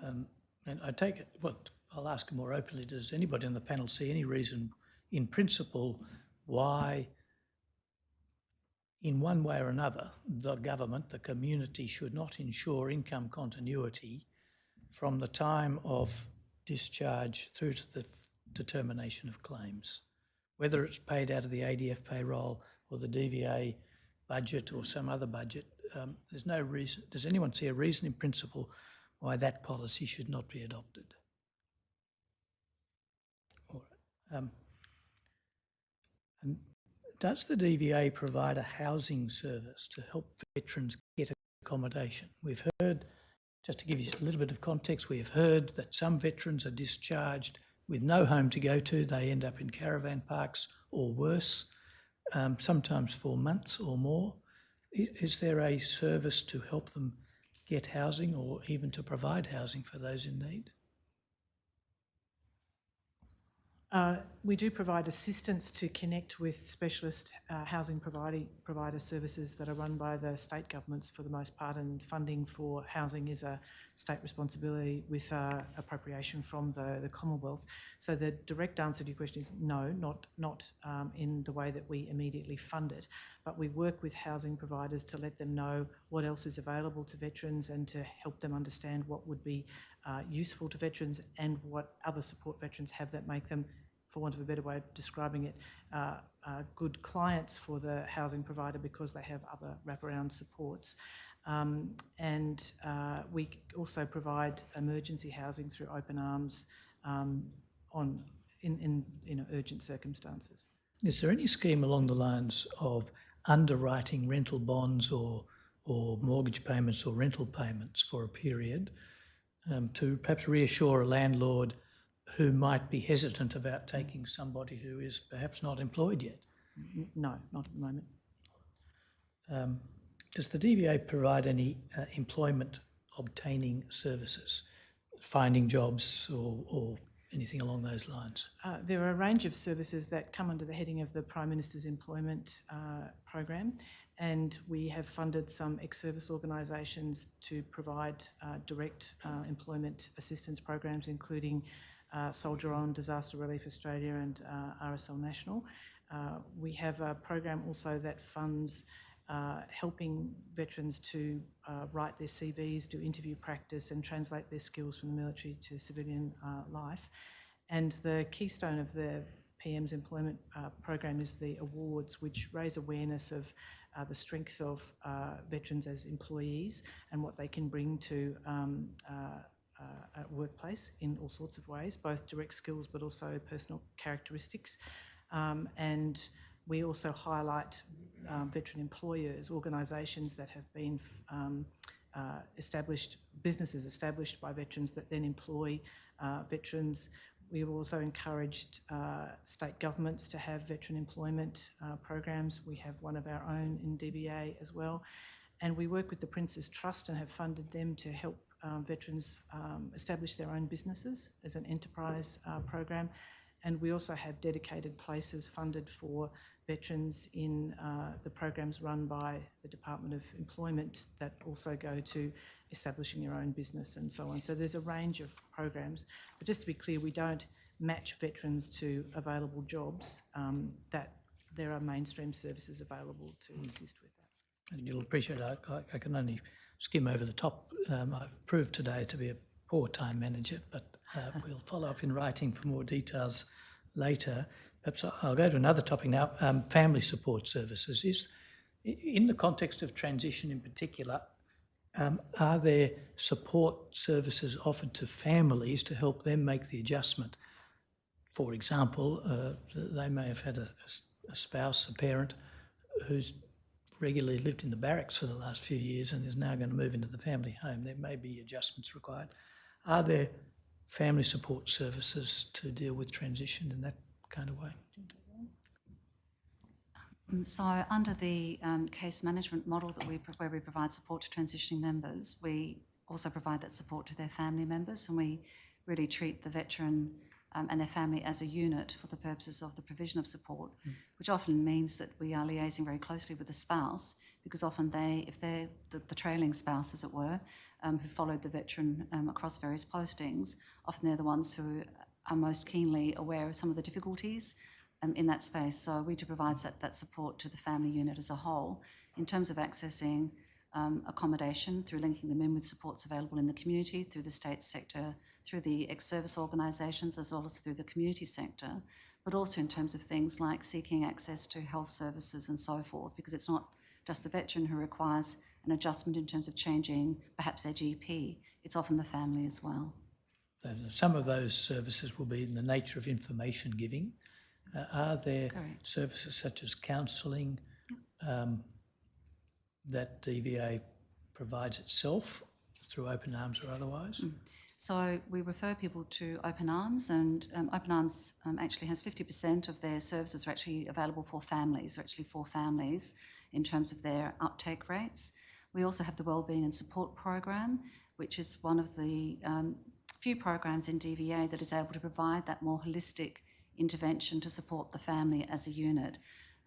S7: And I take it, well, I'll ask more openly, does anybody on the panel see any reason in principle why, in one way or another, the government, the community, should not ensure income continuity from the time of discharge through to the determination of claims, whether it's paid out of the ADF payroll or the DVA budget or some other budget? There's no reason. Does anyone see a reason in principle why that policy should not be adopted? All right. And does the DVA provide a housing service to help veterans get accommodation? We've heard, just to give you a little bit of context, we have heard that some veterans are discharged with no home to go to. They end up in caravan parks or worse, sometimes for months or more. Is there a service to help them get housing or even to provide housing for those in need?
S11: We do provide assistance to connect with specialist housing provider services that are run by the state governments for the most part, and funding for housing is a state responsibility with appropriation from the Commonwealth. So the direct answer to your question is no, not in the way that we immediately fund it, but we work with housing providers to let them know what else is available to veterans and to help them understand what would be useful to veterans and what other support veterans have that make them, for want of a better way of describing it, good clients for the housing provider because they have other wraparound supports. And we also provide emergency housing through Open Arms in urgent circumstances.
S7: Is there any scheme along the lines of underwriting rental bonds or mortgage payments or rental payments for a period to perhaps reassure a landlord who might be hesitant about taking somebody who is perhaps not employed yet?
S11: No, not at the moment.
S7: Does the DVA provide any employment obtaining services, finding jobs or anything along those lines?
S11: There are a range of services that come under the heading of the Prime Minister's Employment Program, and we have funded some ex-service organisations to provide direct employment assistance programs, including Soldier On, Disaster Relief Australia and RSL National. We have a program also that funds helping veterans to write their CVs, do interview practice and translate their skills from the military to civilian life. And the keystone of the PM's employment program is the awards, which raise awareness of the strength of veterans as employees and what they can bring to a workplace in all sorts of ways, both direct skills but also personal characteristics. And we also highlight veteran employers, organisations that have been established, businesses established by veterans that then employ veterans. We've also encouraged state governments to have veteran employment programs. We have one of our own in DVA as well. And we work with the Prince's Trust and have funded them to help veterans establish their own businesses as an enterprise program. And we also have dedicated places funded for veterans in the programs run by the Department of Employment that also go to establishing your own business and so on. So there's a range of programs. But just to be clear, we don't match veterans to available jobs, that there are mainstream services available to assist with that.
S7: And you'll appreciate I can only skim over the top. I've proved today to be a poor time manager, but we'll follow up in writing for more details later. Perhaps I'll go to another topic now, family support services. In the context of transition in particular, are there support services offered to families to help them make the adjustment? For example, they may have had a spouse, a parent, who's regularly lived in the barracks for the last few years and is now going to move into the family home. There may be adjustments required. Are there family support services to deal with transition in that kind of way?
S13: So under the case management model where we provide support to transitioning members, we also provide that support to their family members, and we really treat the veteran and their family as a unit for the purposes of the provision of support, which often means that we are liaising very closely with the spouse, because often if they're the trailing spouse, as it were, who followed the veteran across various postings, often they're the ones who are most keenly aware of some of the difficulties in that space. So we do provide that support to the family unit as a whole in terms of accessing accommodation through linking them in with supports available in the community, through the state sector, through the ex-service organisations, as well as through the community sector, but also in terms of things like seeking access to health services and so forth, because it's not just the veteran who requires an adjustment in terms of changing perhaps their GP, it's often the family as well.
S7: So some of those services will be in the nature of information giving. Are there
S13: Correct.
S7: services such as counselling that DVA provides itself through Open Arms or otherwise?
S13: So we refer people to Open Arms, and Open Arms actually has 50% of their services are actually available for families. They're actually for families in terms of their uptake rates. We also have the Wellbeing and Support Program, which is one of the few programs in DVA that is able to provide that more holistic intervention to support the family as a unit.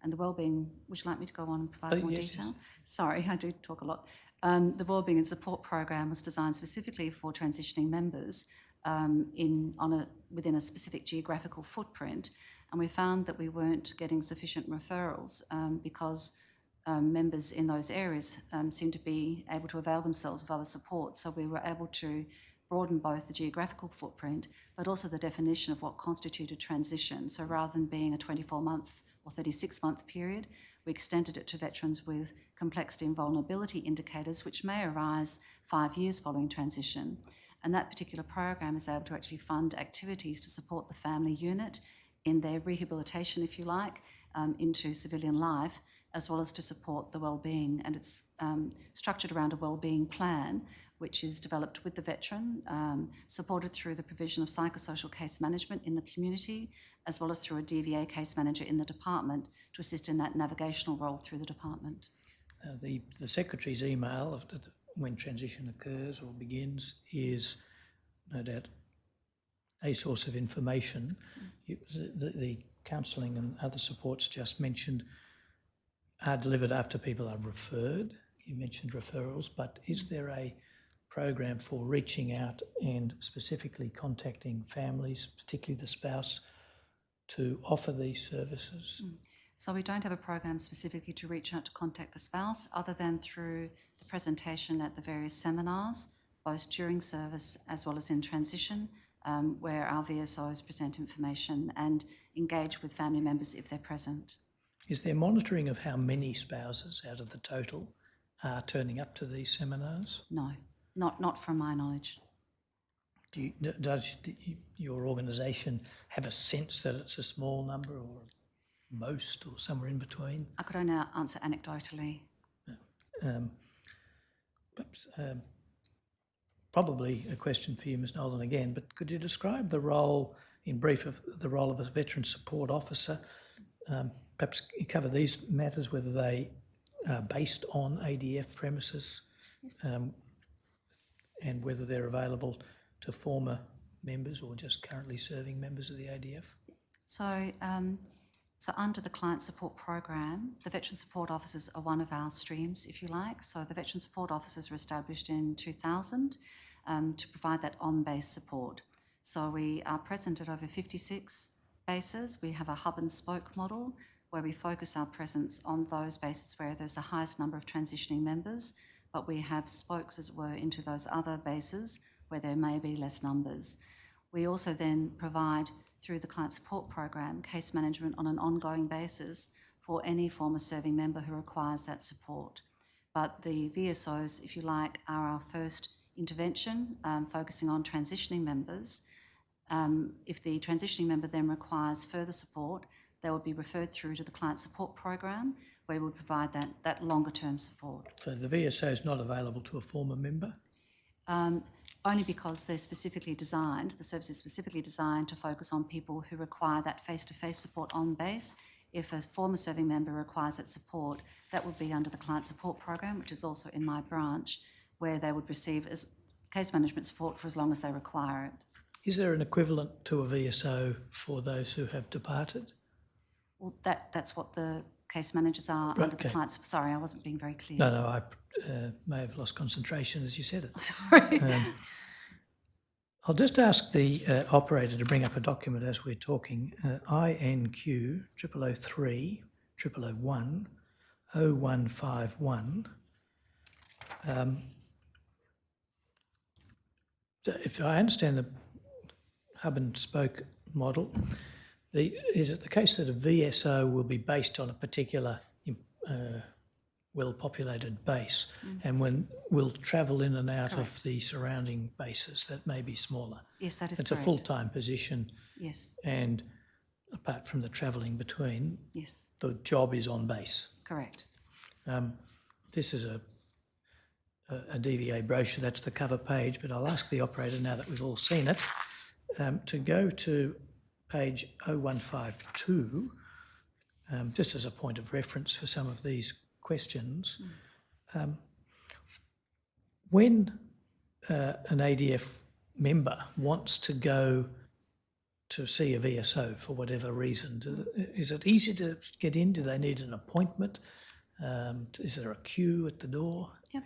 S13: And the wellbeing, would you like me to go on and provide more detail? Yes. Sorry, I do talk a lot. The Wellbeing and Support Program was designed specifically for transitioning members within a specific geographical footprint, and we found that we weren't getting sufficient referrals because members in those areas seemed to be able to avail themselves of other support. So we were able to broaden both the geographical footprint, but also the definition of what constituted transition. So rather than being a 24-month or 36-month period, we extended it to veterans with complexity and vulnerability indicators, which may arise 5 years following transition. And that particular program is able to actually fund activities to support the family unit in their rehabilitation, if you like, into civilian life, as well as to support the wellbeing. And it's structured around a wellbeing plan, which is developed with the veteran, supported through the provision of psychosocial case management in the community, as well as through a DVA case manager in the department to assist in that navigational role through the department.
S7: The Secretary's email when transition occurs or begins is no doubt a source of information. The counselling and other supports just mentioned are delivered after people are referred. You mentioned referrals, but is there a program for reaching out and specifically contacting families, particularly the spouse, to offer these services?
S13: So we don't have a program specifically to reach out to contact the spouse, other than through the presentation at the various seminars, both during service as well as in transition, where our VSOs present information and engage with family members if they're present.
S7: Is there monitoring of how many spouses out of the total are turning up to these seminars?
S13: No, not from my knowledge.
S7: Does your organisation have a sense that it's a small number or most or somewhere in between?
S13: I could only answer anecdotally.
S7: Perhaps, probably a question for you, Ms Nolan, again, but could you describe the role, in brief, of the role of a veteran support officer? Perhaps you cover these matters, whether they are based on ADF premises, and whether they're available to former members or just currently serving members of the ADF.
S13: So under the client support program, the veteran support officers are one of our streams, if you like. So the veteran support officers were established in 2000 to provide that on-base support. So we are present at over 56 bases. We have a hub and spoke model where we focus our presence on those bases where there's the highest number of transitioning members, but we have spokes, as it were, into those other bases where there may be less numbers. We also then provide, through the client support program, case management on an ongoing basis for any former serving member who requires that support. But the VSOs, if you like, are our first intervention, focusing on transitioning members. If the transitioning member then requires further support, they will be referred through to the client support program, where we provide that longer term support.
S7: So the VSO is not available to a former member?
S13: only because they're specifically designed, the service is specifically designed to focus on people who require that face-to-face support on base. If a former serving member requires that support, that would be under the client support program, which is also in my branch, where they would receive case management support for as long as they require it.
S7: Is there an equivalent to a VSO for those who have departed?
S13: Well, that's what the case managers are
S7: Right,
S13: under the
S7: okay.
S13: client. Sorry, I wasn't being very clear.
S7: No, I may have lost concentration as you said it.
S13: Sorry.
S7: I'll just ask the operator to bring up a document as we're talking. INQ 0003 0001 0151. So if I understand the hub and spoke model, is it the case that a VSO will be based on a particular well-populated base, and will travel in and out of the surrounding bases that may be smaller?
S13: Yes, that is
S7: it's
S13: correct.
S7: A full-time position.
S13: Yes.
S7: And apart from the travelling between,
S13: Yes.
S7: the job is on base.
S13: Correct.
S7: This is a DVA brochure, that's the cover page, but I'll ask the operator, now that we've all seen it, to go to page 0152, just as a point of reference for some of these questions. When an ADF member wants to go to see a VSO for whatever reason, is it easy to get in? Do they need an appointment? Is there a queue at the door?
S13: Yep.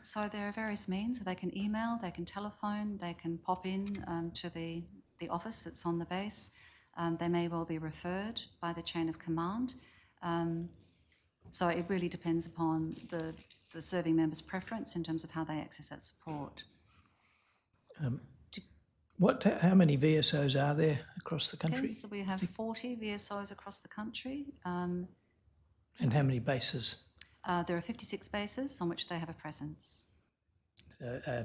S13: So there are various means. So they can email, they can telephone, they can pop in to the office that's on the base. They may well be referred by the chain of command. So it really depends upon the serving member's preference in terms of how they access that support.
S7: How many VSOs are there across the country?
S13: Okay, so we have 40 VSOs across the country.
S7: And how many bases?
S13: There are 56 bases on which they have a presence.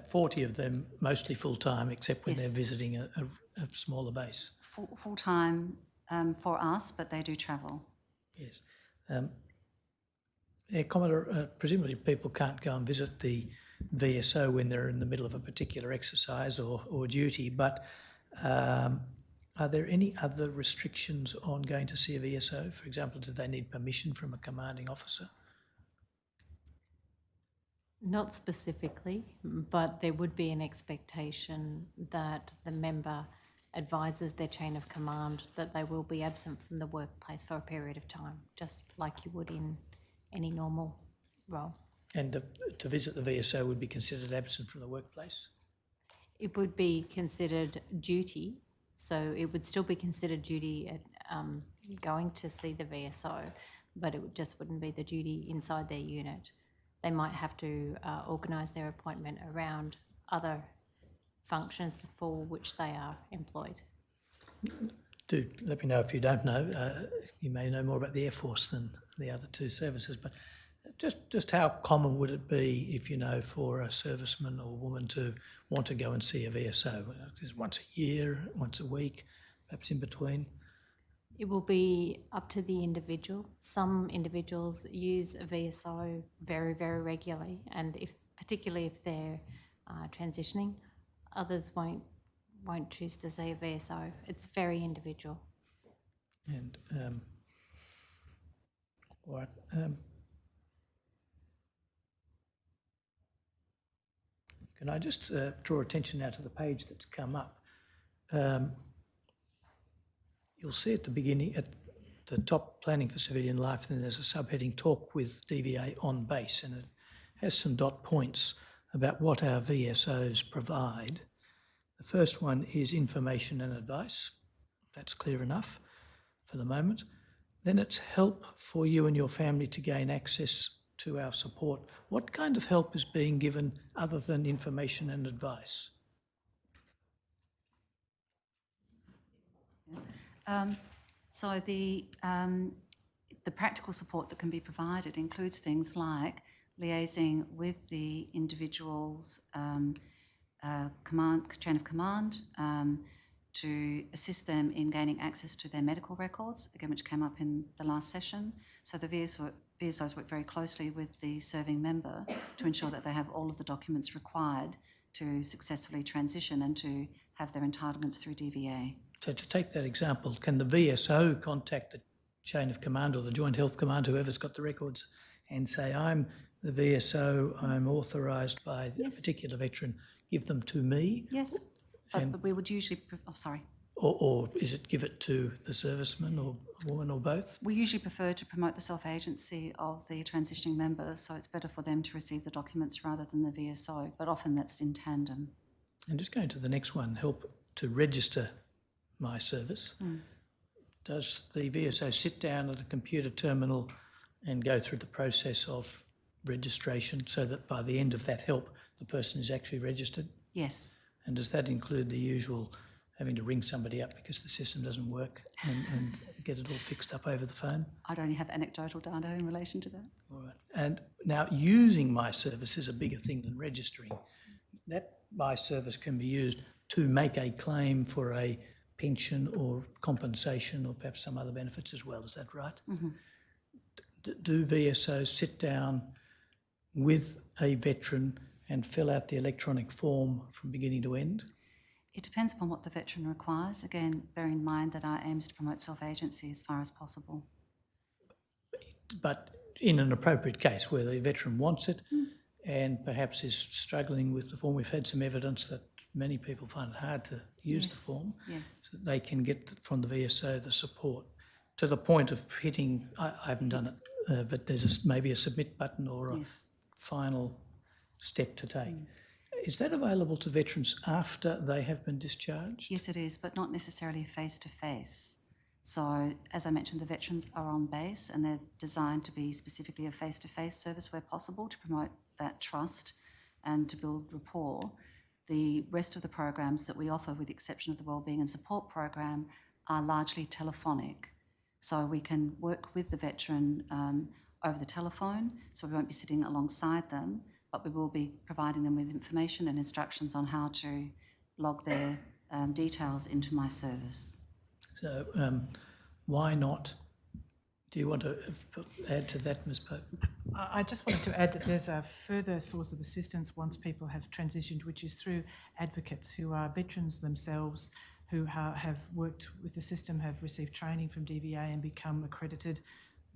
S7: 40 of them mostly full-time, except when
S13: Yes.
S7: they're visiting a smaller base.
S13: Full-time for us, but they do travel.
S7: Yes. Commodore, presumably people can't go and visit the VSO when they're in the middle of a particular exercise or duty, but are there any other restrictions on going to see a VSO? For example, do they need permission from a commanding officer?
S10: Not specifically, but there would be an expectation that the member advises their chain of command that they will be absent from the workplace for a period of time, just like you would in any normal role.
S7: And to visit the VSO would be considered absent from the workplace?
S10: It would be considered duty, so it would still be considered duty at going to see the VSO, but it just wouldn't be the duty inside their unit. They might have to organise their appointment around other functions for which they are employed.
S7: Do let me know if you don't know. You may know more about the Air Force than the other two services, but just how common would it be, if you know, for a serviceman or woman to want to go and see a VSO? Is it once a year, once a week, perhaps in between?
S10: It will be up to the individual. Some individuals use a VSO very, very regularly, and particularly if they're transitioning, others won't choose to see a VSO. It's very individual.
S7: And all right. Can I just draw attention now to the page that's come up? You'll see at the beginning, at the top, Planning for Civilian Life, then there's a subheading, Talk with DVA on Base, and it has some dot points about what our VSOs provide. The first one is information and advice. That's clear enough for the moment. Then it's help for you and your family to gain access to our support. What kind of help is being given other than information and advice?
S13: So the practical support that can be provided includes things like liaising with the individual's chain of command to assist them in gaining access to their medical records, again, which came up in the last session. So the VSOs work very closely with the serving member to ensure that they have all of the documents required to successfully transition and to have their entitlements through DVA.
S7: So to take that example, can the VSO contact the chain of command or the Joint Health Command, whoever's got the records, and say, I'm the VSO, I'm authorised by a particular veteran, give them to me?
S13: Yes, but we would usually, sorry.
S7: Or is it give it to the serviceman or woman or both?
S13: We usually prefer to promote the self-agency of the transitioning member, so it's better for them to receive the documents rather than the VSO, but often that's in tandem.
S7: And just going to the next one, help to register my service. Does the VSO sit down at a computer terminal and go through the process of registration so that by the end of that help, the person is actually registered?
S13: Yes.
S7: And does that include the usual having to ring somebody up because the system doesn't work and get it all fixed up over the phone?
S13: I'd only have anecdotal data in relation to that.
S7: All right. And now using my service is a bigger thing than registering. That my service can be used to make a claim for a pension or compensation or perhaps some other benefits as well. Is that right? Do VSOs sit down with a veteran and fill out the electronic form from beginning to end?
S13: It depends upon what the veteran requires. Again, bear in mind that our aim is to promote self-agency as far as possible.
S7: But in an appropriate case where the veteran wants it and perhaps is struggling with the form, we've had some evidence that many people find it hard to use the form.
S13: Yes.
S7: So they can get from the VSO the support to the point of hitting, I haven't done it, but there's maybe a submit button or a final step to take. Is that available to veterans after they have been discharged?
S13: Yes, it is, but not necessarily face-to-face. So, as I mentioned, the veterans are on base and they're designed to be specifically a face-to-face service where possible to promote that trust and to build rapport. The rest of the programs that we offer, with the exception of the Wellbeing and Support program, are largely telephonic. So we can work with the veteran over the telephone, so we won't be sitting alongside them, but we will be providing them with information and instructions on how to log their details into my service.
S7: So why not? Do you want to add to that, Ms. Pope?
S11: I just wanted to add that there's a further source of assistance once people have transitioned, which is through advocates who are veterans themselves, who have worked with the system, have received training from DVA and become accredited.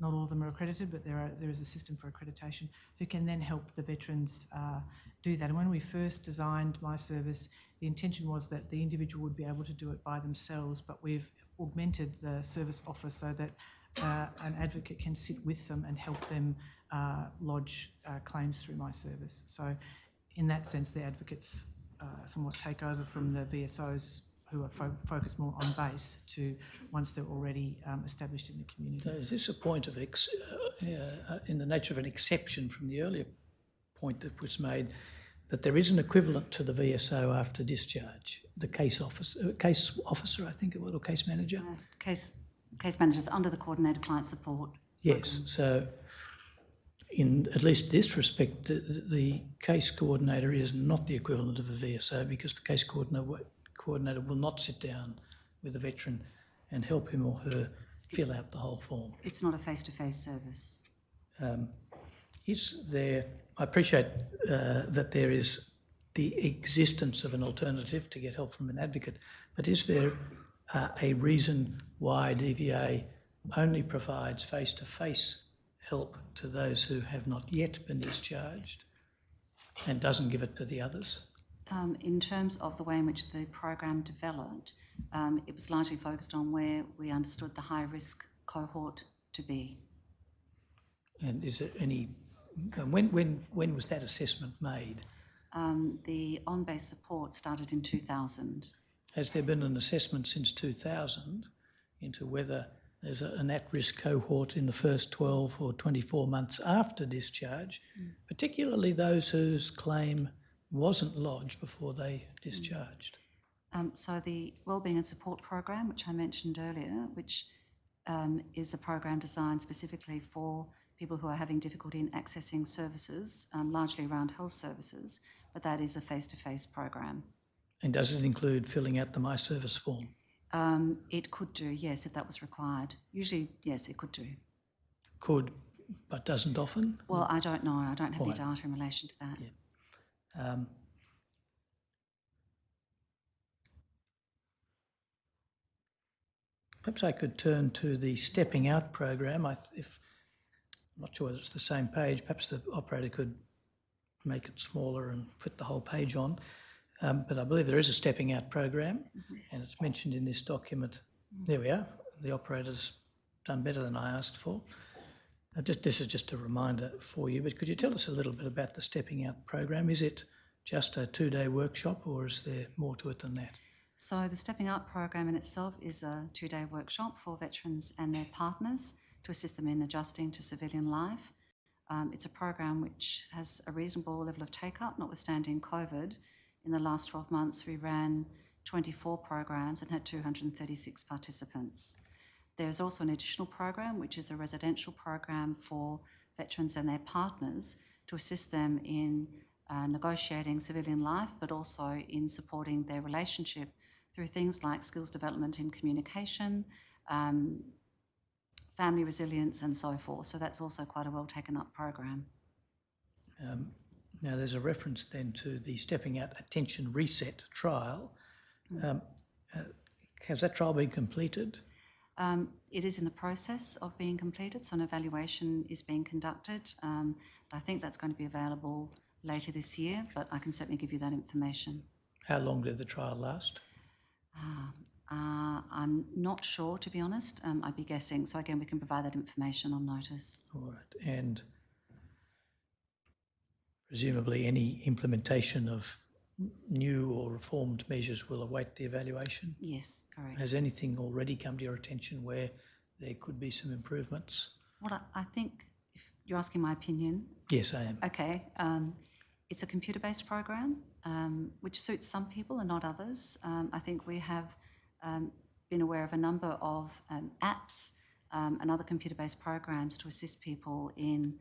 S11: Not all of them are accredited, but there is a system for accreditation who can then help the veterans do that. And when we first designed my service, the intention was that the individual would be able to do it by themselves, but we've augmented the service offer so that an advocate can sit with them and help them lodge claims through my service. So in that sense, the advocates somewhat take over from the VSOs who are focused more on base to once they're already established in the community.
S7: So is this a point of, in the nature of an exception from the earlier point that was made, that there is an equivalent to the VSO after discharge, the case officer, I think it was, or case manager?
S13: Case managers under the coordinated client support.
S7: Yes, so in at least this respect, the case coordinator is not the equivalent of a VSO because the case coordinator will not sit down with the veteran and help him or her fill out the whole form.
S13: It's not a face-to-face service.
S7: Is there, I appreciate that there is the existence of an alternative to get help from an advocate, but is there a reason why DVA only provides face-to-face help to those who have not yet been discharged and doesn't give it to the others?
S13: In terms of the way in which the program developed, it was largely focused on where we understood the high-risk cohort to be.
S7: And is there any, when was that assessment made?
S13: The on-base support started in 2000.
S7: Has there been an assessment since 2000 into whether there's an at-risk cohort in the first 12 or 24 months after discharge, particularly those whose claim wasn't lodged before they discharged?
S13: So the Wellbeing and Support program, which I mentioned earlier, which is a program designed specifically for people who are having difficulty in accessing services, largely around health services, but that is a face-to-face program.
S7: And does it include filling out the My Service form?
S13: It could do, yes, if that was required. Usually, yes, it could do.
S7: Could, but doesn't often?
S13: Well, I don't know. I don't have any
S7: Right.
S13: data in relation to that.
S7: Yeah. Perhaps I could turn to the Stepping Out program. I'm not sure whether it's the same page. Perhaps the operator could make it smaller and put the whole page on. But I believe there is a Stepping Out program, and it's mentioned in this document. There we are. The operator's done better than I asked for. This is just a reminder for you, but could you tell us a little bit about the Stepping Out program? Is it just a 2-day workshop, or is there more to it than that?
S13: So the Stepping Out program in itself is a 2-day workshop for veterans and their partners to assist them in adjusting to civilian life. It's a program which has a reasonable level of take-up, notwithstanding COVID. In the last 12 months, we ran 24 programs and had 236 participants. There's also an additional program, which is a residential program for veterans and their partners to assist them in negotiating civilian life, but also in supporting their relationship through things like skills development in communication, family resilience and so forth. So that's also quite a well taken up program.
S7: Now there's a reference then to the Stepping Out Attention Reset trial. Has that trial been completed?
S13: It is in the process of being completed, so an evaluation is being conducted. I think that's going to be available later this year, but I can certainly give you that information.
S7: How long did the trial last?
S13: I'm not sure, to be honest. I'd be guessing. So again, we can provide that information on notice.
S7: All right. And presumably any implementation of new or reformed measures will await the evaluation?
S13: Yes, correct.
S7: Has anything already come to your attention where there could be some improvements?
S13: Well, I think, if you're asking my opinion.
S7: Yes, I am.
S13: Okay. It's a computer-based program, which suits some people and not others. I think we have been aware of a number of apps and other computer-based programs to assist people in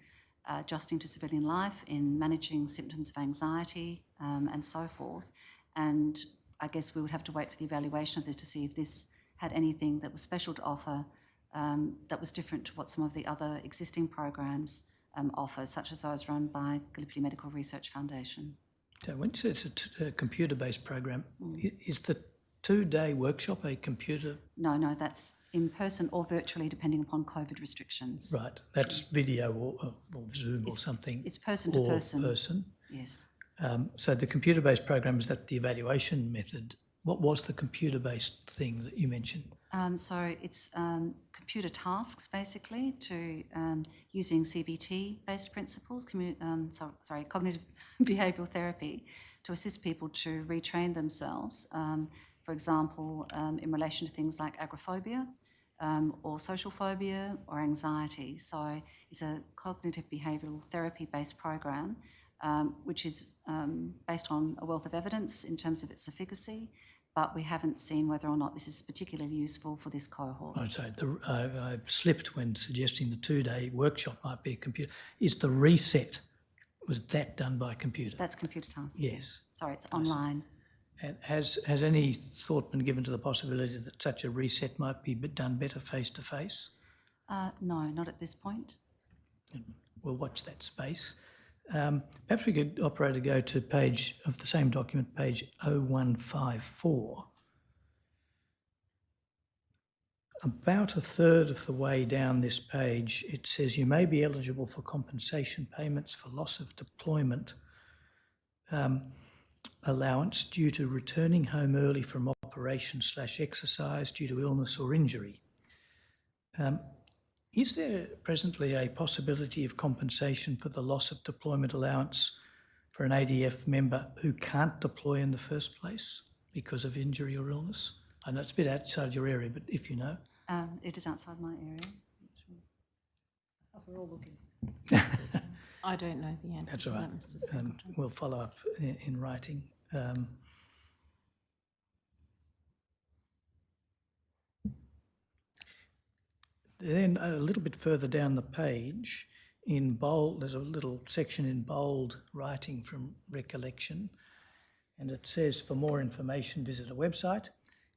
S13: adjusting to civilian life, in managing symptoms of anxiety and so forth. And I guess we would have to wait for the evaluation of this to see if this had anything that was special to offer that was different to what some of the other existing programs offer, such as those run by Gallipoli Medical Research Foundation.
S7: So when you say it's a computer-based program, is the 2-day workshop a computer?
S13: No, that's in person or virtually, depending upon COVID restrictions.
S7: Right, that's video or Zoom or something.
S13: It's person to person.
S7: Or person.
S13: Yes.
S7: So the computer-based program, is that the evaluation method? What was the computer-based thing that you mentioned?
S13: So it's computer tasks, basically, to using CBT-based principles, cognitive behavioural therapy, to assist people to retrain themselves. For example, in relation to things like agoraphobia or social phobia or anxiety. So it's a cognitive behavioural therapy-based program, which is based on a wealth of evidence in terms of its efficacy, but we haven't seen whether or not this is particularly useful for this cohort.
S7: Right, so I slipped when suggesting the 2-day workshop might be a computer. Is the reset, was that done by computer?
S13: That's computer tasks.
S7: Yes.
S13: Sorry, it's online.
S7: And has any thought been given to the possibility that such a reset might be done better face-to-face?
S13: No, not at this point.
S7: We'll watch that space. Perhaps we could, operator, go to page of the same document, page 0154. About a third of the way down this page, it says you may be eligible for compensation payments for loss of deployment allowance due to returning home early from operation/exercise due to illness or injury. Is there presently a possibility of compensation for the loss of deployment allowance for an ADF member who can't deploy in the first place because of injury or illness? I know it's a bit outside your area, but if you know.
S13: It is outside my area.
S3: We're all looking.
S10: I don't know the answer
S7: That's
S10: to
S7: all
S10: that,
S7: right.
S10: Mr. Secretary.
S7: We'll follow up in writing. Then a little bit further down the page, in bold, there's a little section in bold writing from recollection, and it says, for more information, visit a website,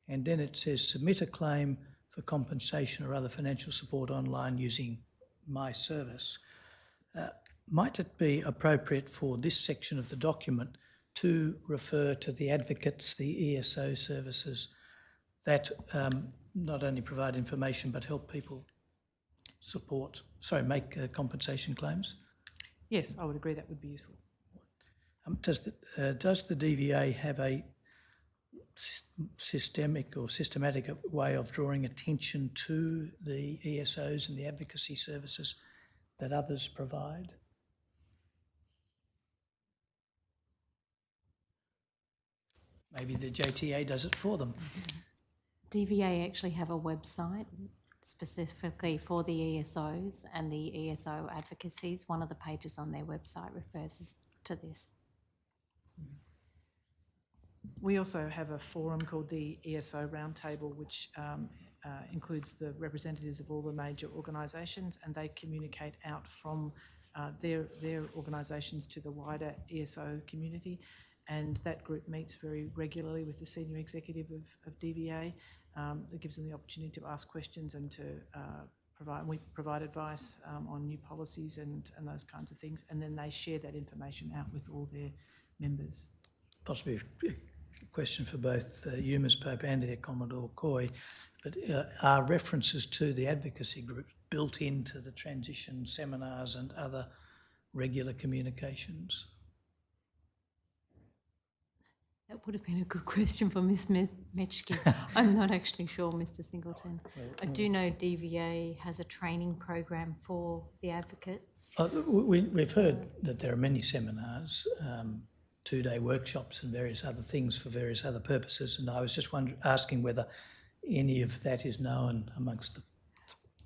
S7: and then it says, submit a claim for compensation or other financial support online using My Service. Might it be appropriate for this section of the document to refer to the advocates, the ESO services that not only provide information but help people make compensation claims?
S11: Yes, I would agree that would be useful.
S7: Does the DVA have a systemic or systematic way of drawing attention to the ESOs and the advocacy services that others provide? Maybe the JTA does it for them.
S10: DVA actually have a website specifically for the ESOs and the ESO advocacies. One of the pages on their website refers to this.
S11: We also have a forum called the ESO Roundtable, which includes the representatives of all the major organisations, and they communicate out from their organisations to the wider ESO community. And that group meets very regularly with the senior executive of DVA. It gives them the opportunity to ask questions and to provide advice on new policies and those kinds of things. And then they share that information out with all their members.
S7: Possibly a question for both you, Ms Pope, and Air Commodore Coy, but are references to the advocacy groups built into the transition seminars and other regular communications?
S10: That would have been a good question for Ms Metchke. I'm not actually sure, Mr Singleton. I do know DVA has a training program for the advocates.
S7: We've heard that there are many seminars, 2-day workshops and various other things for various other purposes, and I was just asking whether any of that is known amongst the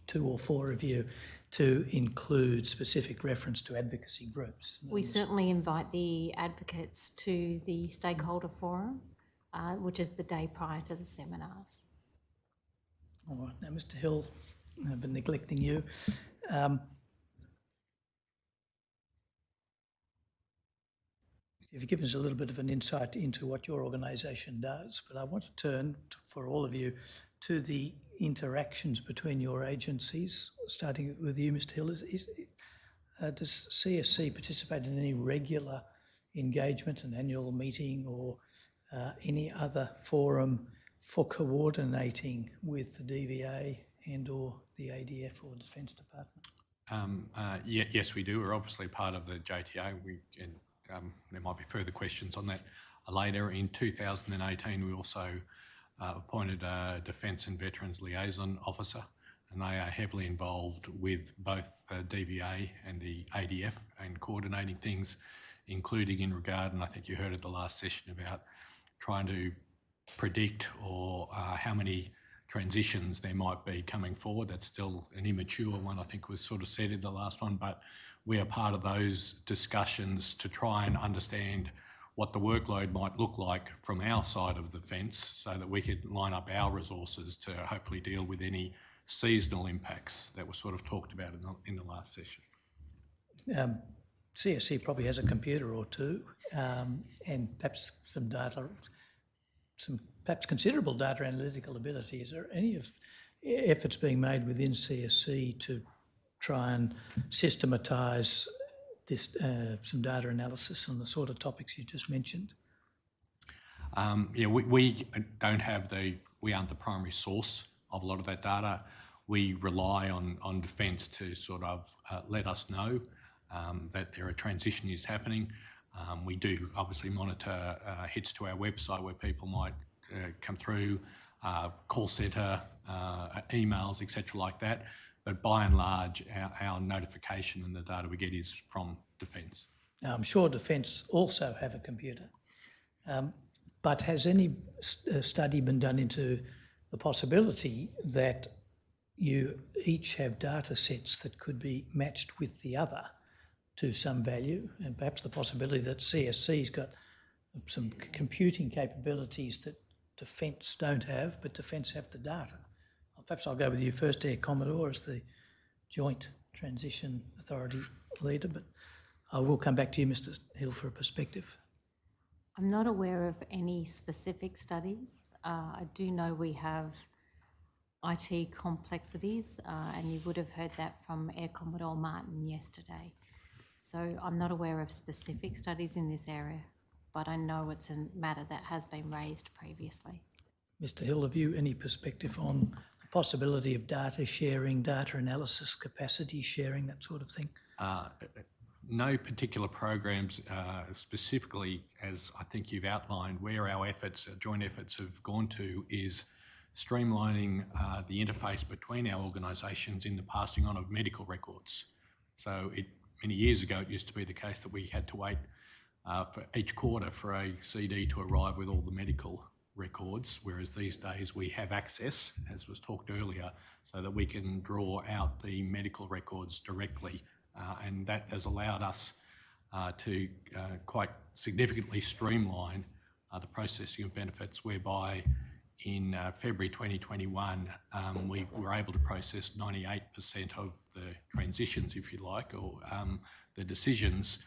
S7: 2 or 4 of you to include specific reference to advocacy groups.
S10: We certainly invite the advocates to the stakeholder forum, which is the day prior to the seminars.
S7: All right, now Mr Hill, I've been neglecting you. You've given us a little bit of an insight into what your organisation does, but I want to turn for all of you to the interactions between your agencies, starting with you, Mr Hill. Does CSC participate in any regular engagement, an annual meeting or any other forum for coordinating with the DVA and or the ADF or Defence Department?
S12: Yes, we do. We're obviously part of the JTA. There might be further questions on that later. In 2018, we also appointed a Defence and Veterans Liaison Officer, and they are heavily involved with both DVA and the ADF and coordinating things, including in regard, and I think you heard at the last session, about trying to predict or how many transitions there might be coming forward. That's still an immature one, I think was sort of said in the last one, but we are part of those discussions to try and understand what the workload might look like from our side of the fence so that we could line up our resources to hopefully deal with any seasonal impacts that were sort of talked about in the last session.
S7: CSC probably has a computer or two and perhaps some data, perhaps considerable data analytical ability. Is there any efforts being made within CSC to try and systematise this, some data analysis on the sort of topics you just mentioned?
S12: We don't have we aren't the primary source of a lot of that data. We rely on Defence to sort of let us know that there a transition is happening. We do obviously monitor hits to our website where people might come through, call centre, emails, etc. like that. But by and large, our notification and the data we get is from Defence.
S7: Now, I'm sure Defence also have a computer, but has any study been done into the possibility that you each have data sets that could be matched with the other to some value, and perhaps the possibility that CSC's got some computing capabilities that Defence don't have, but Defence have the data? Perhaps I'll go with you first, Air Commodore, as the Joint Transition Authority leader, but I will come back to you, Mr Hill, for a perspective.
S10: I'm not aware of any specific studies. I do know we have IT complexities, and you would have heard that from Air Commodore Martin yesterday. So I'm not aware of specific studies in this area, but I know it's a matter that has been raised previously.
S7: Mr. Hill, have you any perspective on the possibility of data sharing, data analysis, capacity sharing, that sort of thing?
S12: No particular programs specifically, as I think you've outlined. Where our efforts, our joint efforts have gone to is streamlining the interface between our organisations in the passing on of medical records. So many years ago, it used to be the case that we had to wait for each quarter for a CD to arrive with all the medical records, whereas these days we have access, as was talked earlier, so that we can draw out the medical records directly. And that has allowed us to quite significantly streamline the processing of benefits, whereby in February 2021, we were able to process 98% of the transitions, if you like, or the decisions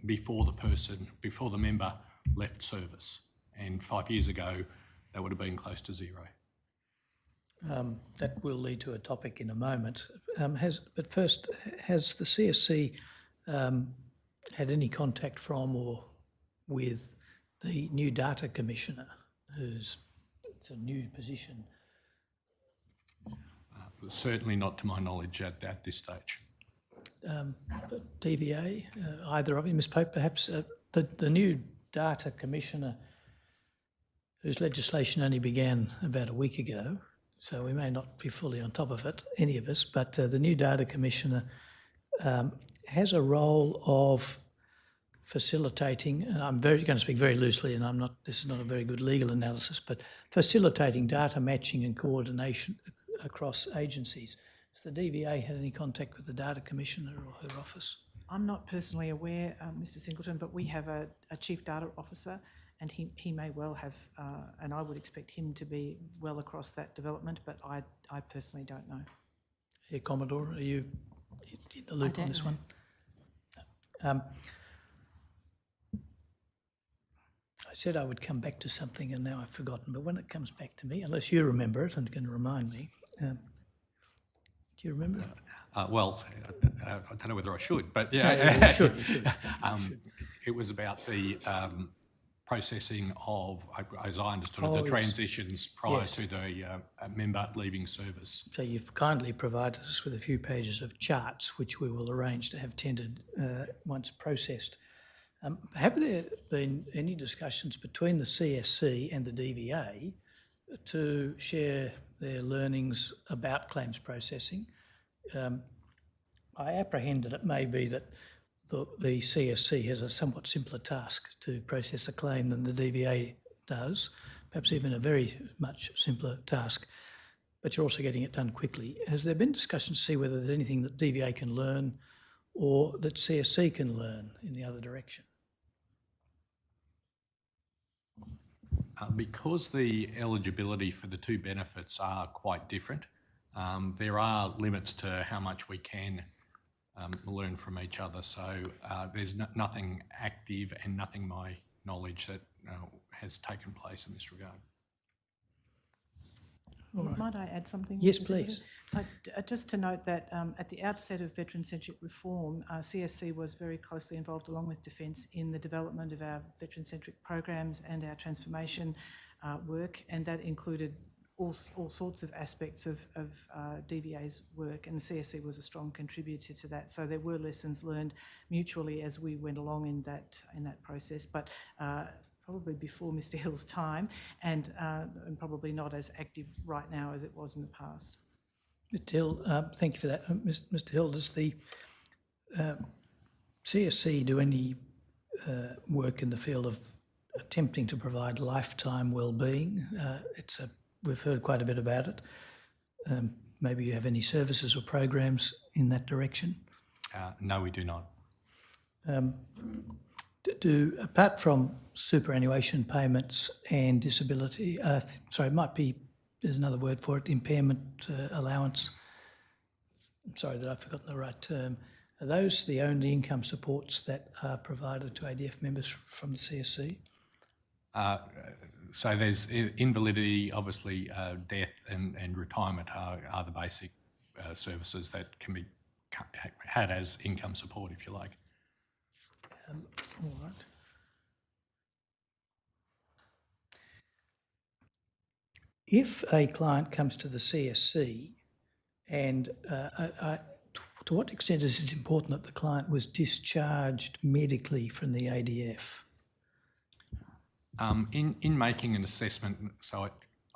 S12: before the member left service. And 5 years ago, that would have been close to zero.
S7: That will lead to a topic in a moment. But first, has the CSC had any contact from or with the new data commissioner, it's a new position?
S12: Certainly not to my knowledge at this stage.
S7: But DVA, either of you, Ms Pope, perhaps the new data commissioner, whose legislation only began about a week ago, so we may not be fully on top of it, any of us, but the new data commissioner has a role of facilitating, and I'm going to speak very loosely, and this is not a very good legal analysis, but facilitating data matching and coordination across agencies. Has the DVA had any contact with the data commissioner or her office?
S11: I'm not personally aware, Mr Singleton, but we have a chief data officer, and he may well have, and I would expect him to be well across that development, but I personally don't know.
S7: Yeah, Commodore, are you in the loop on this one? I said I would come back to something and now I've forgotten, but when it comes back to me, unless you remember it and can remind me, do you remember it?
S12: Well, I don't know whether I should, but yeah.
S7: No, you should.
S12: It was about the processing of, as I understood it, the
S7: yes.
S12: transitions prior
S7: Yes.
S12: to the member leaving service.
S7: So you've kindly provided us with a few pages of charts, which we will arrange to have tendered once processed. Have there been any discussions between the CSC and the DVA to share their learnings about claims processing? I apprehend that it may be that the CSC has a somewhat simpler task to process a claim than the DVA does, perhaps even a very much simpler task, but you're also getting it done quickly. Has there been discussion to see whether there's anything that DVA can learn or that CSC can learn in the other direction?
S12: Because the eligibility for the two benefits are quite different, there are limits to how much we can learn from each other. So there's nothing active and nothing, my knowledge, that has taken place in this regard.
S11: Right. Might I add something?
S7: Yes,
S11: Mr.
S7: please.
S11: Just to note that at the outset of veteran-centric reform, CSC was very closely involved, along with Defence, in the development of our veteran-centric programs and our transformation work, and that included all sorts of aspects of DVA's work, and the CSC was a strong contributor to that. So there were lessons learned mutually as we went along in that process, but probably before Mr Hill's time, and probably not as active right now as it was in the past.
S7: Mr Hill, thank you for that. Mr Hill, does the CSC do any work in the field of attempting to provide lifetime wellbeing? We've heard quite a bit about it. Maybe you have any services or programs in that direction?
S12: No, we do not.
S7: Apart from superannuation payments and disability, there's another word for it, impairment allowance. I'm sorry that I've forgotten the right term. Are those the only income supports that are provided to ADF members from the CSC?
S12: So there's invalidity, obviously death and retirement are the basic services that can be had as income support, if you like.
S7: All right. If a client comes to the CSC and to what extent is it important that the client was discharged medically from the ADF?
S12: In making an assessment, so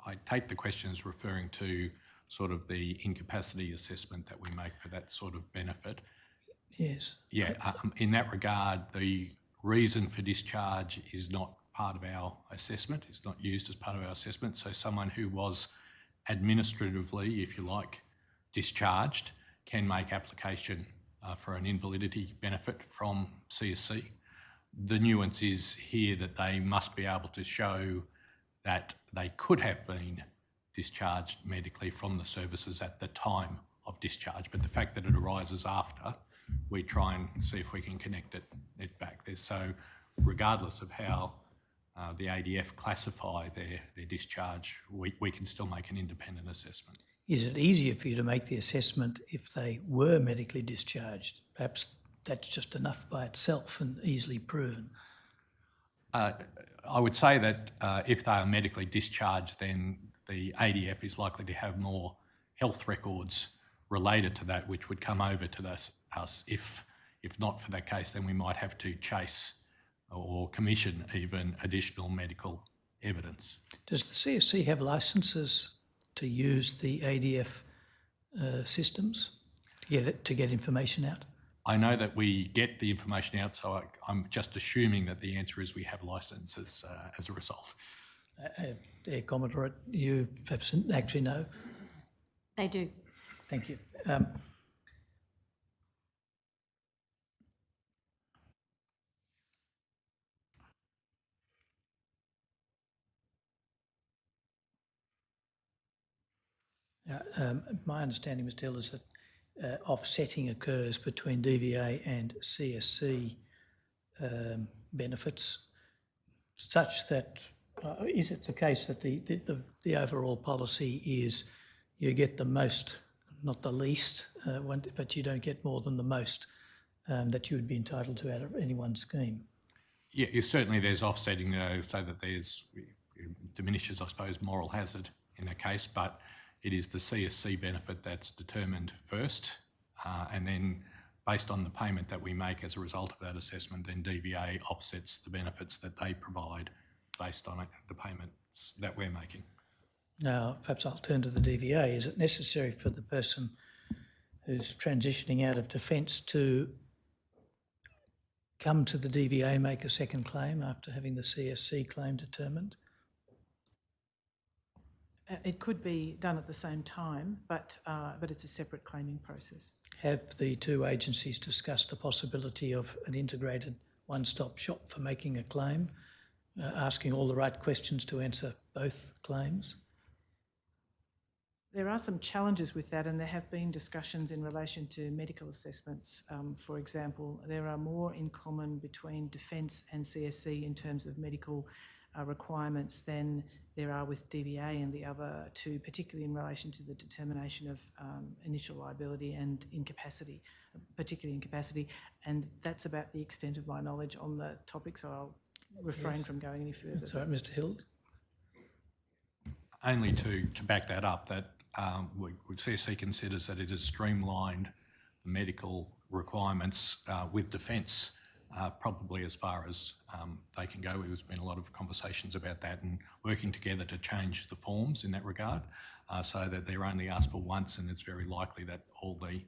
S12: I take the question as referring to sort of the incapacity assessment that we make for that sort of benefit.
S7: Yes.
S12: Yeah, in that regard, the reason for discharge is not part of our assessment, it's not used as part of our assessment. So someone who was administratively, if you like, discharged can make application for an invalidity benefit from CSC. The nuance is here that they must be able to show that they could have been discharged medically from the services at the time of discharge, but the fact that it arises after, we try and see if we can connect it back there. So regardless of how the ADF classify their discharge, we can still make an independent assessment.
S7: Is it easier for you to make the assessment if they were medically discharged? Perhaps that's just enough by itself and easily proven.
S12: I would say that if they are medically discharged, then the ADF is likely to have more health records related to that, which would come over to us. If not for that case, then we might have to chase or commission even additional medical evidence.
S7: Does the CSC have licences to use the ADF systems to get information out?
S12: I know that we get the information out, so I'm just assuming that the answer is we have licences as a result.
S7: Dear Commodore, you perhaps actually know?
S10: They do.
S7: Thank you. My understanding, Mr. Hill, is that offsetting occurs between DVA and CSC benefits, such that is it the case that the overall policy is you get the most, not the least, but you don't get more than the most that you would be entitled to out of any one scheme?
S12: Yeah, certainly there's offsetting, so that it diminishes, I suppose, moral hazard in that case, but it is the CSC benefit that's determined first, and then based on the payment that we make as a result of that assessment, then DVA offsets the benefits that they provide based on the payments that we're making.
S7: Now, perhaps I'll turn to the DVA. Is it necessary for the person who's transitioning out of defence to come to the DVA, make a second claim after having the CSC claim determined?
S11: It could be done at the same time, but it's a separate claiming process.
S7: Have the two agencies discussed the possibility of an integrated one-stop shop for making a claim, asking all the right questions to answer both claims?
S11: There are some challenges with that, and there have been discussions in relation to medical assessments. For example, there are more in common between Defence and CSC in terms of medical requirements than there are with DVA and the other two, particularly in relation to the determination of initial liability and incapacity, particularly incapacity. And that's about the extent of my knowledge on the topic, so I'll refrain from going any further.
S7: That's all right, Mr. Hill.
S12: Only to back that up, that CSC considers that it has streamlined the medical requirements with Defence probably as far as they can go. There's been a lot of conversations about that and working together to change the forms in that regard so that they're only asked for once, and it's very likely that all the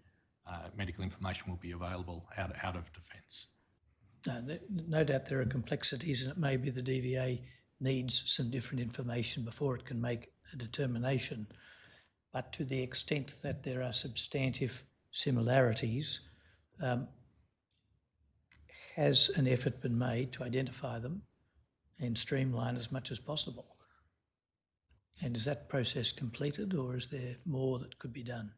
S12: medical information will be available out of Defence.
S7: No doubt there are complexities, and it may be the DVA needs some different information before it can make a determination. But to the extent that there are substantive similarities, has an effort been made to identify them and streamline as much as possible? And is that process completed, or is there more that could be done?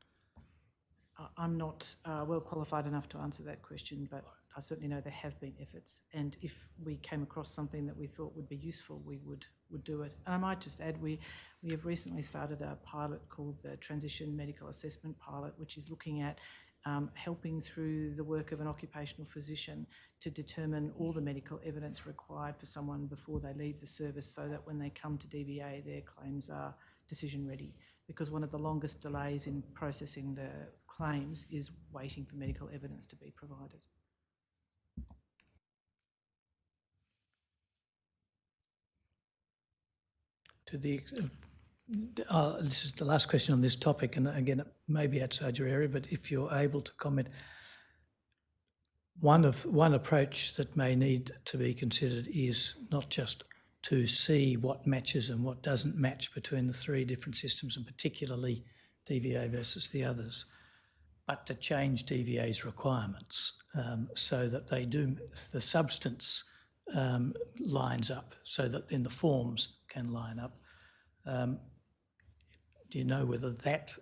S11: I'm not well qualified enough to answer that question, but I certainly know there have been efforts, and if we came across something that we thought would be useful, we would do it. And I might just add, we have recently started a pilot called the Transition Medical Assessment Pilot, which is looking at helping through the work of an occupational physician to determine all the medical evidence required for someone before they leave the service, so that when they come to DVA, their claims are decision ready, because one of the longest delays in processing the claims is waiting for medical evidence to be provided.
S7: To the this is the last question on this topic, and again, it may be outside your area, but if you're able to comment, one approach that may need to be considered is not just to see what matches and what doesn't match between the three different systems, and particularly DVA versus the others, but to change DVA's requirements so that they do, the substance lines up, so that then the forms can line up. Do you know whether that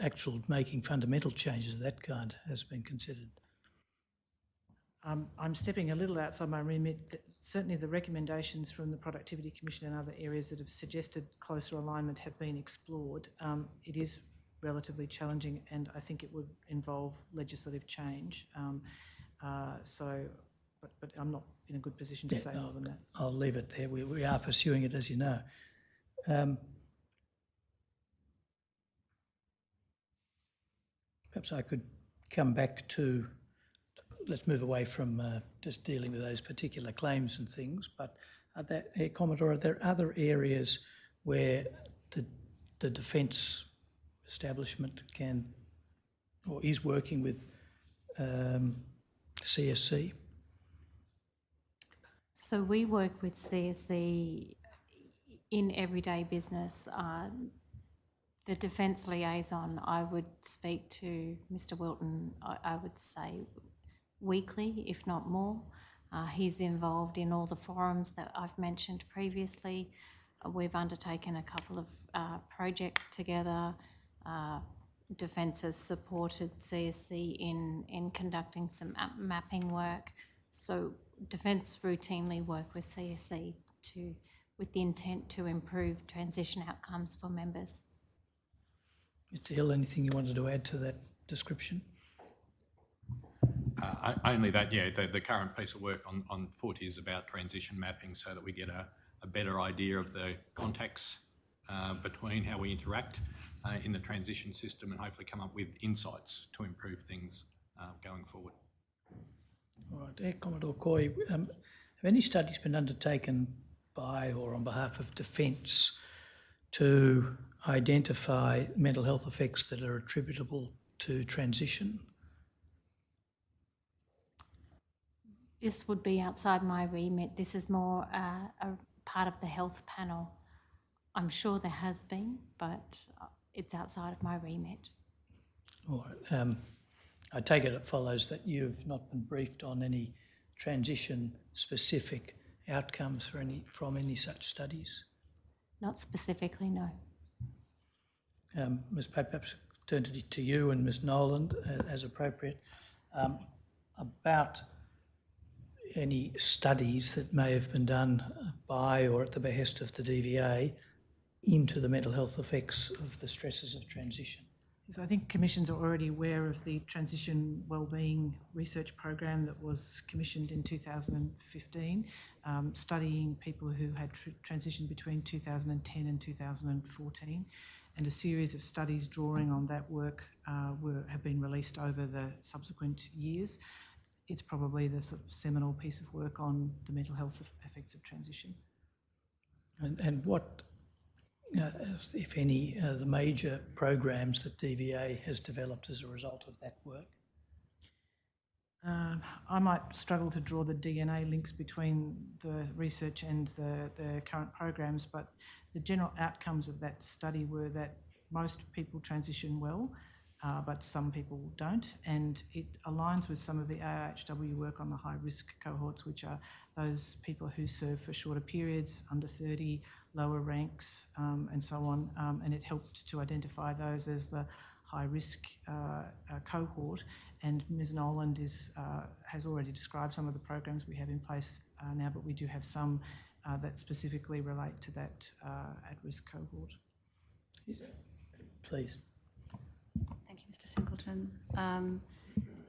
S7: actual making fundamental changes of that kind has been considered?
S11: I'm stepping a little outside my remit. Certainly the recommendations from the Productivity Commission and other areas that have suggested closer alignment have been explored. It is relatively challenging, and I think it would involve legislative change. But I'm not in a good position to say more than that.
S7: I'll leave it there. We are pursuing it, as you know. Perhaps I could come back to, let's move away from just dealing with those particular claims and things, but Commodore, are there other areas where the defence establishment can or is working with CSC?
S10: So we work with CSC in everyday business. The defence liaison, I would speak to Mr. Wilton, I would say weekly, if not more. He's involved in all the forums that I've mentioned previously. We've undertaken a couple of projects together. Defence has supported CSC in conducting some mapping work. So Defence routinely work with CSC with the intent to improve transition outcomes for members.
S7: Mr. Hill, anything you wanted to add to that description?
S12: Only that, yeah, the current piece of work on foot is about transition mapping so that we get a better idea of the contacts between how we interact in the transition system, and hopefully come up with insights to improve things going forward.
S7: All right, Commodore Coy, have any studies been undertaken by or on behalf of Defence to identify mental health effects that are attributable to transition?
S10: This would be outside my remit. This is more a part of the health panel. I'm sure there has been, but it's outside of my remit.
S7: All right. I take it follows that you've not been briefed on any transition-specific outcomes from any such studies?
S10: Not specifically, no.
S7: Ms. Pope, perhaps turn to you and Ms. Noland as appropriate, about any studies that may have been done by or at the behest of the DVA into the mental health effects of the stresses of transition.
S11: So I think commissions are already aware of the Transition Wellbeing Research Program that was commissioned in 2015, studying people who had transitioned between 2010 and 2014. And a series of studies drawing on that work have been released over the subsequent years. It's probably the sort of seminal piece of work on the mental health effects of transition.
S7: And what, if any, the major programs that DVA has developed as a result of that work?
S11: I might struggle to draw the DNA links between the research and the current programs, but the general outcomes of that study were that most people transition well, but some people don't, and it aligns with some of the AIHW work on the high-risk cohorts, which are those people who serve for shorter periods, under 30, lower ranks, and so on, and it helped to identify those as the high-risk cohort. And Ms. Noland has already described some of the programs we have in place now, but we do have some that specifically relate to that at-risk cohort.
S7: Please.
S13: Thank you, Mr. Singleton.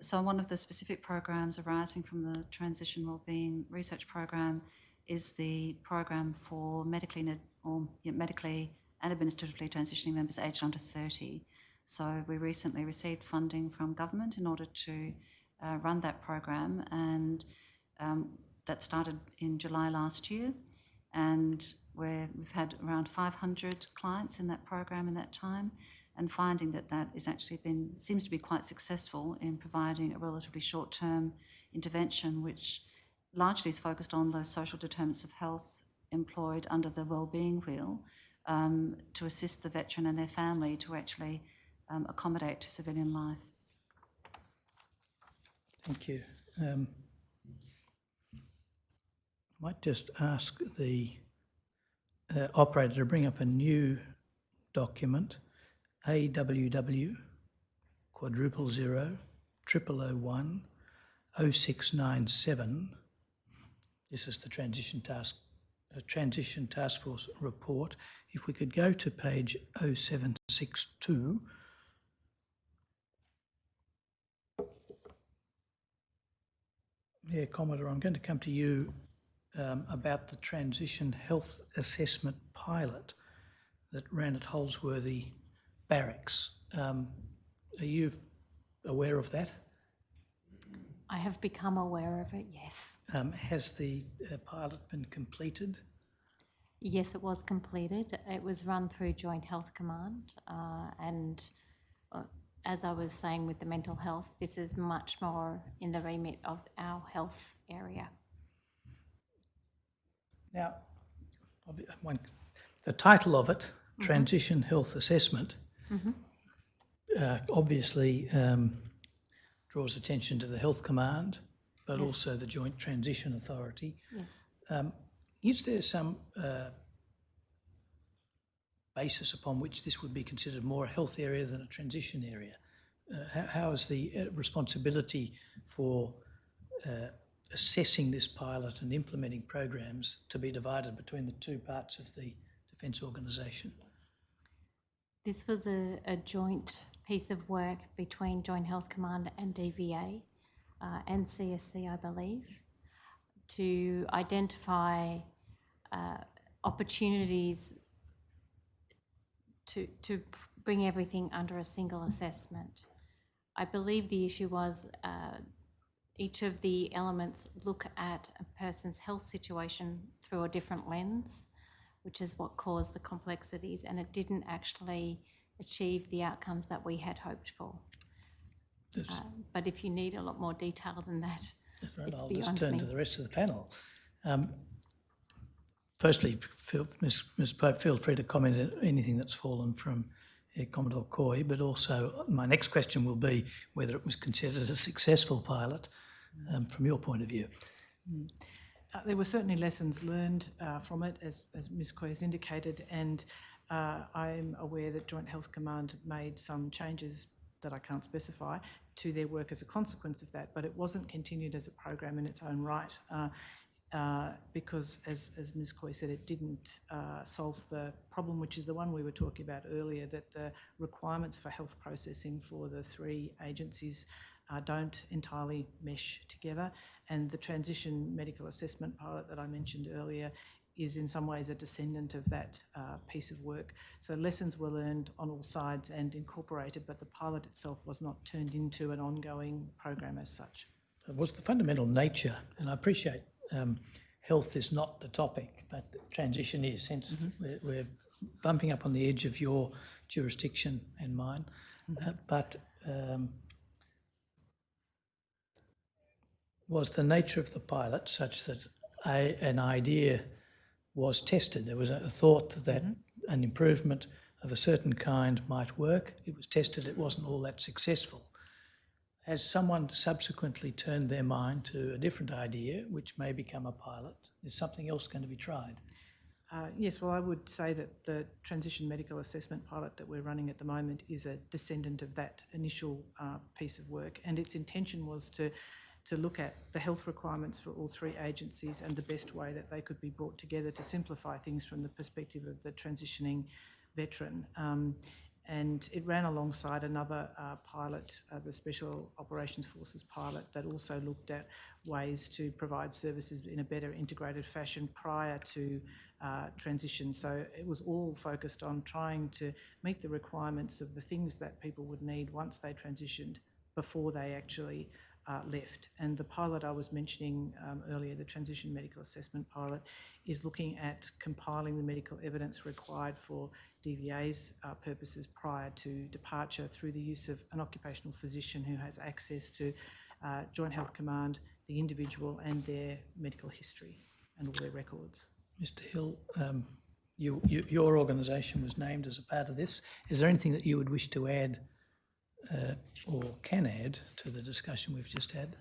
S13: So one of the specific programs arising from the Transition Wellbeing Research Program is the program for medically and administratively transitioning members aged under 30. So we recently received funding from government in order to run that program, and that started in July last year, and we've had around 500 clients in that program in that time, and finding that is actually seems to be quite successful in providing a relatively short-term intervention, which largely is focused on those social determinants of health employed under the wellbeing wheel, to assist the veteran and their family to actually accommodate to civilian life.
S7: Thank you. I might just ask the operator to bring up a new document, AWW 000 0697. This is the Transition Task Force report. If we could go to page 0762. Yeah, Commodore, I'm going to come to you about the Transition Health Assessment pilot that ran at Holsworthy Barracks. Are you aware of that?
S10: I have become aware of it, yes.
S7: Has the pilot been completed?
S10: Yes, it was completed. It was run through Joint Health Command, and as I was saying with the mental health, this is much more in the remit of our health area.
S7: Now, the title of it, Transition Health Assessment, obviously draws attention to the Health Command, but also the Joint Transition Authority.
S10: Yes.
S7: Is there some basis upon which this would be considered more a health area than a transition area? How is the responsibility for assessing this pilot and implementing programs to be divided between the two parts of the Defence Organisation?
S10: This was a joint piece of work between Joint Health Command and DVA and CSC, I believe, to identify opportunities to bring everything under a single assessment. I believe the issue was each of the elements look at a person's health situation through a different lens, which is what caused the complexities, and it didn't actually achieve the outcomes that we had hoped for. But if you need a lot more detail than that,
S7: that's right.
S10: it's
S7: I'll
S10: beyond
S7: just turn
S10: me.
S7: to the rest of the panel. Firstly, Ms. Pope, feel free to comment on anything that's fallen from Commodore Coy, but also my next question will be whether it was considered a successful pilot from your point of view.
S11: There were certainly lessons learned from it, as Ms. Coy has indicated, and I'm aware that Joint Health Command made some changes that I can't specify to their work as a consequence of that, but it wasn't continued as a program in its own right because, as Ms. Coy said, it didn't solve the problem, which is the one we were talking about earlier, that the requirements for health processing for the three agencies don't entirely mesh together, and the transition medical assessment pilot that I mentioned earlier is in some ways a descendant of that piece of work. So lessons were learned on all sides and incorporated, but the pilot itself was not turned into an ongoing program as such.
S7: It was the fundamental nature, and I appreciate health is not the topic, but transition is, hence we're bumping up on the edge of your jurisdiction and mine. But was the nature of the pilot such that an idea was tested? There was a thought that an improvement of a certain kind might work. It was tested, it wasn't all that successful. Has someone subsequently turned their mind to a different idea, which may become a pilot? Is something else going to be tried?
S11: Yes, well, I would say that the transition medical assessment pilot that we're running at the moment is a descendant of that initial piece of work, and its intention was to look at the health requirements for all three agencies and the best way that they could be brought together to simplify things from the perspective of the transitioning veteran. And it ran alongside another pilot, the Special Operations Forces pilot, that also looked at ways to provide services in a better integrated fashion prior to transition. So it was all focused on trying to meet the requirements of the things that people would need once they transitioned before they actually left. And the pilot I was mentioning earlier, the Transition Medical Assessment pilot, is looking at compiling the medical evidence required for DVA's purposes prior to departure through the use of an occupational physician who has access to Joint Health Command, the individual and their medical history and all their records.
S7: Mr Hill, your organisation was named as a part of this. Is there anything that you would wish to add or can add to the discussion we've just had?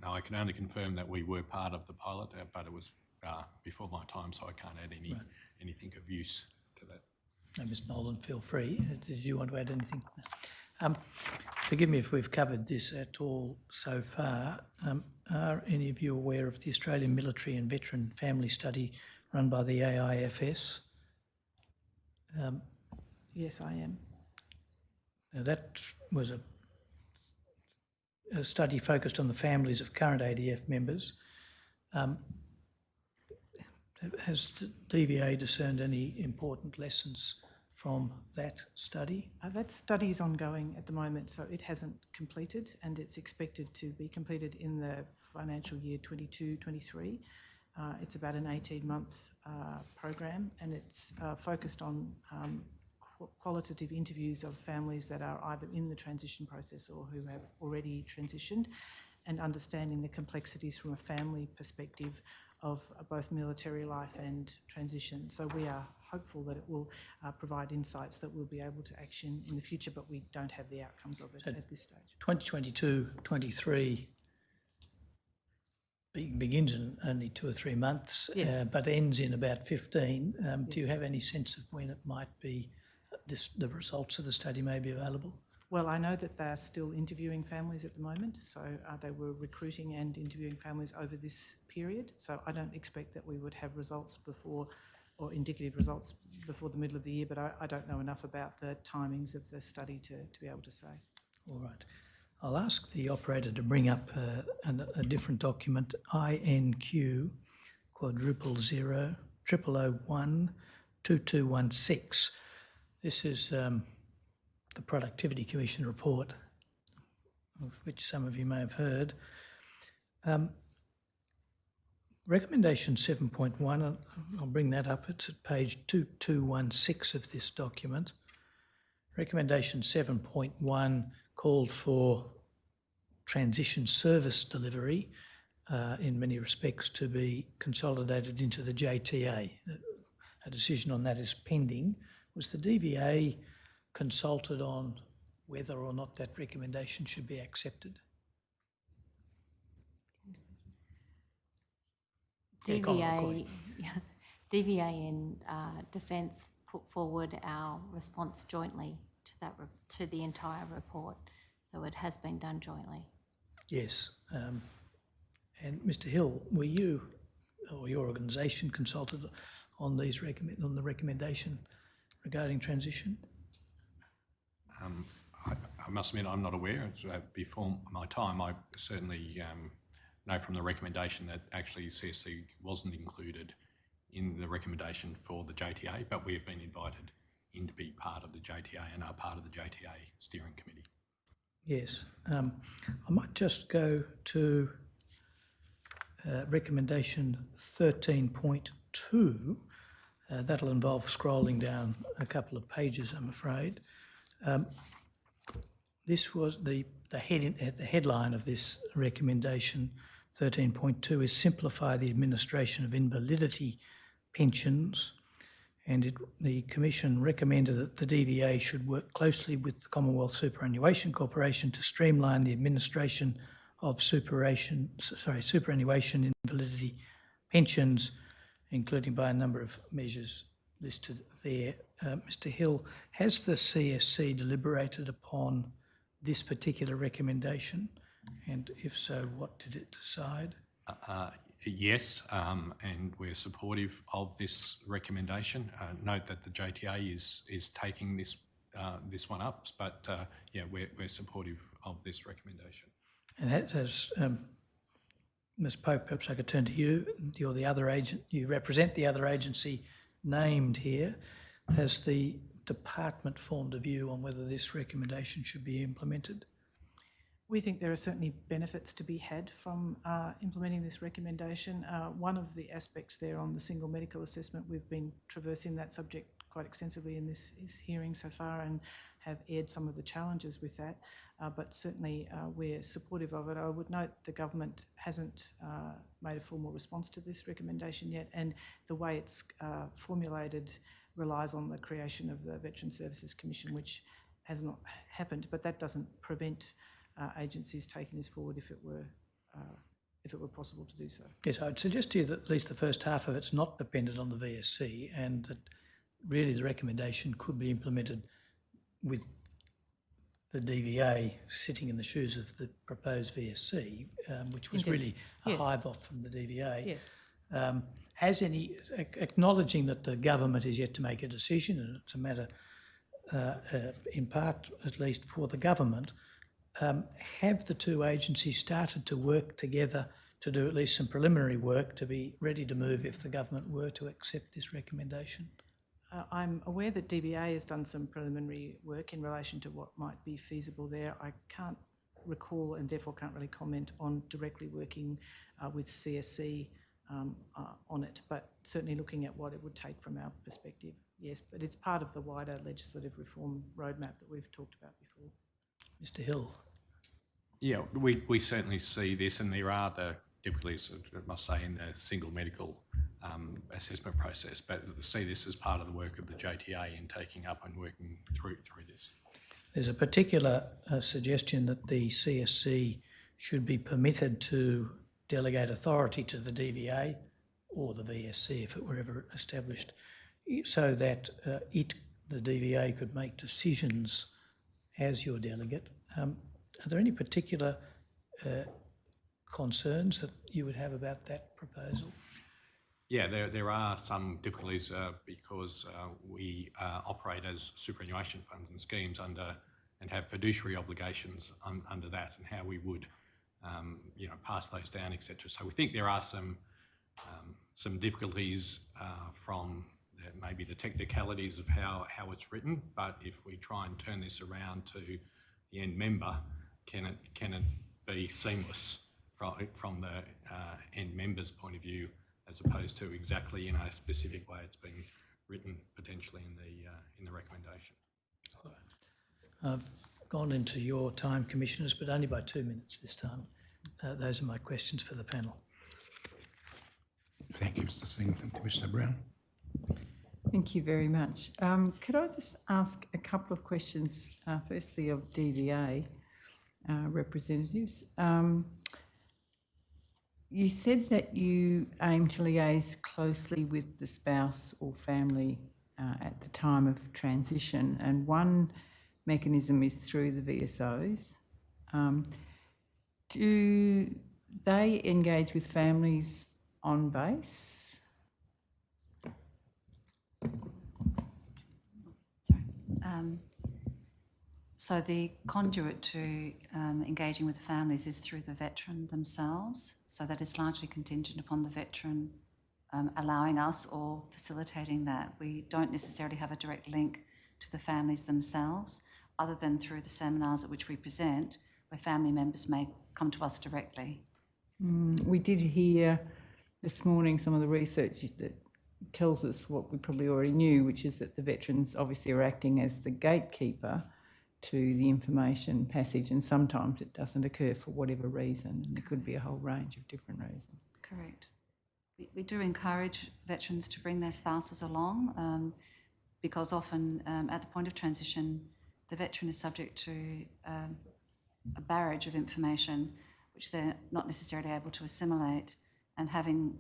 S12: No, I can only confirm that we were part of the pilot, but it was before my time, so I can't add anything of use to that.
S7: Ms Nolan, feel free. Did you want to add anything? Forgive me if we've covered this at all so far. Are any of you aware of the Australian Military and Veteran Family Study run by the AIFS?
S11: Yes, I am.
S7: Now that was a study focused on the families of current ADF members. Has the DVA discerned any important lessons from that study?
S11: That study is ongoing at the moment, so it hasn't completed, and it's expected to be completed in the financial year 22-23. It's about an 18-month program, and it's focused on qualitative interviews of families that are either in the transition process or who have already transitioned, and understanding the complexities from a family perspective of both military life and transition. So we are hopeful that it will provide insights that we'll be able to action in the future, but we don't have the outcomes of it at this stage.
S7: 2022-23 begins in only 2 or 3 months,
S11: yes.
S7: But ends in about 15. Yes. Do you have any sense of when it might be, the results of the study may be available?
S11: Well, I know that they're still interviewing families at the moment, so they were recruiting and interviewing families over this period. So I don't expect that we would have results before, or indicative results before the middle of the year, but I don't know enough about the timings of the study to be able to say. All right.
S7: I'll ask the operator to bring up a different document, INQ *00001 2216. This is the Productivity Commission report, of which some of you may have heard. Recommendation 7.1, I'll bring that up, it's at page 2216 of this document. Recommendation 7.1 called for transition service delivery in many respects to be consolidated into the JTA. A decision on that is pending. Was the DVA consulted on whether or not that recommendation should be accepted?
S10: DVA and Defence put forward our response jointly to the entire report, so it has been done jointly.
S7: Yes, and Mr. Hill, were you or your organisation consulted on these on the recommendation regarding transition?
S12: I must admit I'm not aware. Before my time, I certainly know from the recommendation that actually CSC wasn't included in the recommendation for the JTA, but we have been invited in to be part of the JTA and are part of the JTA steering committee.
S7: Yes, I might just go to recommendation 13.2. That'll involve scrolling down a couple of pages, I'm afraid. This was the headline of this recommendation 13.2 is simplify the administration of invalidity pensions, and the Commission recommended that the DVA should work closely with the Commonwealth Superannuation Corporation to streamline the administration of superannuation invalidity pensions, including by a number of measures listed there. Mr. Hill, has the CSC deliberated upon this particular recommendation? And if so, what did it decide?
S12: Yes, and we're supportive of this recommendation. Note that the JTA is taking this this one up. But yeah, we're supportive of this recommendation.
S7: And as Ms. Pope, perhaps I could turn to you. You're the other agent. You represent the other agency named here. Has the department formed a view on whether this recommendation should be implemented?
S11: We think there are certainly benefits to be had from implementing this recommendation. One of the aspects there on the single medical assessment, we've been traversing that subject quite extensively in this hearing so far and have aired some of the challenges with that, but certainly we're supportive of it. I would note the government hasn't made a formal response to this recommendation yet, and the way it's formulated relies on the creation of the Veteran Services Commission, which has not happened, but that doesn't prevent agencies taking this forward if it were possible to do so.
S7: Yes, I'd suggest to you that at least the first half of it's not dependent on the VSC, and that really the recommendation could be implemented with the DVA sitting in the shoes of the proposed VSC, which was
S11: Indeed.
S7: really a
S11: Yes.
S7: hive off from the DVA.
S11: Yes.
S7: Has any, acknowledging that the government is yet to make a decision, and it's a matter in part at least for the government, have the two agencies started to work together to do at least some preliminary work to be ready to move if the government were to accept this recommendation?
S11: I'm aware that DBA has done some preliminary work in relation to what might be feasible there. I can't recall and therefore can't really comment on directly working with CSC on it, but certainly looking at what it would take from our perspective, yes. But it's part of the wider legislative reform roadmap that we've talked about before.
S7: Mr. Hill.
S12: Yeah, we certainly see this, and there are the difficulties, I must say, in the single medical assessment process, but see this as part of the work of the JTA in taking up and working through this.
S7: There's a particular suggestion that the CSC should be permitted to delegate authority to the DVA or the VSC if it were ever established, so that the DVA could make decisions as your delegate. Are there any particular concerns that you would have about that proposal?
S12: Yeah, there are some difficulties because we operate as superannuation funds and schemes under and have fiduciary obligations under that, and how we would pass those down, etc. So we think there are some difficulties from maybe the technicalities of how it's written, but if we try and turn this around to the end member, can it be seamless from the end member's point of view, as opposed to exactly in a specific way it's been written potentially in the recommendation.
S7: I've gone into your time, Commissioners, but only by 2 minutes this time. Those are my questions for the panel.
S2: Thank you, Mr. Singleton. Commissioner Brown.
S5: Thank you very much. Could I just ask a couple of questions, firstly of DVA representatives? You said that you aim to liaise closely with the spouse or family at the time of transition, and one mechanism is through the VSOs. Do they engage with families on base?
S13: So the conduit to engaging with the families is through the veteran themselves. So that is largely contingent upon the veteran allowing us or facilitating that. We don't necessarily have a direct link to the families themselves, other than through the seminars at which we present, where family members may come to us directly.
S5: We did hear this morning some of the research that tells us what we probably already knew, which is that the veterans obviously are acting as the gatekeeper to the information passage, and sometimes it doesn't occur for whatever reason, and there could be a whole range of different reasons.
S13: Correct. We do encourage veterans to bring their spouses along because often at the point of transition, the veteran is subject to a barrage of information which they're not necessarily able to assimilate, and having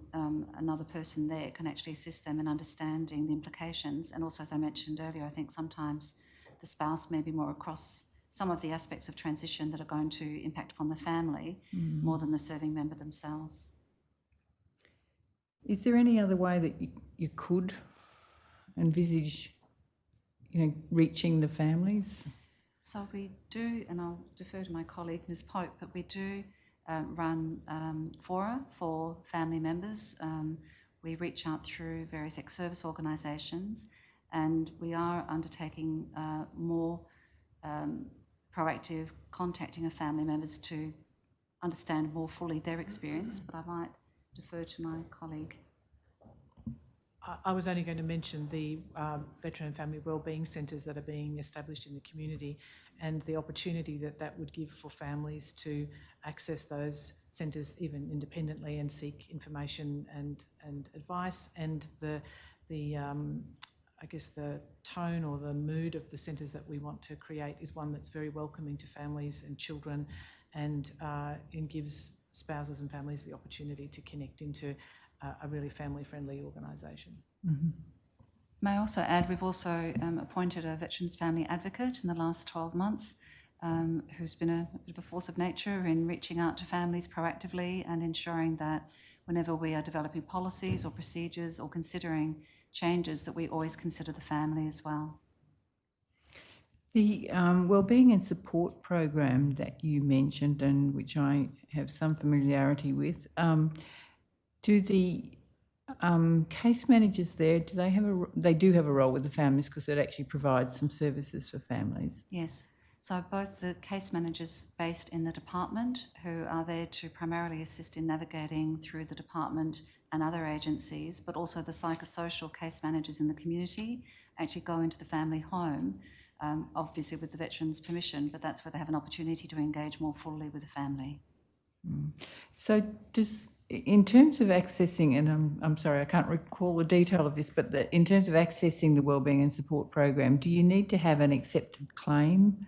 S13: another person there can actually assist them in understanding the implications. And also, as I mentioned earlier, I think sometimes the spouse may be more across some of the aspects of transition that are going to impact upon the family more than the serving member themselves.
S5: Is there any other way that you could envisage reaching the families?
S13: So we do, and I'll defer to my colleague, Ms. Pope, but we do run fora for family members. We reach out through various ex-service organisations, and we are undertaking more proactive contacting of family members to understand more fully their experience, but I might defer to my colleague.
S11: I was only going to mention the veteran and family wellbeing centres that are being established in the community and the opportunity that that would give for families to access those centres even independently and seek information and advice, and the I guess the tone or the mood of the centres that we want to create is one that's very welcoming to families and children, and gives spouses and families the opportunity to connect into a really family-friendly organisation.
S5: Mm-hmm.
S13: May I also add, we've also appointed a Veterans Family Advocate in the last 12 months who's been a bit of a force of nature in reaching out to families proactively and ensuring that whenever we are developing policies or procedures or considering changes, that we always consider the family as well.
S5: The wellbeing and support program that you mentioned, and which I have some familiarity with, do the case managers there, do they have they do have a role with the families because it actually provides some services for families?
S13: Yes. So both the case managers based in the department, who are there to primarily assist in navigating through the department and other agencies, but also the psychosocial case managers in the community actually go into the family home, obviously with the veteran's permission, but that's where they have an opportunity to engage more fully with the family.
S5: Mm. So in terms of accessing, and I'm sorry, I can't recall the detail of this, but in terms of accessing the wellbeing and support program, do you need to have an accepted claim?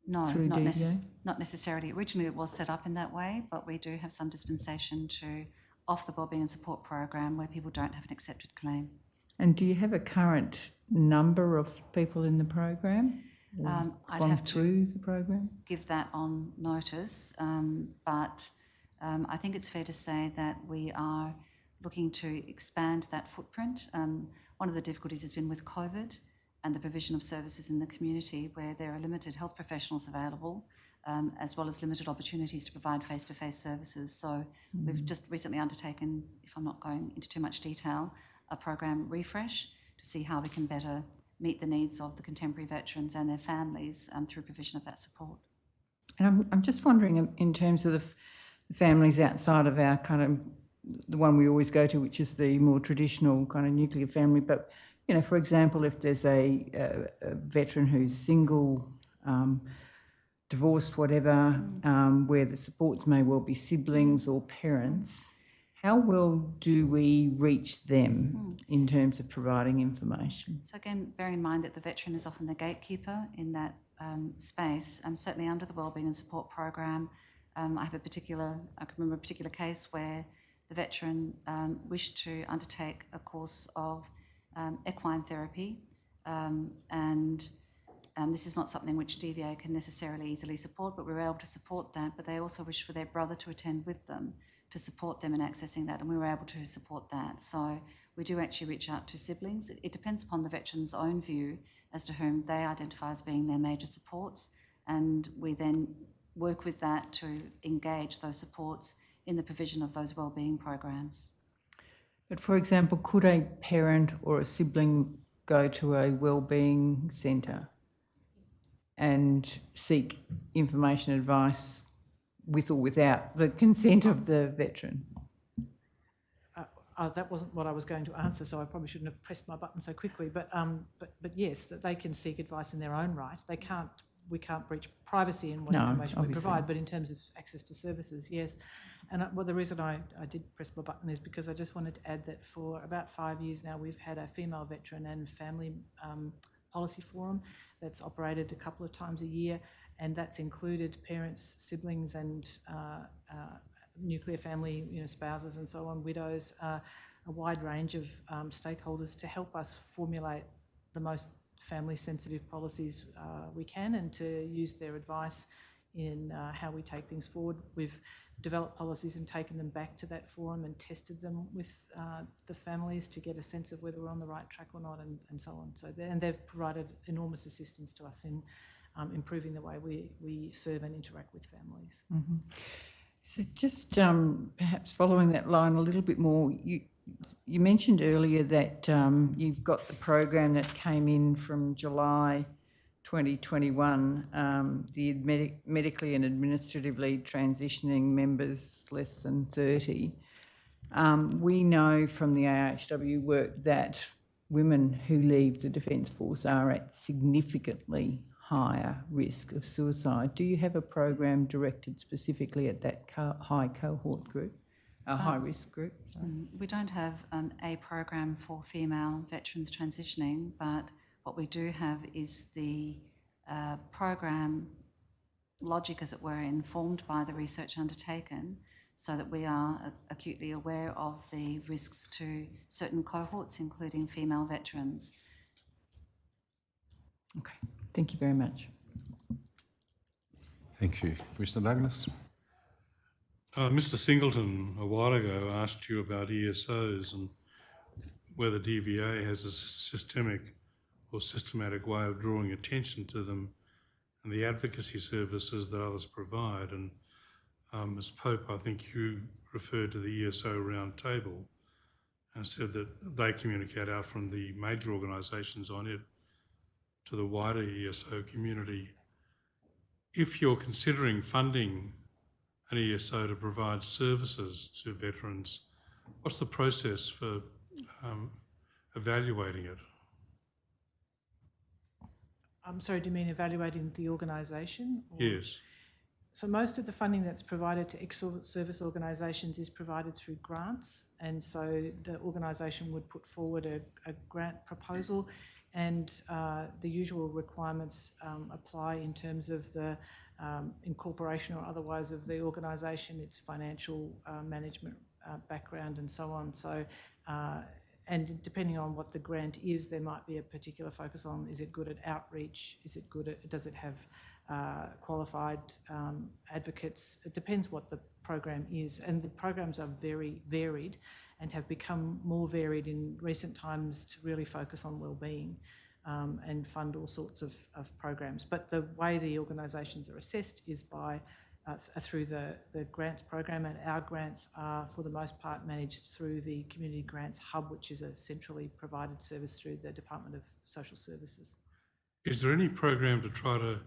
S13: No,
S5: through DVA?
S13: Not necessarily. Originally it was set up in that way, but we do have some dispensation to offer the wellbeing and support program where people don't have an accepted claim.
S5: And do you have a current number of people in the program?
S13: I'd have
S5: through the program?
S13: Give that on notice, but I think it's fair to say that we are looking to expand that footprint. One of the difficulties has been with COVID and the provision of services in the community where there are limited health professionals available, as well as limited opportunities to provide face-to-face services. So we've just recently undertaken, if I'm not going into too much detail, a program refresh to see how we can better meet the needs of the contemporary veterans and their families through provision of that support.
S5: And I'm just wondering, in terms of the families outside of our kind of, the one we always go to, which is the more traditional kind of nuclear family, but, you know, for example, if there's a veteran who's single, divorced, whatever, where the supports may well be siblings or parents, how well do we reach them in terms of providing information?
S13: So again, bear in mind that the veteran is often the gatekeeper in that space. Certainly under the wellbeing and support program, I can remember a particular case where the veteran wished to undertake a course of equine therapy, and this is not something which DVA can necessarily easily support, but we were able to support that. But they also wished for their brother to attend with them to support them in accessing that, and we were able to support that. So we do actually reach out to siblings. It depends upon the veteran's own view as to whom they identify as being their major supports, and we then work with that to engage those supports in the provision of those wellbeing programs.
S5: But for example, could a parent or a sibling go to a wellbeing centre and seek information, advice, with or without the consent of the veteran?
S11: That wasn't what I was going to answer, so I probably shouldn't have pressed my button so quickly. But yes, that they can seek advice in their own right. We can't breach privacy in what information we provide, but in terms of access to services, yes. And the reason I did press my button is because I just wanted to add that for about 5 years now, we've had a female veteran and family policy forum that's operated a couple of times a year, and that's included parents, siblings, and nuclear family, spouses and so on, widows, a wide range of stakeholders to help us formulate the most family-sensitive policies we can, and to use their advice in how we take things forward. We've developed policies and taken them back to that forum and tested them with the families to get a sense of whether we're on the right track or not, and so on. So, and they've provided enormous assistance to us in improving the way we serve and interact with families.
S5: Mm-hmm. So just perhaps following that line a little bit more, you mentioned earlier that you've got the program that came in from July 2021, the medically and administratively transitioning members less than 30. We know from the AHW work that women who leave the Defence Force are at significantly higher risk of suicide. Do you have a program directed specifically at that high cohort group, high risk group?
S13: We don't have a program for female veterans transitioning, but what we do have is the program logic, as it were, informed by the research undertaken, so that we are acutely aware of the risks to certain cohorts, including female veterans.
S5: Okay, thank you very much.
S2: Thank you. Commissioner Douglas?
S6: Mr. Singleton a while ago asked you about ESOs and whether DVA has a systematic way of drawing attention to them and the advocacy services that others provide. And Ms. Pope, I think you referred to the ESO roundtable and said that they communicate out from the major organisations on it to the wider ESO community. If you're considering funding an ESO to provide services to veterans, what's the process for evaluating it?
S11: I'm sorry, do you mean evaluating the organisation?
S6: Yes.
S11: So most of the funding that's provided to ex-service organisations is provided through grants, and so the organisation would put forward a grant proposal, and the usual requirements apply in terms of the incorporation or otherwise of the organisation, its financial management background and so on. So, and depending on what the grant is, there might be a particular focus on, is it good at outreach? Is it good at, does it have qualified advocates? It depends what the program is, and the programs are very varied and have become more varied in recent times to really focus on wellbeing and fund all sorts of programs. But the way the organisations are assessed is by through the grants program, and our grants are for the most part managed through the Community Grants Hub, which is a centrally provided service through the Department of Social Services.
S6: Is there any program to try to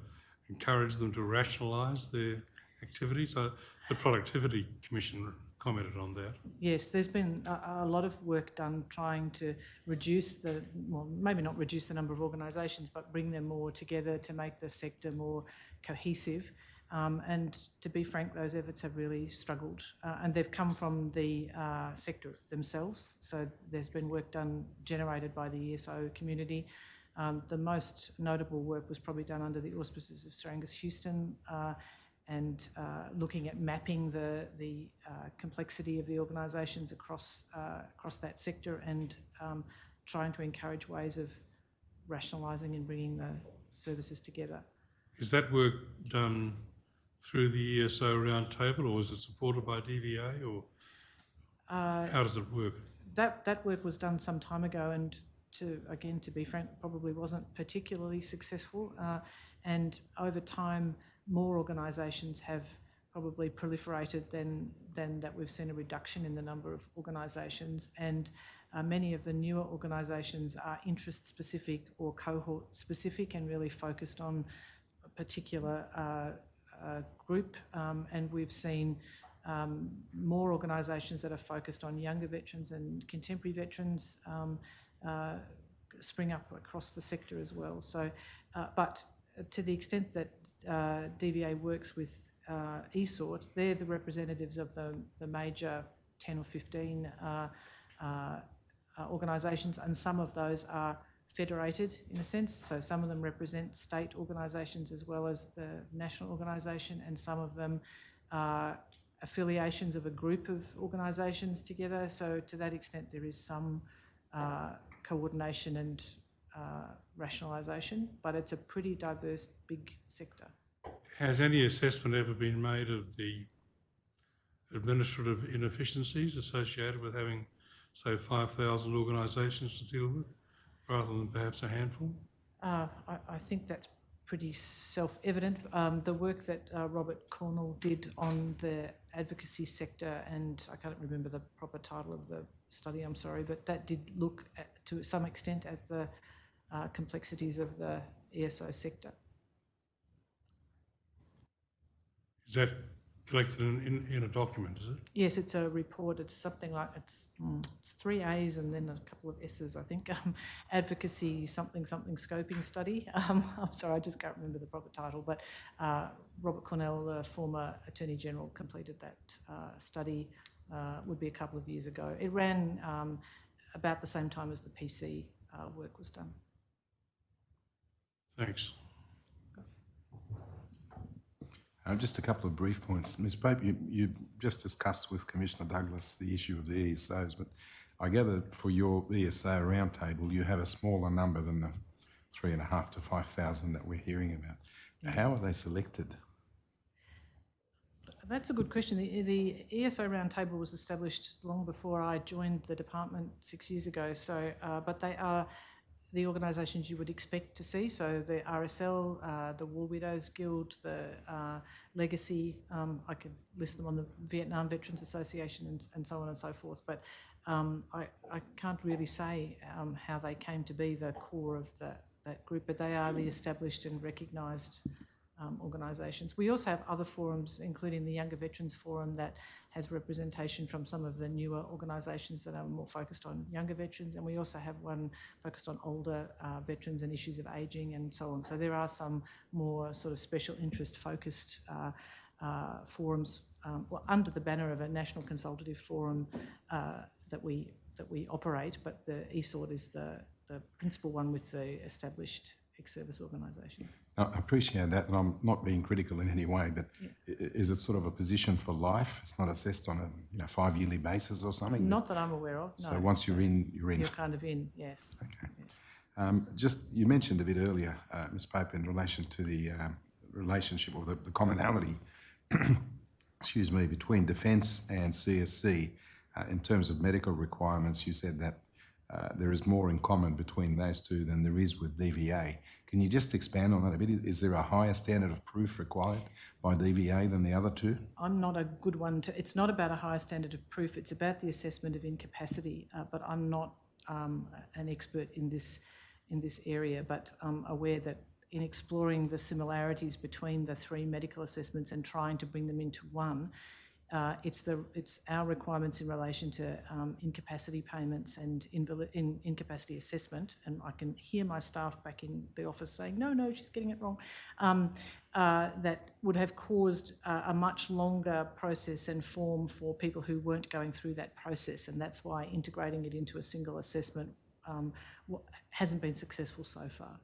S6: encourage them to rationalise their activities? The Productivity Commission commented on that.
S11: Yes, there's been a lot of work done trying to reduce the, well, maybe not reduce the number of organisations, but bring them more together to make the sector more cohesive. And to be frank, those efforts have really struggled, and they've come from the sector themselves. So there's been work done generated by the ESO community. The most notable work was probably done under the auspices of Sir Angus Houston, and looking at mapping the complexity of the organisations across that sector, and trying to encourage ways of rationalising and bringing the services together.
S6: Is that work done through the ESO roundtable, or is it supported by DVA, or how does it work?
S11: That work was done some time ago, and to be frank, probably wasn't particularly successful. And over time, more organisations have probably proliferated than that we've seen a reduction in the number of organisations. And many of the newer organisations are interest specific or cohort specific and really focused on a particular group. And we've seen more organisations that are focused on younger veterans and contemporary veterans spring up across the sector as well. So, but to the extent that DVA works with eSort, they're the representatives of the major 10 or 15 organisations, and some of those are federated in a sense. So some of them represent state organisations as well as the national organisation, and some of them are affiliations of a group of organisations together. So to that extent, there is some coordination and rationalisation, but it's a pretty diverse, big sector.
S6: Has any assessment ever been made of the administrative inefficiencies associated with having, say, 5,000 organisations to deal with, rather than perhaps a handful?
S11: I think that's pretty self-evident. The work that Robert Cornell did on the advocacy sector, and I can't remember the proper title of the study, I'm sorry, but that did look to some extent at the complexities of the ESO sector.
S6: Is that collected in a document, is it?
S11: Yes, it's a report. It's something like, it's 3 A's and then a couple of S's, I think. Advocacy something scoping study. I'm sorry, I just can't remember the proper title, but Robert Cornell, the former Attorney General, completed that study, would be a couple of years ago. It ran about the same time as the PC work was done.
S6: Thanks.
S2: Just a couple of brief points. Ms. Pope, you just discussed with Commissioner Douglas the issue of the ESOs, but I gather for your ESO roundtable, you have a smaller number than the 3,500 to 5,000 that we're hearing about. How are they selected?
S11: That's a good question. The ESO roundtable was established long before I joined the department 6 years ago. So, but they are the organisations you would expect to see. So the RSL, the War Widows Guild, the Legacy, I could list them on the Vietnam Veterans Association and so on and so forth. But I can't really say how they came to be the core of that group, but they are the established and recognised organisations. We also have other forums, including the Younger Veterans Forum, that has representation from some of the newer organisations that are more focused on younger veterans, and we also have one focused on older veterans and issues of ageing and so on. So there are some more sort of special interest focused forums under the banner of a national consultative forum that we operate, but the ESORT is the principal one with the established ex-service organisations.
S2: I appreciate that, and I'm not being critical in any way, but is it sort of a position for life? It's not assessed on a 5-yearly basis or something?
S11: Not that I'm aware of, no.
S2: So once you're in, you're in?
S11: You're kind of in, yes.
S2: Okay. Yes. Just, you mentioned a bit earlier, Ms. Pope, in relation to the relationship or the commonality, excuse me, between Defence and CSC in terms of medical requirements. You said that there is more in common between those two than there is with DVA. Can you just expand on that a bit? Is there a higher standard of proof required by DVA than the other two?
S11: I'm not a good one to... It's not about a higher standard of proof. It's about the assessment of incapacity, but I'm not an expert in this area, but I'm aware that in exploring the similarities between the 3 medical assessments and trying to bring them into one, it's our requirements in relation to incapacity payments and incapacity assessment, and I can hear my staff back in the office saying, no, she's getting it wrong, that would have caused a much longer process and form for people who weren't going through that process, and that's why integrating it into a single assessment hasn't been successful so far.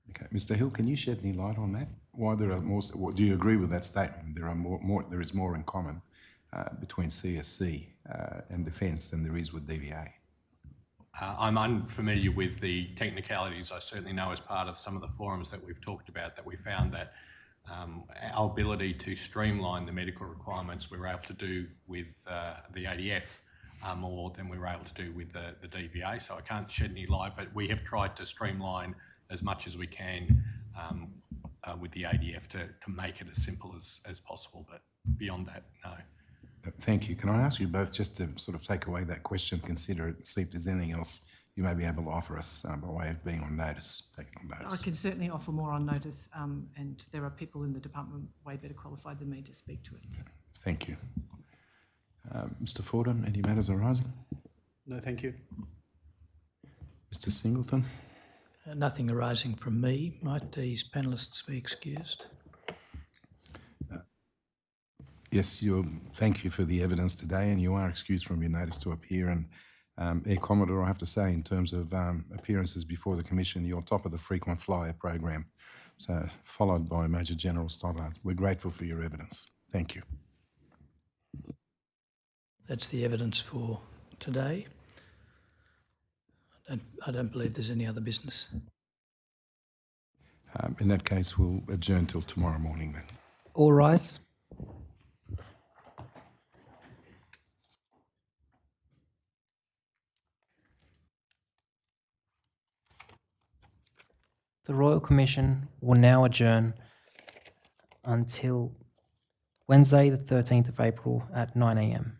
S2: Okay, Mr. Hill, can you shed any light on that? Why there are more? Do you agree with that statement? There is more in common between CSC and Defence than there is with DVA.
S12: I'm unfamiliar with the technicalities. I certainly know as part of some of the forums that we've talked about that we found that our ability to streamline the medical requirements we were able to do with the ADF more than we were able to do with the DVA. So I can't shed any light, but we have tried to streamline as much as we can with the ADF to make it as simple as possible, but beyond that, no.
S2: Thank you. Can I ask you both just to sort of take away that question, consider it, see if there's anything else you may be able to offer us by way of being on notice, taking on notice?
S11: I can certainly offer more on notice, and there are people in the department way better qualified than me to speak to it.
S2: Thank you. Mr. Fordham, any matters arising?
S14: No, thank you.
S2: Mr. Singleton?
S7: Nothing arising from me. Might these panellists be excused?
S2: Yes, thank you for the evidence today, and you are excused from your notice to appear. And Air Commodore, I have to say, in terms of appearances before the Commission, you're top of the frequent flyer program, so followed by Major General Stoddard. We're grateful for your evidence. Thank you.
S7: That's the evidence for today. I don't believe there's any other business.
S2: In that case, we'll adjourn till tomorrow morning then.
S1: All rise. The Royal Commission will now adjourn until Wednesday, the 13th of April at 9 a.m.